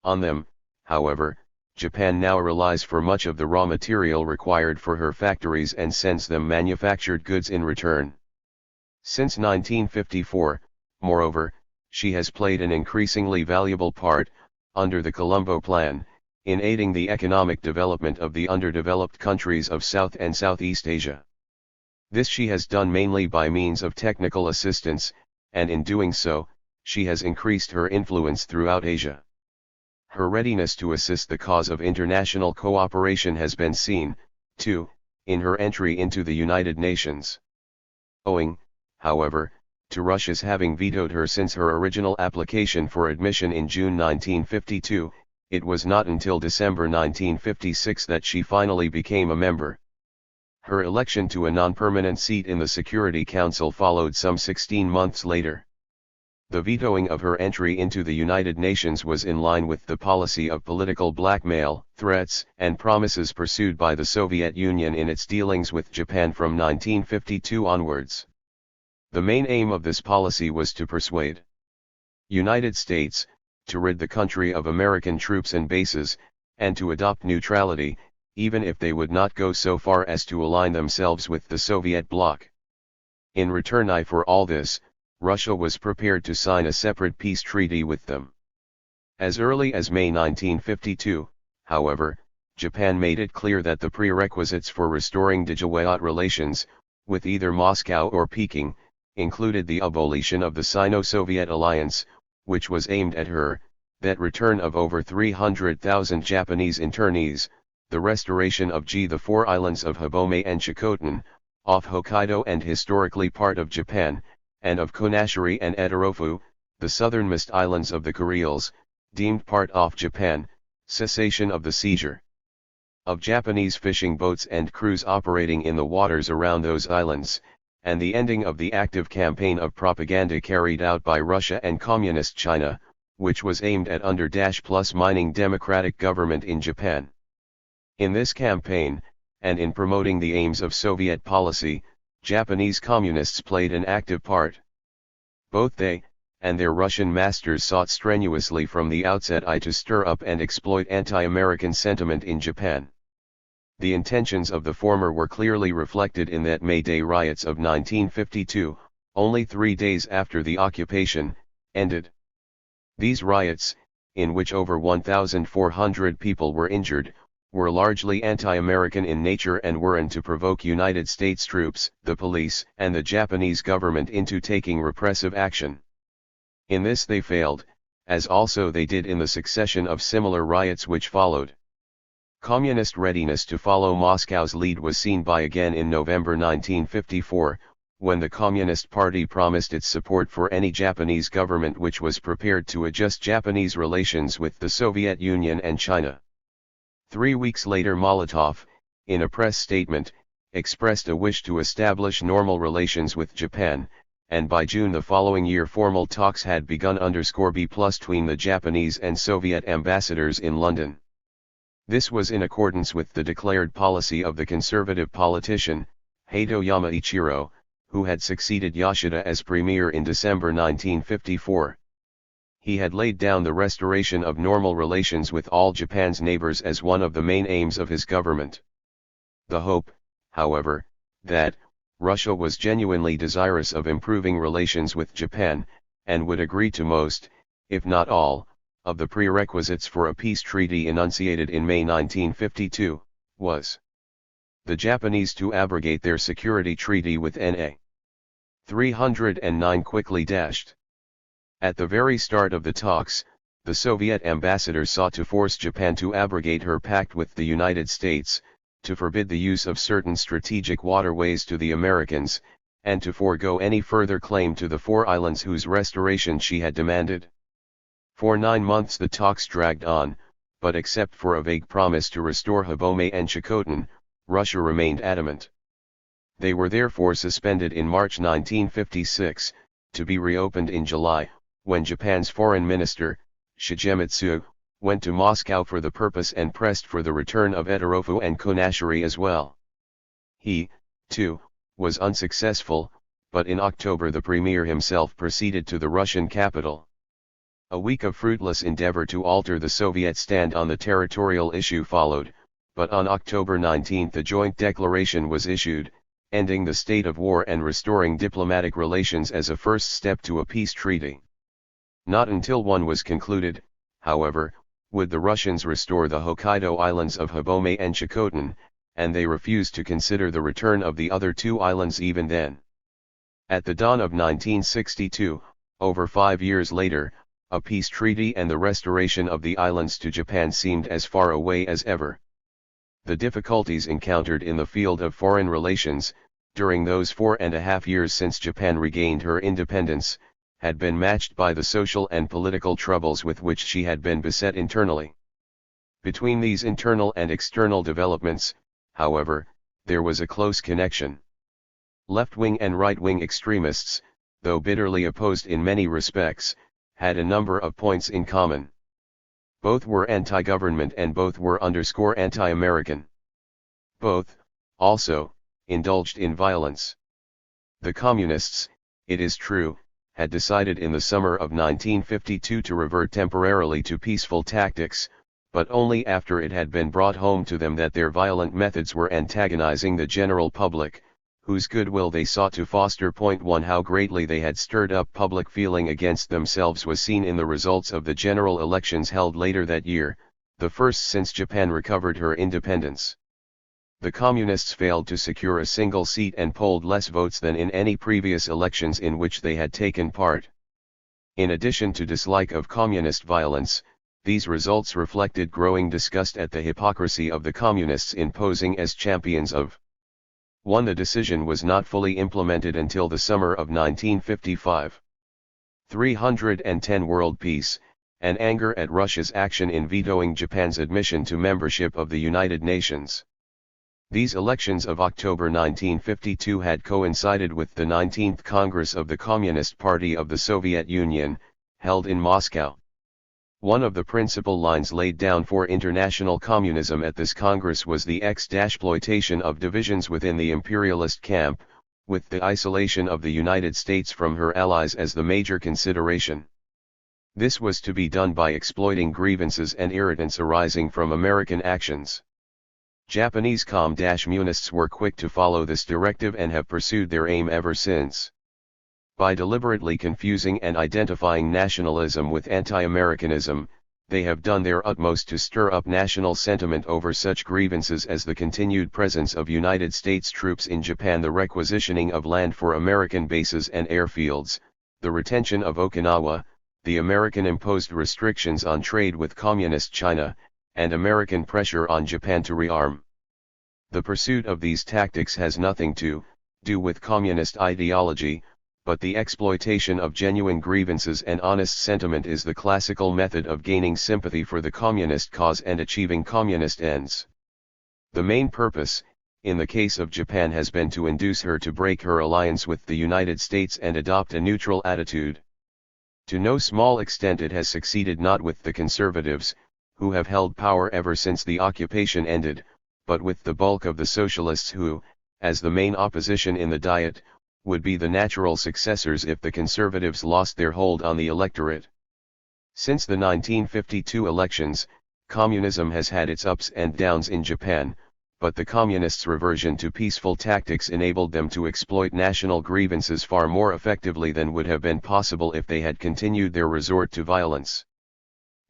On them, however, Japan now relies for much of the raw material required for her factories and sends them manufactured goods in return. Since 1954, moreover, she has played an increasingly valuable part, under the Colombo Plan, in aiding the economic development of the underdeveloped countries of South and Southeast Asia. This she has done mainly by means of technical assistance, and in doing so, she has increased her influence throughout Asia. Her readiness to assist the cause of international cooperation has been seen, too, in her entry into the United Nations. Owing, however, to Russia's having vetoed her since her original application for admission in June 1952, it was not until December 1956 that she finally became a member. Her election to a non-permanent seat in the Security Council followed some 16 months later. The vetoing of her entry into the United Nations was in line with the policy of political blackmail, threats, and promises pursued by the Soviet Union in its dealings with Japan from 1952 onwards. The main aim of this policy was to persuade United States to rid the country of American troops and bases, and to adopt neutrality, even if they would not go so far as to align themselves with the Soviet bloc. In return for all this, Russia was prepared to sign a separate peace treaty with them. As early as May 1952, however, Japan made it clear that the prerequisites for restoring diplomatic relations, with either Moscow or Peking, included the abolition of the Sino-Soviet alliance, which was aimed at that return of over 300,000 Japanese internees, the restoration of the four islands of Habome and Chikotin, off Hokkaido and historically part of Japan, and of Konashiri and Edarofu, the southernmost islands of the Kurils, deemed part of Japan, cessation of the seizure of Japanese fishing boats and crews operating in the waters around those islands, and the ending of the active campaign of propaganda carried out by Russia and Communist China, which was aimed at +mining democratic government in Japan. In this campaign, and in promoting the aims of Soviet policy, Japanese communists played an active part. Both they, and their Russian masters sought strenuously from the outset to stir up and exploit anti-American sentiment in Japan. The intentions of the former were clearly reflected in that May Day riots of 1952, only 3 days after the occupation ended. These riots, in which over 1,400 people were injured, were largely anti-American in nature and were aimed to provoke United States troops, the police, and the Japanese government into taking repressive action. In this they failed, as also they did in the succession of similar riots which followed. Communist readiness to follow Moscow's lead was seen again in November 1954, when the Communist Party promised its support for any Japanese government which was prepared to adjust Japanese relations with the Soviet Union and China. 3 weeks later Molotov, in a press statement, expressed a wish to establish normal relations with Japan, and by June the following year formal talks had begun between the Japanese and Soviet ambassadors in London. This was in accordance with the declared policy of the conservative politician, Hatoyama Ichiro, who had succeeded Yoshida as premier in December 1954. He had laid down the restoration of normal relations with all Japan's neighbors as one of the main aims of his government. The hope, however, that Russia was genuinely desirous of improving relations with Japan, and would agree to most, if not all, of the prerequisites for a peace treaty enunciated in May 1952, was the Japanese to abrogate their security treaty with NA. 309 quickly dashed. At the very start of the talks, the Soviet ambassador sought to force Japan to abrogate her pact with the United States, to forbid the use of certain strategic waterways to the Americans, and to forego any further claim to the 4 islands whose restoration she had demanded. For 9 months the talks dragged on, but except for a vague promise to restore Habome and Chikotin, Russia remained adamant. They were therefore suspended in March 1956, to be reopened in July, when Japan's foreign minister, Shigemitsu, went to Moscow for the purpose and pressed for the return of Etarofu and Konashiri as well. He, too, was unsuccessful, but in October the premier himself proceeded to the Russian capital. A week of fruitless endeavor to alter the Soviet stand on the territorial issue followed, but on October 19 the joint declaration was issued, ending the state of war and restoring diplomatic relations as a first step to a peace treaty. Not until one was concluded, however, would the Russians restore the Hokkaido islands of Habome and Chikotin, and they refused to consider the return of the other 2 islands even then. At the dawn of 1962, over 5 years later, a peace treaty and the restoration of the islands to Japan seemed as far away as ever. The difficulties encountered in the field of foreign relations, during those 4.5 years since Japan regained her independence, had been matched by the social and political troubles with which she had been beset internally. Between these internal and external developments, however, there was a close connection. Left-wing and right-wing extremists, though bitterly opposed in many respects, had a number of points in common. Both were anti-government and both were anti-American. Both, also, indulged in violence. The communists, it is true, had decided in the summer of 1952 to revert temporarily to peaceful tactics, but only after it had been brought home to them that their violent methods were antagonizing the general public, whose goodwill they sought to foster. 1 How greatly they had stirred up public feeling against themselves was seen in the results of the general elections held later that year, the first since Japan recovered her independence. The Communists failed to secure a single seat and polled less votes than in any previous elections in which they had taken part. In addition to dislike of communist violence, these results reflected growing disgust at the hypocrisy of the Communists in posing as champions of 1. The decision was not fully implemented until the summer of 1955. 310 World peace, and anger at Russia's action in vetoing Japan's admission to membership of the United Nations. These elections of October 1952 had coincided with the 19th Congress of the Communist Party of the Soviet Union, held in Moscow. One of the principal lines laid down for international communism at this Congress was the exploitation of divisions within the imperialist camp, with the isolation of the United States from her allies as the major consideration. This was to be done by exploiting grievances and irritants arising from American actions. Japanese communists were quick to follow this directive and have pursued their aim ever since. By deliberately confusing and identifying nationalism with anti-Americanism, they have done their utmost to stir up national sentiment over such grievances as the continued presence of United States troops in Japan, the requisitioning of land for American bases and airfields, the retention of Okinawa, the American-imposed restrictions on trade with Communist China, and American pressure on Japan to rearm. The pursuit of these tactics has nothing to do with communist ideology, but the exploitation of genuine grievances and honest sentiment is the classical method of gaining sympathy for the communist cause and achieving communist ends. The main purpose, in the case of Japan, has been to induce her to break her alliance with the United States and adopt a neutral attitude. To no small extent it has succeeded, not with the conservatives, who have held power ever since the occupation ended, but with the bulk of the socialists who, as the main opposition in the Diet, would be the natural successors if the conservatives lost their hold on the electorate. Since the 1952 elections, communism has had its ups and downs in Japan, but the communists' reversion to peaceful tactics enabled them to exploit national grievances far more effectively than would have been possible if they had continued their resort to violence.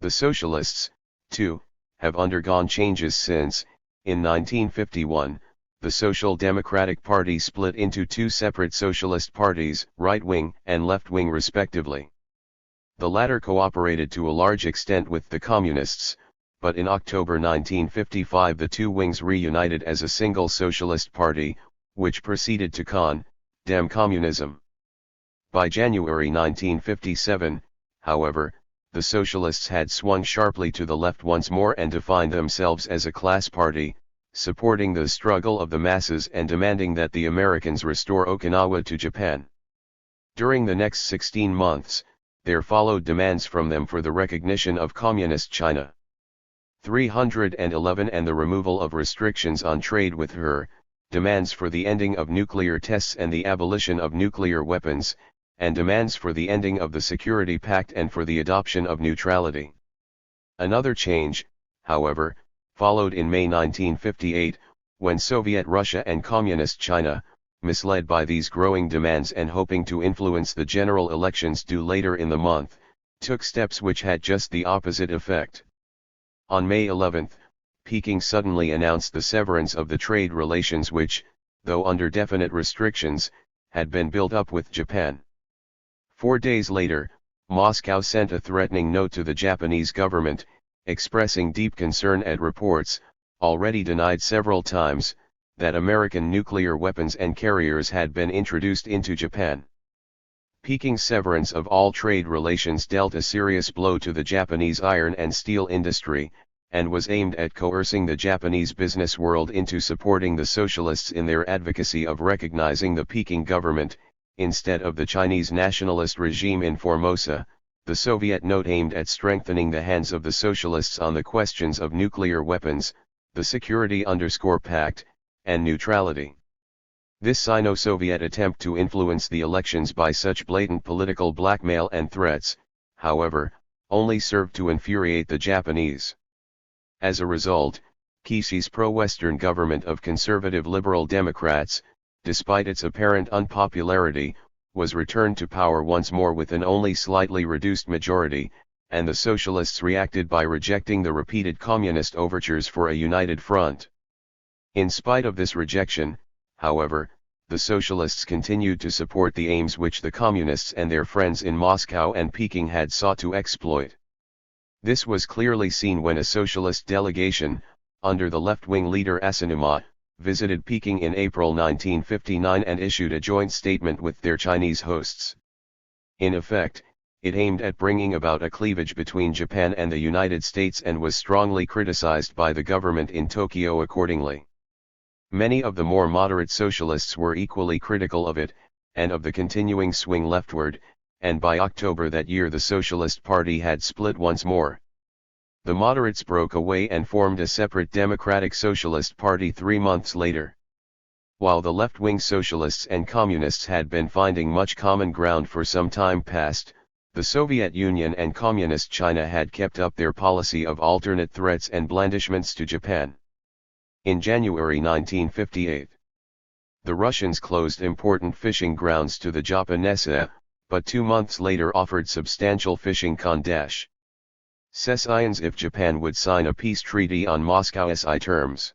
The socialists, too, have undergone changes since, in 1951, the Social Democratic Party split into two separate socialist parties, right-wing and left-wing respectively. The latter cooperated to a large extent with the communists, but in October 1955 the two wings reunited as a single socialist party, which proceeded to condemn communism. By January 1957, however, the socialists had swung sharply to the left once more and defined themselves as a class party, supporting the struggle of the masses and demanding that the Americans restore Okinawa to Japan. During the next 16 months, there followed demands from them for the recognition of Communist China. 311 and the removal of restrictions on trade with her, demands for the ending of nuclear tests and the abolition of nuclear weapons, and demands for the ending of the Security Pact and for the adoption of neutrality. Another change, however, followed in May 1958, when Soviet Russia and Communist China, misled by these growing demands and hoping to influence the general elections due later in the month, took steps which had just the opposite effect. On May 11, Peking suddenly announced the severance of the trade relations which, though under definite restrictions, had been built up with Japan. 4 days later, Moscow sent a threatening note to the Japanese government, expressing deep concern at reports, already denied several times, that American nuclear weapons and carriers had been introduced into Japan. Peking's severance of all trade relations dealt a serious blow to the Japanese iron and steel industry, and was aimed at coercing the Japanese business world into supporting the socialists in their advocacy of recognizing the Peking government, instead of the Chinese nationalist regime in Formosa. The Soviet note aimed at strengthening the hands of the socialists on the questions of nuclear weapons, the Security-Pact, and neutrality. This Sino-Soviet attempt to influence the elections by such blatant political blackmail and threats, however, only served to infuriate the Japanese. As a result, Kishi's pro-Western government of conservative Liberal Democrats, despite its apparent unpopularity, was returned to power once more with an only slightly reduced majority, and the socialists reacted by rejecting the repeated communist overtures for a united front. In spite of this rejection, however, the socialists continued to support the aims which the communists and their friends in Moscow and Peking had sought to exploit. This was clearly seen when a socialist delegation, under the left-wing leader Asanuma, visited Peking in April 1959 and issued a joint statement with their Chinese hosts. In effect, it aimed at bringing about a cleavage between Japan and the United States and was strongly criticized by the government in Tokyo accordingly. Many of the more moderate socialists were equally critical of it, and of the continuing swing leftward, and by October that year the Socialist Party had split once more. The moderates broke away and formed a separate Democratic Socialist Party 3 months later. While the left-wing socialists and communists had been finding much common ground for some time past, the Soviet Union and Communist China had kept up their policy of alternate threats and blandishments to Japan. In January 1958, the Russians closed important fishing grounds to the Japanese, but 2 months later offered substantial fishing concessions if Japan would sign a peace treaty on Moscow's terms.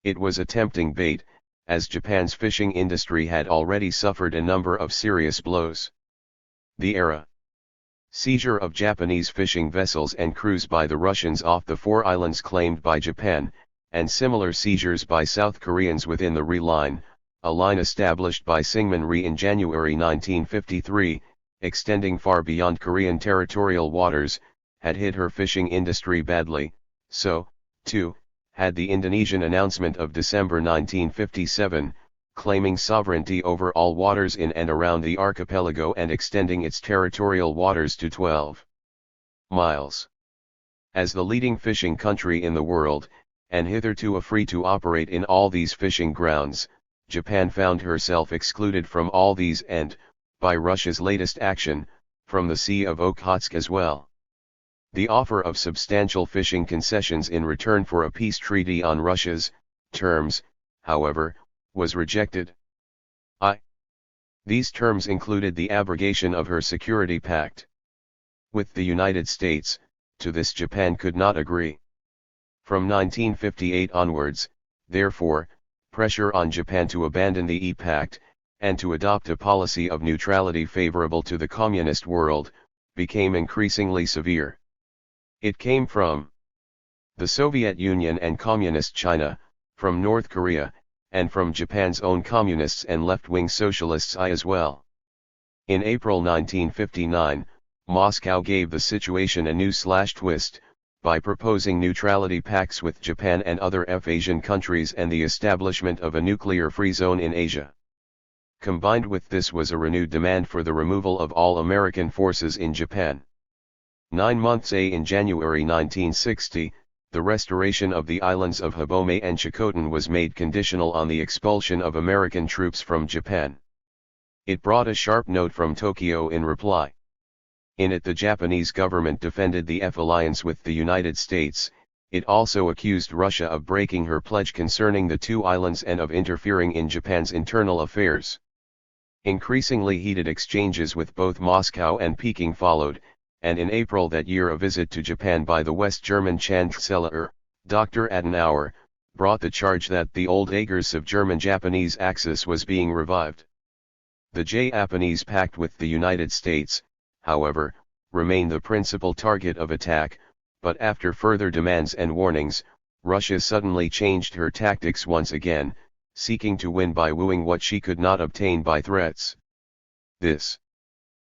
It was a tempting bait, as Japan's fishing industry had already suffered a number of serious blows. The seizure of Japanese fishing vessels and crews by the Russians off the 4 islands claimed by Japan, and similar seizures by South Koreans within the Ri Line, a line established by Syngman Rhee in January 1953, extending far beyond Korean territorial waters, had hit her fishing industry badly. So, too, had the Indonesian announcement of December 1957, claiming sovereignty over all waters in and around the archipelago and extending its territorial waters to 12 miles. As the leading fishing country in the world, and hitherto free to operate in all these fishing grounds, Japan found herself excluded from all these and, by Russia's latest action, from the Sea of Okhotsk as well. The offer of substantial fishing concessions in return for a peace treaty on Russia's terms, however, was rejected. These terms included the abrogation of her security pact with the United States. To this Japan could not agree. From 1958 onwards, therefore, pressure on Japan to abandon the E-Pact, and to adopt a policy of neutrality favorable to the communist world, became increasingly severe. It came from the Soviet Union and Communist China, from North Korea, and from Japan's own communists and left-wing socialists as well. In April 1959, Moscow gave the situation a new twist, by proposing neutrality pacts with Japan and other Asian countries and the establishment of a nuclear-free zone in Asia. Combined with this was a renewed demand for the removal of all American forces in Japan. 9 months in January 1960, the restoration of the islands of Habome and Shikotan was made conditional on the expulsion of American troops from Japan. It brought a sharp note from Tokyo in reply. In it the Japanese government defended the alliance with the United States. It also accused Russia of breaking her pledge concerning the two islands and of interfering in Japan's internal affairs. Increasingly heated exchanges with both Moscow and Peking followed, and in April that year a visit to Japan by the West German Chancellor, Dr. Adenauer, brought the charge that the old agersive German-Japanese axis was being revived. The Japanese pact with the United States, however, remained the principal target of attack, but after further demands and warnings, Russia suddenly changed her tactics once again, seeking to win by wooing what she could not obtain by threats. This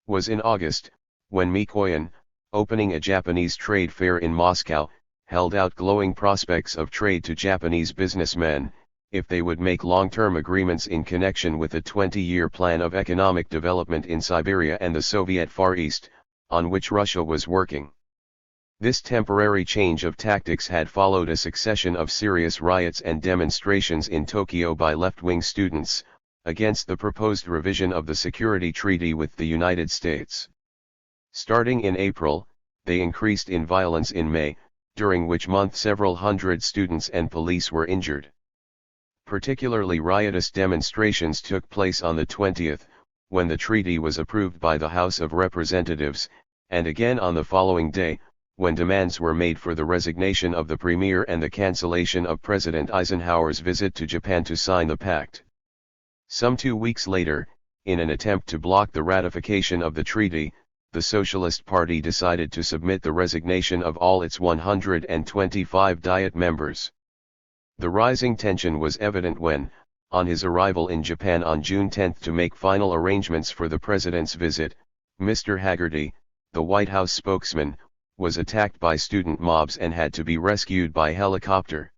was in August, when Mikoyan, opening a Japanese trade fair in Moscow, held out glowing prospects of trade to Japanese businessmen, if they would make long-term agreements in connection with a 20-year plan of economic development in Siberia and the Soviet Far East, on which Russia was working. This temporary change of tactics had followed a succession of serious riots and demonstrations in Tokyo by left-wing students, against the proposed revision of the security treaty with the United States. Starting in April, they increased in violence in May, during which month several hundred students and police were injured. Particularly riotous demonstrations took place on the 20th, when the treaty was approved by the House of Representatives, and again on the following day, when demands were made for the resignation of the Premier and the cancellation of President Eisenhower's visit to Japan to sign the pact. Some 2 weeks later, in an attempt to block the ratification of the treaty, the Socialist Party decided to submit the resignation of all its 125 Diet members. The rising tension was evident when, on his arrival in Japan on June 10 to make final arrangements for the president's visit, Mr. Haggerty, the White House spokesman, was attacked by student mobs and had to be rescued by helicopter.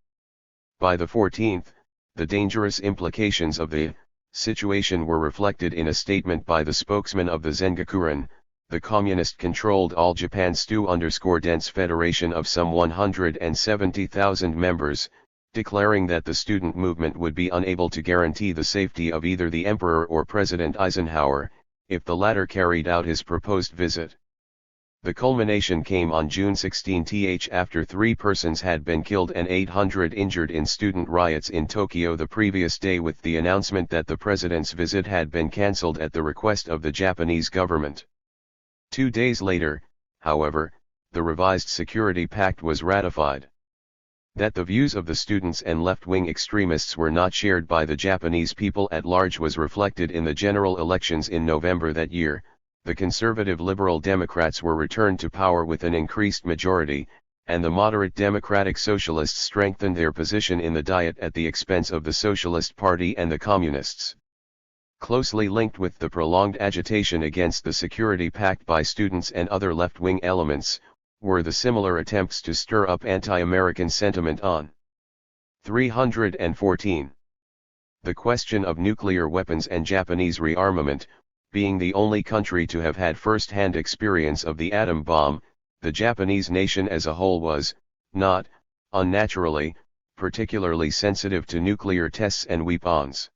By the 14th, the dangerous implications of the situation were reflected in a statement by the spokesman of the Zengakuren, the communist-controlled All Japan Stu_Dense Federation of some 170,000 members, declaring that the student movement would be unable to guarantee the safety of either the Emperor or President Eisenhower, if the latter carried out his proposed visit. The culmination came on June 16 after 3 persons had been killed and 800 injured in student riots in Tokyo the previous day with the announcement that the president's visit had been cancelled at the request of the Japanese government. 2 days later, however, the revised security pact was ratified. That the views of the students and left-wing extremists were not shared by the Japanese people at large was reflected in the general elections in November that year. The conservative Liberal Democrats were returned to power with an increased majority, and the moderate Democratic Socialists strengthened their position in the Diet at the expense of the Socialist Party and the Communists. Closely linked with the prolonged agitation against the Security Pact by students and other left-wing elements, were the similar attempts to stir up anti-American sentiment on 314. The question of nuclear weapons and Japanese rearmament. Being the only country to have had first-hand experience of the atom bomb, the Japanese nation as a whole was, not unnaturally, particularly sensitive to nuclear tests and weapons.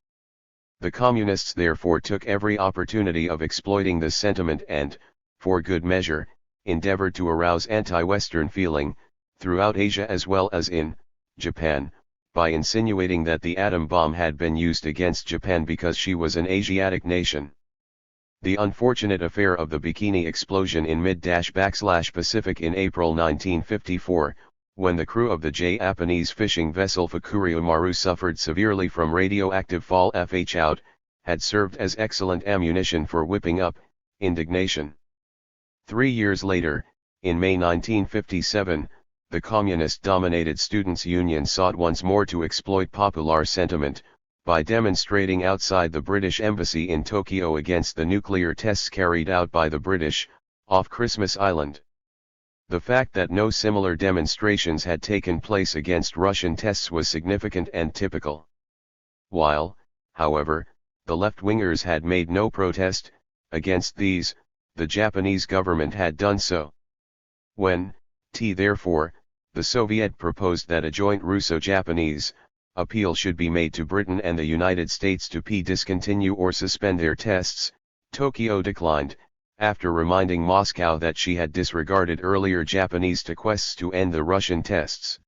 The Communists therefore took every opportunity of exploiting this sentiment and, for good measure, endeavored to arouse anti-Western feeling, throughout Asia as well as in Japan, by insinuating that the atom bomb had been used against Japan because she was an Asiatic nation. The unfortunate affair of the Bikini explosion in mid-Pacific in April 1954, when the crew of the Japanese fishing vessel Fukuryu Maru suffered severely from radioactive fall out, had served as excellent ammunition for whipping up indignation. 3 years later, in May 1957, the communist-dominated students' union sought once more to exploit popular sentiment, by demonstrating outside the British Embassy in Tokyo against the nuclear tests carried out by the British, off Christmas Island. The fact that no similar demonstrations had taken place against Russian tests was significant and typical. While, however, the left-wingers had made no protest against these, the Japanese government had done so. When, therefore, the Soviet proposed that a joint Russo-Japanese appeal should be made to Britain and the United States to discontinue or suspend their tests, Tokyo declined, after reminding Moscow that she had disregarded earlier Japanese requests to end the Russian tests.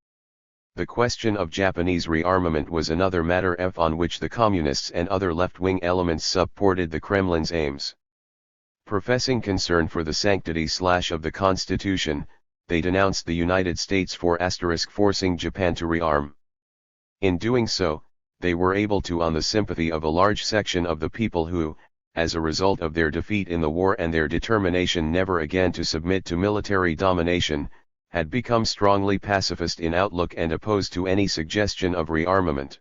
The question of Japanese rearmament was another matter on which the Communists and other left-wing elements supported the Kremlin's aims. Professing concern for the sanctity of the Constitution, they denounced the United States for forcing Japan to rearm. In doing so, they were able to win the sympathy of a large section of the people who, as a result of their defeat in the war and their determination never again to submit to military domination, had become strongly pacifist in outlook and opposed to any suggestion of rearmament.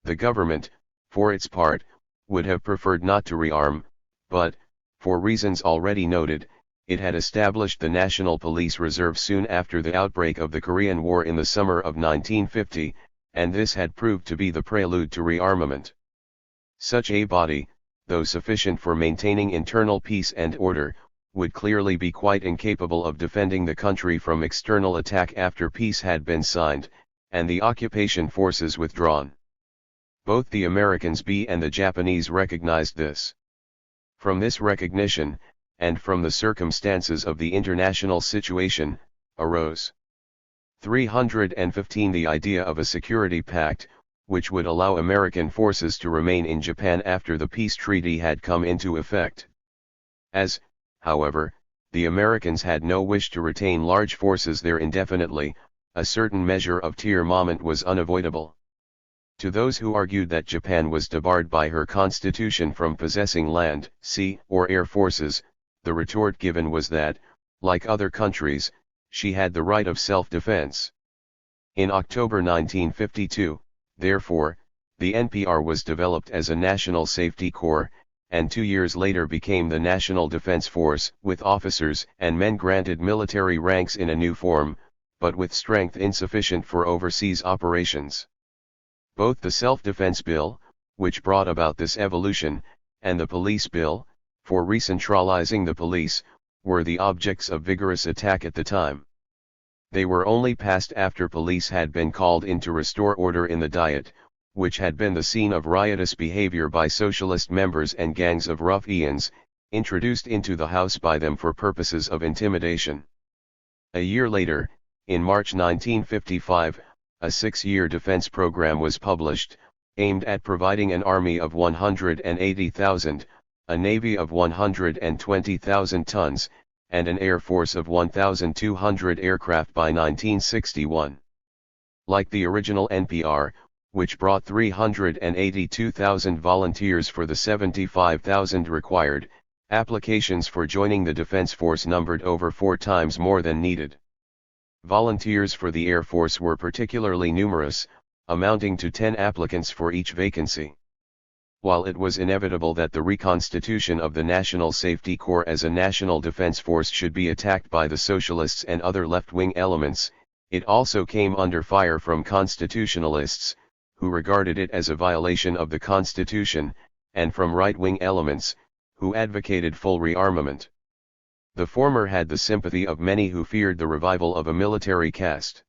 The government, for its part, would have preferred not to rearm, but, for reasons already noted, it had established the National Police Reserve soon after the outbreak of the Korean War in the summer of 1950, and this had proved to be the prelude to rearmament. Such a body, though sufficient for maintaining internal peace and order, would clearly be quite incapable of defending the country from external attack after peace had been signed, and the occupation forces withdrawn. Both the Americans and the Japanese recognized this. From this recognition, and from the circumstances of the international situation, arose 315 the idea of a security pact, which would allow American forces to remain in Japan after the peace treaty had come into effect. As, however, the Americans had no wish to retain large forces there indefinitely, a certain measure of tiers-moment was unavoidable. To those who argued that Japan was debarred by her constitution from possessing land, sea, or air forces, the retort given was that, like other countries, she had the right of self-defense. In October 1952, therefore, the NPR was developed as a National Safety Corps, and 2 years later became the National Defense Force, with officers and men granted military ranks in a new form, but with strength insufficient for overseas operations. Both the Self-Defense Bill, which brought about this evolution, and the Police Bill, for recentralizing the police, were the objects of vigorous attack at the time. They were only passed after police had been called in to restore order in the Diet, which had been the scene of riotous behavior by socialist members and gangs of ruffians, introduced into the House by them for purposes of intimidation. A year later, in March 1955, a 6-year defense program was published, aimed at providing an army of 180,000, a navy of 120,000 tons, and an air force of 1,200 aircraft by 1961. Like the original NPR, which brought 382,000 volunteers for the 75,000 required, applications for joining the Defense Force numbered over 4 times more than needed. Volunteers for the Air Force were particularly numerous, amounting to 10 applicants for each vacancy. While it was inevitable that the reconstitution of the National Safety Corps as a national defense force should be attacked by the socialists and other left-wing elements, it also came under fire from constitutionalists, who regarded it as a violation of the Constitution, and from right-wing elements, who advocated full rearmament. The former had the sympathy of many who feared the revival of a military caste.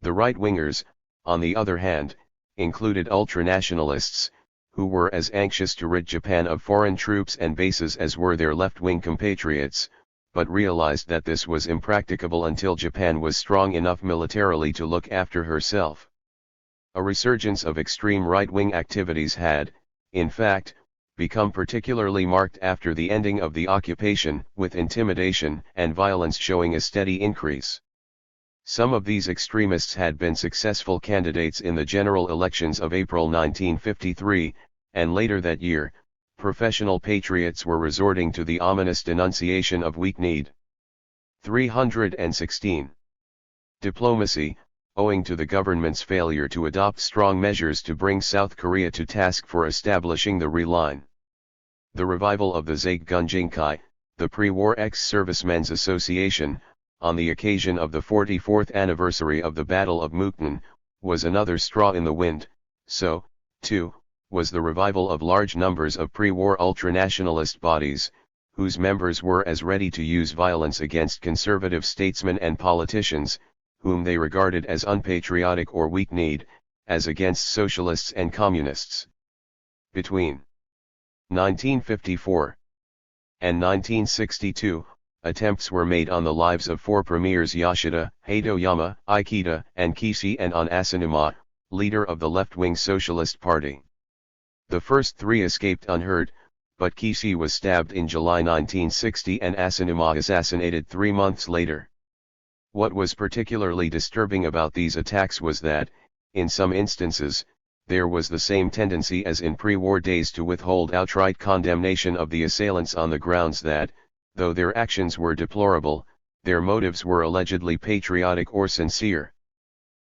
The right-wingers, on the other hand, included ultranationalists, who were as anxious to rid Japan of foreign troops and bases as were their left-wing compatriots, but realized that this was impracticable until Japan was strong enough militarily to look after herself. A resurgence of extreme right-wing activities had, in fact, become particularly marked after the ending of the occupation, with intimidation and violence showing a steady increase. Some of these extremists had been successful candidates in the general elections of April 1953, and later that year, professional patriots were resorting to the ominous denunciation of weak-kneed. 316. Diplomacy, owing to the government's failure to adopt strong measures to bring South Korea to task for establishing the Re-line. The revival of the Zaeggunjinkai, the pre-war ex-servicemen's association, on the occasion of the 44th anniversary of the Battle of Mukden, was another straw in the wind. So, too, was the revival of large numbers of pre-war ultranationalist bodies, whose members were as ready to use violence against conservative statesmen and politicians, whom they regarded as unpatriotic or weak-kneed, as against socialists and communists. Between 1954 and 1962, attempts were made on the lives of four premiers: Yoshida, Hatoyama, Ikeda, and Kishi, and on Asanuma, leader of the left-wing Socialist Party. The first three escaped unhurt, but Kishi was stabbed in July 1960 and Asanuma assassinated 3 months later. What was particularly disturbing about these attacks was that, in some instances, there was the same tendency as in pre-war days to withhold outright condemnation of the assailants on the grounds that, though their actions were deplorable, their motives were allegedly patriotic or sincere.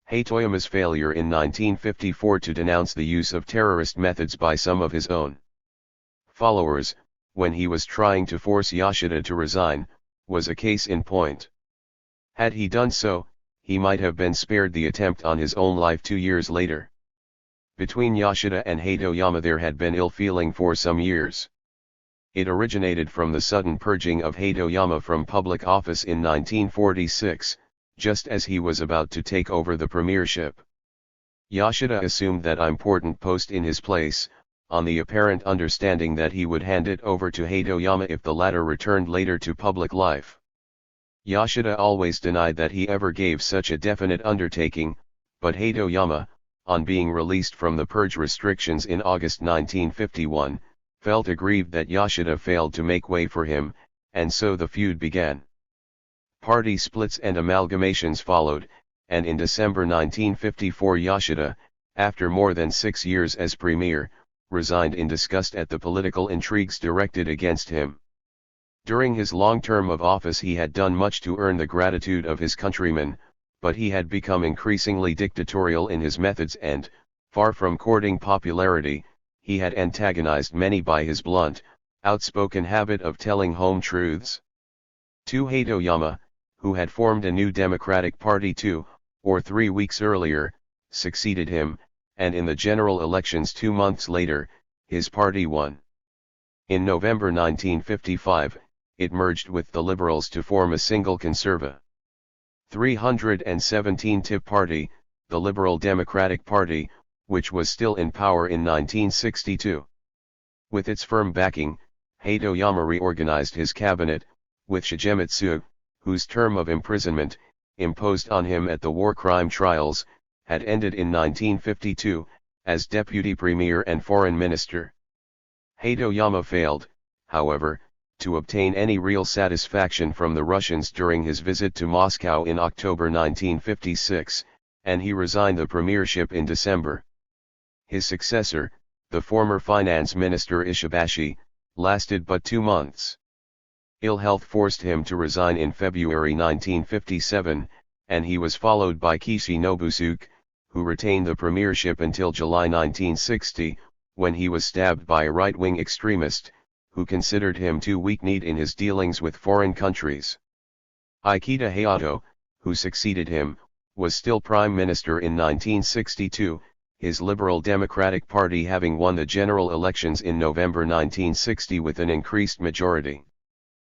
Hatoyama's failure in 1954 to denounce the use of terrorist methods by some of his own followers, when he was trying to force Yoshida to resign, was a case in point. Had he done so, he might have been spared the attempt on his own life 2 years later. Between Yoshida and Hatoyama there had been ill feeling for some years. It originated from the sudden purging of Hatoyama from public office in 1946, just as he was about to take over the premiership. Yoshida assumed that important post in his place, on the apparent understanding that he would hand it over to Hatoyama if the latter returned later to public life. Yoshida always denied that he ever gave such a definite undertaking, but Hatoyama, on being released from the purge restrictions in August 1951, felt aggrieved that Yoshida failed to make way for him, and so the feud began. Party splits and amalgamations followed, and in December 1954 Yoshida, after more than 6 years as premier, resigned in disgust at the political intrigues directed against him. During his long term of office he had done much to earn the gratitude of his countrymen, but he had become increasingly dictatorial in his methods and, far from courting popularity, he had antagonized many by his blunt, outspoken habit of telling home truths. To Hatoyama, who had formed a new Democratic Party 2 or 3 weeks earlier, succeeded him, and in the general elections 2 months later, his party won. In November 1955, it merged with the Liberals to form a single conservative 317 Tip Party, the Liberal Democratic Party, which was still in power in 1962. With its firm backing, Hatoyama reorganized his cabinet, with Shigemitsu, whose term of imprisonment, imposed on him at the war crime trials, had ended in 1952, as deputy premier and foreign minister. Hatoyama failed, however, to obtain any real satisfaction from the Russians during his visit to Moscow in October 1956, and he resigned the premiership in December. His successor, the former finance minister Ishibashi, lasted but 2 months. Ill health forced him to resign in February 1957, and he was followed by Kishi Nobusuke, who retained the premiership until July 1960, when he was stabbed by a right-wing extremist, who considered him too weak-kneed in his dealings with foreign countries. Ikeda Hayato, who succeeded him, was still prime minister in 1962, his Liberal Democratic Party having won the general elections in November 1960 with an increased majority.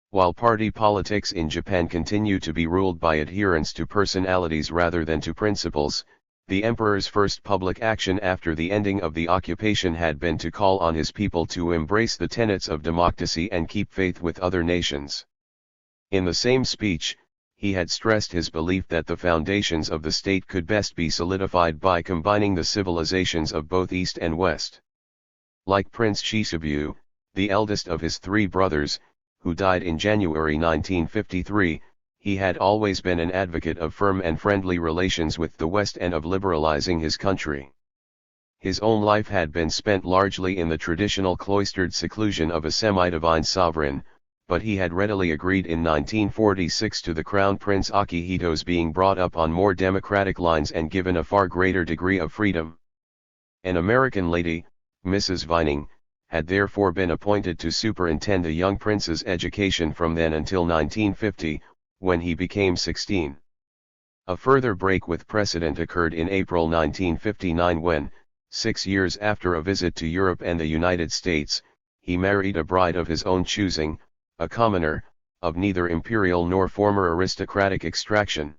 While party politics in Japan continue to be ruled by adherence to personalities rather than to principles, The emperor's first public action after the ending of the occupation had been to call on his people to embrace the tenets of democracy and keep faith with other nations. In the same speech, he had stressed his belief that the foundations of the state could best be solidified by combining the civilizations of both East and West. Like Prince Shishibu, the eldest of his three brothers, who died in January 1953, he had always been an advocate of firm and friendly relations with the West and of liberalizing his country. His own life had been spent largely in the traditional cloistered seclusion of a semi-divine sovereign, but he had readily agreed in 1946 to the Crown Prince Akihito's being brought up on more democratic lines and given a far greater degree of freedom. An American lady, Mrs. Vining, had therefore been appointed to superintend the young prince's education from then until 1950, when he became 16. A further break with precedent occurred in April 1959 when, 6 years after a visit to Europe and the United States, he married a bride of his own choosing, a commoner, of neither imperial nor former aristocratic extraction.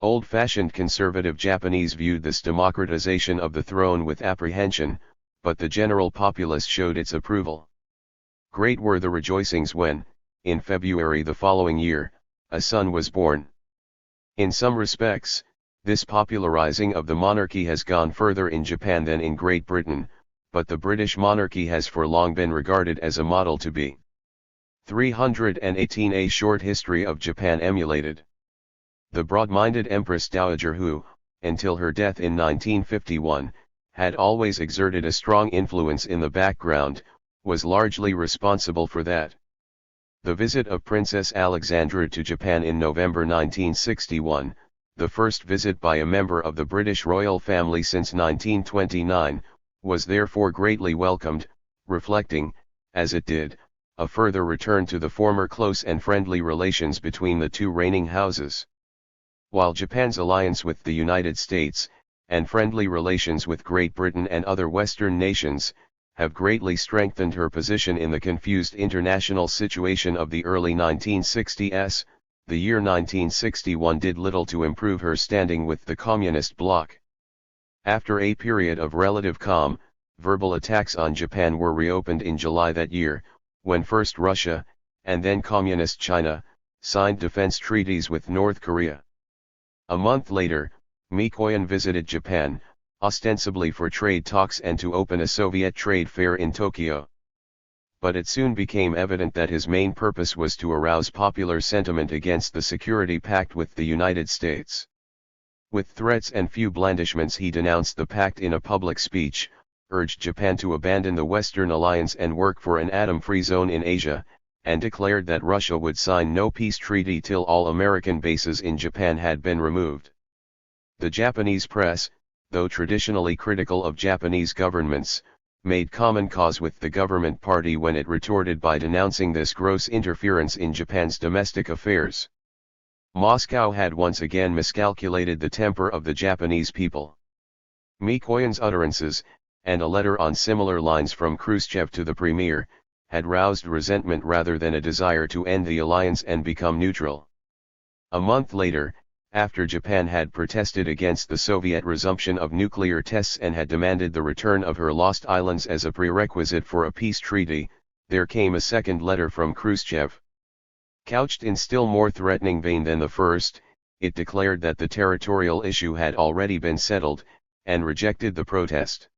Old-fashioned conservative Japanese viewed this democratization of the throne with apprehension, but the general populace showed its approval. Great were the rejoicings when, in February the following year, a son was born. In some respects, this popularizing of the monarchy has gone further in Japan than in Great Britain, but the British monarchy has for long been regarded as a model to be 318. A short history of Japan emulated. The broad-minded Empress Dowager who, until her death in 1951, had always exerted a strong influence in the background, was largely responsible for that. The visit of Princess Alexandra to Japan in November 1961, the first visit by a member of the British royal family since 1929, was therefore greatly welcomed, reflecting, as it did, a further return to the former close and friendly relations between the two reigning houses. While Japan's alliance with the United States, and friendly relations with Great Britain and other Western nations, have greatly strengthened her position in the confused international situation of the early 1960s, the year 1961 did little to improve her standing with the communist bloc. After a period of relative calm, verbal attacks on Japan were reopened in July that year, when first Russia, and then Communist China, signed defense treaties with North Korea. A month later, Mikoyan visited Japan, ostensibly for trade talks and to open a Soviet trade fair in Tokyo. But it soon became evident that his main purpose was to arouse popular sentiment against the security pact with the United States. With threats and few blandishments he denounced the pact in a public speech, urged Japan to abandon the Western alliance and work for an atom-free zone in Asia, and declared that Russia would sign no peace treaty till all American bases in Japan had been removed. The Japanese press, though traditionally critical of Japanese governments, made common cause with the government party when it retorted by denouncing this gross interference in Japan's domestic affairs. Moscow had once again miscalculated the temper of the Japanese people. Mikoyan's utterances, and a letter on similar lines from Khrushchev to the premier, had roused resentment rather than a desire to end the alliance and become neutral. A month later, after Japan had protested against the Soviet resumption of nuclear tests and had demanded the return of her lost islands as a prerequisite for a peace treaty, there came a second letter from Khrushchev. Couched in still more threatening vein than the first, it declared that the territorial issue had already been settled, and rejected the protest.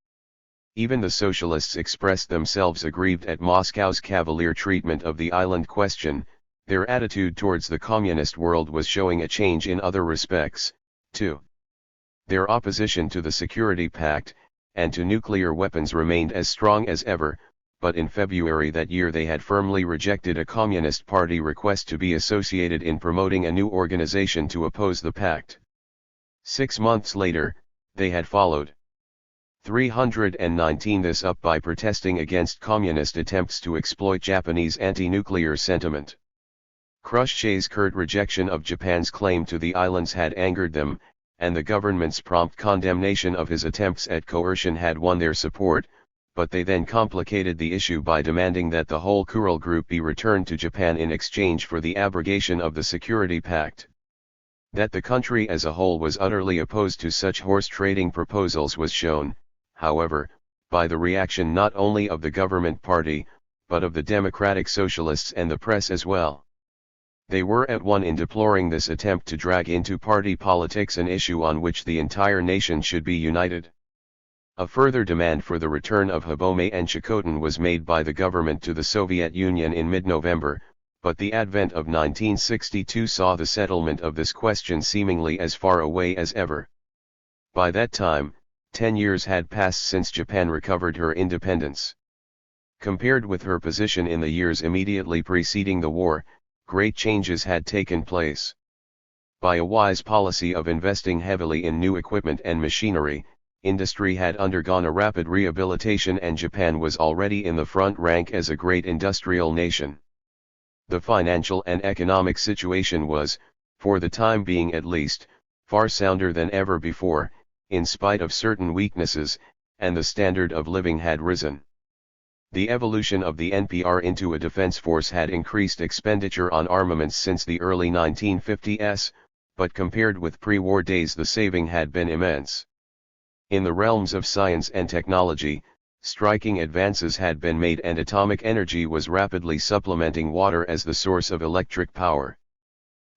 Even the socialists expressed themselves aggrieved at Moscow's cavalier treatment of the island question. Their attitude towards the communist world was showing a change in other respects, too. Their opposition to the Security Pact, and to nuclear weapons remained as strong as ever, but in February that year they had firmly rejected a Communist Party request to be associated in promoting a new organization to oppose the pact. 6 months later, they had followed 319 this up by protesting against communist attempts to exploit Japanese anti-nuclear sentiment. Khrushchev's curt rejection of Japan's claim to the islands had angered them, and the government's prompt condemnation of his attempts at coercion had won their support, but they then complicated the issue by demanding that the whole Kuril group be returned to Japan in exchange for the abrogation of the Security Pact. That the country as a whole was utterly opposed to such horse trading proposals was shown, however, by the reaction not only of the government party, but of the democratic socialists and the press as well. They were at one in deploring this attempt to drag into party politics an issue on which the entire nation should be united. A further demand for the return of Habome and Chakotay was made by the government to the Soviet Union in mid-November, but the advent of 1962 saw the settlement of this question seemingly as far away as ever. By that time, 10 years had passed since Japan recovered her independence. Compared with her position in the years immediately preceding the war, great changes had taken place. By a wise policy of investing heavily in new equipment and machinery, industry had undergone a rapid rehabilitation and Japan was already in the front rank as a great industrial nation. The financial and economic situation was, for the time being at least, far sounder than ever before, in spite of certain weaknesses, and the standard of living had risen. The evolution of the NPR into a defense force had increased expenditure on armaments since the early 1950s, but compared with pre-war days the saving had been immense. In the realms of science and technology, striking advances had been made and atomic energy was rapidly supplementing water as the source of electric power.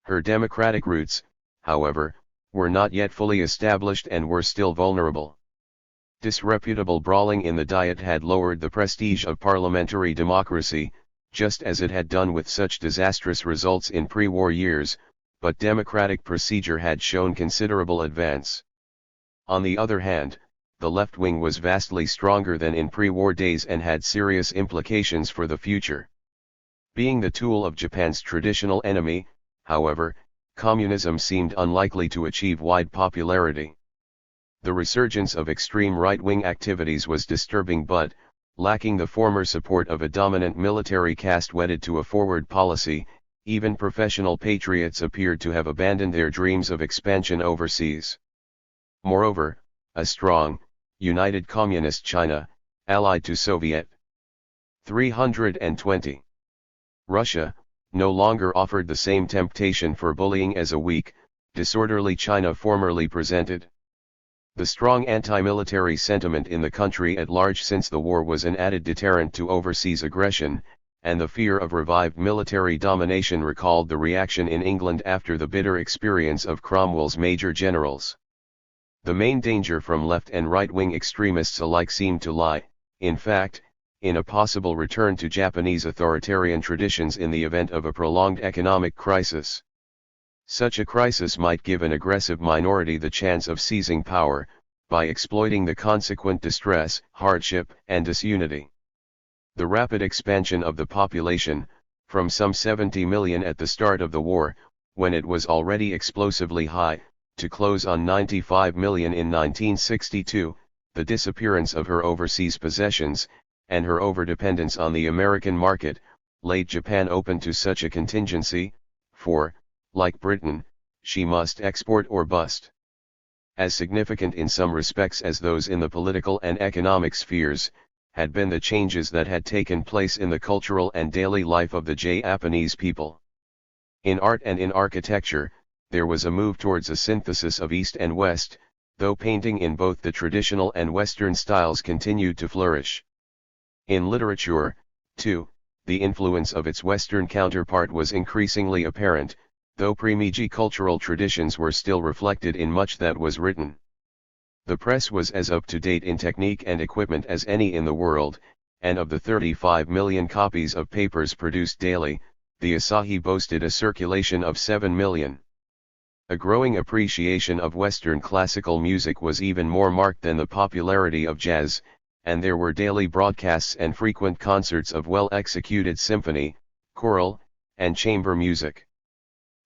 Her democratic roots, however, were not yet fully established and were still vulnerable. Disreputable brawling in the Diet had lowered the prestige of parliamentary democracy, just as it had done with such disastrous results in pre-war years, but democratic procedure had shown considerable advance. On the other hand, the left wing was vastly stronger than in pre-war days and had serious implications for the future. Being the tool of Japan's traditional enemy, however, communism seemed unlikely to achieve wide popularity. The resurgence of extreme right-wing activities was disturbing but, lacking the former support of a dominant military caste wedded to a forward policy, even professional patriots appeared to have abandoned their dreams of expansion overseas. Moreover, a strong, united communist China, allied to Soviet 320. Russia, no longer offered the same temptation for bullying as a weak, disorderly China formerly presented. The strong anti-military sentiment in the country at large since the war was an added deterrent to overseas aggression, and the fear of revived military domination recalled the reaction in England after the bitter experience of Cromwell's major generals. The main danger from left and right-wing extremists alike seemed to lie, in fact, in a possible return to Japanese authoritarian traditions in the event of a prolonged economic crisis. Such a crisis might give an aggressive minority the chance of seizing power, by exploiting the consequent distress, hardship, and disunity. The rapid expansion of the population, from some 70 million at the start of the war, when it was already explosively high, to close on 95 million in 1962, the disappearance of her overseas possessions, and her overdependence on the American market, laid Japan open to such a contingency, for, like Britain, she must export or bust. As significant in some respects as those in the political and economic spheres, had been the changes that had taken place in the cultural and daily life of the Japanese people. In art and in architecture, there was a move towards a synthesis of East and West, though painting in both the traditional and Western styles continued to flourish. In literature, too, the influence of its Western counterpart was increasingly apparent, though pre-Meiji cultural traditions were still reflected in much that was written. The press was as up-to-date in technique and equipment as any in the world, and of the 35 million copies of papers produced daily, the Asahi boasted a circulation of 7 million. A growing appreciation of Western classical music was even more marked than the popularity of jazz, and there were daily broadcasts and frequent concerts of well-executed symphony, choral, and chamber music.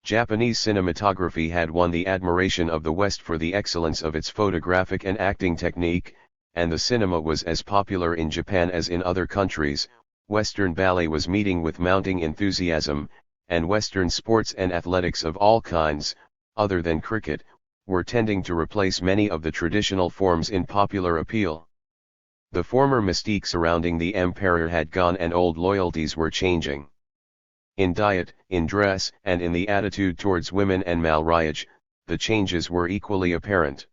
Japanese cinematography had won the admiration of the West for the excellence of its photographic and acting technique, and the cinema was as popular in Japan as in other countries. Western ballet was meeting with mounting enthusiasm, and Western sports and athletics of all kinds, other than cricket, were tending to replace many of the traditional forms in popular appeal. The former mystique surrounding the emperor had gone and old loyalties were changing. In diet, in dress, and in the attitude towards women and marriage, the changes were equally apparent.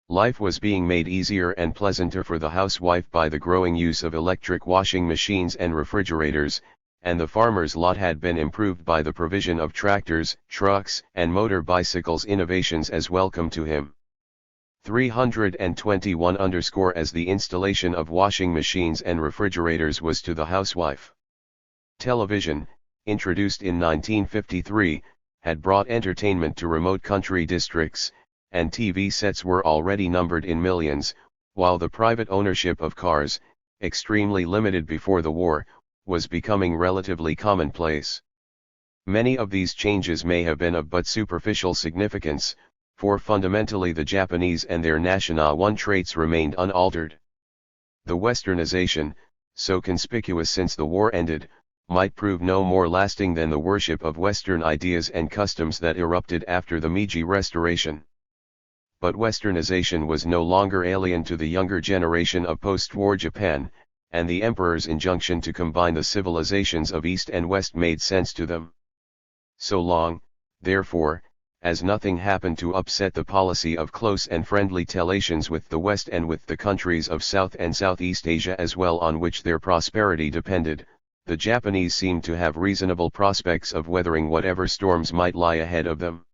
Life was being made easier and pleasanter for the housewife by the growing use of electric washing machines and refrigerators, and the farmer's lot had been improved by the provision of tractors, trucks, and motor bicycles, innovations as welcome to him. 321 As the installation of washing machines and refrigerators was to the housewife. Television, introduced in 1953, had brought entertainment to remote country districts, and TV sets were already numbered in millions, while the private ownership of cars, extremely limited before the war, was becoming relatively commonplace. Many of these changes may have been of but superficial significance, for fundamentally the Japanese and their national one traits remained unaltered. The westernization, so conspicuous since the war ended, might prove no more lasting than the worship of Western ideas and customs that erupted after the Meiji Restoration. But westernization was no longer alien to the younger generation of post-war Japan, and the emperor's injunction to combine the civilizations of East and West made sense to them. So long, therefore, as nothing happened to upset the policy of close and friendly relations with the West and with the countries of South and Southeast Asia as well, on which their prosperity depended, the Japanese seemed to have reasonable prospects of weathering whatever storms might lie ahead of them.